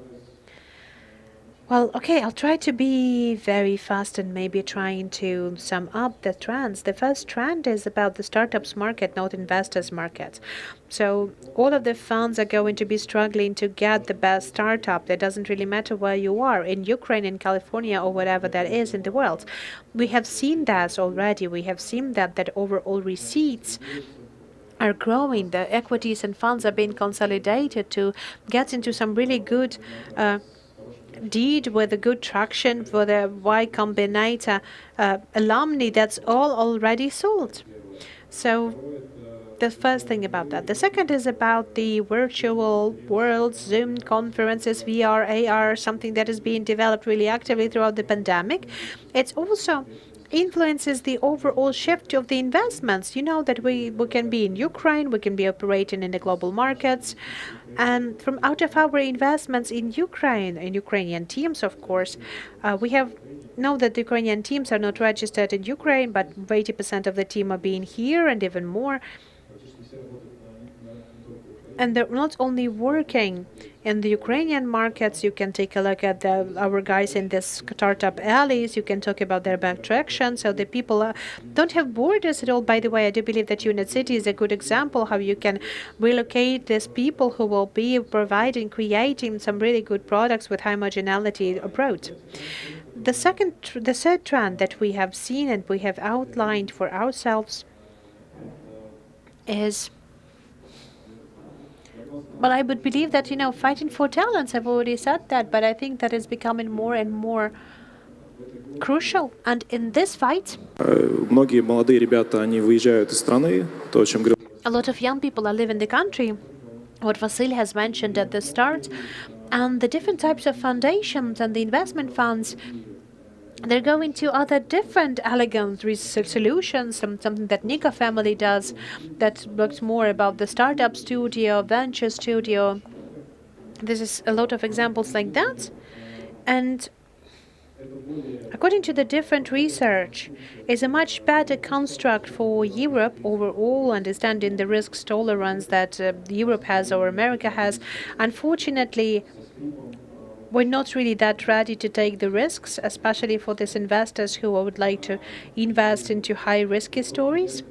Well, okay, I'll try to be very fast and maybe trying to sum up the trends. The first trend is about the startups market, not investors market. So all of the funds are going to be struggling to get the best startup. It doesn't really matter where you are, in Ukraine, in California, or whatever that is in the world. We have seen that already. We have seen that overall receipts are growing. The equities and funds are being consolidated to get into some really good deed with a good traction for the Y Combinator alumni. That's all already sold. So the first thing about that. The second is about the virtual world, Zoom conferences, VR, AR, something that is being developed really actively throughout the pandemic. It's also influences the overall shift of the investments. You know that we can be in Ukraine, we can be operating in the global markets. And from out of our investments in Ukraine, in Ukrainian teams, of course, we have know that the Ukrainian teams are not registered in Ukraine, but 80% of the team are being here and even more. And they're not only working in the Ukrainian markets. You can take a look at our guys in this startup alleys. You can talk about their back traction. So the people don't have borders at all. By the way, I do believe that Unit City is a good example how you can relocate these people who will be providing, creating some really good products with high marginality abroad. The third trend that we have seen and we have outlined for ourselves is, well, I would believe that, fighting for talents, I've already said that, but I think that is becoming more and more crucial. And in this fight, многие молодые ребята, они выезжают из страны, то, о чем говорил. A lot of young people are leaving the country, what Vasil has mentioned at the start, and the different types of foundations and the investment funds, they're going to other different elegant solutions, something that Nika family does that looks more about the startup studio, venture studio. This is a lot of examples like that. And according to the different research, is a much better construct for Europe overall, understanding the risks tolerance that Europe has or America has. Unfortunately, we're not really that ready to take the risks, especially for these investors who would like to invest into high-risky stories.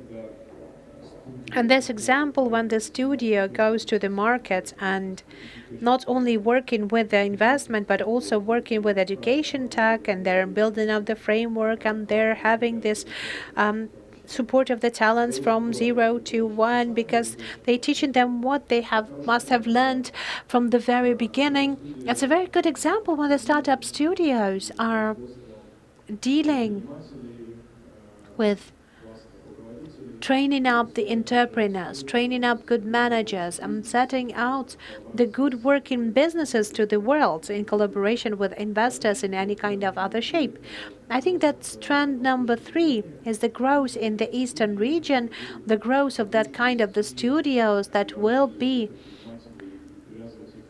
And this example, when the studio goes to the market and not only working with the investment, but also working with education tech, and they're building up the framework, and they're having this support of the talents from 0 to 1, because they're teaching them what they must have learned from the very beginning. It's a very good example when the startup studios are dealing with training up the entrepreneurs, training up good managers, and setting out the good working businesses to the world in collaboration with investors in any kind of other shape. I think that trend number 3 is the growth in the eastern region, the growth of that kind of the studios that will be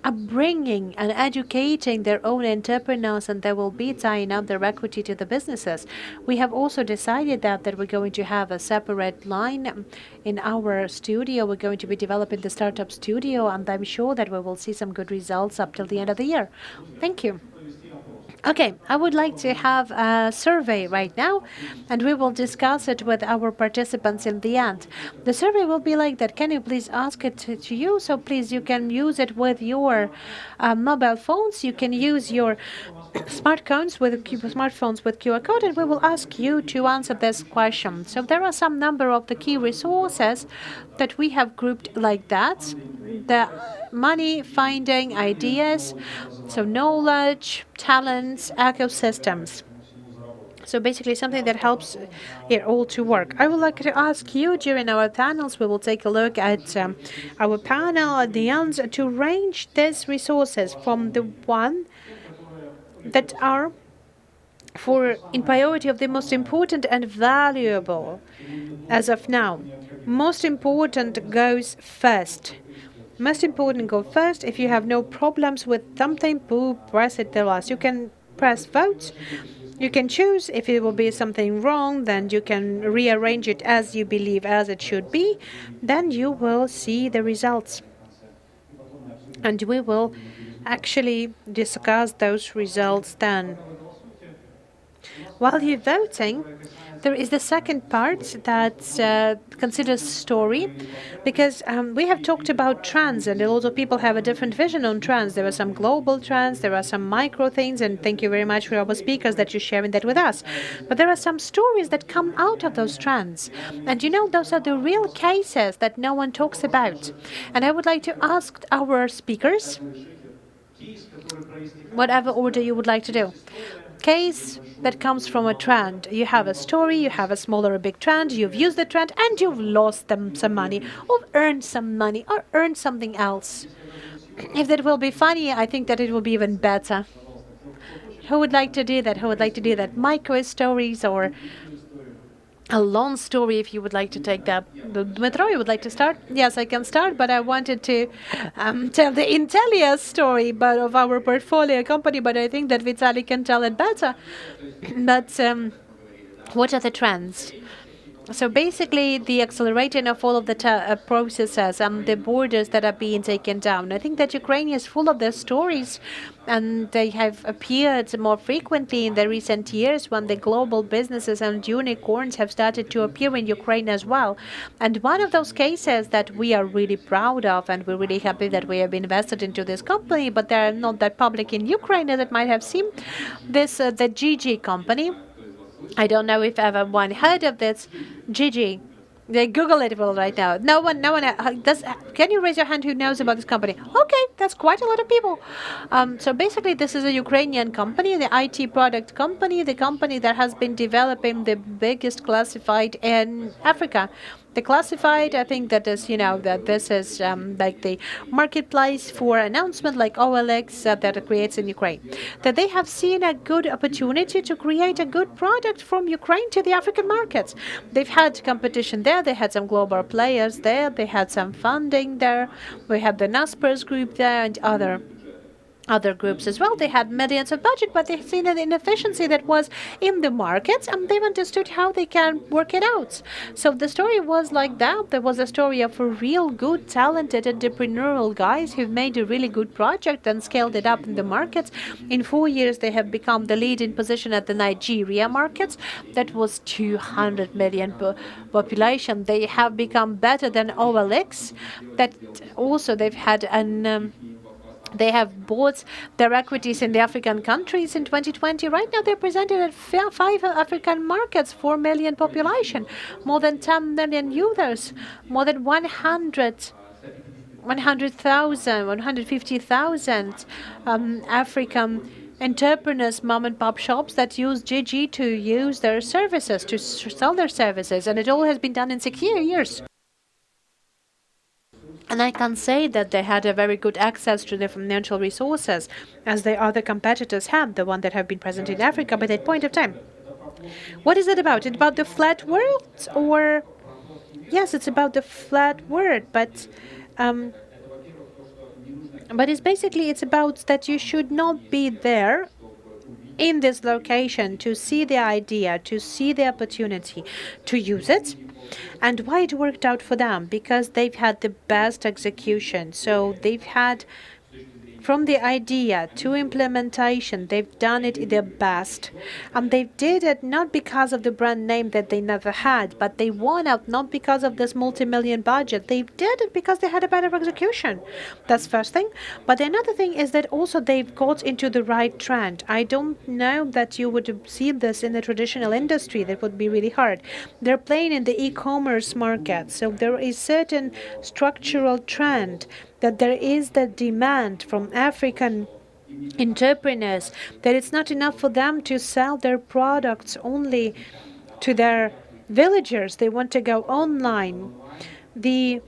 upbringing and educating their own entrepreneurs, and they will be tying up their equity to the businesses. We have also decided that we're going to have a separate line in our studio. We're going to be developing the startup studio, and I'm sure that we will see some good results up till the end of the year. Thank you. Okay, I would like to have a survey right now, and we will discuss it with our participants in the end. The survey will be like that. Can you please ask it to you? So please, you can use it with your mobile phones. You can use your smartphones with QR code, and we will ask you to answer this question. So there are some number of the key resources that we have grouped like that. The money, finding, ideas, so knowledge, talents, ecosystems. So basically something that helps it all to work. I would like to ask you during our panels, we will take a look at our panel at the end to range these resources from the one that are for in priority of the most important and valuable as of now. Most important goes first. Most important go first. If you have no problems with something, press it the last. You can press vote. You can choose if it will be something wrong, then you can rearrange it as you believe as it should be. Then you will see the results. And we will actually discuss those results then. While you're voting, there is the second part that considers story, because we have talked about trends, and a lot of people have a different vision on trends. There are some global trends, there are some micro things, and thank you very much for our speakers that you're sharing that with us. But there are some stories that come out of those trends, and you know, those are the real cases that no one talks about. And I would like to ask our speakers, whatever order you would like to do. Case that comes from a trend. You have a story, you have a small or a big trend, you've used the trend and you've lost them some money, or earned some money, or earned something else. If that will be funny, I think that it will be even better. Who would like to do that? Who would like to do that? Micro stories or a long story, if you would like to take that. Dmitro, you would like to start? Yes, I can start, but I wanted to tell the Intelia story but of our portfolio company, but I think that Vitaly can tell it better. But what are the trends? So basically, the accelerating of all of the processes and the borders that are being taken down. I think that Ukraine is full of their stories, and they have appeared more frequently in the recent years when the global businesses and unicorns have started to appear in Ukraine as well. And one of those cases that we are really proud of, and we're really happy that we have invested into this company, but they're not that public in Ukraine as it might have seemed, this the GG company. I don't know if everyone heard of this. Gigi. They Google it right now. No one does. Can you raise your hand who knows about this company? Okay, that's quite a lot of people. So basically, this is a Ukrainian company, the IT product company, the company that has been developing the biggest classified in Africa. The classified, I think that is, that this is like the marketplace for announcement like OLX that it creates in Ukraine. That they have seen a good opportunity to create a good product from Ukraine to the African markets. They've had competition there. They had some global players there. They had some funding there. We had the Naspers group there and other groups as well. They had millions of budget, but they've seen an inefficiency that was in the markets, and they've understood how they can work it out. So the story was like that. There was a story of a real good, talented entrepreneurial guys who've made a really good project and scaled it up in the markets. In 4 years, they have become the leading position at the Nigeria markets. That was 200 million population. They have become better than OLX. That also they've had an they have bought their equities in the African countries in 2020. Right now, they're presented at 5 African markets, 4 million population, more than 10 million users, more than 150,000 African entrepreneurs, mom and pop shops that use GG to use their services, to sell their services. And it all has been done in 6 years. And I can say that they had a very good access to the financial resources, as the other competitors had, the one that have been present in Africa by that point of time. What is it about? It's about the flat world, or yes, it's about the flat world, but it's about that you should not be there in this location to see the idea, to see the opportunity, to use it. And why it worked out for them? Because they've had the best execution. So they've had from the idea to implementation, they've done it their best. And they did it not because of the brand name that they never had, but they won out not because of this multi-million budget. They did it because they had a better execution. That's first thing. But another thing is that also they've got into the right trend. I don't know that you would see this in the traditional industry. That would be really hard. They're playing in the e-commerce market. So there is certain structural trend that there is the demand from African entrepreneurs that it's not enough for them to sell their products only to their villagers. They want to go online. The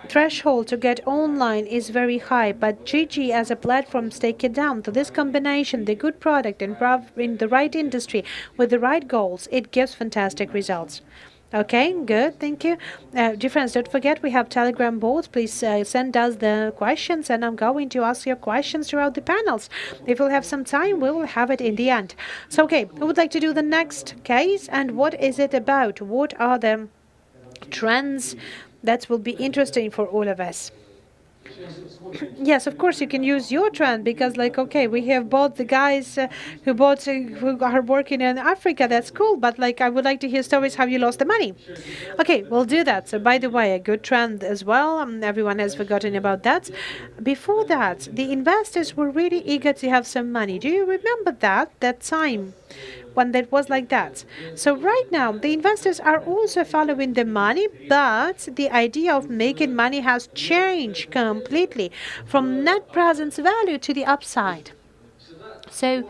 threshold to get online is very high, but GG as a platform take it down. So this combination, the good product and in the right industry with the right goals, it gives fantastic results. Okay, good, thank you. Dear friends, don't forget we have Telegram boards. Please send us the questions, and I'm going to ask your questions throughout the panels. If we'll have some time, we will have it in the end. So, okay, who would like to do the next case, and what is it about? What are the trends that will be interesting for all of us? Yes, of course you can use your trend because, like, okay, we have both the guys who are working in Africa. That's cool, but like, I would like to hear stories how you lost the money. Okay, we'll do that. So, by the way, a good trend as well. Everyone has forgotten about that. Before that, the investors were really eager to have some money. Do you remember that time? When that was like that. So right now, the investors are also following the money, but the idea of making money has changed completely from net present value to the upside. So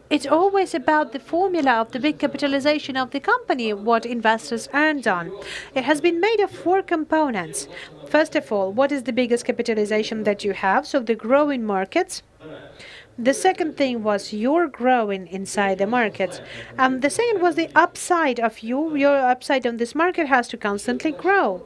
it's always about the formula of the big capitalization of the company, what investors earned on. It has been made of 4 components. First of all, what is the biggest capitalization that you have? So the growing markets. The second thing was you're growing inside the market. The second was the upside of you. Your upside on this market has to constantly grow.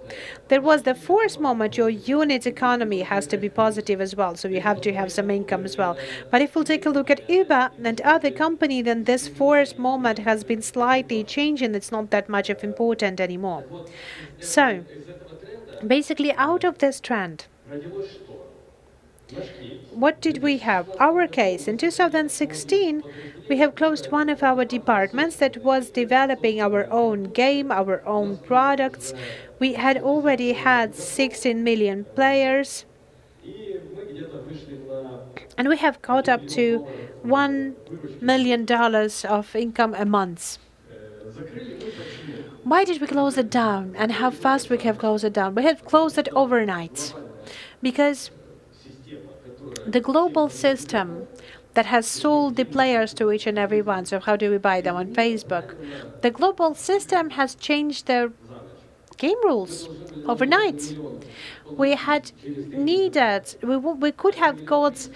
There was the fourth moment, your unit economy has to be positive as well. So you have to have some income as well. But if we'll take a look at Uber and other company, then this fourth moment has been slightly changing. It's not that much of important anymore. So basically out of this trend, what did we have? Our case, in 2016, we have closed one of our departments that was developing our own game, our own products. We had already had 16 million players. And we have caught up to $1 million of income a month. Why did we close it down? And how fast we have closed it down? We have closed it overnight. Because the global system that has sold the players to each and every one, so how do we buy them on Facebook? The global system has changed their game rules overnight. We had needed, we could have got,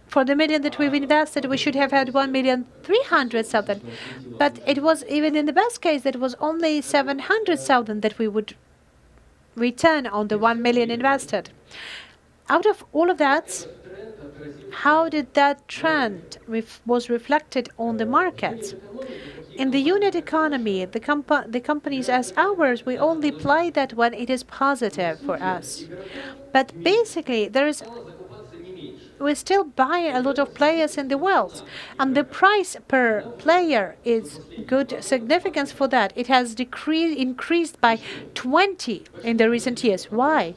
for the million that we've invested, we should have had 1,300,000. But it was, even in the best case, that was only 700,000 that we would return on the 1 million invested. Out of all of that, how did that trend was reflected on the market? In the unit economy, the companies as ours, we only play that when it is positive for us. But basically, we still buy a lot of players in the world, and the price per player is good significance for that. It has increased by 20 in the recent years. Why?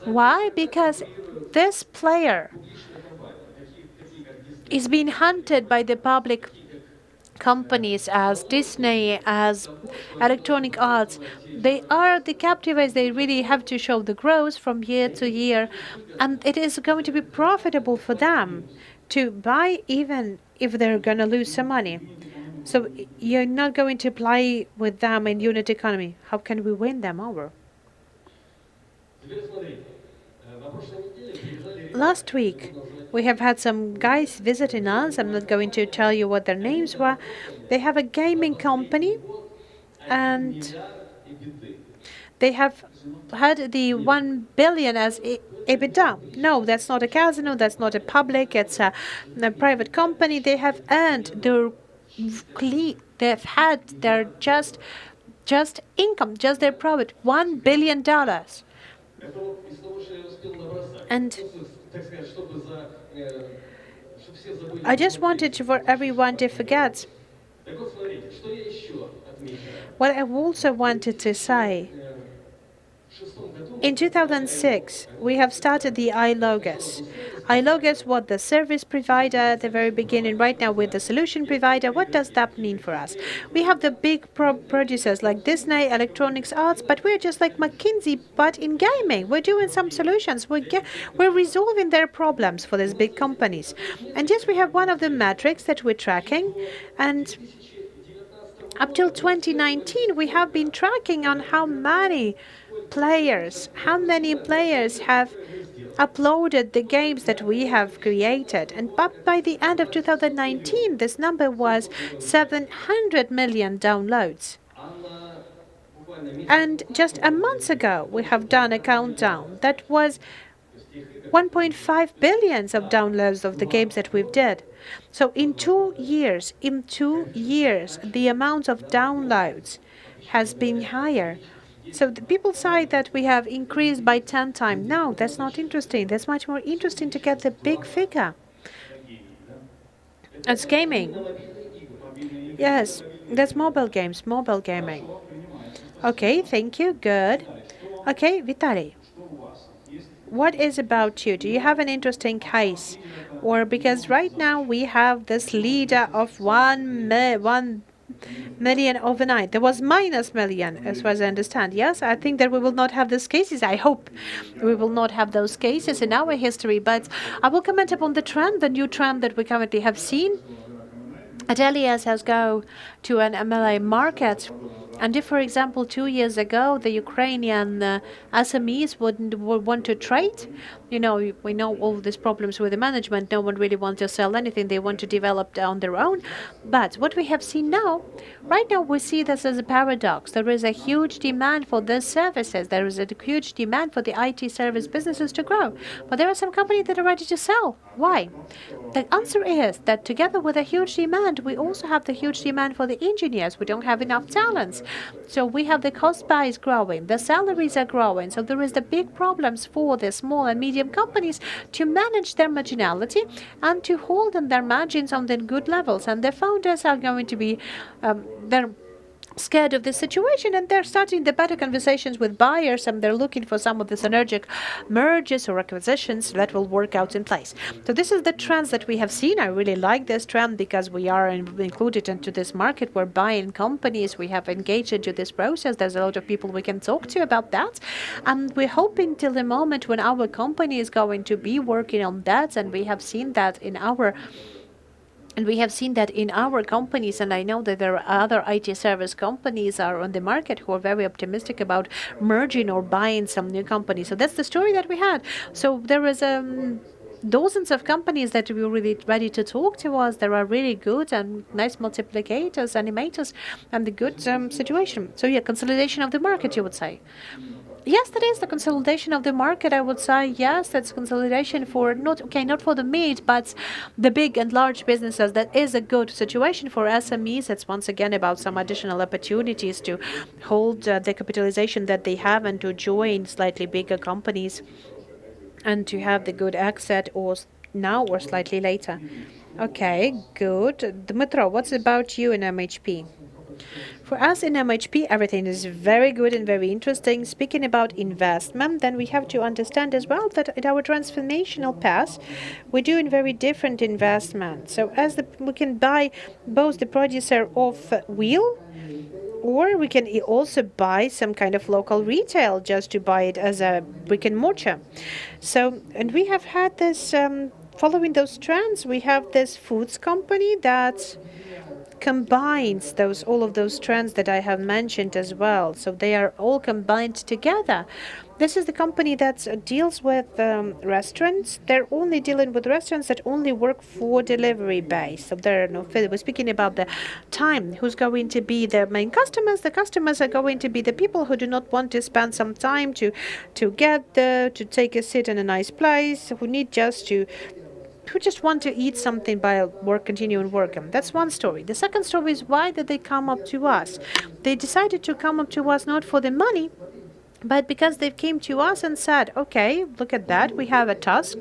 Why? Because this player is being hunted by the public companies as Disney, as Electronic Arts. They are the captivates. They really have to show the growth from year to year. And it is going to be profitable for them to buy even if they're going to lose some money. So you're not going to play with them in unit economy. How can we win them over? Last week, we have had some guys visiting us. I'm not going to tell you what their names were. They have a gaming company, and they have had the 1 billion as EBITDA. No, that's not a casino. That's not a public. It's a private company. They have earned they've had their just income, just their profit, $1 billion. And I just wanted for everyone to forget. What I also wanted to say, in 2006, we have started the iLogos. iLogos, what the service provider at the very beginning, right now with the solution provider. What does that mean for us? We have the big producers like Disney, Electronics Arts, but we're just like McKinsey, but in gaming. We're doing some solutions. We're resolving their problems for these big companies. And yes, we have one of the metrics that we're tracking, and up till 2019, we have been tracking on how many players have uploaded the games that we have created. And by the end of 2019, this number was 700 million downloads. And just a month ago, we have done a countdown that was 1.5 billions of downloads of the games that we've did. So in 2 years, the amount of downloads has been higher. So the people say that we have increased by 10 times. No, that's not interesting. That's much more interesting to get the big figure. It's gaming. Yes, that's mobile games, mobile gaming. Okay, thank you. Good. Okay, Vitaly. What is about you? Do you have an interesting case? Or because right now we have this leader of 1 million overnight. There was minus million, as far as I understand. Yes, I think that we will not have those cases. I hope we will not have those cases in our history. But I will comment upon the trend, the new trend that we currently have seen. Ateliers has go to an MLA market. And if, for example, 2 years ago, the Ukrainian SMEs would want to trade, we know all these problems with the management. No one really wants to sell anything. They want to develop on their own. But what we have seen now, right now we see this as a paradox. There is a huge demand for these services. There is a huge demand for the IT service businesses to grow. But there are some companies that are ready to sell. Why? The answer is that together with a huge demand, we also have the huge demand for the engineers. We don't have enough talents. So we have the cost base growing, the salaries are growing. So there is the big problems for the small and medium companies to manage their marginality and to hold on their margins on the good levels. And the founders are going to be, they're scared of this situation, and they're starting the better conversations with buyers, and they're looking for some of the synergic mergers or acquisitions that will work out in place. So this is the trends that we have seen. I really like this trend because we are included into this market. We're buying companies. We have engaged into this process. There's a lot of people we can talk to about that. And we're hoping till the moment when our company is going to be working on that, and we have seen that in our companies, and I know that there are other IT service companies are on the market who are very optimistic about merging or buying some new companies. So that's the story that we had. So there is dozens of companies that were really ready to talk to us. There are really good and nice multiplicators, animators, and the good situation. So yeah, consolidation of the market, you would say. Yes, that is the consolidation of the market. I would say yes, that's consolidation for not for the mid, but the big and large businesses. That is a good situation for SMEs. It's once again about some additional opportunities to hold the capitalization that they have and to join slightly bigger companies and to have the good exit or now or slightly later. Okay, good. Dmitro, what's about you in MHP? For us in MHP, everything is very good and very interesting. Speaking about investment, then we have to understand as well that in our transformational path, we're doing very different investment. So we can buy both the producer of wheel, or we can also buy some kind of local retail just to buy it as a brick and mortar. So, and we have had this, following those trends, we have this foods company that combines all of those trends that I have mentioned as well. So they are all combined together. This is the company that deals with restaurants. They're only dealing with restaurants that only work for delivery base. So there are no. We're speaking about the time. Who's going to be the main customers? The customers are going to be the people who do not want to spend some time to get there, to take a seat in a nice place, who just want to eat something by continuing working. That's one story. The second story is why did they come up to us? They decided to come up to us not for the money, But because they came to us and said, okay, look at that, we have a task,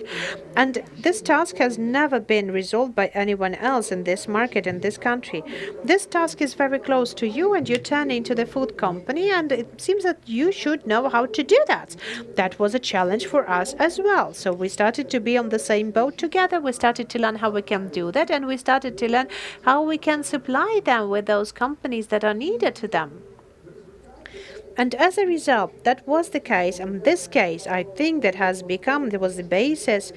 and this task has never been resolved by anyone else in this market, in this country. This task is very close to you, and you turn into the food company, and it seems that you should know how to do that. That was a challenge for us as well. So we started to be on the same boat together. We started to learn how we can do that, and we started to learn how we can supply them with those companies that are needed to them. And as a result, that was the case. And this case, I think that there was the basis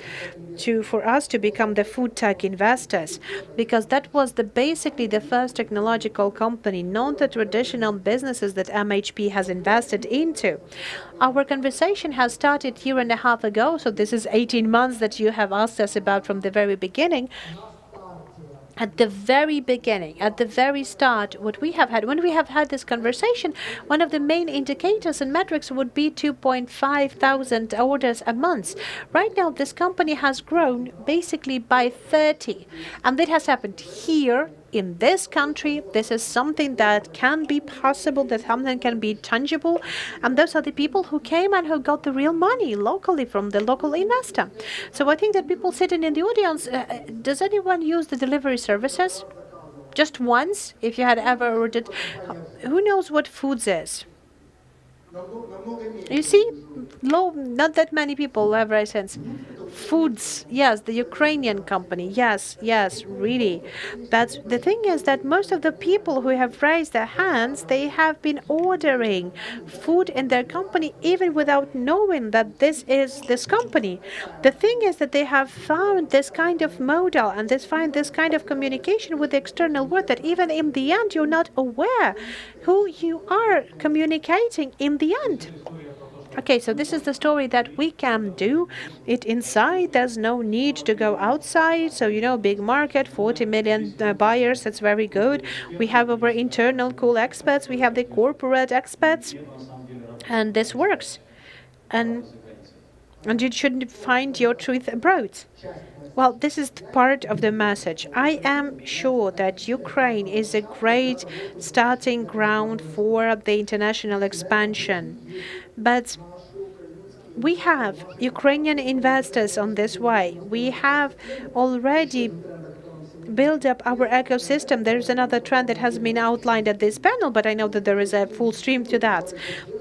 for us to become the food tech investors, because that was basically the first technological company, not the traditional businesses that MHP has invested into. Our conversation has started 1.5 years ago, so this is 18 months that you have asked us about from the very beginning. At the very beginning, at the very start, when we have had this conversation, one of the main indicators and metrics would be 2.5 thousand orders a month. Right now, this company has grown basically by 30. And that has happened here in this country. This is something that can be possible, that something can be tangible. And those are the people who came and who got the real money locally from the local investor. So I think that people sitting in the audience, does anyone use the delivery services? Just once, if you had ever ordered. Who knows what Foods is? You see, not that many people have license. Foods, yes, the Ukrainian company, yes, really. That's the thing, is that most of the people who have raised their hands, they have been ordering food in their company even without knowing that this is this company. The thing is that they have found this kind of model and find this kind of communication with the external world, that even in the end you're not aware who you are communicating in the end. Okay, so this is the story that we can do it inside. There's no need to go outside. So, big market, 40 million buyers, that's very good. We have our internal cool experts. We have the corporate experts. And this works. And you shouldn't find your truth abroad. Well, this is part of the message. I am sure that Ukraine is a great starting ground for the international expansion. But we have Ukrainian investors on this way. We have already build up our ecosystem. There's another trend that has been outlined at this panel, but I know that there is a full stream to that.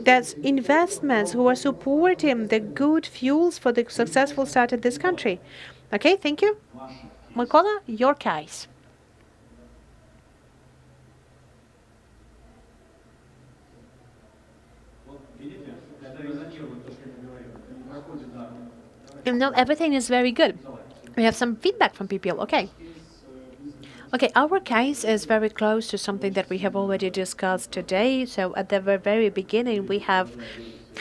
That's investments who are supporting the good fuels for the successful start of this country. Okay, thank you. Mykola, your case. No, everything is very good. We have some feedback from people. Okay. Okay, our case is very close to something that we have already discussed today. So at the very beginning, we have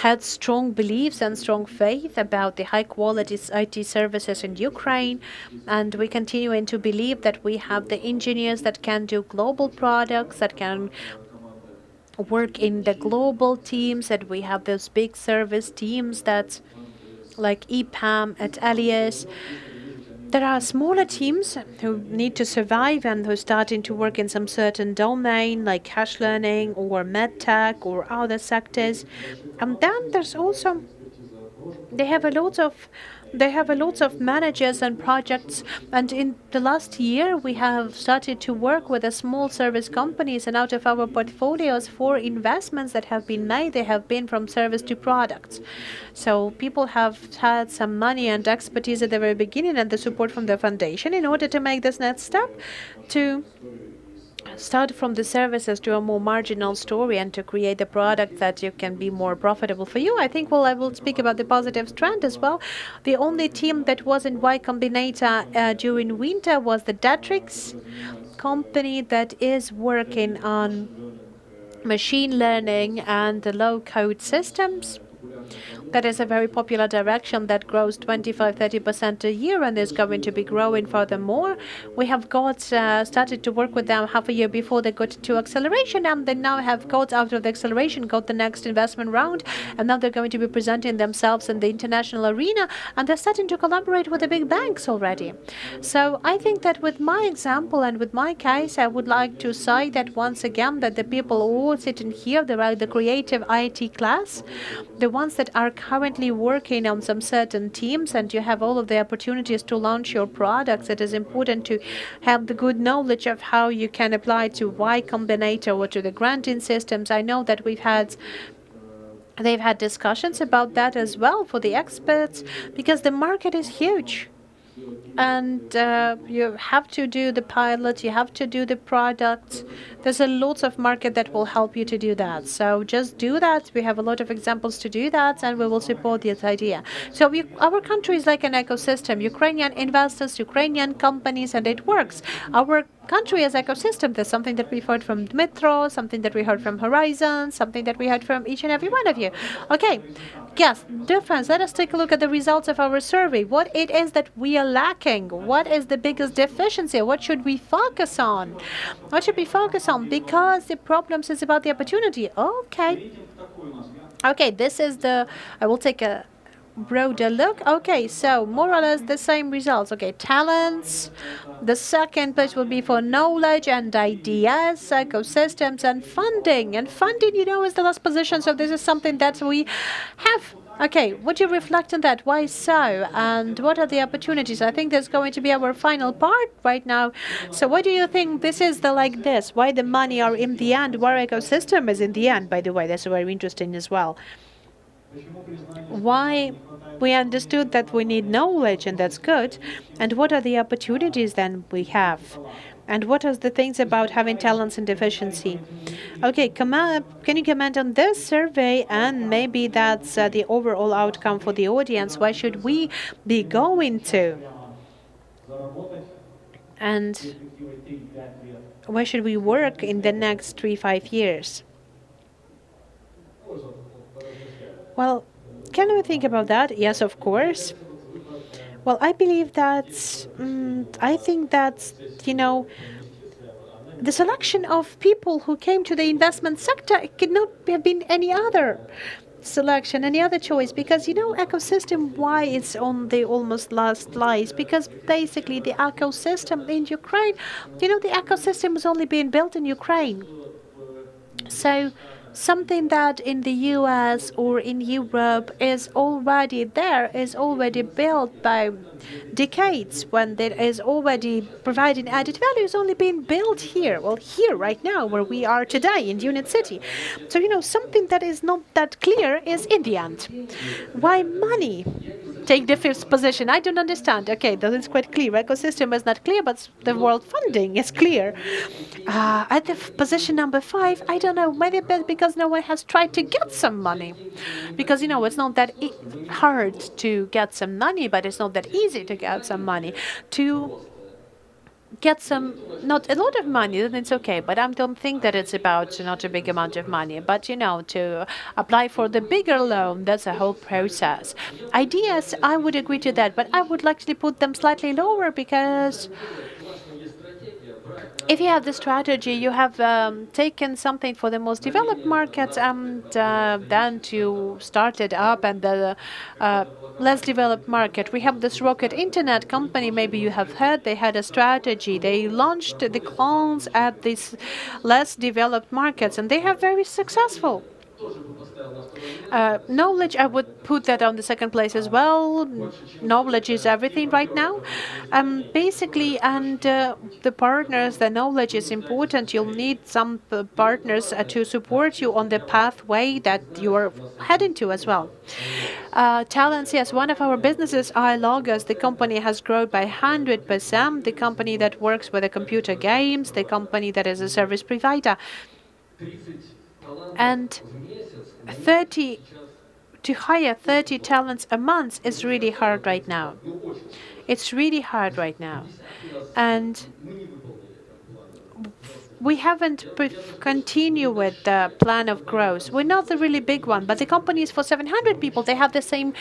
had strong beliefs and strong faith about the high quality IT services in Ukraine. And we continue to believe that we have the engineers that can do global products, that can work in the global teams, that we have those big service teams that like EPAM at Alias. There are smaller teams who need to survive and who are starting to work in some certain domain like cash learning or medtech or other sectors. And then there's also they have a lot of managers and projects, and in the last year we have started to work with the small service companies, and out of our portfolios, 4 investments that have been made, they have been from service to products. So people have had some money and expertise at the very beginning and the support from the foundation in order to make this next step to start from the services to a more marginal story and to create a product that you can be more profitable for you. I think, I will speak about the positive trend as well. The only team that was in Y Combinator during winter was the Datrix company that is working on machine learning and the low-code systems. That is a very popular direction that grows 25-30% a year and is going to be growing furthermore. We have got started to work with them half a year before they got to acceleration, and they now have got out of the acceleration, got the next investment round, and now they're going to be presenting themselves in the international arena, and they're starting to collaborate with the big banks already. So I think that with my example and with my case, I would like to say that once again that the people all sitting here, they are the creative IT class, the ones that are currently working on some certain teams, and you have all of the opportunities to launch your products. It is important to have the good knowledge of how you can apply to Y Combinator or to the granting systems. I know that they've had discussions about that as well for the experts, because the market is huge. And you have to do the pilot, you have to do the products. There's a lot of market that will help you to do that. So just do that. We have a lot of examples to do that, and we will support this idea. So our country is like an ecosystem. Ukrainian investors, Ukrainian companies, and it works. Our country as ecosystem, there's something that we've heard from Dmitro, something that we heard from Horizon, something that we heard from each and every one of you. Okay, yes, dear friends, let us take a look at the results of our survey. What it is that we are lacking? What is the biggest deficiency? What should we focus on? What should we focus on? Because the problems is about the opportunity. Okay. Okay, this is I will take a broader look. Okay, so more or less the same results. Okay, talents. The second place will be for knowledge and ideas, ecosystems, and funding. And funding, is the last position. So this is something that we have. Okay, would you reflect on that? Why so? And what are the opportunities? I think that's going to be our final part right now. So what do you think this is like this? Why the money are in the end? Why ecosystem is in the end, by the way? That's very interesting as well. Why we understood that we need knowledge, and that's good. And what are the opportunities then we have? And what are the things about having talents and deficiency? Okay, can you comment on this survey? And maybe that's the overall outcome for the audience. Why should we be going to? And where should we work in the next 3-5 years? Well, can we think about that? Yes, of course. Well, I believe that, I think that, the selection of people who came to the investment sector, it could not have been any other selection, any other choice, because, ecosystem, why it's on the almost last slice, because basically the ecosystem in Ukraine, the ecosystem is only being built in Ukraine. So something that in the US or in Europe is already there, is already built by decades, when there is already providing added value, is only being built here. Well, here right now, where we are today in Unit City. So, something that is not that clear is in the end. Why money take the fifth position? I don't understand. Okay, that is quite clear. Ecosystem is not clear, but the world funding is clear. At the position number 5, I don't know, maybe because no one has tried to get some money. Because, it's not that hard to get some money, but it's not that easy to get some money. To get some, not a lot of money, then it's okay. But I don't think that it's about not a big amount of money. But, to apply for the bigger loan, that's a whole process. Ideas, I would agree to that. But I would like to put them slightly lower, because if you have the strategy, you have taken something for the most developed markets and then to start it up and the less developed market. We have this Rocket Internet company, maybe you have heard, they had a strategy. They launched the clones at these less developed markets, and they are very successful. Knowledge, I would put that on the second place as well. Knowledge is everything right now. Basically, and the partners, the knowledge is important. You'll need some partners to support you on the pathway that you are heading to as well. Talents, yes, one of our businesses, iLogos, the company has grown by 100%. The company that works with the computer games, the company that is a service provider. And to hire 30 talents a month is really hard right now. It's really hard right now. And we haven't continued with the plan of growth. We're not the really big one, but the companies for 700 people, they have the same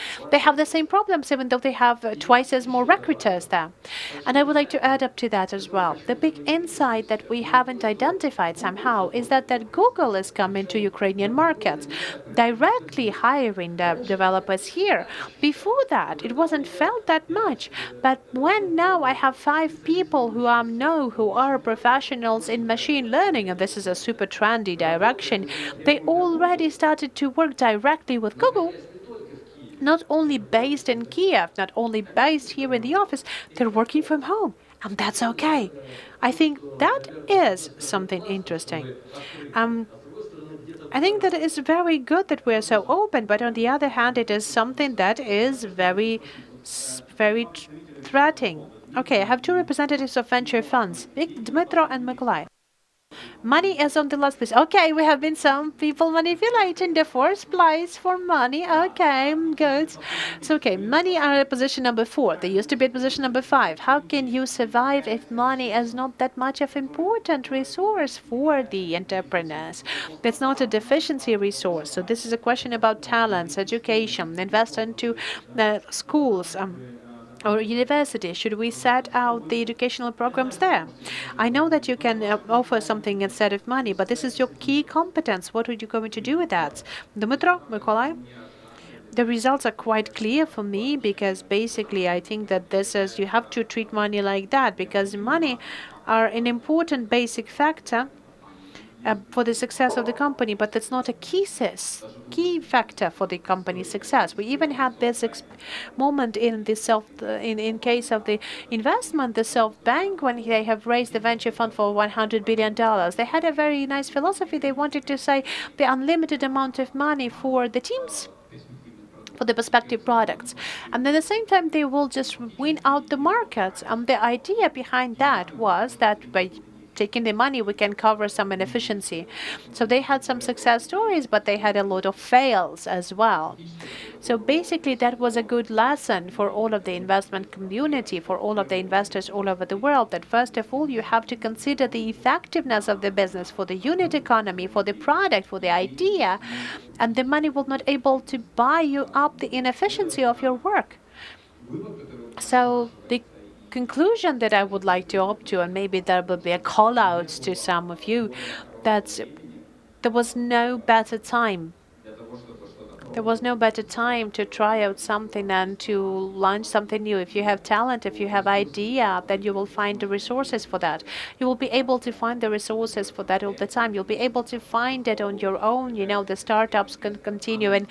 problems, even though they have twice as more recruiters there. And I would like to add up to that as well. The big insight that we haven't identified somehow is that Google is coming to Ukrainian markets, directly hiring the developers here. Before that, it wasn't felt that much, but when now I have 5 people who I know who are professionals in machine learning, and this is a super trendy direction, they already started to work directly with Google. Not only based in Kiev, not only based here in the office, they're working from home. And that's okay. I think that is something interesting. I think that it is very good that we're so open, but on the other hand, it is something that is very threatening. Okay, I have 2 representatives of venture funds, Dmitro and Mykolai. Money is on the last place. Okay, we have been some people manipulating the first place for money. Okay, good. So, okay, money are at position number 4. They used to be at position number 5. How can you survive if money is not that much of important resource for the entrepreneurs? That's not a deficiency resource. So this is a question about talents, education, invest into schools, or university. Should we set out the educational programs there? I know that you can offer something instead of money, but this is your key competence. What are you going to do with that? Dmitro, Mykolai? The results are quite clear for me, because basically I think that this is, you have to treat money like that, because money are an important basic factor for the success of the company, but that's not a key factor for the company's success. We even had this moment in the in case of the investment, the SoftBank, when they have raised the venture fund for $100 billion. They had a very nice philosophy. They wanted to say the unlimited amount of money for the teams, for the prospective products. And at the same time, they will just win out the markets. And the idea behind that was that by taking the money, we can cover some inefficiency. So they had some success stories, but they had a lot of fails as well. So basically, that was a good lesson for all of the investment community, for all of the investors all over the world, that first of all, you have to consider the effectiveness of the business for the unit economy, for the product, for the idea, and the money will not able to buy you up the inefficiency of your work. So the conclusion that I would like to opt to, and maybe there will be a call out to some of you, that there was no better time. There was no better time to try out something and to launch something new. If you have talent, if you have idea, then you will find the resources for that. You will be able to find the resources for that all the time. You'll be able to find it on your own. You know, the startups can continue in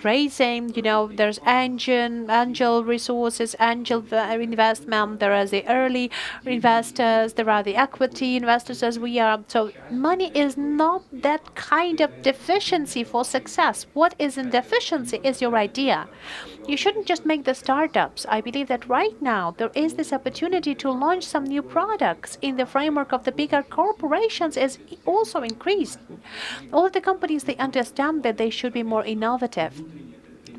raising. You know, there's angel resources, angel investment. There are the early investors. There are the equity investors as we are. So money is not that kind of deficiency for success. What is in deficiency is your idea. You shouldn't just make the startups. I believe that right now there is this opportunity to launch some new products in the framework of the bigger corporations is also increased. All of the companies, they understand that they should be more innovative.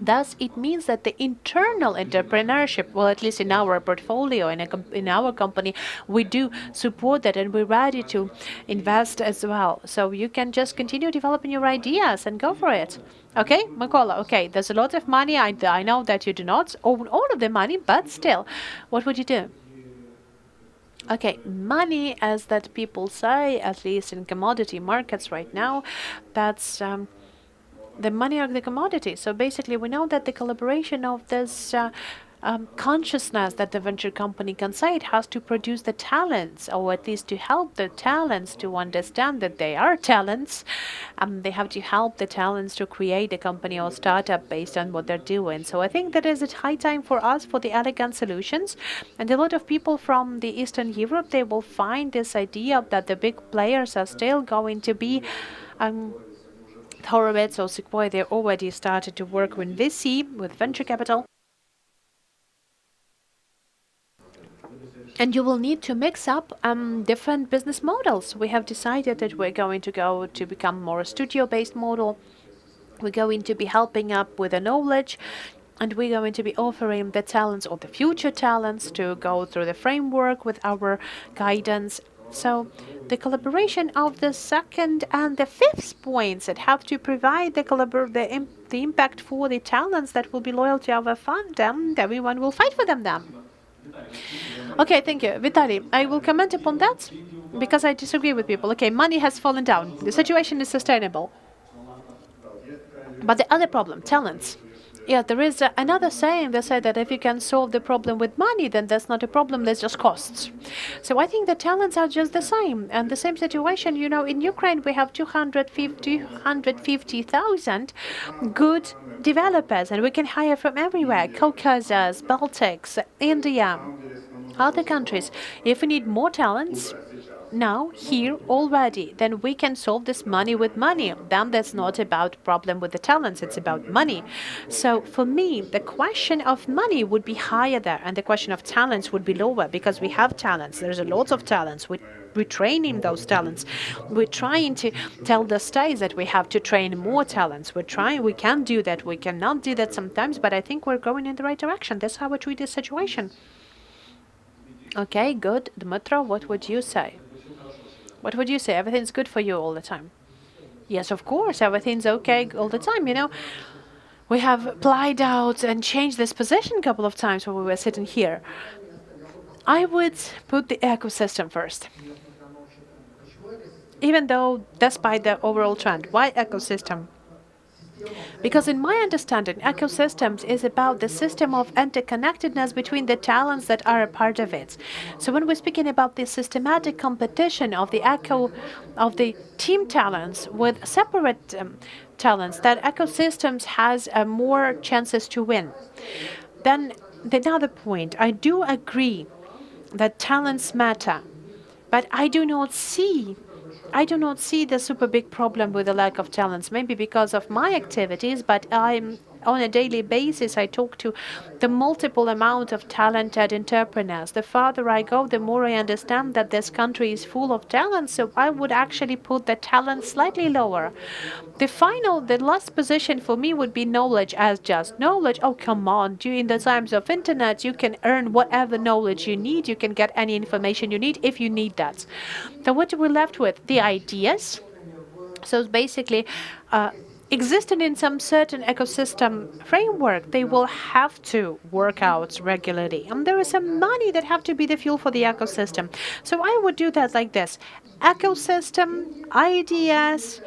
Thus, it means that the internal entrepreneurship, well, at least in our portfolio, in our company, we do support that, and we're ready to invest as well. So you can just continue developing your ideas and go for it. Okay, Mykola, okay, there's a lot of money. I know that you do not own all of the money, but still, what would you do? Okay, money, as that people say, at least in commodity markets right now, that's the money are the commodity. So basically, we know that the collaboration of this consciousness that the venture company can say, it has to produce the talents, or at least to help the talents to understand that they are talents. They have to help the talents to create a company or startup based on what they're doing. So I think that is a high time for us for the elegant solutions. And a lot of people from the Eastern Europe, they will find this idea that the big players are still going to be Horowitz or Sequoia, they already started to work with VC, with venture capital. And you will need to mix up different business models. We have decided that we're going to go to become more a studio-based model. We're going to be helping up with the knowledge, and we're going to be offering the talents or the future talents to go through the framework with our guidance. So the collaboration of the second and the fifth points that have to provide the impact for the talents that will be loyal to our fund, and everyone will fight for them then. Okay, thank you. Vitaly, I will comment upon that because I disagree with people. Okay, money has fallen down. The situation is sustainable. But the other problem, talents. Yeah, there is another saying that said that if you can solve the problem with money, then that's not a problem, that's just costs. So I think the talents are just the same. And the same situation, you know, in Ukraine we have 250,000 good developers, and we can hire from everywhere, Caucasus, Baltics, India, other countries. If we need more talents, now, here, already, then we can solve this money with money. Then that's not about problem with the talents, it's about money. So for me, the question of money would be higher there, and the question of talents would be lower, because we have talents. There's a lot of talents. We're training those talents. We're trying to tell the states that we have to train more talents. We can do that. We cannot do that sometimes, but I think we're going in the right direction. That's how I treat this situation. Okay, good. Dmytro, what would you say? What would you say? Everything's good for you all the time? Yes, of course, everything's okay all the time, you know. We have applied out and changed this position a couple of times when we were sitting here. I would put the ecosystem first. Even though despite the overall trend. Why ecosystem? Because in my understanding, ecosystems is about the system of interconnectedness between the talents that are a part of it. So when we're speaking about the systematic competition of the team talents with separate talents, that ecosystems has more chances to win. Then another point, I do agree that talents matter, but I do not see the super big problem with the lack of talents, maybe because of my activities, but on a daily basis, I talk to the multiple amount of talented entrepreneurs. The farther I go, the more I understand that this country is full of talent, so I would actually put the talent slightly lower. The last position for me would be knowledge as just knowledge. Oh, come on, during the times of internet, you can earn whatever knowledge you need. You can get any information you need if you need that. So what are we left with? The ideas. So basically, existing in some certain ecosystem framework, they will have to work out regularly. And there is some money that have to be the fuel for the ecosystem. So I would do that like this. Ecosystem, ideas,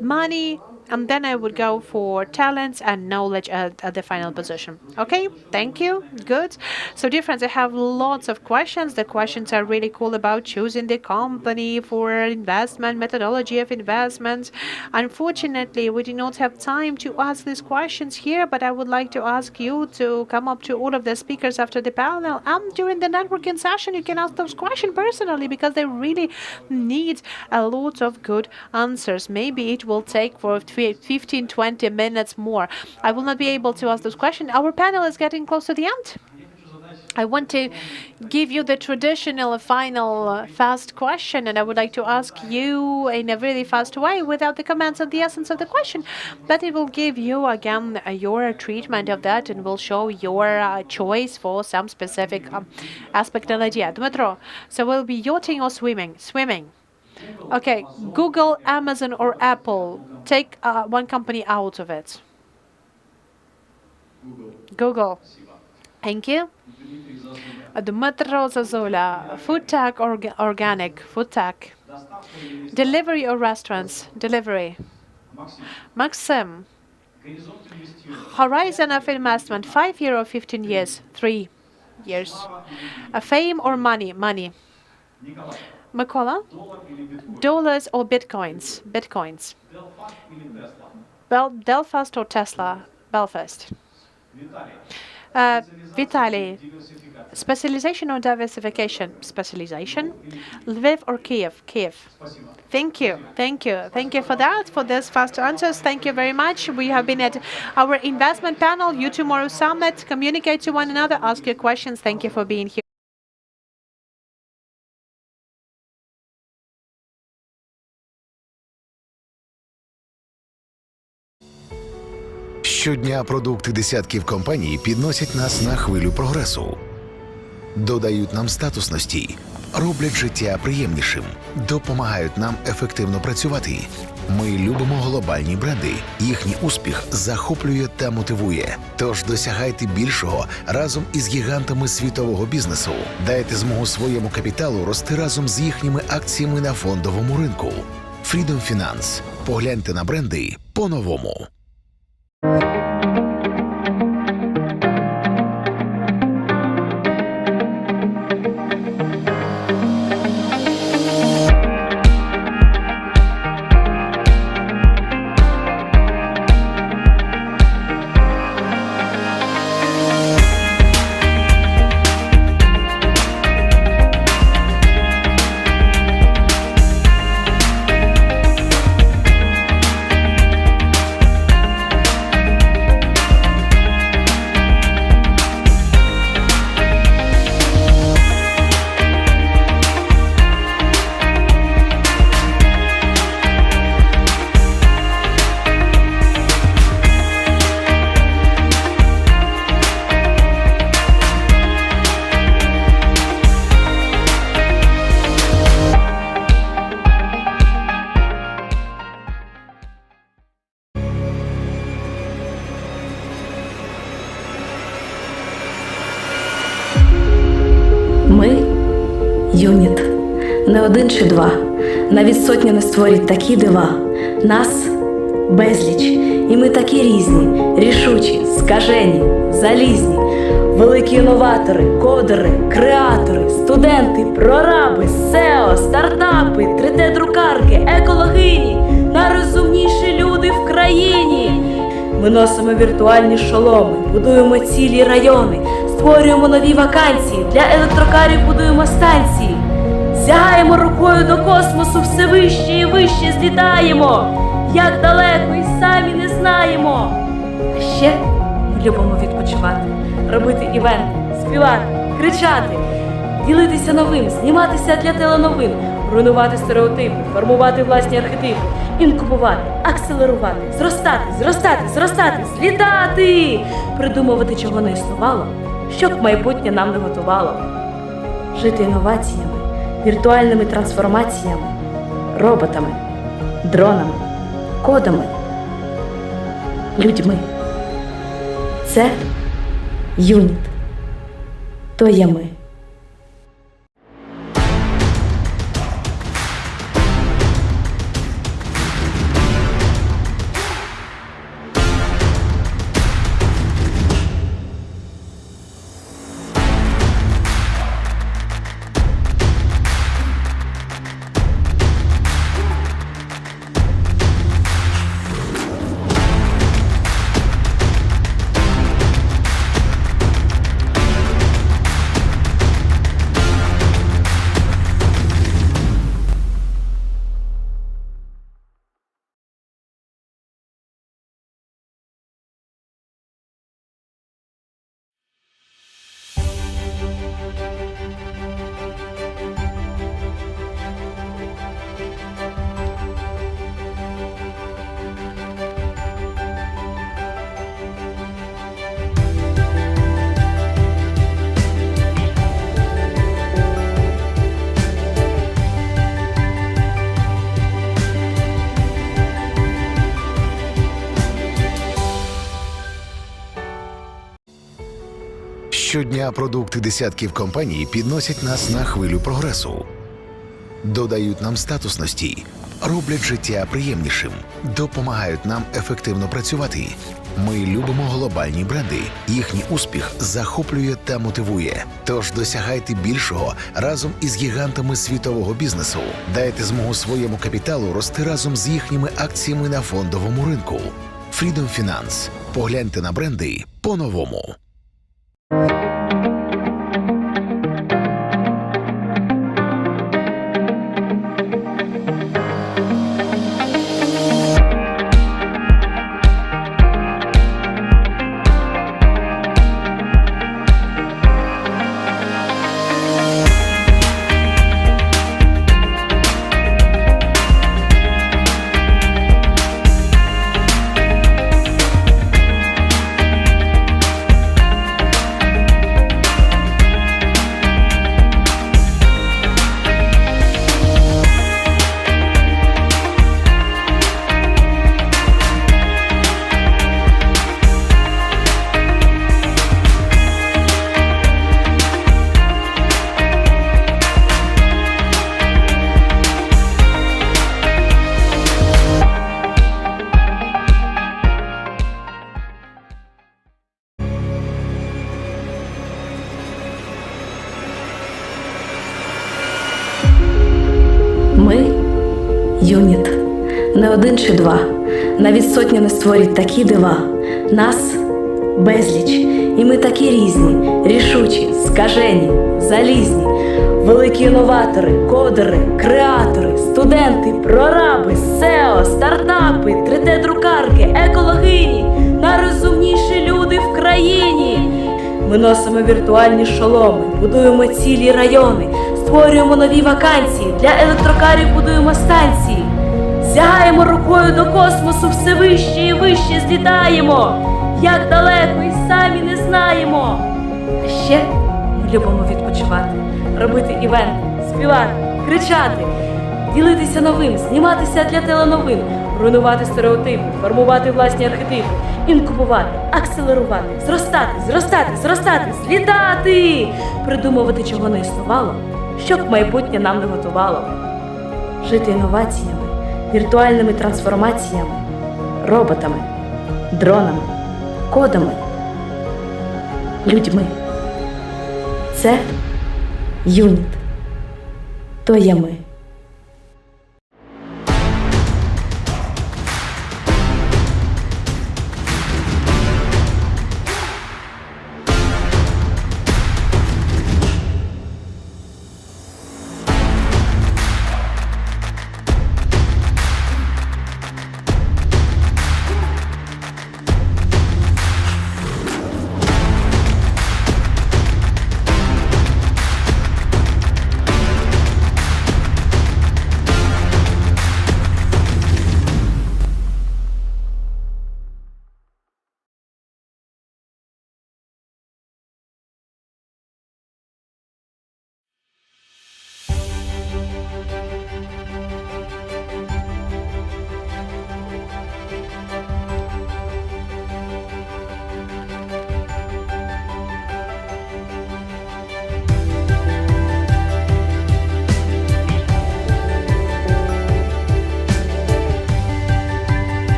money, and then I would go for talents and knowledge at the final position. Okay, thank you. Good. So dear friends, I have lots of questions. The questions are really cool about choosing the company for investment, methodology of investments. Unfortunately, we do not have time to ask these questions here, but I would like to ask you to come up to all of the speakers after the panel. And during the networking session, you can ask those questions personally, because they really need a lot of good answers. Maybe it will take for 15-20 minutes more. I will not be able to ask those questions. Our panel is getting close to the end. I want to give you the traditional final fast question, and I would like to ask you in a really fast way without the comments on the essence of the question. But it will give you, again, your treatment of that, and will show your choice for some specific aspect and idea. Dmytro, so will be yachting or swimming? Swimming. Okay, Google, Amazon, or Apple. Take one company out of it. Google. Thank you. Dmytro Zazula. Food tech or organic? Food tech. Delivery or restaurants? Delivery. Maxim. Horizon of investment, 5 years or 15 years? 3 years. Fame or money? Money. Mykola? Dollars or bitcoins? Bitcoins. Belfast or Tesla? Belfast. Vitaly. Specialization or diversification? Specialization. Lviv or Kiev? Kiev. Thank you. Thank you. Thank you for that, for these fast answers. Thank you very much. We have been at our investment panel, You Tomorrow Summit. Communicate to one another, ask your questions. Thank you for being here. Щодня продукти десятків компаній підносять нас на хвилю прогресу, додають нам статусності, роблять життя приємнішим, допомагають нам ефективно працювати. Ми любимо глобальні бренди. Їхній успіх захоплює та мотивує. Тож досягайте більшого разом із гігантами світового бізнесу. Дайте змогу своєму капіталу рости разом з їхніми акціями на фондовому ринку. Freedom Finance. Погляньте на бренди по-новому. Ми юніт. Не один чи два. Навіть сотня не створять такі дива. Нас безліч. І ми такі різні, рішучі, скажені, залізні. Великі інноватори, кодери, креатори, студенти, прораби, SEO, стартапи, 3D-друкарки, екологині, найрозумніші люди в країні. Ми носимо віртуальні шоломи, будуємо цілі райони, створюємо нові вакансії, для електрокарів будуємо станції. Сягаємо рукою до космосу, все вище і вище злітаємо. Як далеко і самі не знаємо. А ще ми любимо відпочивати, робити івенти, співати, кричати, ділитися новим, зніматися для теленовин, руйнувати стереотипи, формувати власні архетипи, інкубувати, акселерувати, зростати, злітати, придумувати, чого не існувало, щоб майбутнє нам не готувало. Жити інноваціями, віртуальними трансформаціями, роботами, дронами, кодами, людьми. Це юніт. То є ми. Щодня продукти десятків компаній підносять нас на хвилю прогресу. Додають нам статусності, роблять життя приємнішим, допомагають нам ефективно працювати. Ми любимо глобальні бренди. Їхній успіх захоплює та мотивує. Тож досягайте більшого разом із гігантами світового бізнесу. Дайте змогу своєму капіталу рости разом з їхніми акціями на фондовому ринку. Freedom Finance. Погляньте на бренди по-новому. не один чи два, навіть сотня не створять такі дива. Нас безліч, і ми такі різні, рішучі, скажені, залізні. Великі інноватори, кодери, креатори, студенти, прораби, SEO, стартапи, 3D-друкарки, екологині, найрозумніші люди в країні. Ми носимо віртуальні шоломи, будуємо цілі райони, створюємо нові вакансії, для електрокарів будуємо станції. Сягаємо рукою до космосу, все вище і вище злітаємо. Як далеко і самі не знаємо. А ще ми любимо відпочивати, робити івенти, співати, кричати, ділитися новим, зніматися для теленовин, руйнувати стереотипи, формувати власні архетипи, інкубувати, акселерувати, зростати, злітати, придумувати, чого не існувало, щоб майбутнє нам не готувало. Жити інноваціями, віртуальними трансформаціями, роботами, дронами, кодами, людьми. Це юніт. То є ми.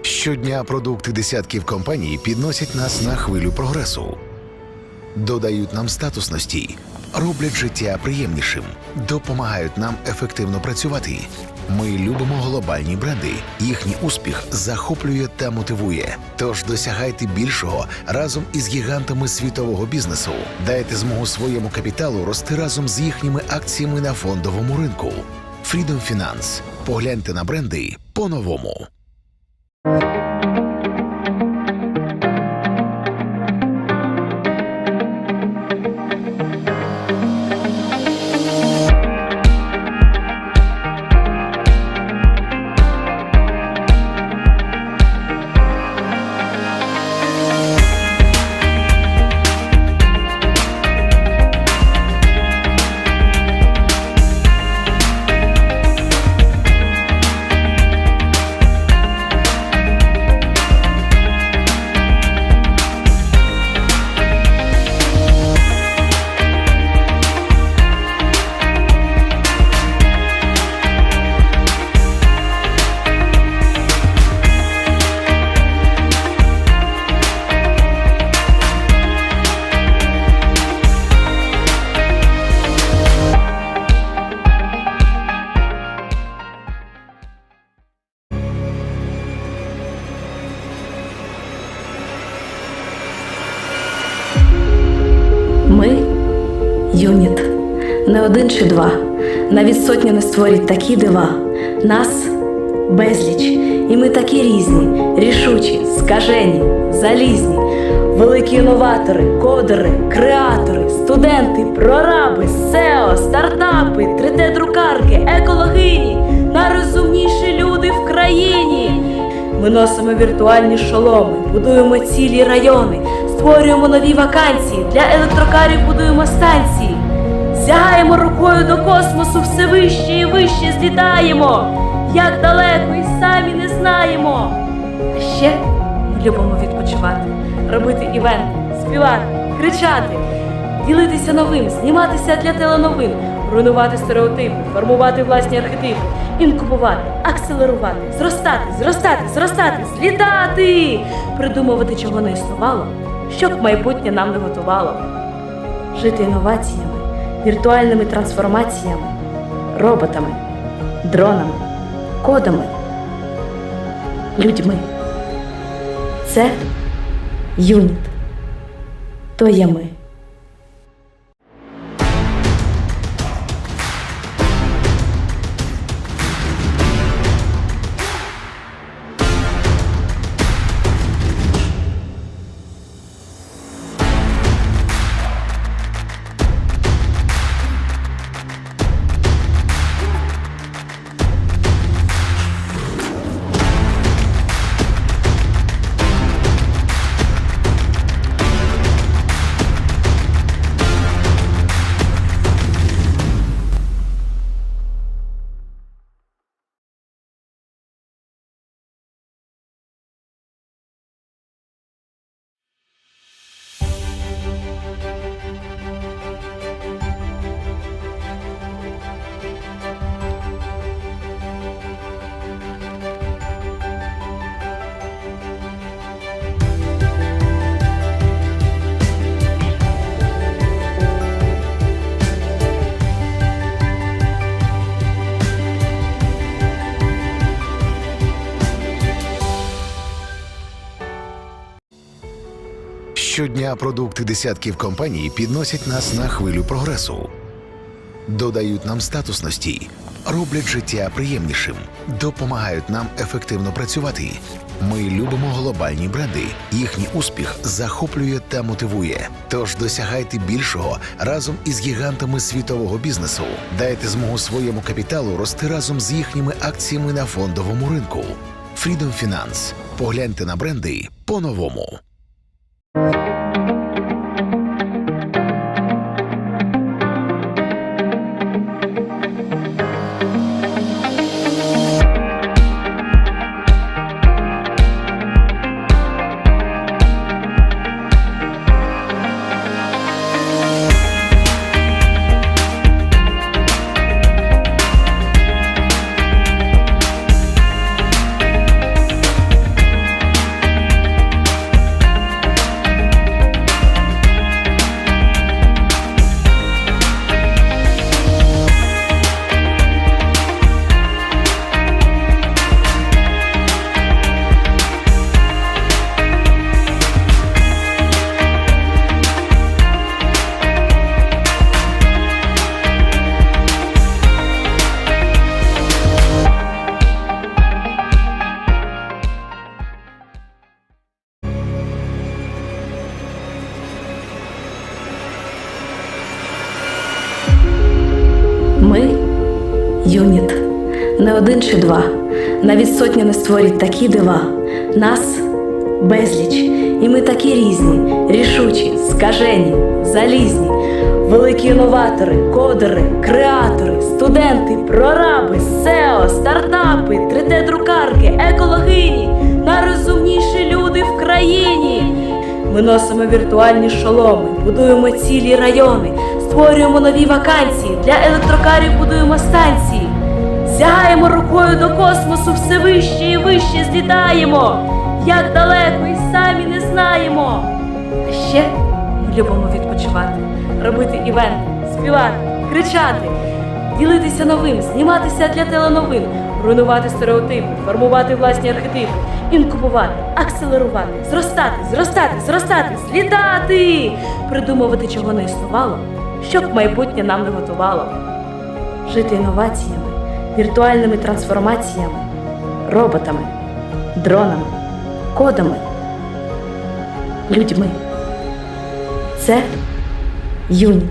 Щодня продукти десятків компаній підносять нас на хвилю прогресу, додають нам статусності, роблять життя приємнішим, допомагають нам ефективно працювати. Ми любимо глобальні бренди. Їхній успіх захоплює та мотивує. Тож досягайте більшого разом із гігантами світового бізнесу. Дайте змогу своєму капіталу рости разом з їхніми акціями на фондовому ринку. Freedom Finance. Погляньте на бренди по-новому. Ми юніт. Не один чи два, навіть сотня не створять такі дива. Нас безліч, і ми такі різні, рішучі, скажені, залізні. Великі інноватори, кодери, креатори, студенти, прораби, SEO, стартапи, 3D-друкарки, екологині, найрозумніші люди в країні. Ми носимо віртуальні шоломи, будуємо цілі райони, створюємо нові вакансії, для електрокарів будуємо станції. Сягаємо рукою до космосу, все вище і вище злітаємо. Як далеко і самі не знаємо. А ще ми любимо відпочивати, робити івенти, співати, кричати, ділитися новим, зніматися для теленовин, руйнувати стереотипи, формувати власні архетипи, інкубувати, акселерувати, зростати, злітати, придумувати, чого не існувало, щоб майбутнє нам не готувало. Жити інноваціями, віртуальними трансформаціями, роботами, дронами, кодами, людьми. Це юніт. То є ми. Щодня продукти десятків компаній підносять нас на хвилю прогресу. Додають нам статусності, роблять життя приємнішим, допомагають нам ефективно працювати. Ми любимо глобальні бренди. Їхній успіх захоплює та мотивує. Тож досягайте більшого разом із гігантами світового бізнесу. Дайте змогу своєму капіталу рости разом з їхніми акціями на фондовому ринку. Freedom Finance. Погляньте на бренди по-новому. Ми – юніт. Не один чи два. Навіть сотні не створять такі дива. Нас – безліч. І ми такі різні, рішучі, скажені, залізні. Великі інноватори, кодери, креатори, студенти, прораби, SEO, стартапи, 3D-друкарки, екологині. Найрозумніші люди в країні. Ми носимо віртуальні шоломи, будуємо цілі райони, створюємо нові вакансії, для електрокарів будуємо станції. Сягаємо рукою до космосу, все вище і вище злітаємо. Як далеко і самі не знаємо. А ще ми любимо відпочивати, робити івенти, співати, кричати, ділитися новим, зніматися для теленовин, руйнувати стереотипи, формувати власні архетипи, інкубувати, акселерувати, зростати, злітати, придумувати, чого не існувало, щоб майбутнє нам не готувало. Жити інноваціями, віртуальними трансформаціями, роботами, дронами, кодами, людьми. Це юніт.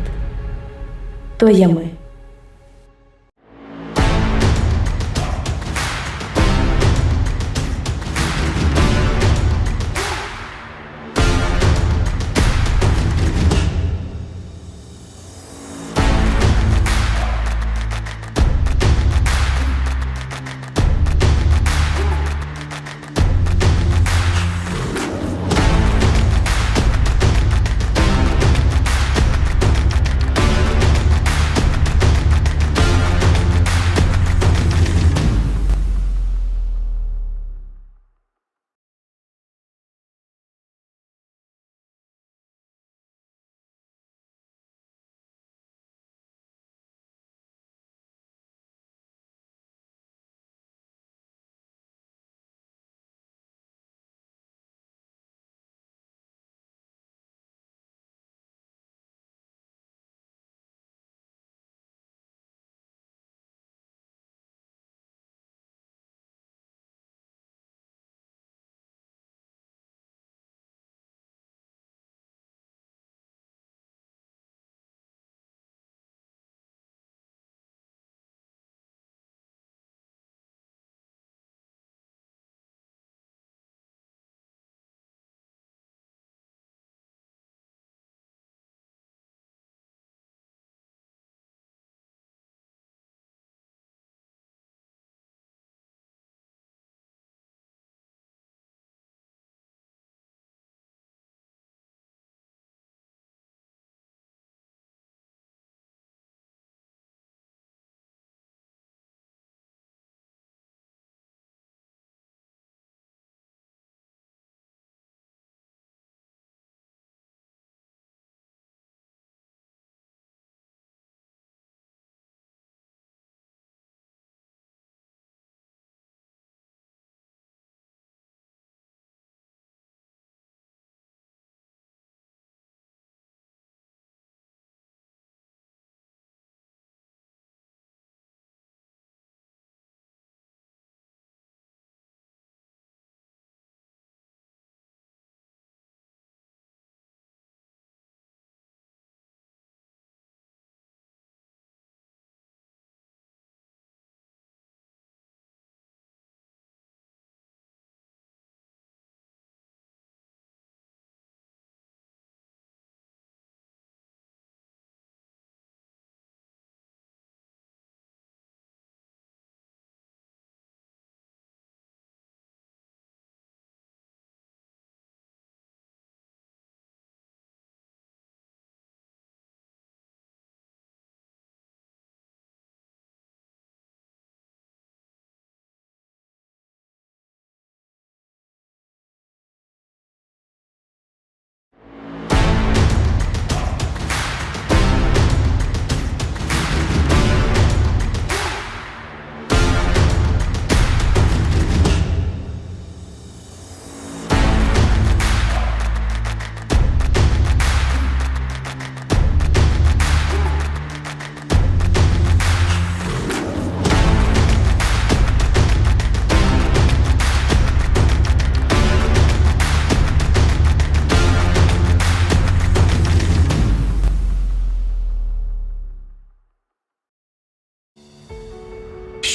То є ми.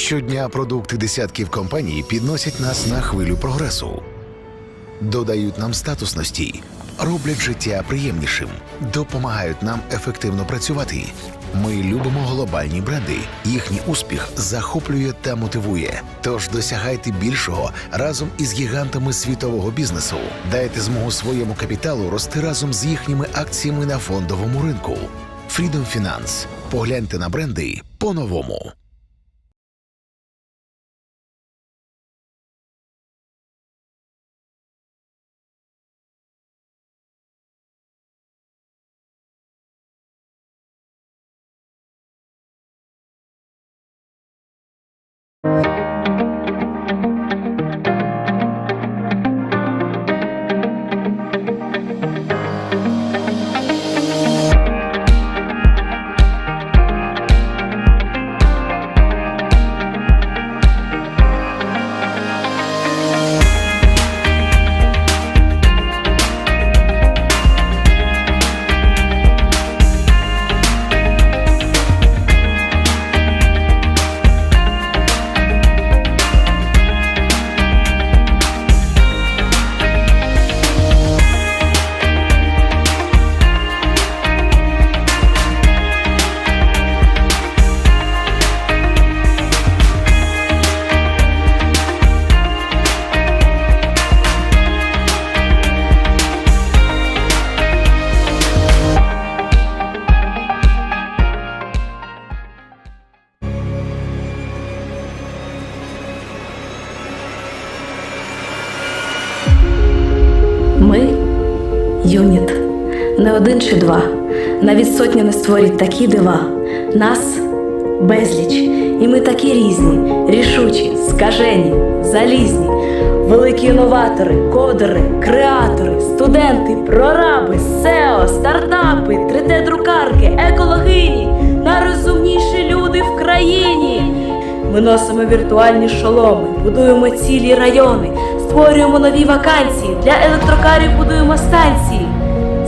Щодня продукти десятків компаній підносять нас на хвилю прогресу, додають нам статусності, роблять життя приємнішим, допомагають нам ефективно працювати. Ми любимо глобальні бренди. Їхній успіх захоплює та мотивує. Тож досягайте більшого разом із гігантами світового бізнесу. Дайте змогу своєму капіталу рости разом з їхніми акціями на фондовому ринку. Freedom Finance. Погляньте на бренди по-новому. Ми юніт. Не один чи два. Навіть сотні не створять такі дива. Нас безліч. І ми такі різні, рішучі, скажені, залізні. Великі інноватори, кодери, креатори, студенти, прораби, SEO, стартапи, 3D-друкарки, екологині, найрозумніші люди в країні. Ми носимо віртуальні шоломи, будуємо цілі райони, створюємо нові вакансії, для електрокарів будуємо станції.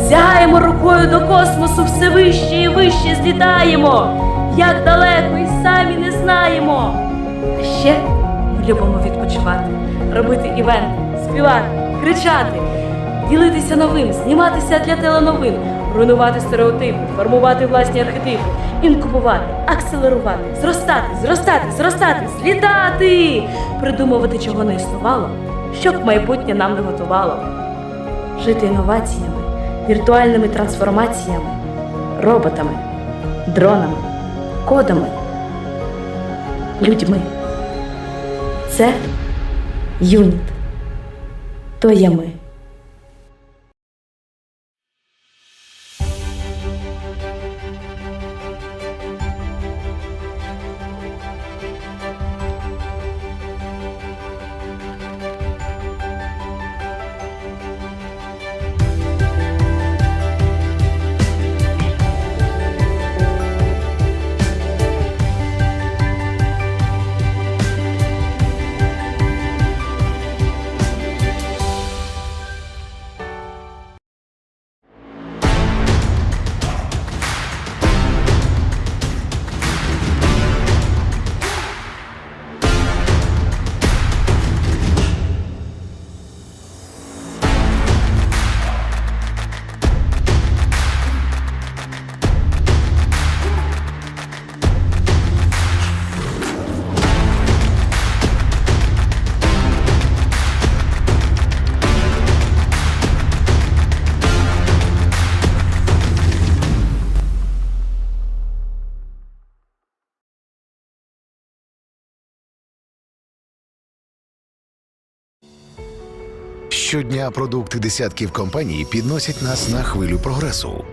Сягаємо рукою до космосу, все вище і вище злітаємо. Як далеко і самі не знаємо. А ще ми любимо відпочивати, робити івенти, співати, кричати, ділитися новим, зніматися для теленовин, руйнувати стереотипи, формувати власні архетипи, інкубувати, акселерувати, зростати, злітати, придумувати, чого не існувало, щоб майбутнє нам не готувало. Жити інноваціями, віртуальними трансформаціями, роботами, дронами, кодами, людьми. Це юніт. То є ми. Щодня продукти десятків компаній підносять нас на хвилю прогресу,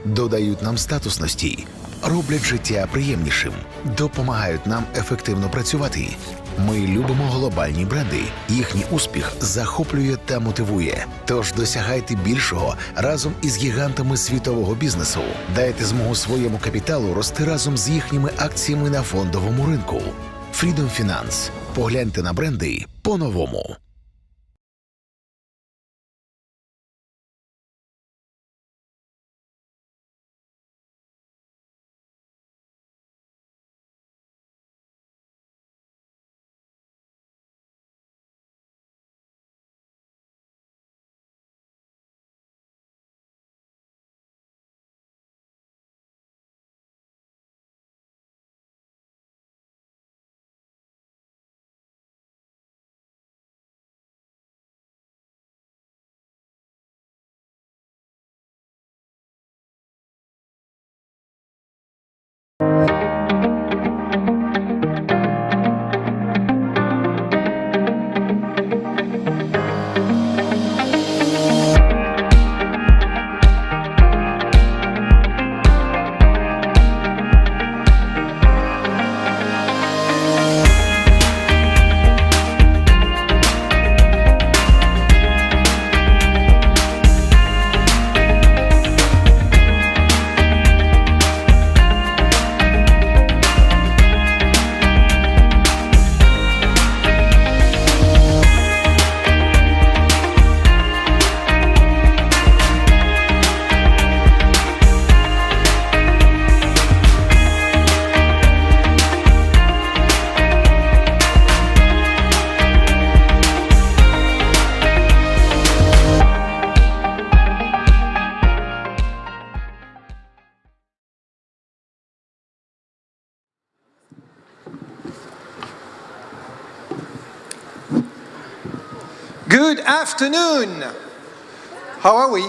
додають нам статусності, роблять життя приємнішим, допомагають нам ефективно працювати. Ми любимо глобальні бренди. Їхній успіх захоплює та мотивує. Тож досягайте більшого разом із гігантами світового бізнесу. Дайте змогу своєму капіталу рости разом з їхніми акціями на фондовому ринку. Freedom Finance. Погляньте на бренди по-новому. Good afternoon. How are we?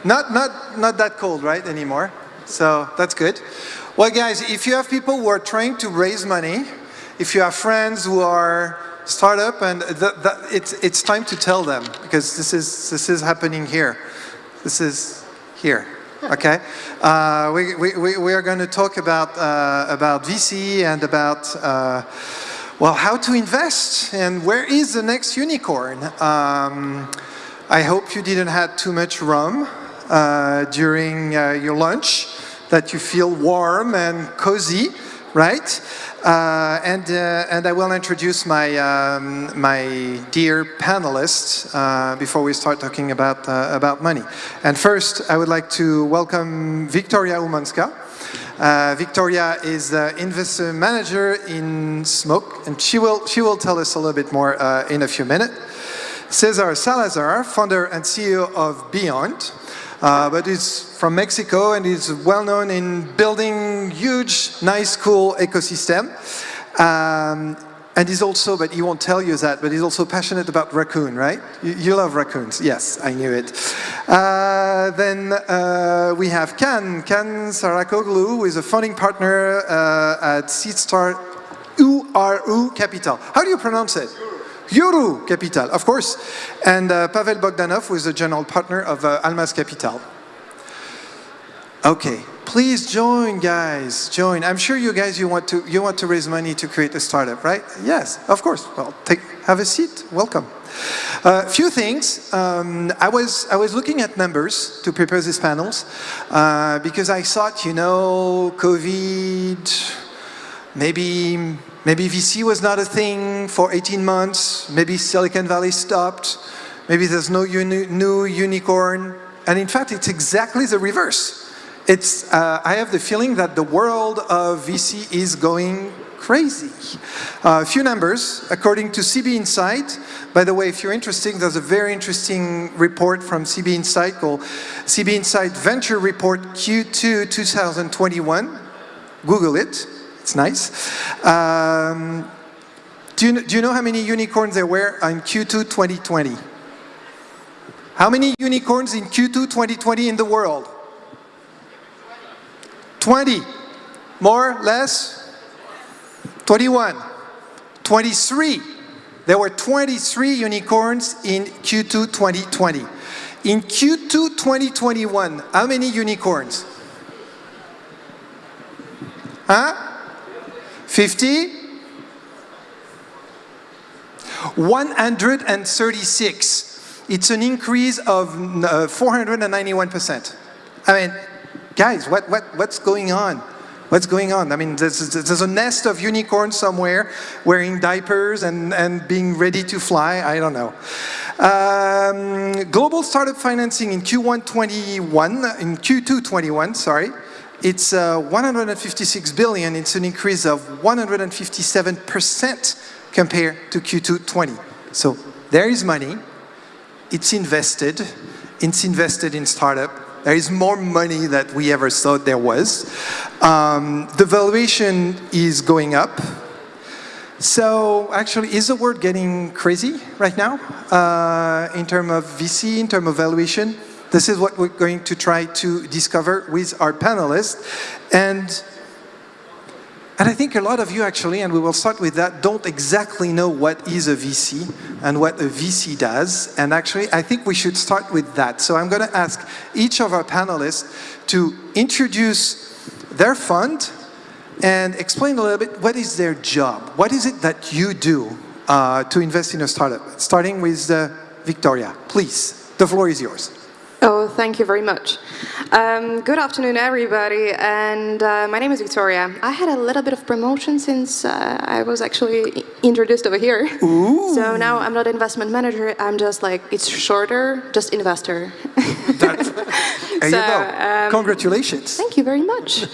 Not that cold, right, anymore? So that's good. Well, guys, if you have people who are trying to raise money, if you have friends who are startup, and it's time to tell them, because this is happening here. This is here. Okay. We are going to talk about VC and about well, how to invest and where is the next unicorn. I hope you didn't have too much rum during your lunch, that you feel warm and cozy, right? And I will introduce my dear panelists before we start talking about money. And first, I would like to welcome Victoria Umanska. Victoria is the investor manager in Smoke, and she will tell us a little bit more in a few minutes. Cesar Salazar, founder and CEO of Beyond, but he's from Mexico and is well known in building huge, nice, cool ecosystem. And he's also, but he won't tell you that, but he's also passionate about raccoon, right? You love raccoons. Yes, I knew it. Then we have Can Sarakoglu, who is a founding partner at Seedstar URU Capital. How do you pronounce it? Yuru Capital, of course. And Pavel Bogdanov, who is the general partner of Almaz Capital. Okay, please join, guys. Join. I'm sure you guys you want to raise money to create a startup, right? Yes, of course. Well, have a seat. Welcome. A few things. I was looking at numbers to prepare these panels because I thought, COVID, maybe VC was not a thing for 18 months. Maybe Silicon Valley stopped. Maybe there's no new unicorn. And in fact, it's exactly the reverse. I have the feeling that the world of VC is going crazy. A few numbers, according to CB Insight. By the way, if you're interested, there's a very interesting report from CB Insight called CB Insight Venture Report Q2 2021. Google it. It's nice. Do you know how many unicorns there were in Q2 2020? How many unicorns in Q2 2020 in the world? 20. More, less? 21. 23. There were 23 unicorns in Q2 2020. In Q2 2021, how many unicorns? Huh? 50? 136. It's an increase of 491%. I mean, guys, what's going on? What's going on? I mean, there's a nest of unicorns somewhere wearing diapers and being ready to fly. I don't know. Global startup financing in Q2 21, sorry. It's 156 billion. It's an increase of 157% compared to Q2 20. So there is money. It's invested. It's invested in startup. There is more money than we ever thought there was. The valuation is going up. So actually, is the world getting crazy right now in terms of VC, in terms of valuation? This is what we're going to try to discover with our panelists. And I think a lot of you actually, and we will start with that, don't exactly know what is a VC and what a VC does. And actually, I think we should start with that. So I'm going to ask each of our panelists to introduce their fund and explain a little bit what is their job. What is it that you do to invest in a startup? Starting with Victoria, please. The floor is yours. Oh, thank you very much. Good afternoon, everybody, and my name is Victoria. I had a little bit of promotion since I was actually introduced over here. Ooh. So now I'm not investment manager, I'm just like, it's shorter, just investor. There you go. Congratulations. Thank you very much.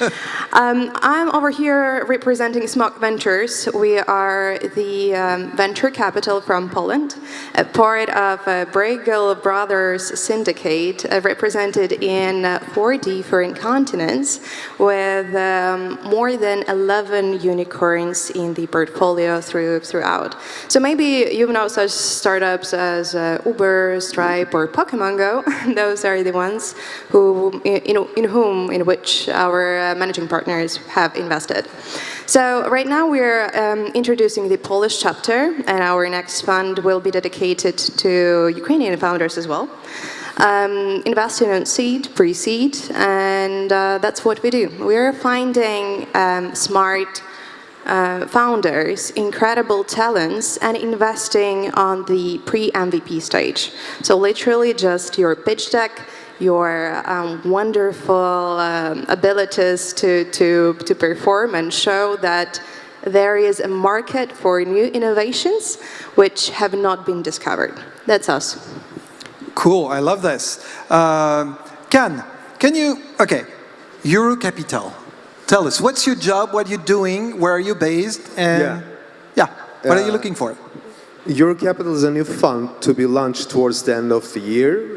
I'm over here representing Smog Ventures. We are the venture capital from Poland, a part of a Bruegel Brothers syndicate represented in 4 different continents with more than 11 unicorns in the portfolio throughout. So maybe you know such startups as Uber, Stripe, or Pokemon Go. Those are the ones in which our managing partners have invested. So right now we're introducing the Polish chapter, and our next fund will be dedicated to Ukrainian founders as well. Investing in seed, pre-seed, and that's what we do. We're finding smart founders, incredible talents, and investing on the pre-MVP stage. So literally just your pitch deck, your wonderful abilities to perform and show that there is a market for new innovations which have not been discovered. That's us. Cool, I love this. Can you, okay, Euro Capital. Tell us, what's your job, what are you doing, where are you based, and what are you looking for? Eurocapital is a new fund to be launched towards the end of the year,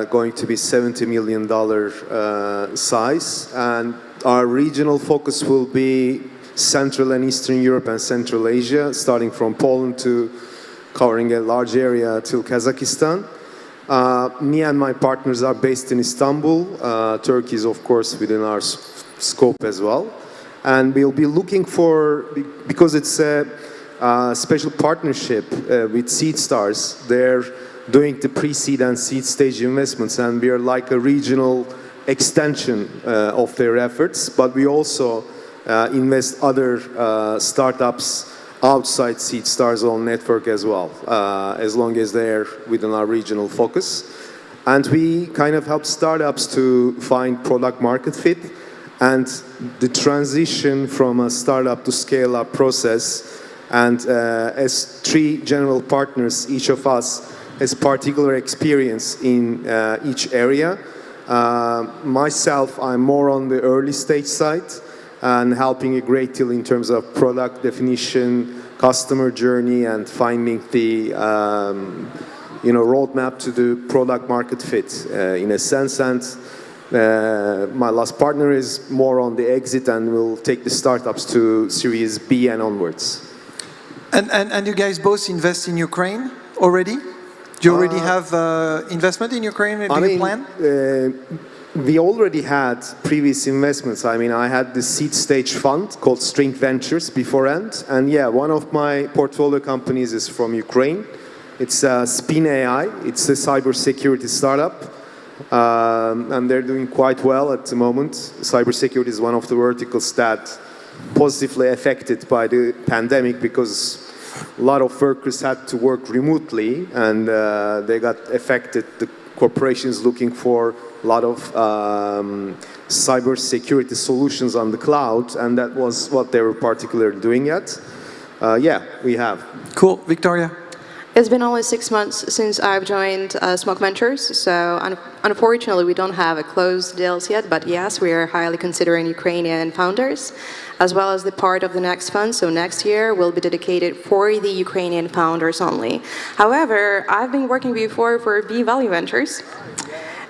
going to be $70 million size, and our regional focus will be Central and Eastern Europe and Central Asia, starting from Poland to covering a large area till Kazakhstan. Me and my partners are based in Istanbul. Turkey is, of course, within our scope as well. And we'll be looking for, because it's a special partnership with Seed Stars. They're doing the pre-seed and seed stage investments, and we are like a regional extension of their efforts. But we also invest other startups outside Seed Stars' own network as well, as long as they're within our regional focus. And we kind of help startups to find product market fit, and the transition from a startup to scale-up process. And as 3 general partners, each of us has particular experience in each area. Myself, I'm more on the early stage side and helping a great deal in terms of product definition, customer journey, and finding the roadmap to the product market fit in a sense. And my last partner is more on the exit and will take the startups to Series B and onwards. And you guys both invest in Ukraine already? Do you already have investment in Ukraine? Do you plan? We already had previous investments. I mean, I had the seed stage fund called String Ventures beforehand. And yeah, one of my portfolio companies is from Ukraine. It's Spin AI. It's a cybersecurity startup. And they're doing quite well at the moment. Cybersecurity is one of the verticals that positively affected by the pandemic because a lot of workers had to work remotely, and they got affected. The corporations looking for a lot of cybersecurity solutions on the cloud, and that was what they were particularly doing at. Yeah, we have. Cool. Victoria? It's been only 6 months since I've joined Smog Ventures, so unfortunately we don't have a closed deals yet, but yes, we are highly considering Ukrainian founders, as well as the part of the next fund, so next year will be dedicated for the Ukrainian founders only. However, I've been working before for B-Value Ventures,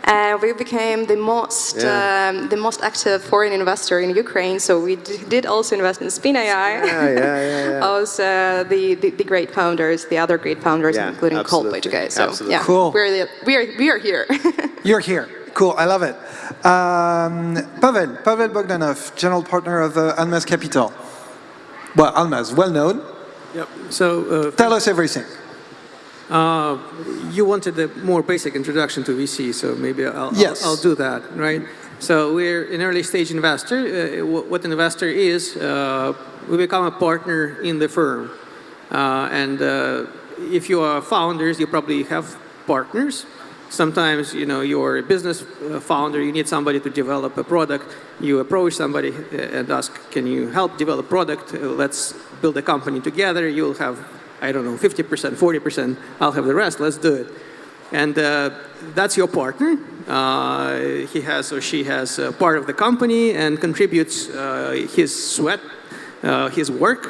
and we became the most active foreign investor in Ukraine. So we did also invest in Spin AI. Also, the great founders, the other great founders, including Coldplay guys. So yeah, cool. We are here. You're here. Cool. I love it. Pavel Bogdanov, general partner of Almaz Capital. Well, Almaz, well known. Yep. So tell us everything. You wanted a more basic introduction to VC, so maybe I'll do that, right? So we're an early stage investor. What an investor is, we become a partner in the firm. And if you are founders, you probably have partners. Sometimes, you're a business founder, you need somebody to develop a product. You approach somebody and ask, can you help develop product? Let's build a company together. You'll have, I don't know, 50%, 40%. I'll have the rest. Let's do it. And that's your partner. He has or she has part of the company and contributes his sweat, his work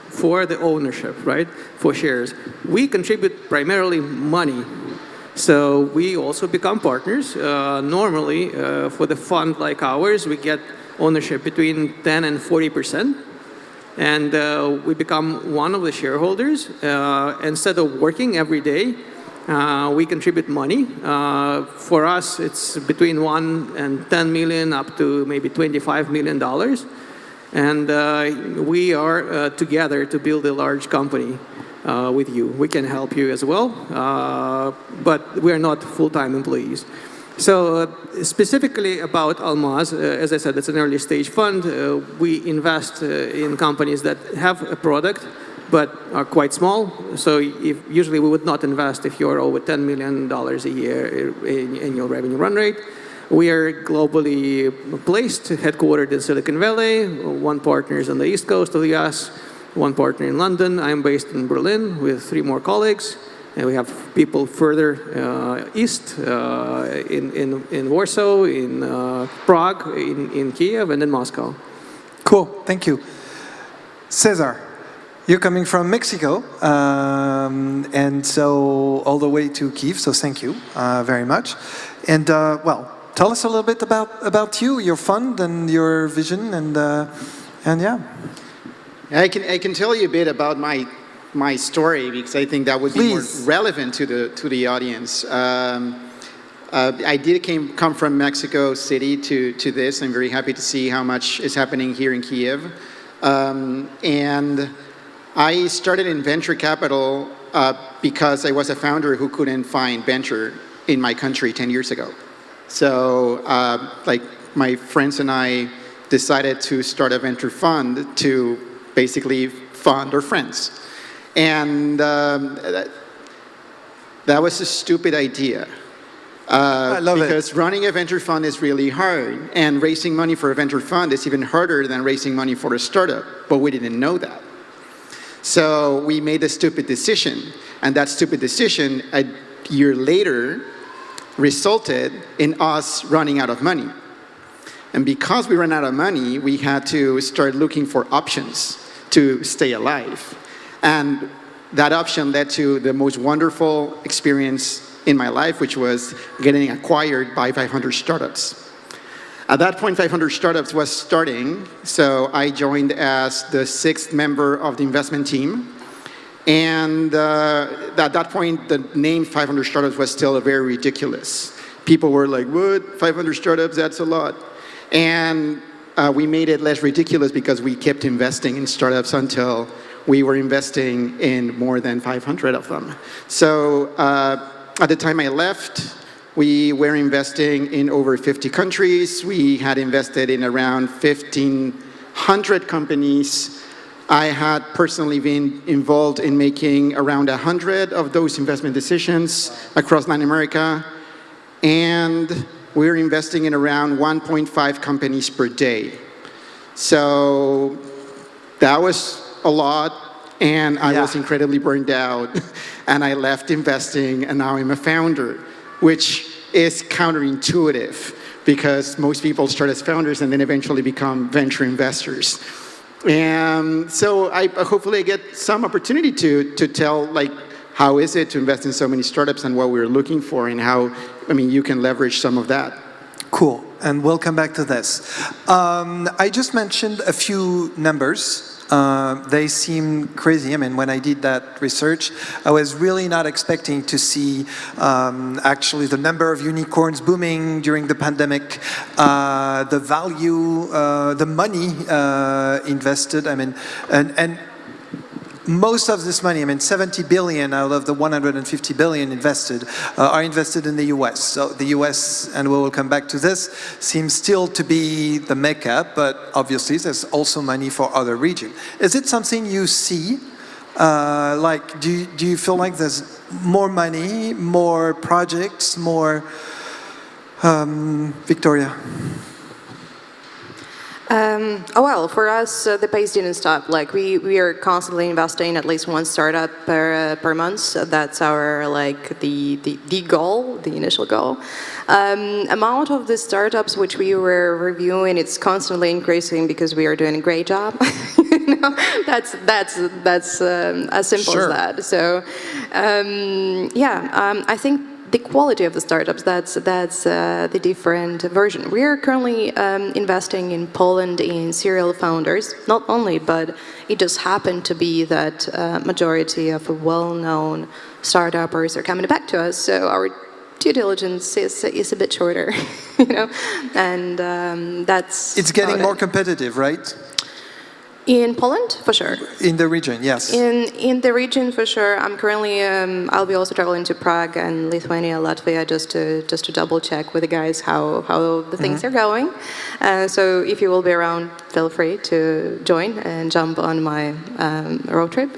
for the ownership, right? For shares. We contribute primarily money. So we also become partners. Normally, for the fund like ours, we get ownership between 10 and 40%. And we become one of the shareholders. Instead of working every day, we contribute money. For us, it's between 1 and 10 million up to maybe $25 million. And we are together to build a large company with you. We can help you as well, but we are not full-time employees. So specifically about Almaz, as I said, it's an early stage fund. We invest in companies that have a product but are quite small. So usually we would not invest if you're over $10 million a year in annual revenue run rate. We are globally placed, headquartered in Silicon Valley. One partner is on the East Coast of the US, one partner in London. I'm based in Berlin with 3 more colleagues. And we have people further east in Warsaw, in Prague, in Kiev, and in Moscow. Cool, thank you. Cesar, you're coming from Mexico, and so all the way to Kiev, so thank you very much. And well, tell us a little bit about you, your fund, and your vision, and yeah. I can tell you a bit about my story because I think that would be more relevant to the audience. I did come from Mexico City to this. I'm very happy to see how much is happening here in Kiev. And I started in venture capital because I was a founder who couldn't find venture in my country 10 years ago. So like my friends and I decided to start a venture fund to basically fund our friends. And that was a stupid idea. I love because running a venture fund is really hard, and raising money for a venture fund is even harder than raising money for a startup, but we didn't know that. So we made a stupid decision, and that stupid decision a year later resulted in us running out of money. And because we ran out of money, we had to start looking for options to stay alive. And that option led to the most wonderful experience in my life, which was getting acquired by 500 startups. At that point, 500 startups was starting, so I joined as the 6th member of the investment team. And at that point, the name 500 startups was still very ridiculous. People were like, what, 500 startups, that's a lot. And we made it less ridiculous because we kept investing in startups until we were investing in more than 500 of them. So at the time I left, we were investing in over 50 countries. We had invested in around 1,500 companies. I had personally been involved in making around 100 of those investment decisions across Latin America. And we're investing in around 1.5 companies per day. So that was a lot, and I was incredibly burned out, and I left investing, and now I'm a founder, which is counterintuitive because most people start as founders and then eventually become venture investors. And so hopefully I get some opportunity to tell like how is it to invest in so many startups and what we're looking for and how, I mean, you can leverage some of that. Cool, and we'll come back to this. I just mentioned a few numbers. They seem crazy. I mean, when I did that research, I was really not expecting to see actually the number of unicorns booming during the pandemic, the value, the money invested. I mean, and most of this money, I mean, 70 billion out of the 150 billion invested are invested in the US. So the US, and we will come back to this, seems still to be the mecca, but obviously there's also money for other regions. Is it something you see? Like, do you feel like there's more money, more projects, more, Victoria? Well, for us, the pace didn't stop. Like we are constantly investing at least one startup per month. So that's our like the goal, the initial goal. Amount of the startups which we were reviewing, it's constantly increasing because we are doing a great job. That's as simple as that. So I think the quality of the startups, that's the different version. We are currently investing in Poland in serial founders, not only, but it just happened to be that majority of well-known startuppers are coming back to us, so our due diligence is a bit shorter, and that's... It's getting more competitive, right? In Poland, for sure. In the region, yes. In the region, for sure. I'm currently, I'll be also traveling to Prague and Lithuania, Latvia, just to double check with the guys how the things are going. So if you will be around, feel free to join and jump on my road trip.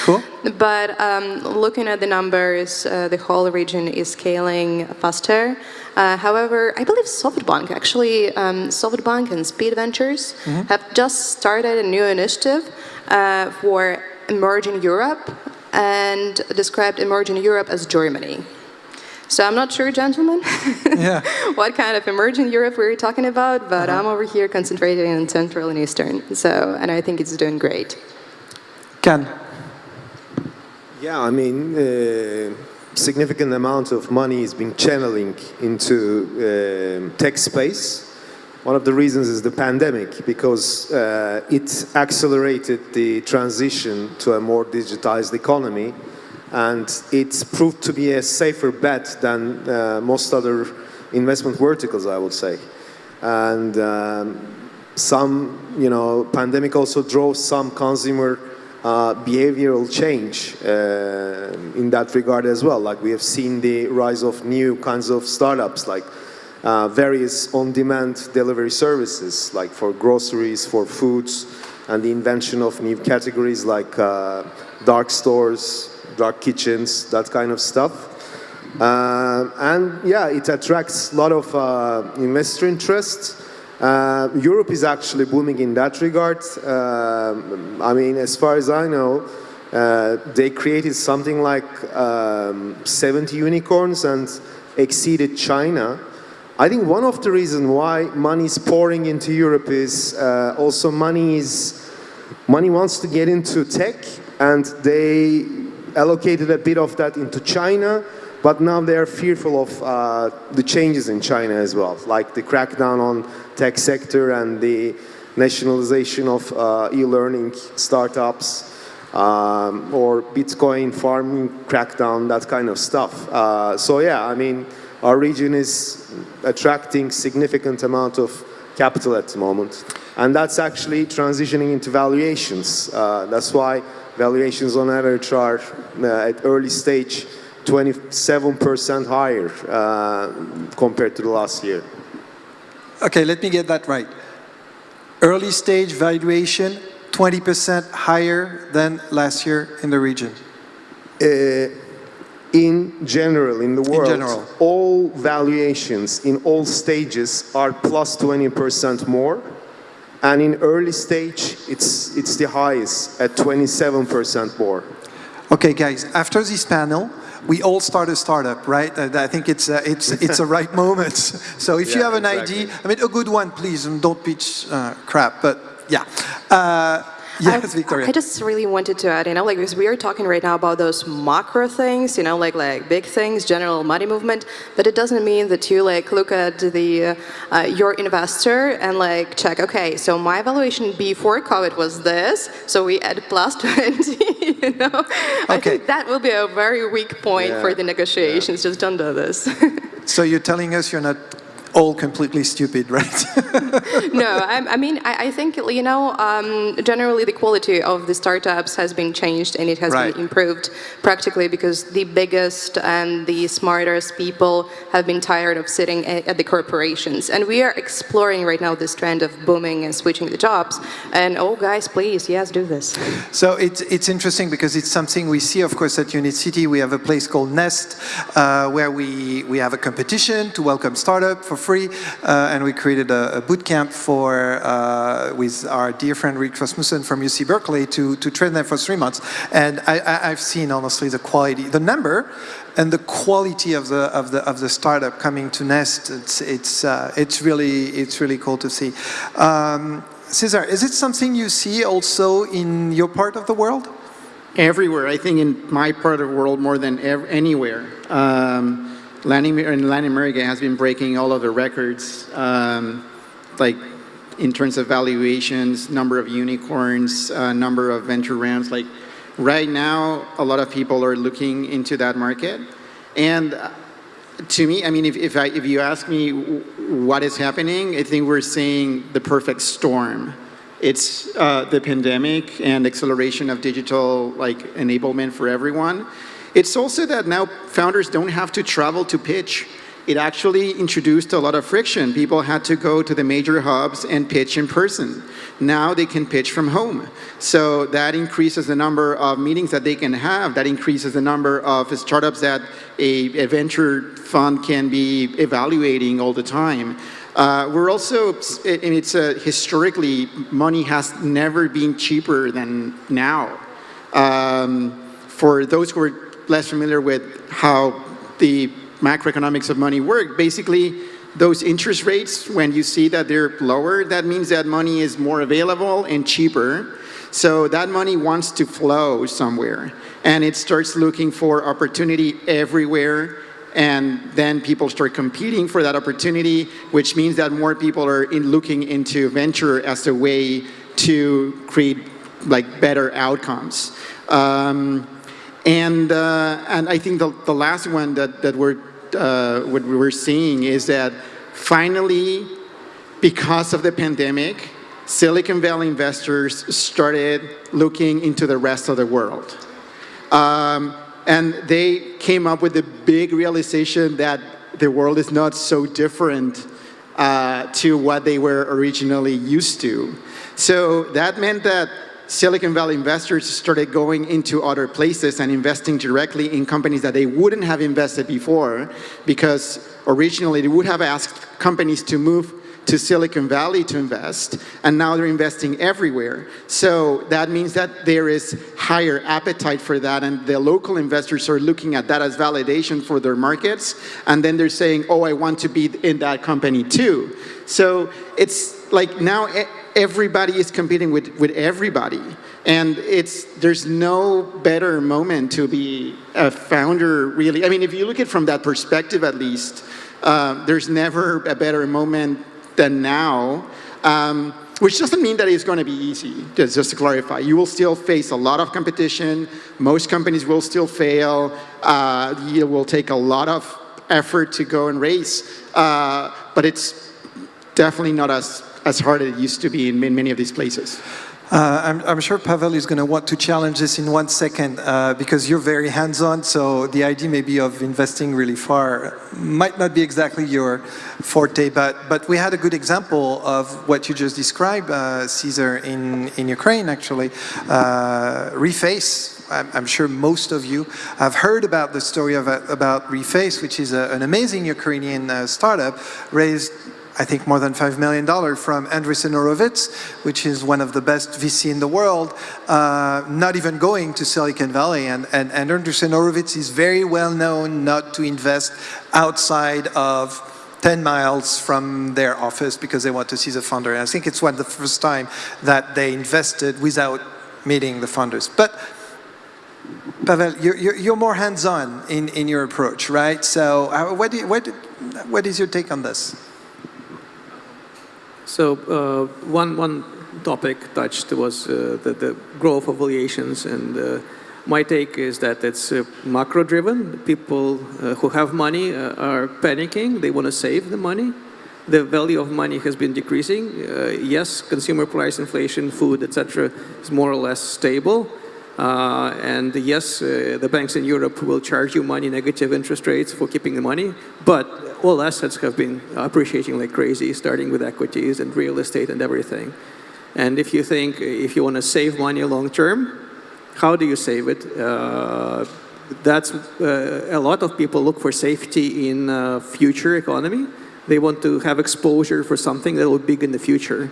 Cool. But looking at the numbers, the whole region is scaling faster. However, I believe SoftBank, actually, SoftBank and Speed Ventures have just started a new initiative for emerging Europe and described emerging Europe as Germany. So I'm not sure, gentlemen, what kind of emerging Europe we're talking about, but I'm over here concentrating on Central and Eastern. So, and I think it's doing great. Ken? Yeah, I mean, significant amount of money is being channeling into tech space. One of the reasons is the pandemic, because it accelerated the transition to a more digitized economy, and it's proved to be a safer bet than most other investment verticals, I would say. And pandemic also drove some consumer behavioral change in that regard as well. Like we have seen the rise of new kinds of startups, like various on-demand delivery services, like for groceries, for foods, and the invention of new categories like dark stores, dark kitchens, that kind of stuff. And yeah, it attracts a lot of investor interest. Europe is actually booming in that regard. I mean, as far as I know, they created something like 70 unicorns and exceeded China. I think one of the reasons why money is pouring into Europe is also money wants to get into tech, and they allocated a bit of that into China. But now they are fearful of the changes in China as well, like the crackdown on tech sector and the nationalization of e-learning startups or Bitcoin farming crackdown, that kind of stuff. So yeah, I mean, our region is attracting significant amount of capital at the moment. And that's actually transitioning into valuations. That's why valuations on average are at early stage 27% higher compared to the last year. Okay, let me get that right. Early stage valuation, 20% higher than last year in the region. In general, in the world, all valuations in all stages are plus 20% more. And in early stage, it's the highest at 27% more. Okay, guys, after this panel, we all start a startup, right? I think it's a right moment. So if you have an idea, I mean, a good one, please, and don't pitch crap, but yeah. Yes, Victoria. I just really wanted to add, like, because we are talking right now about those macro things, like big things, general money movement, but it doesn't mean that you look at your investor and check, okay, so my valuation before COVID was this, so we add plus 20, I think that will be a very weak point for the negotiations. Just don't do this. So you're telling us you're not all completely stupid, right? No, I mean, I think, generally the quality of the startups has been changed and it has been improved practically because the biggest and the smartest people have been tired of sitting at the corporations. And we are exploring right now this trend of booming and switching the jobs. And oh, guys, please, yes, do this. So it's interesting because it's something we see, of course, at Unit City. We have a place called Nest where we have a competition to welcome startup for free, and we created a boot camp with our dear friend Rick Rasmussen from UC Berkeley to train them for 3 months. And I've seen honestly the quality, the number, and the quality of the startup coming to Nest. It's really cool to see. Cesar, is it something you see also in your part of the world? Everywhere. I think in my part of the world more than anywhere. Latin America has been breaking all of the records, like in terms of valuations, number of unicorns, number of venture rounds. Like right now, a lot of people are looking into that market. And to me, I mean, if you ask me what is happening, I think we're seeing the perfect storm. It's the pandemic and acceleration of digital enablement for everyone. It's also that now founders don't have to travel to pitch. It actually introduced a lot of friction. People had to go to the major hubs and pitch in person. Now they can pitch from home. So that increases the number of meetings that they can have. That increases the number of startups that a venture fund can be evaluating all the time. We're also, and it's historically, money has never been cheaper than now. For those who are less familiar with how the macroeconomics of money work, basically those interest rates, when you see that they're lower, that means that money is more available and cheaper. So that money wants to flow somewhere, and it starts looking for opportunity everywhere. And then people start competing for that opportunity, which means that more people are looking into venture as a way to create better outcomes. And I think the last one that what we're seeing is that finally, because of the pandemic, Silicon Valley investors started looking into the rest of the world. And they came up with the big realization that the world is not so different to what they were originally used to. So that meant that Silicon Valley investors started going into other places and investing directly in companies that they wouldn't have invested before, because originally they would have asked companies to move to Silicon Valley to invest, and now they're investing everywhere. So that means that there is higher appetite for that, and the local investors are looking at that as validation for their markets, and then they're saying, oh, I want to be in that company too. So it's like now everybody is competing with everybody, and there's no better moment to be a founder, really. I mean, if you look at it from that perspective at least, there's never a better moment than now, which doesn't mean that it's going to be easy, just to clarify. You will still face a lot of competition. Most companies will still fail. It will take a lot of effort to go and raise, but it's definitely not as hard as it used to be in many of these places. I'm sure Pavel is going to want to challenge this in 1 second because you're very hands-on, so the idea maybe of investing really far might not be exactly your forte, but we had a good example of what you just described, Cesar, in Ukraine actually. Reface. I'm sure most of you have heard about the story about Reface, which is an amazing Ukrainian startup raised, I think, more than $5 million from Andreessen Horowitz, which is one of the best VC in the world, not even going to Silicon Valley. And Andreessen Horowitz is very well known not to invest outside of 10 miles from their office because they want to see the founder. And I think it's the first time that they invested without meeting the founders. But Pavel, you're more hands-on in your approach, right? So what is your take on this? So one topic touched was the growth of valuations, and my take is that it's macro-driven. People who have money are panicking. They want to save the money. The value of money has been decreasing. Yes, consumer price inflation, food, etc., is more or less stable. And yes, the banks in Europe will charge you money, negative interest rates for keeping the money, but all assets have been appreciating like crazy, starting with equities and real estate and everything. And if you want to save money long term, how do you save it? That's a lot of people look for safety in future economy. They want to have exposure for something that will be big in the future.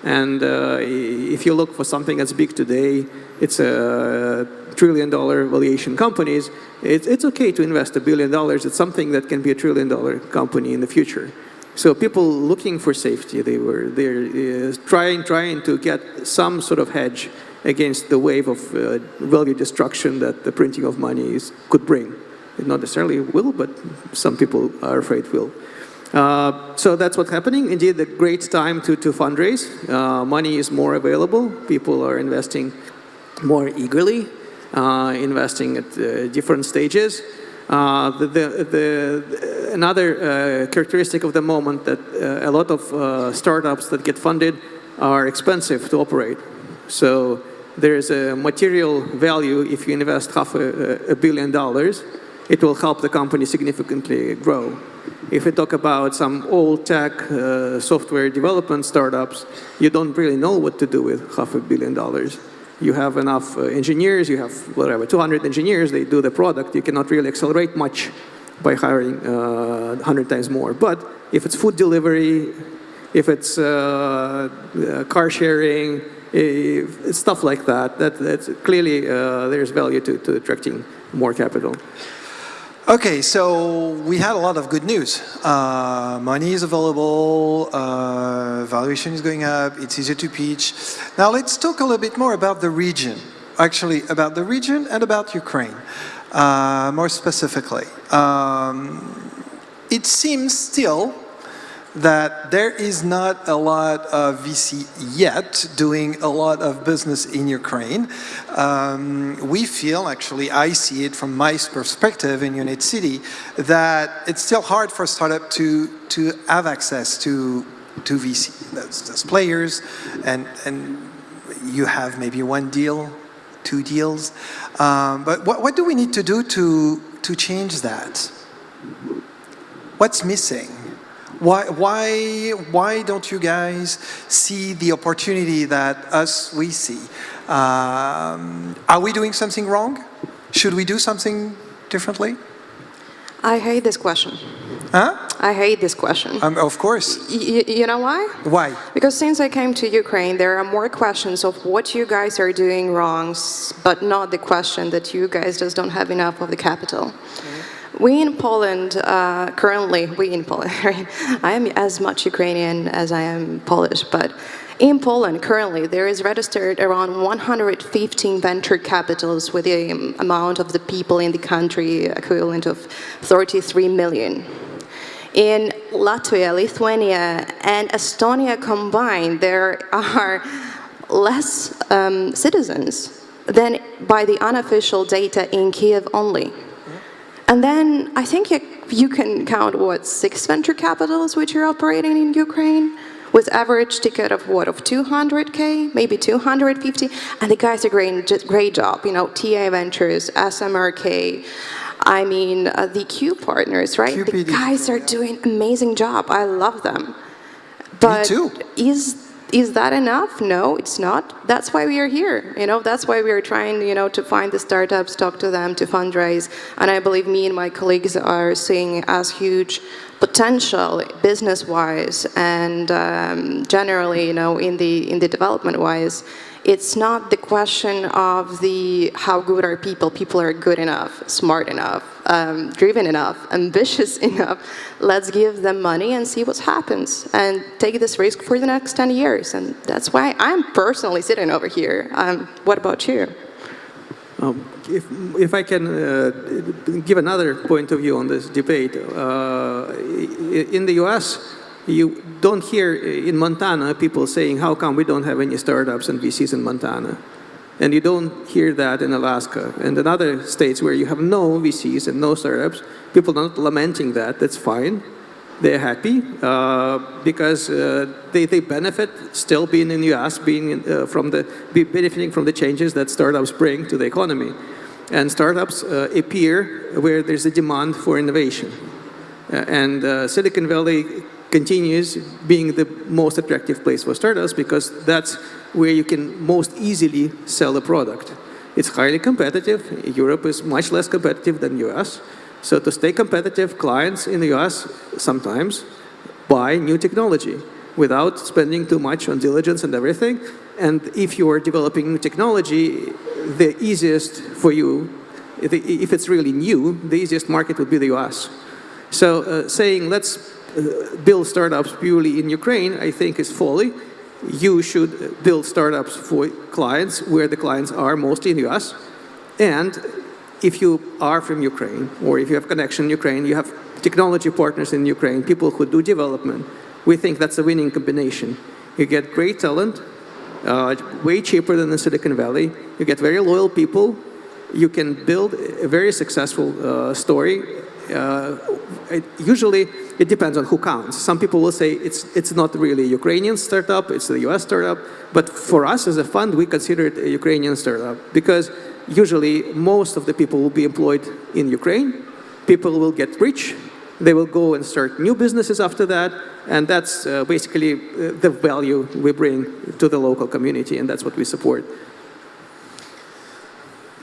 And if you look for something that's big today, it's a $1 trillion valuation companies. It's okay to invest $1 billion. It's something that can be a $1 trillion company in the future. So people looking for safety, they're trying to get some sort of hedge against the wave of value destruction that the printing of money could bring. It not necessarily will, but some people are afraid will. So that's what's happening. Indeed, a great time to fundraise. Money is more available. People are investing more eagerly, investing at different stages. Another characteristic of the moment that a lot of startups that get funded are expensive to operate. So there's a material value if you invest $500 million. It will help the company significantly grow. If we talk about some old tech software development startups, you don't really know what to do with $500 million. You have enough engineers, you have whatever, 200 engineers, they do the product. You cannot really accelerate much by hiring 100 times more. But if it's food delivery, if it's car sharing, stuff like that, that's clearly there's value to attracting more capital. Okay, so we had a lot of good news. Money is available, valuation is going up, it's easier to pitch. Now let's talk a little bit more about the region. Actually, about the region and about Ukraine, more specifically. It seems still that there is not a lot of VC yet doing a lot of business in Ukraine. We feel, actually, I see it from my perspective in Unit City, that it's still hard for a startup to have access to VC. There's players, and you have maybe one deal, 2 deals. But what do we need to do to change that? What's missing? Why don't you guys see the opportunity that we see? Are we doing something wrong? Should we do something differently? I hate this question. Huh? I hate this question. Of course. You know why? Why? Because since I came to Ukraine, there are more questions of what you guys are doing wrong, but not the question that you guys just don't have enough of the capital. We in Poland, right? I am as much Ukrainian as I am Polish, but in Poland, currently, there is registered around 115 venture capitals with the amount of the people in the country equivalent of 33 million. In Latvia, Lithuania, and Estonia combined, there are less citizens than by the unofficial data in Kiev only. And then I think you can count, 6 venture capitals which are operating in Ukraine with average ticket of 200K, maybe 250. And the guys are doing a great job. TA Ventures, SMRK, the Q partners, right? QPD. The guys are doing amazing job. I love them. But me too. Is that enough? No, it's not. That's why we are here. That's why we are trying, to find the startups, talk to them, to fundraise. And I believe me and my colleagues are seeing as huge potential business-wise and generally, in the development-wise. It's not the question of how good are people. People are good enough, smart enough, driven enough, ambitious enough. Let's give them money and see what happens and take this risk for the next 10 years. And that's why I'm personally sitting over here. What about you? If I can give another point of view on this debate, in the US, you don't hear in Montana people saying, how come we don't have any startups and VCs in Montana? And you don't hear that in Alaska. And in other states where you have no VCs and no startups, people are not lamenting that. That's fine. They're happy because they benefit still being in the US, benefiting from the changes that startups bring to the economy. And startups appear where there's a demand for innovation. And Silicon Valley continues being the most attractive place for startups because that's where you can most easily sell a product. It's highly competitive. Europe is much less competitive than US. So to stay competitive, clients in the US sometimes buy new technology without spending too much on diligence and everything. And if you are developing new technology, the easiest for you, if it's really new, the easiest market would be the US. So saying let's build startups purely in Ukraine, I think is folly. You should build startups for clients where the clients are mostly in the US. And if you are from Ukraine, or if you have connection in Ukraine, you have technology partners in Ukraine, people who do development, we think that's a winning combination. You get great talent, way cheaper than in Silicon Valley. You get very loyal people. You can build a very successful story. Usually, it depends on who counts. Some people will say it's not really a Ukrainian startup, it's a US startup. But for us as a fund, we consider it a Ukrainian startup because usually most of the people will be employed in Ukraine. People will get rich. They will go and start new businesses after that. And that's basically the value we bring to the local community, and that's what we support.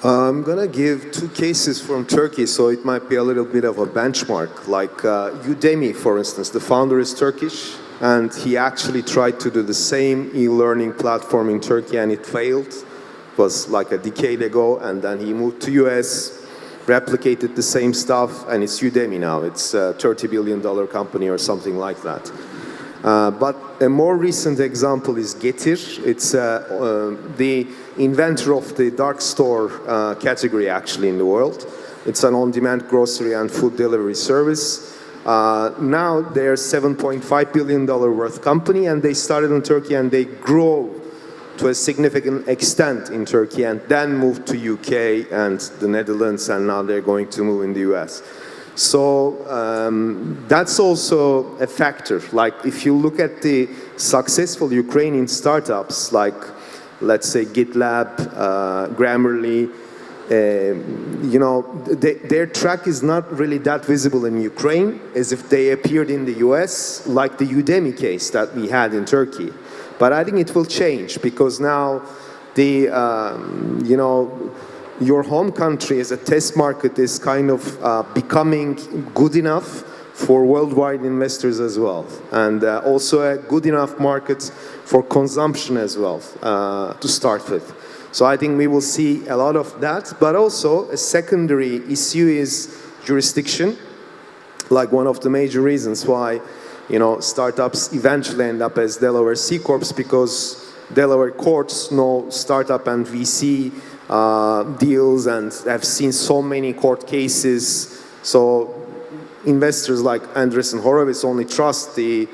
I'm going to give two cases from Turkey, so it might be a little bit of a benchmark. Like Udemy, for instance, the founder is Turkish, and he actually tried to do the same e-learning platform in Turkey, and it failed. It was like a decade ago, and then he moved to US, replicated the same stuff, and it's Udemy now. It's a $30 billion company or something like that. But a more recent example is Getir. It's the inventor of the dark store category actually in the world. It's an on-demand grocery and food delivery service. Now they're $7.5 billion worth company, and they started in Turkey and they grow to a significant extent in Turkey and then moved to UK and the Netherlands, and now they're going to move in the US. So that's also a factor. Like if you look at the successful Ukrainian startups, like let's say GitLab, Grammarly, you know, their track is not really that visible in Ukraine as if they appeared in the US, like the Udemy case that we had in Turkey. But I think it will change because now the, you know, your home country as a test market is kind of becoming good enough for worldwide investors as well. And also a good enough market for consumption as well to start with. So I think we will see a lot of that. But also a secondary issue is jurisdiction. Like one of the major reasons why, you know, startups eventually end up as Delaware C Corps because Delaware courts know startup and VC deals and have seen so many court cases. So investors like Andreessen Horowitz only trust the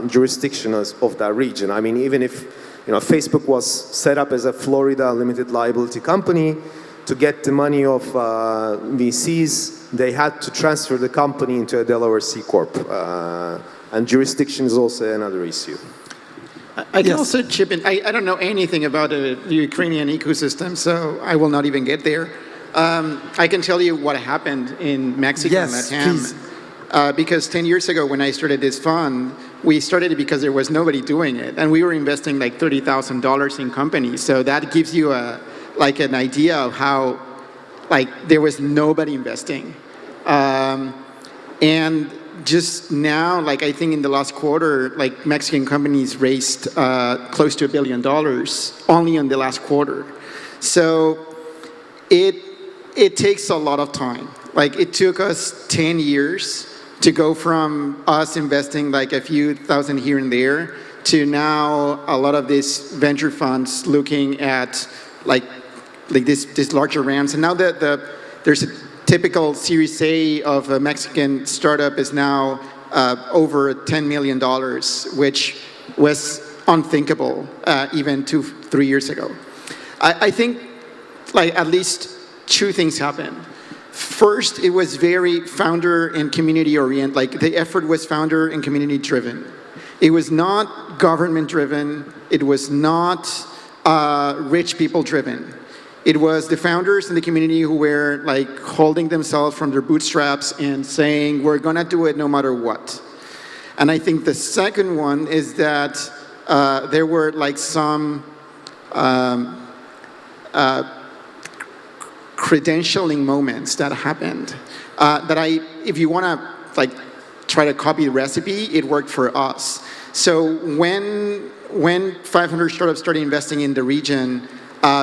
jurisdiction of that region. I mean, even if, you know, Facebook was set up as a Florida limited liability company, to get the money of VCs, they had to transfer the company into a Delaware C Corp. And jurisdiction is also another issue. I can also chip in. I don't know anything about the Ukrainian ecosystem, so I will not even get there. I can tell you what happened in Mexico and Latam. Because 10 years ago when I started this fund, we started it because there was nobody doing it. And we were investing like $30,000 in companies. So that gives you like an idea of how like there was nobody investing. And just now, like I think in the last quarter, like Mexican companies raised close to $1 billion only in the last quarter. So it takes a lot of time. Like it took us 10 years to go from us investing like a few thousand here and there to now a lot of these venture funds looking at like this larger rounds. And now there's a typical Series A of a Mexican startup is now over $10 million, which was unthinkable even 2-3 years ago. I think like at least two things happened. First, it was very founder and community oriented. Like the effort was founder and community driven. It was not government driven. It was not rich people driven. It was the founders in the community who were like holding themselves from their bootstraps and saying, we're gonna do it no matter what. And I think the second one is that there were like some credentialing moments that happened that if you wanna like try to copy the recipe, it worked for us. So when 500 startups started investing in the region,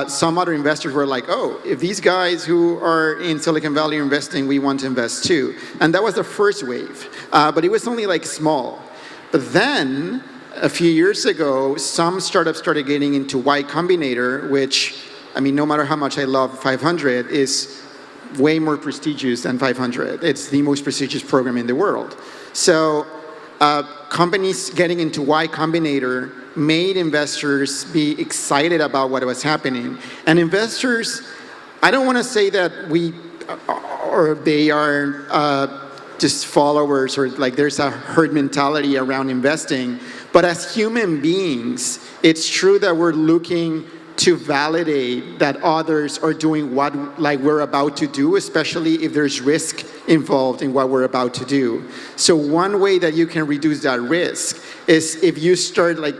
some other investors were like, oh, if these guys who are in Silicon Valley are investing, we want to invest too. And that was the first wave, but it was only like small. But then, a few years ago, some startups started getting into Y Combinator, which, I mean, no matter how much I love 500, is way more prestigious than 500. It's the most prestigious program in the world. So companies getting into Y Combinator made investors be excited about what was happening. And investors, I don't want to say that they are just followers, or like there's a herd mentality around investing, but as human beings, it's true that we're looking to validate that others are doing what like we're about to do, especially if there's risk involved in what we're about to do. So one way that you can reduce that risk is if you start like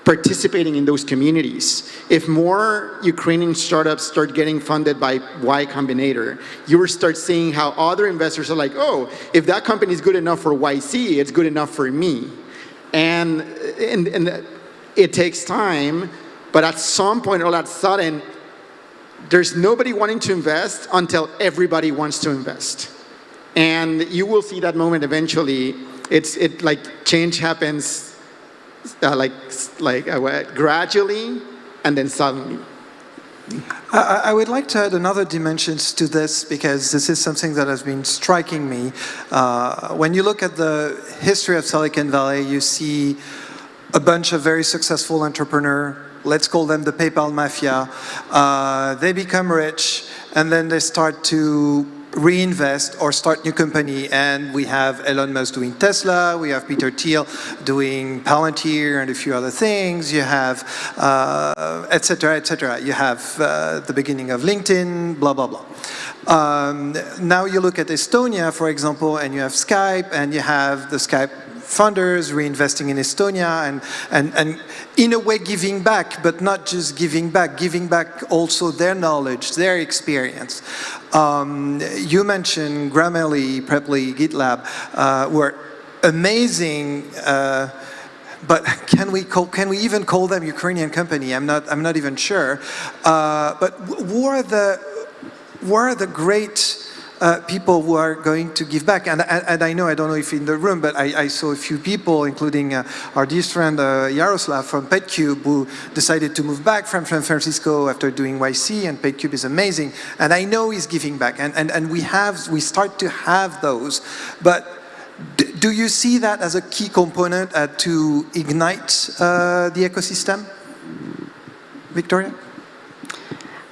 participating in those communities. If more Ukrainian startups start getting funded by Y Combinator, you will start seeing how other investors are like, oh, if that company is good enough for YC, it's good enough for me. And it takes time, but at some point all of a sudden, there's nobody wanting to invest until everybody wants to invest. And you will see that moment eventually. It like change happens gradually and then suddenly. I would like to add another dimensions to this, because this is something that has been striking me. When you look at the history of Silicon Valley, you see a bunch of very successful entrepreneurs, let's call them the PayPal mafia. They become rich, and then they start to reinvest or start new company. And we have Elon Musk doing Tesla, we have Peter Thiel doing Palantir and a few other things. You have et cetera, et cetera. You have the beginning of LinkedIn, blah, blah, blah. Now you look at Estonia, for example, and you have Skype, and you have the Skype funders reinvesting in Estonia and in a way giving back, but not just giving back also their knowledge, their experience. You mentioned Grammarly, Preply, GitLab were amazing, but can we even call them Ukrainian company? I'm not even sure. But who are the great people who are going to give back? And I know, I don't know if in the room, but I saw a few people, including our dear friend Yaroslav from PetCube, who decided to move back from San Francisco after doing YC, and PetCube is amazing. And I know he's giving back, and we start to have those. But do you see that as a key component to ignite the ecosystem? Victoria?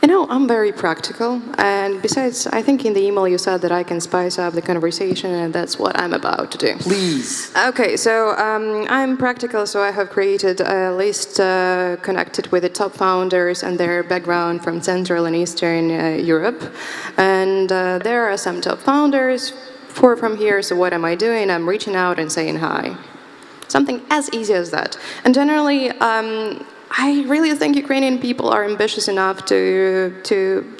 You know, I'm very practical, and besides, I think in the email you said that I can spice up the conversation, and that's what I'm about to do. Please. Okay, so I'm practical, so I have created a list connected with the top founders and their background from Central and Eastern Europe, and there are some top founders, 4 from here, so what am I doing? I'm reaching out and saying hi. Something as easy as that. And generally, I really think Ukrainian people are ambitious enough to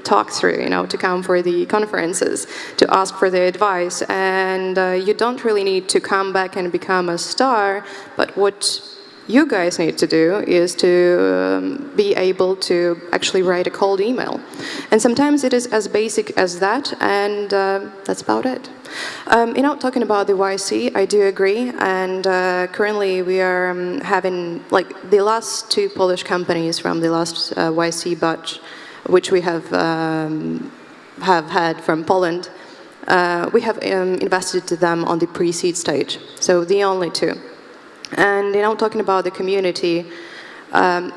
talk through, to come for the conferences, to ask for the advice. And you don't really need to come back and become a star, but what you guys need to do is to be able to actually write a cold email. And sometimes it is as basic as that, and that's about it. Talking about the YC, I do agree, and currently we are having, the last 2 Polish companies from the last YC batch, which we have had from Poland, we have invested to them on the pre-seed stage, so the only 2. And talking about the community,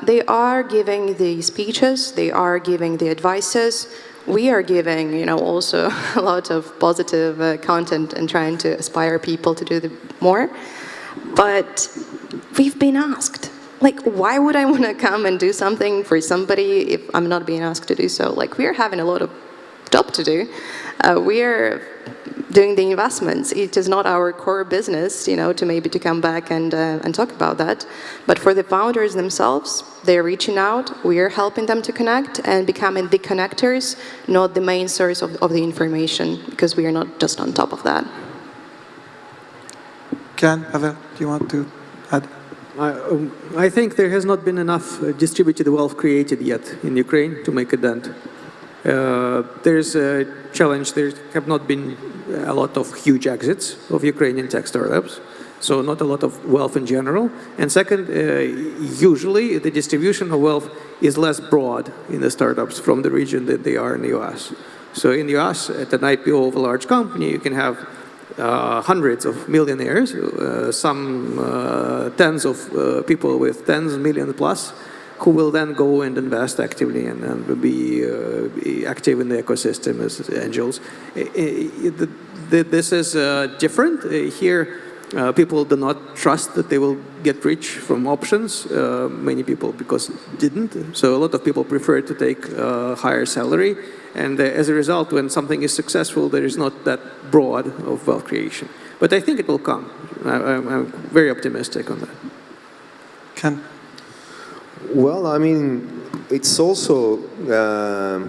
they are giving the speeches, they are giving the advices. We are giving, also a lot of positive content and trying to inspire people to do more. But we've been asked, why would I want to come and do something for somebody if I'm not being asked to do so? We're having a lot of job to do. We are doing the investments. It is not our core business, to come back and talk about that. But for the founders themselves, they're reaching out. We are helping them to connect and becoming the connectors, not the main source of the information, because we are not just on top of that. Ken, Pavel, do you want to add? I think there has not been enough distributed wealth created yet in Ukraine to make a dent. There's a challenge. There have not been a lot of huge exits of Ukrainian tech startups, so not a lot of wealth in general. And second, usually the distribution of wealth is less broad in the startups from the region than they are in the US. So in the US, at an IPO of a large company, you can have hundreds of millionaires, some tens of people with tens of millions plus, who will then go and invest actively and be active in the ecosystem as angels. This is different. Here, people do not trust that they will get rich from options. Many people, because didn't. So a lot of people prefer to take a higher salary. And as a result, when something is successful, there is not that broad of wealth creation. But I think it will come. I'm very optimistic on that. Ken? Well, I mean, it's also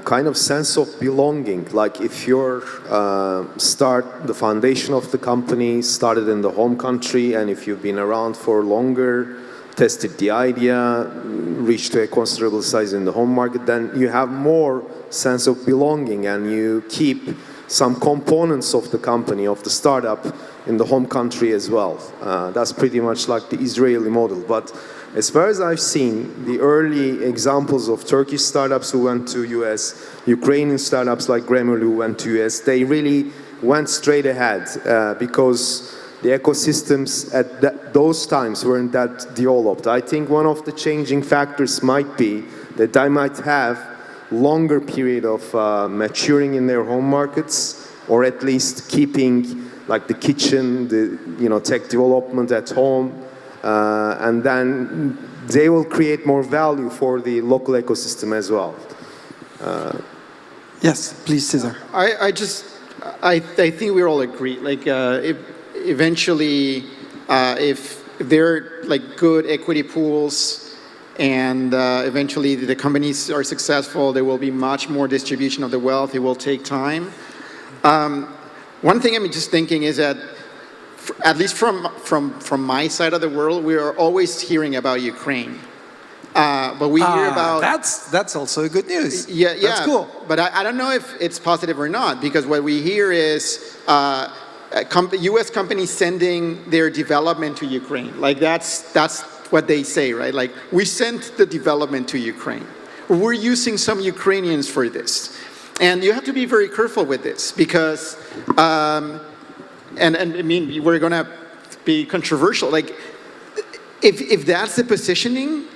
kind of sense of belonging. Like if you're the foundation of the company started in the home country, and if you've been around for longer, tested the idea, reached to a considerable size in the home market, then you have more sense of belonging, and you keep some components of the company, of the startup, in the home country as well. That's pretty much like the Israeli model. But as far as I've seen, the early examples of Turkish startups who went to US, Ukrainian startups like Grammarly who went to US, they really went straight ahead because the ecosystems at those times weren't that developed. I think one of the changing factors might be that they might have longer period of maturing in their home markets, or at least keeping like the kitchen, the tech development at home, and then they will create more value for the local ecosystem as well. Yes, please, Cesar. I think we all agree. Like, eventually, if there are like good equity pools, and eventually the companies are successful, there will be much more distribution of the wealth. It will take time. One thing I'm just thinking is that, at least from my side of the world, we are always hearing about Ukraine. But we hear about... That's also good news. Yeah, that's cool. But I don't know if it's positive or not, because what we hear is U.S. companies sending their development to Ukraine. Like that's what they say, right? Like, we sent the development to Ukraine. We're using some Ukrainians for this. And you have to be very careful with this, because... And I mean, we're going to be controversial. Like, if that's the positioning,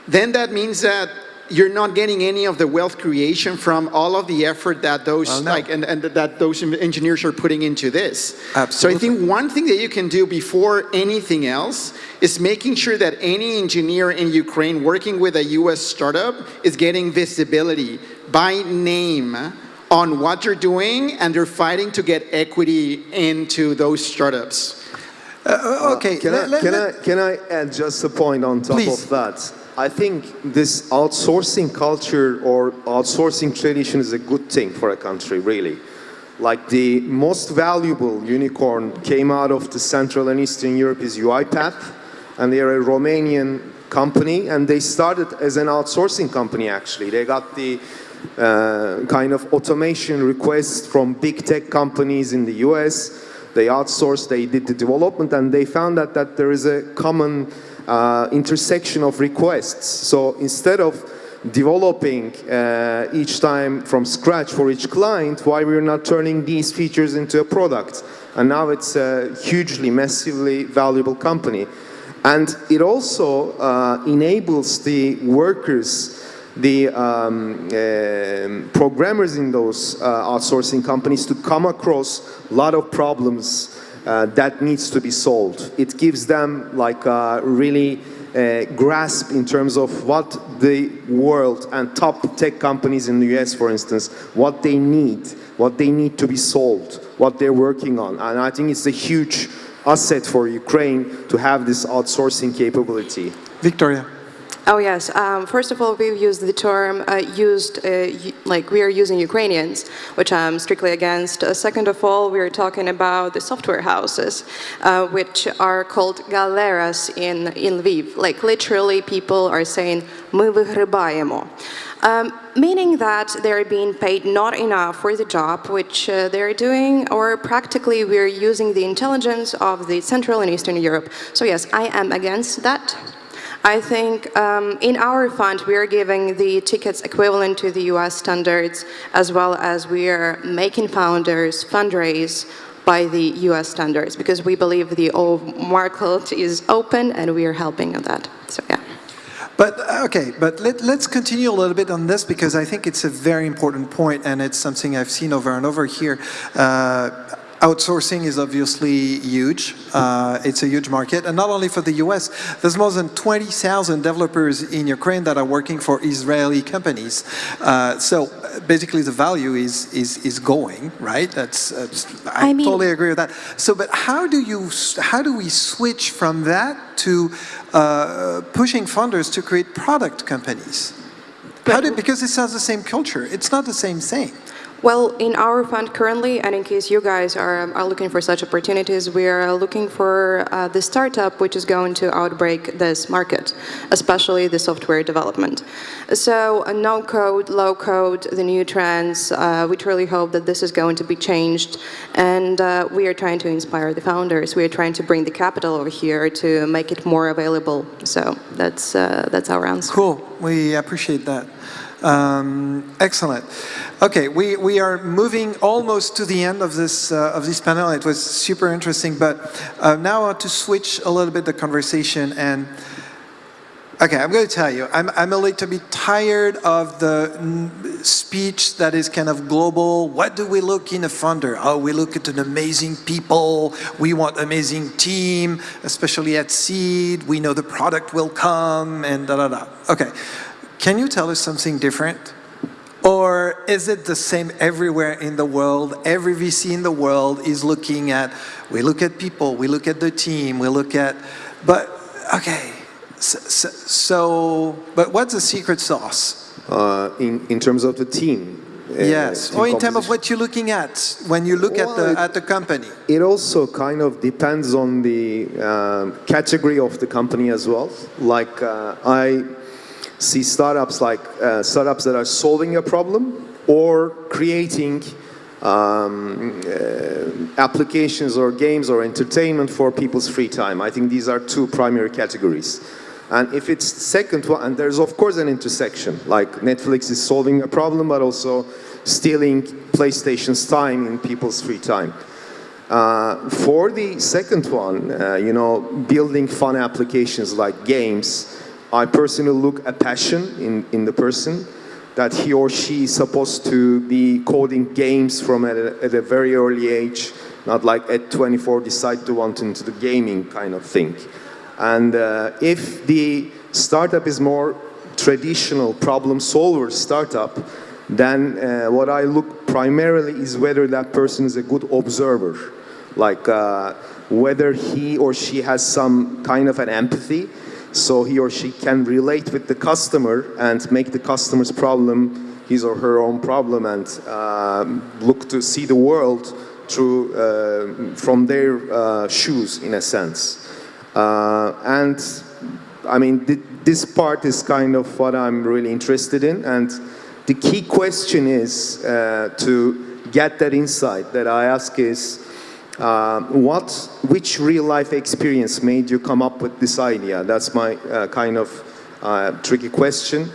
then that means that you're not getting any of the wealth creation from all of the effort that those and that those engineers are putting into this. Absolutely. So I think one thing that you can do before anything else is making sure that any engineer in Ukraine working with a U.S. startup is getting visibility by name on what they're doing, and they're fighting to get equity into those startups. Okay. Can I add just a point on top of that? I think this outsourcing culture or outsourcing tradition is a good thing for a country, really. Like, the most valuable unicorn came out of the Central and Eastern Europe is UiPath, and they are a Romanian company, and they started as an outsourcing company, actually. They got the kind of automation requests from big tech companies in the US. They outsourced, they did the development, and they found that there is a common intersection of requests. So instead of developing each time from scratch for each client, why we're not turning these features into a product? And now it's a hugely, massively valuable company. And it also enables the workers, the programmers in those outsourcing companies, to come across a lot of problems that needs to be solved. It gives them like a really grasp in terms of what the world and top tech companies in the US, for instance, what they need to be solved, what they're working on. And I think it's a huge asset for Ukraine to have this outsourcing capability. Victoria. Oh yes. First of all, we've used the term like we are using Ukrainians, which I'm strictly against. Second of all, we are talking about the software houses, which are called galeras in Lviv. Like literally, people are saying "Мы вигрібаємо." Meaning that they're being paid not enough for the job which they're doing, or practically we're using the intelligence of the Central and Eastern Europe. So yes, I am against that. I think in our fund we are giving the tickets equivalent to the US standards, as well as we are making founders fundraise by the US standards, because we believe the market is open and we are helping on that. So yeah. But okay, but let's continue a little bit on this, because I think it's a very important point, and it's something I've seen over and over here. Outsourcing is obviously huge. It's a huge market, and not only for the US. There's more than 20,000 developers in Ukraine that are working for Israeli companies. So basically, the value is going, right? I totally agree with that. So, but how do we switch from that to pushing funders to create product companies? Because it's not the same culture. It's not the same thing. Well, in our fund currently, and in case you guys are looking for such opportunities, we are looking for the startup which is going to outbreak this market, especially the software development. So no code, low code, the new trends, we truly hope that this is going to be changed, and we are trying to inspire the founders. We are trying to bring the capital over here to make it more available. So that's our answer. Cool, we appreciate that. Excellent. Okay, we are moving almost to the end of this panel. It was super interesting, but now I want to switch a little bit the conversation. And okay, I'm going to tell you, I'm a little bit tired of the speech that is kind of global. What do we look in a funder? Oh, we look at an amazing people. We want amazing team, especially at seed. We know the product will come, and da da da. Okay. Can you tell us something different? Or is it the same everywhere in the world? Every VC in the world is looking at, we look at people, we look at the team, we look at, but okay, but what's the secret sauce? In terms of the team? Yes, or in terms of what you're looking at when you look at the company. It also kind of depends on the category of the company as well. Like I see startups like startups that are solving a problem or creating applications or games or entertainment for people's free time. I think these are two primary categories. And if it's the second one, and there's of course an intersection, like Netflix is solving a problem but also stealing PlayStation's time in people's free time. For the second one, building fun applications like games, I personally look at passion in the person, that he or she is supposed to be coding games from at a very early age, not like at 24 decide to want into the gaming kind of thing. And if the startup is more traditional problem solver startup, then what I look primarily is whether that person is a good observer, like whether he or she has some kind of an empathy, so he or she can relate with the customer and make the customer's problem his or her own problem, and look to see the world through from their shoes, in a sense. And I mean, this part is kind of what I'm really interested in, and the key question is to get that insight that I ask is, which real life experience made you come up with this idea? That's my kind of tricky question.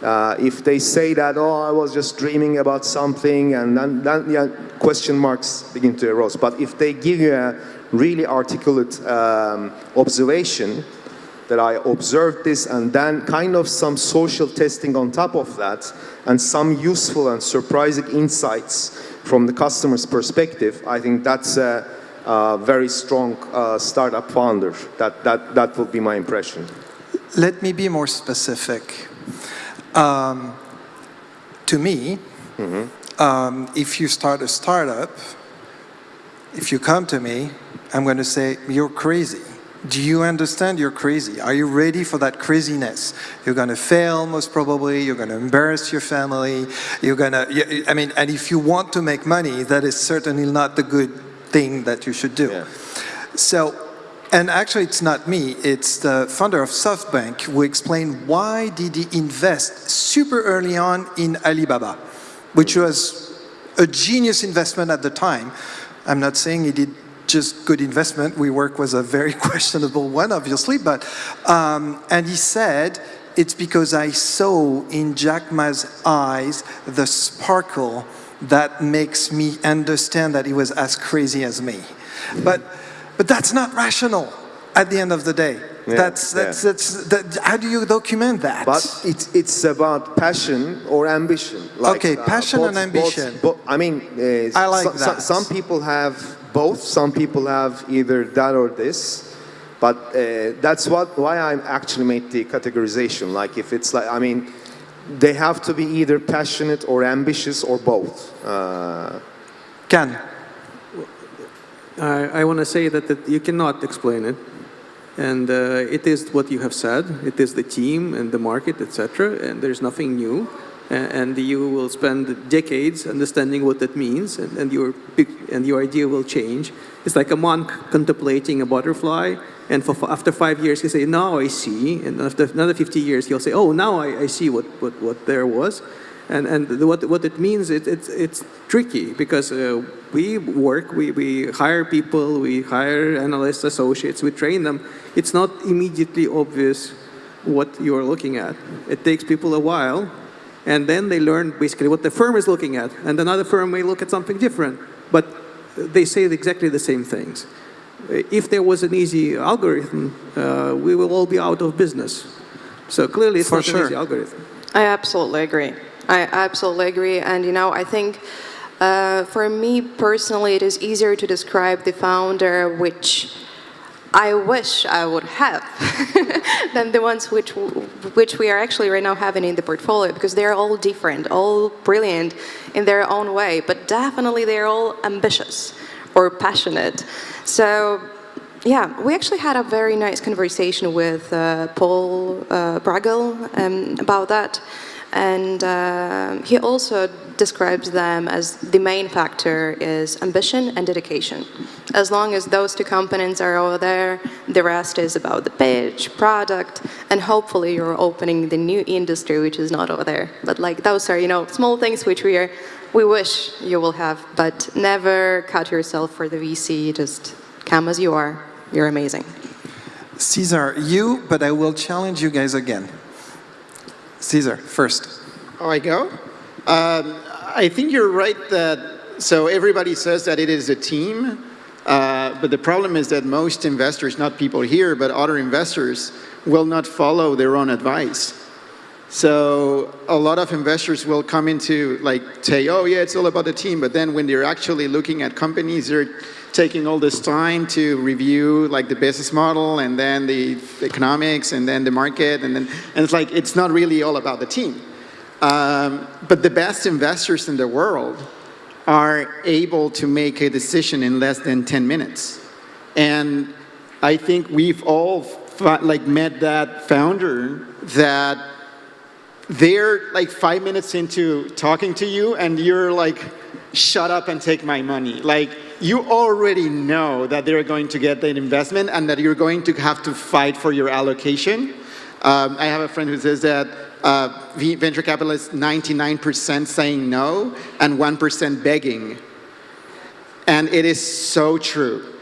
If they say that, oh, I was just dreaming about something, and then yeah, question marks begin to arise. But if they give you a really articulate observation, that I observed this, and then kind of some social testing on top of that, and some useful and surprising insights from the customer's perspective, I think that's a very strong startup founder. That will be my impression. Let me be more specific. To me, if you start a startup, if you come to me, I'm going to say, you're crazy. do you understand you're crazy? Are you ready for that craziness? You're going to fail, most probably. You're going to embarrass your family. You're going to, I mean, and if you want to make money, that is certainly not the good thing that you should do. Yeah. So, and actually it's not me, it's the founder of SoftBank who explained why did he invest super early on in Alibaba, which was a genius investment at the time. I'm not saying he did just good investment. WeWork was a very questionable one, obviously, but, and he said, it's because I saw in Jack Ma's eyes the sparkle that makes me understand that he was as crazy as me. But that's not rational at the end of the day. Yeah, How do you document that? But it's about passion or ambition. Okay, passion and ambition. I mean, I like that. Some people have both. Some people have either that or this. But that's why I actually made the categorization. Like if it's like, I mean, they have to be either passionate or ambitious or both. Can. I want to say that you cannot explain it. And it is what you have said. It is the team and the market, etc. And there's nothing new. And you will spend decades understanding what that means, and your idea will change. It's like a monk contemplating a butterfly, and after 5 years he'll say, "Now I see," and after another 50 years he'll say, "Oh, now I see what there was." And what it means, it's tricky because we work, we hire people, we hire analysts, associates, we train them. It's not immediately obvious what you're looking at. It takes people a while, and then they learn basically what the firm is looking at, and another firm may look at something different, but they say exactly the same things. If there was an easy algorithm, we will all be out of business. So clearly it's not an easy algorithm. I absolutely agree. And I think for me personally, it is easier to describe the founder which I wish I would have than the ones which we are actually right now having in the portfolio, because they're all different, all brilliant in their own way, but definitely they're all ambitious or passionate. So yeah, we actually had a very nice conversation with Paul Bragel about that. And he also describes them as the main factor is ambition and dedication. As long as those two components are over there, the rest is about the pitch, product, and hopefully you're opening the new industry which is not over there. But like those are, small things which we wish you will have, but never cut yourself for the VC. Just come as you are. You're amazing. Cesar, but I will challenge you guys again. Cesar, first. Oh, I go? I think you're right so everybody says that it is a team, but the problem is that most investors, not people here, but other investors, will not follow their own advice. So a lot of investors will come into say, oh yeah, it's all about the team, but then when they're actually looking at companies, they're taking all this time to review the business model and then the economics and then the market and it's it's not really all about the team. But the best investors in the world are able to make a decision in less than 10 minutes. And I think we've all met that founder that they're 5 minutes into talking to you and you're shut up and take my money. You already know that they're going to get that investment and that you're going to have to fight for your allocation. I have a friend who says that venture capitalists 99% saying no and 1% begging. And it is so true.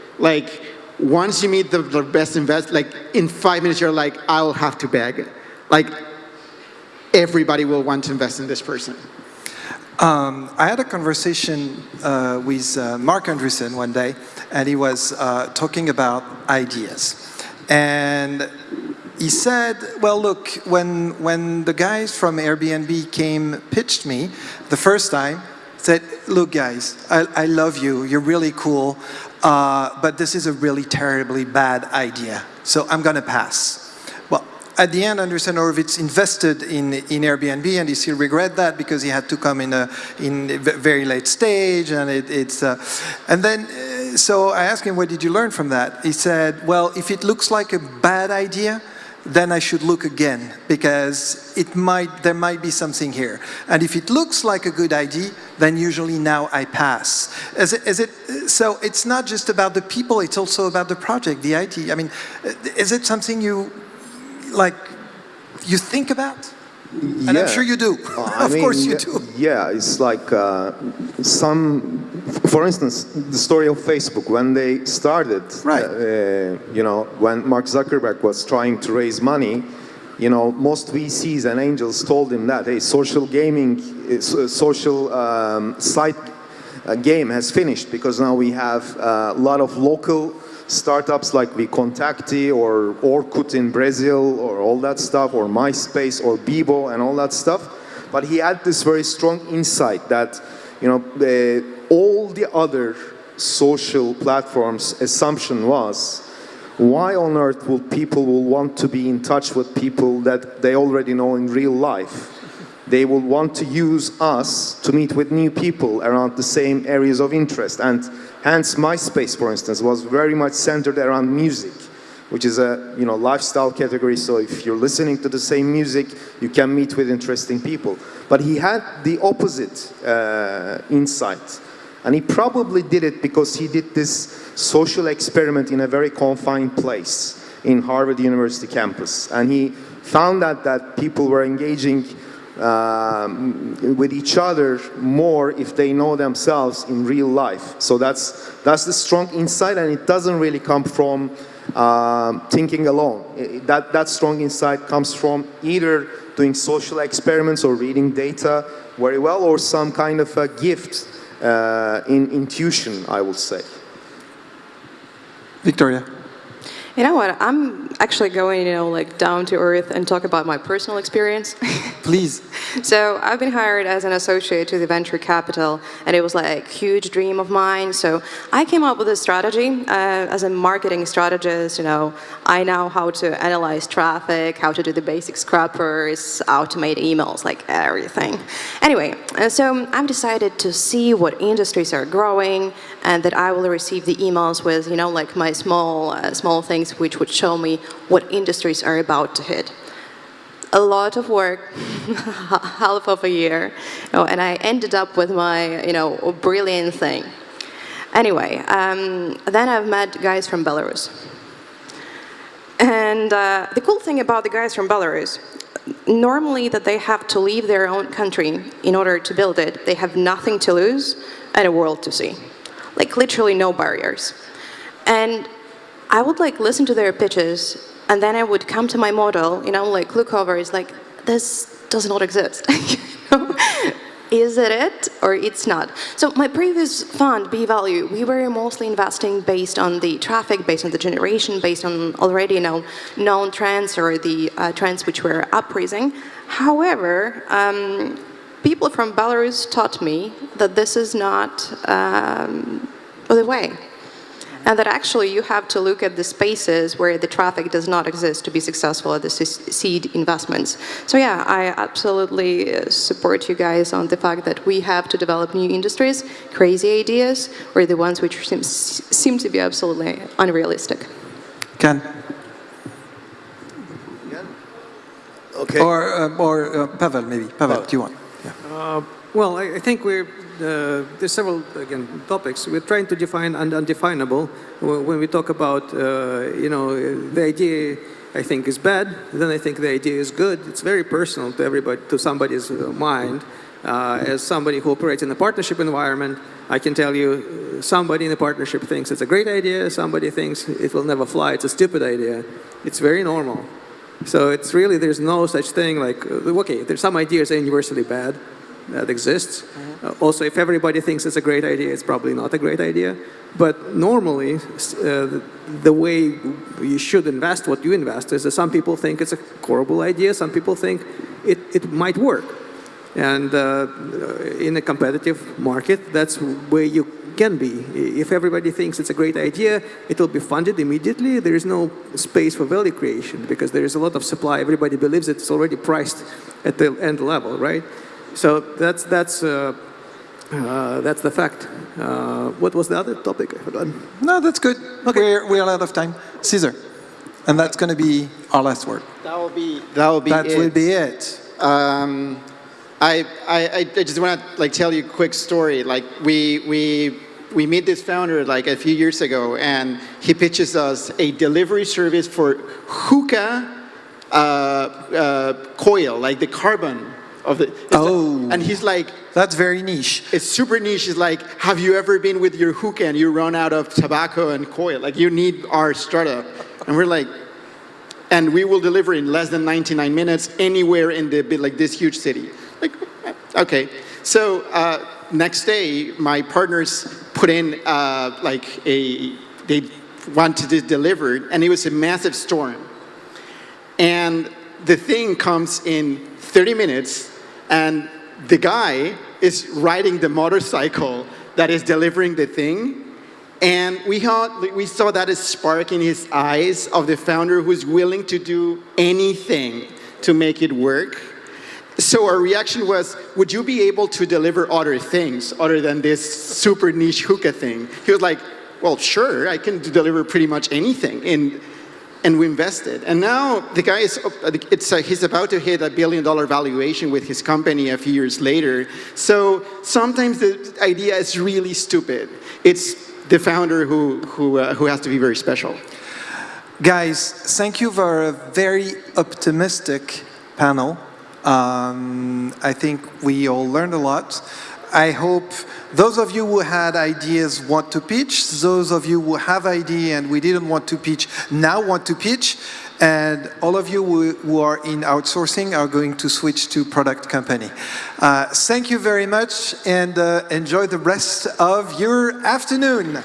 Once you meet the best investor, in 5 minutes you're I'll have to beg. Everybody will want to invest in this person. I had a conversation with Mark Andreessen one day, and he was talking about ideas. And he said, well, look, when the guys from Airbnb pitched me the first time, said, look, guys, I love you. You're really cool. But this is a really terribly bad idea. So I'm going to pass. At the end, Andreessen Horowitz invested in Airbnb, and he still regret that because he had to come in a very late stage, and and then so I asked him, what did you learn from that? He said, well, if it looks like a bad idea, then I should look again, because there might be something here. And if it looks like a good idea, then usually now I pass. So it's not just about the people, it's also about the project, the idea. I mean, is it something you think about? And I'm sure you do. Of course you do. Yeah, it's like for instance, the story of Facebook, when they started, right. When Mark Zuckerberg was trying to raise money, most VCs and angels told him that, hey, social gaming, social site game has finished, because now we have a lot of local startups like Contacti or Orkut in Brazil or all that stuff, or MySpace or Bebo and all that stuff. But he had this very strong insight that, all the other social platforms' assumption was, why on earth will people want to be in touch with people that they already know in real life? They will want to use us to meet with new people around the same areas of interest. And hence MySpace, for instance, was very much centered around music, which is a lifestyle category. So if you're listening to the same music, you can meet with interesting people. But he had the opposite insight. And he probably did it because he did this social experiment in a very confined place in Harvard University campus. And he found that people were engaging with each other more if they know themselves in real life. So that's the strong insight, and it doesn't really come from thinking alone. That strong insight comes from either doing social experiments or reading data very well, or some kind of a gift in intuition, I would say. Victoria. You know what? I'm actually going, down to earth and talk about my personal experience. Please. So I've been hired as an associate to the venture capital, and it was like a huge dream of mine. So I came up with a strategy as a marketing strategist. I know how to analyze traffic, how to do the basic scrappers, automate emails, like everything. Anyway, so I've decided to see what industries are growing, and that I will receive the emails with, like my small things which would show me what industries are about to hit. A lot of work, half of a year, and I ended up with my, brilliant thing. Anyway, then I've met guys from Belarus. And the cool thing about the guys from Belarus, normally that they have to leave their own country in order to build it, they have nothing to lose and a world to see. Like literally no barriers. And I would listen to their pitches, and then I would come to my model, look over, it's like, this does not exist. Is it or it's not? So my previous fund, B-Value, we were mostly investing based on the traffic, based on the generation, based on already known trends or the trends which were upraising. However, people from Belarus taught me that this is not the way. And that actually you have to look at the spaces where the traffic does not exist to be successful at the seed investments. So yeah, I absolutely support you guys on the fact that we have to develop new industries. Crazy ideas or the ones which seem to be absolutely unrealistic. Ken? Okay. Or Pavel, maybe. Pavel, do you want? Yeah. Well, I think there's several, again, topics. We're trying to define undefinable. When we talk about, the idea, I think, is bad, then I think the idea is good. It's very personal to everybody, to somebody's mind. As somebody who operates in a partnership environment, I can tell you, somebody in the partnership thinks it's a great idea, somebody thinks it will never fly, it's a stupid idea. It's very normal. So it's really, there's no such thing like, okay, there's some ideas that are universally bad. That exists. Also, if everybody thinks it's a great idea, it's probably not a great idea. But normally, the way you should invest, what you invest, is that some people think it's a horrible idea, some people think it might work. And in a competitive market, that's where you can be. If everybody thinks it's a great idea, it will be funded immediately. There is no space for value creation because there is a lot of supply. Everybody believes it's already priced at the end level, right? So that's That's the fact. What was the other topic? I forgot. No, that's good. Okay. We're out of time. Caesar. And that's going to be our last word. That will be it. I just want to tell you a quick story. We met this founder a few years ago, and he pitches us a delivery service for hookah coil, like the carbon of the. And he's like, that's very niche. It's super niche. It's like, have you ever been with your hookah and you run out of tobacco and coil? You need our startup. And we're like, and we will deliver in less than 99 minutes anywhere in this huge city. Okay. So next day, my partners put in they wanted to deliver, and it was a massive storm. And the thing comes in 30 minutes, and the guy is riding the motorcycle that is delivering the thing. And we saw that spark in his eyes of the founder who's willing to do anything to make it work. So our reaction was, would you be able to deliver other things other than this super niche hookah thing? He was like, well, sure, I can deliver pretty much anything. And we invested. And now the guy he's about to hit $1 billion valuation with his company a few years later. So sometimes the idea is really stupid. It's the founder who has to be very special. Guys, thank you for a very optimistic panel. I think we all learned a lot. I hope those of you who had ideas want to pitch. Those of you who have idea and we didn't want to pitch now want to pitch. And all of you who are in outsourcing are going to switch to product company. Thank you very much, and enjoy the rest of your afternoon.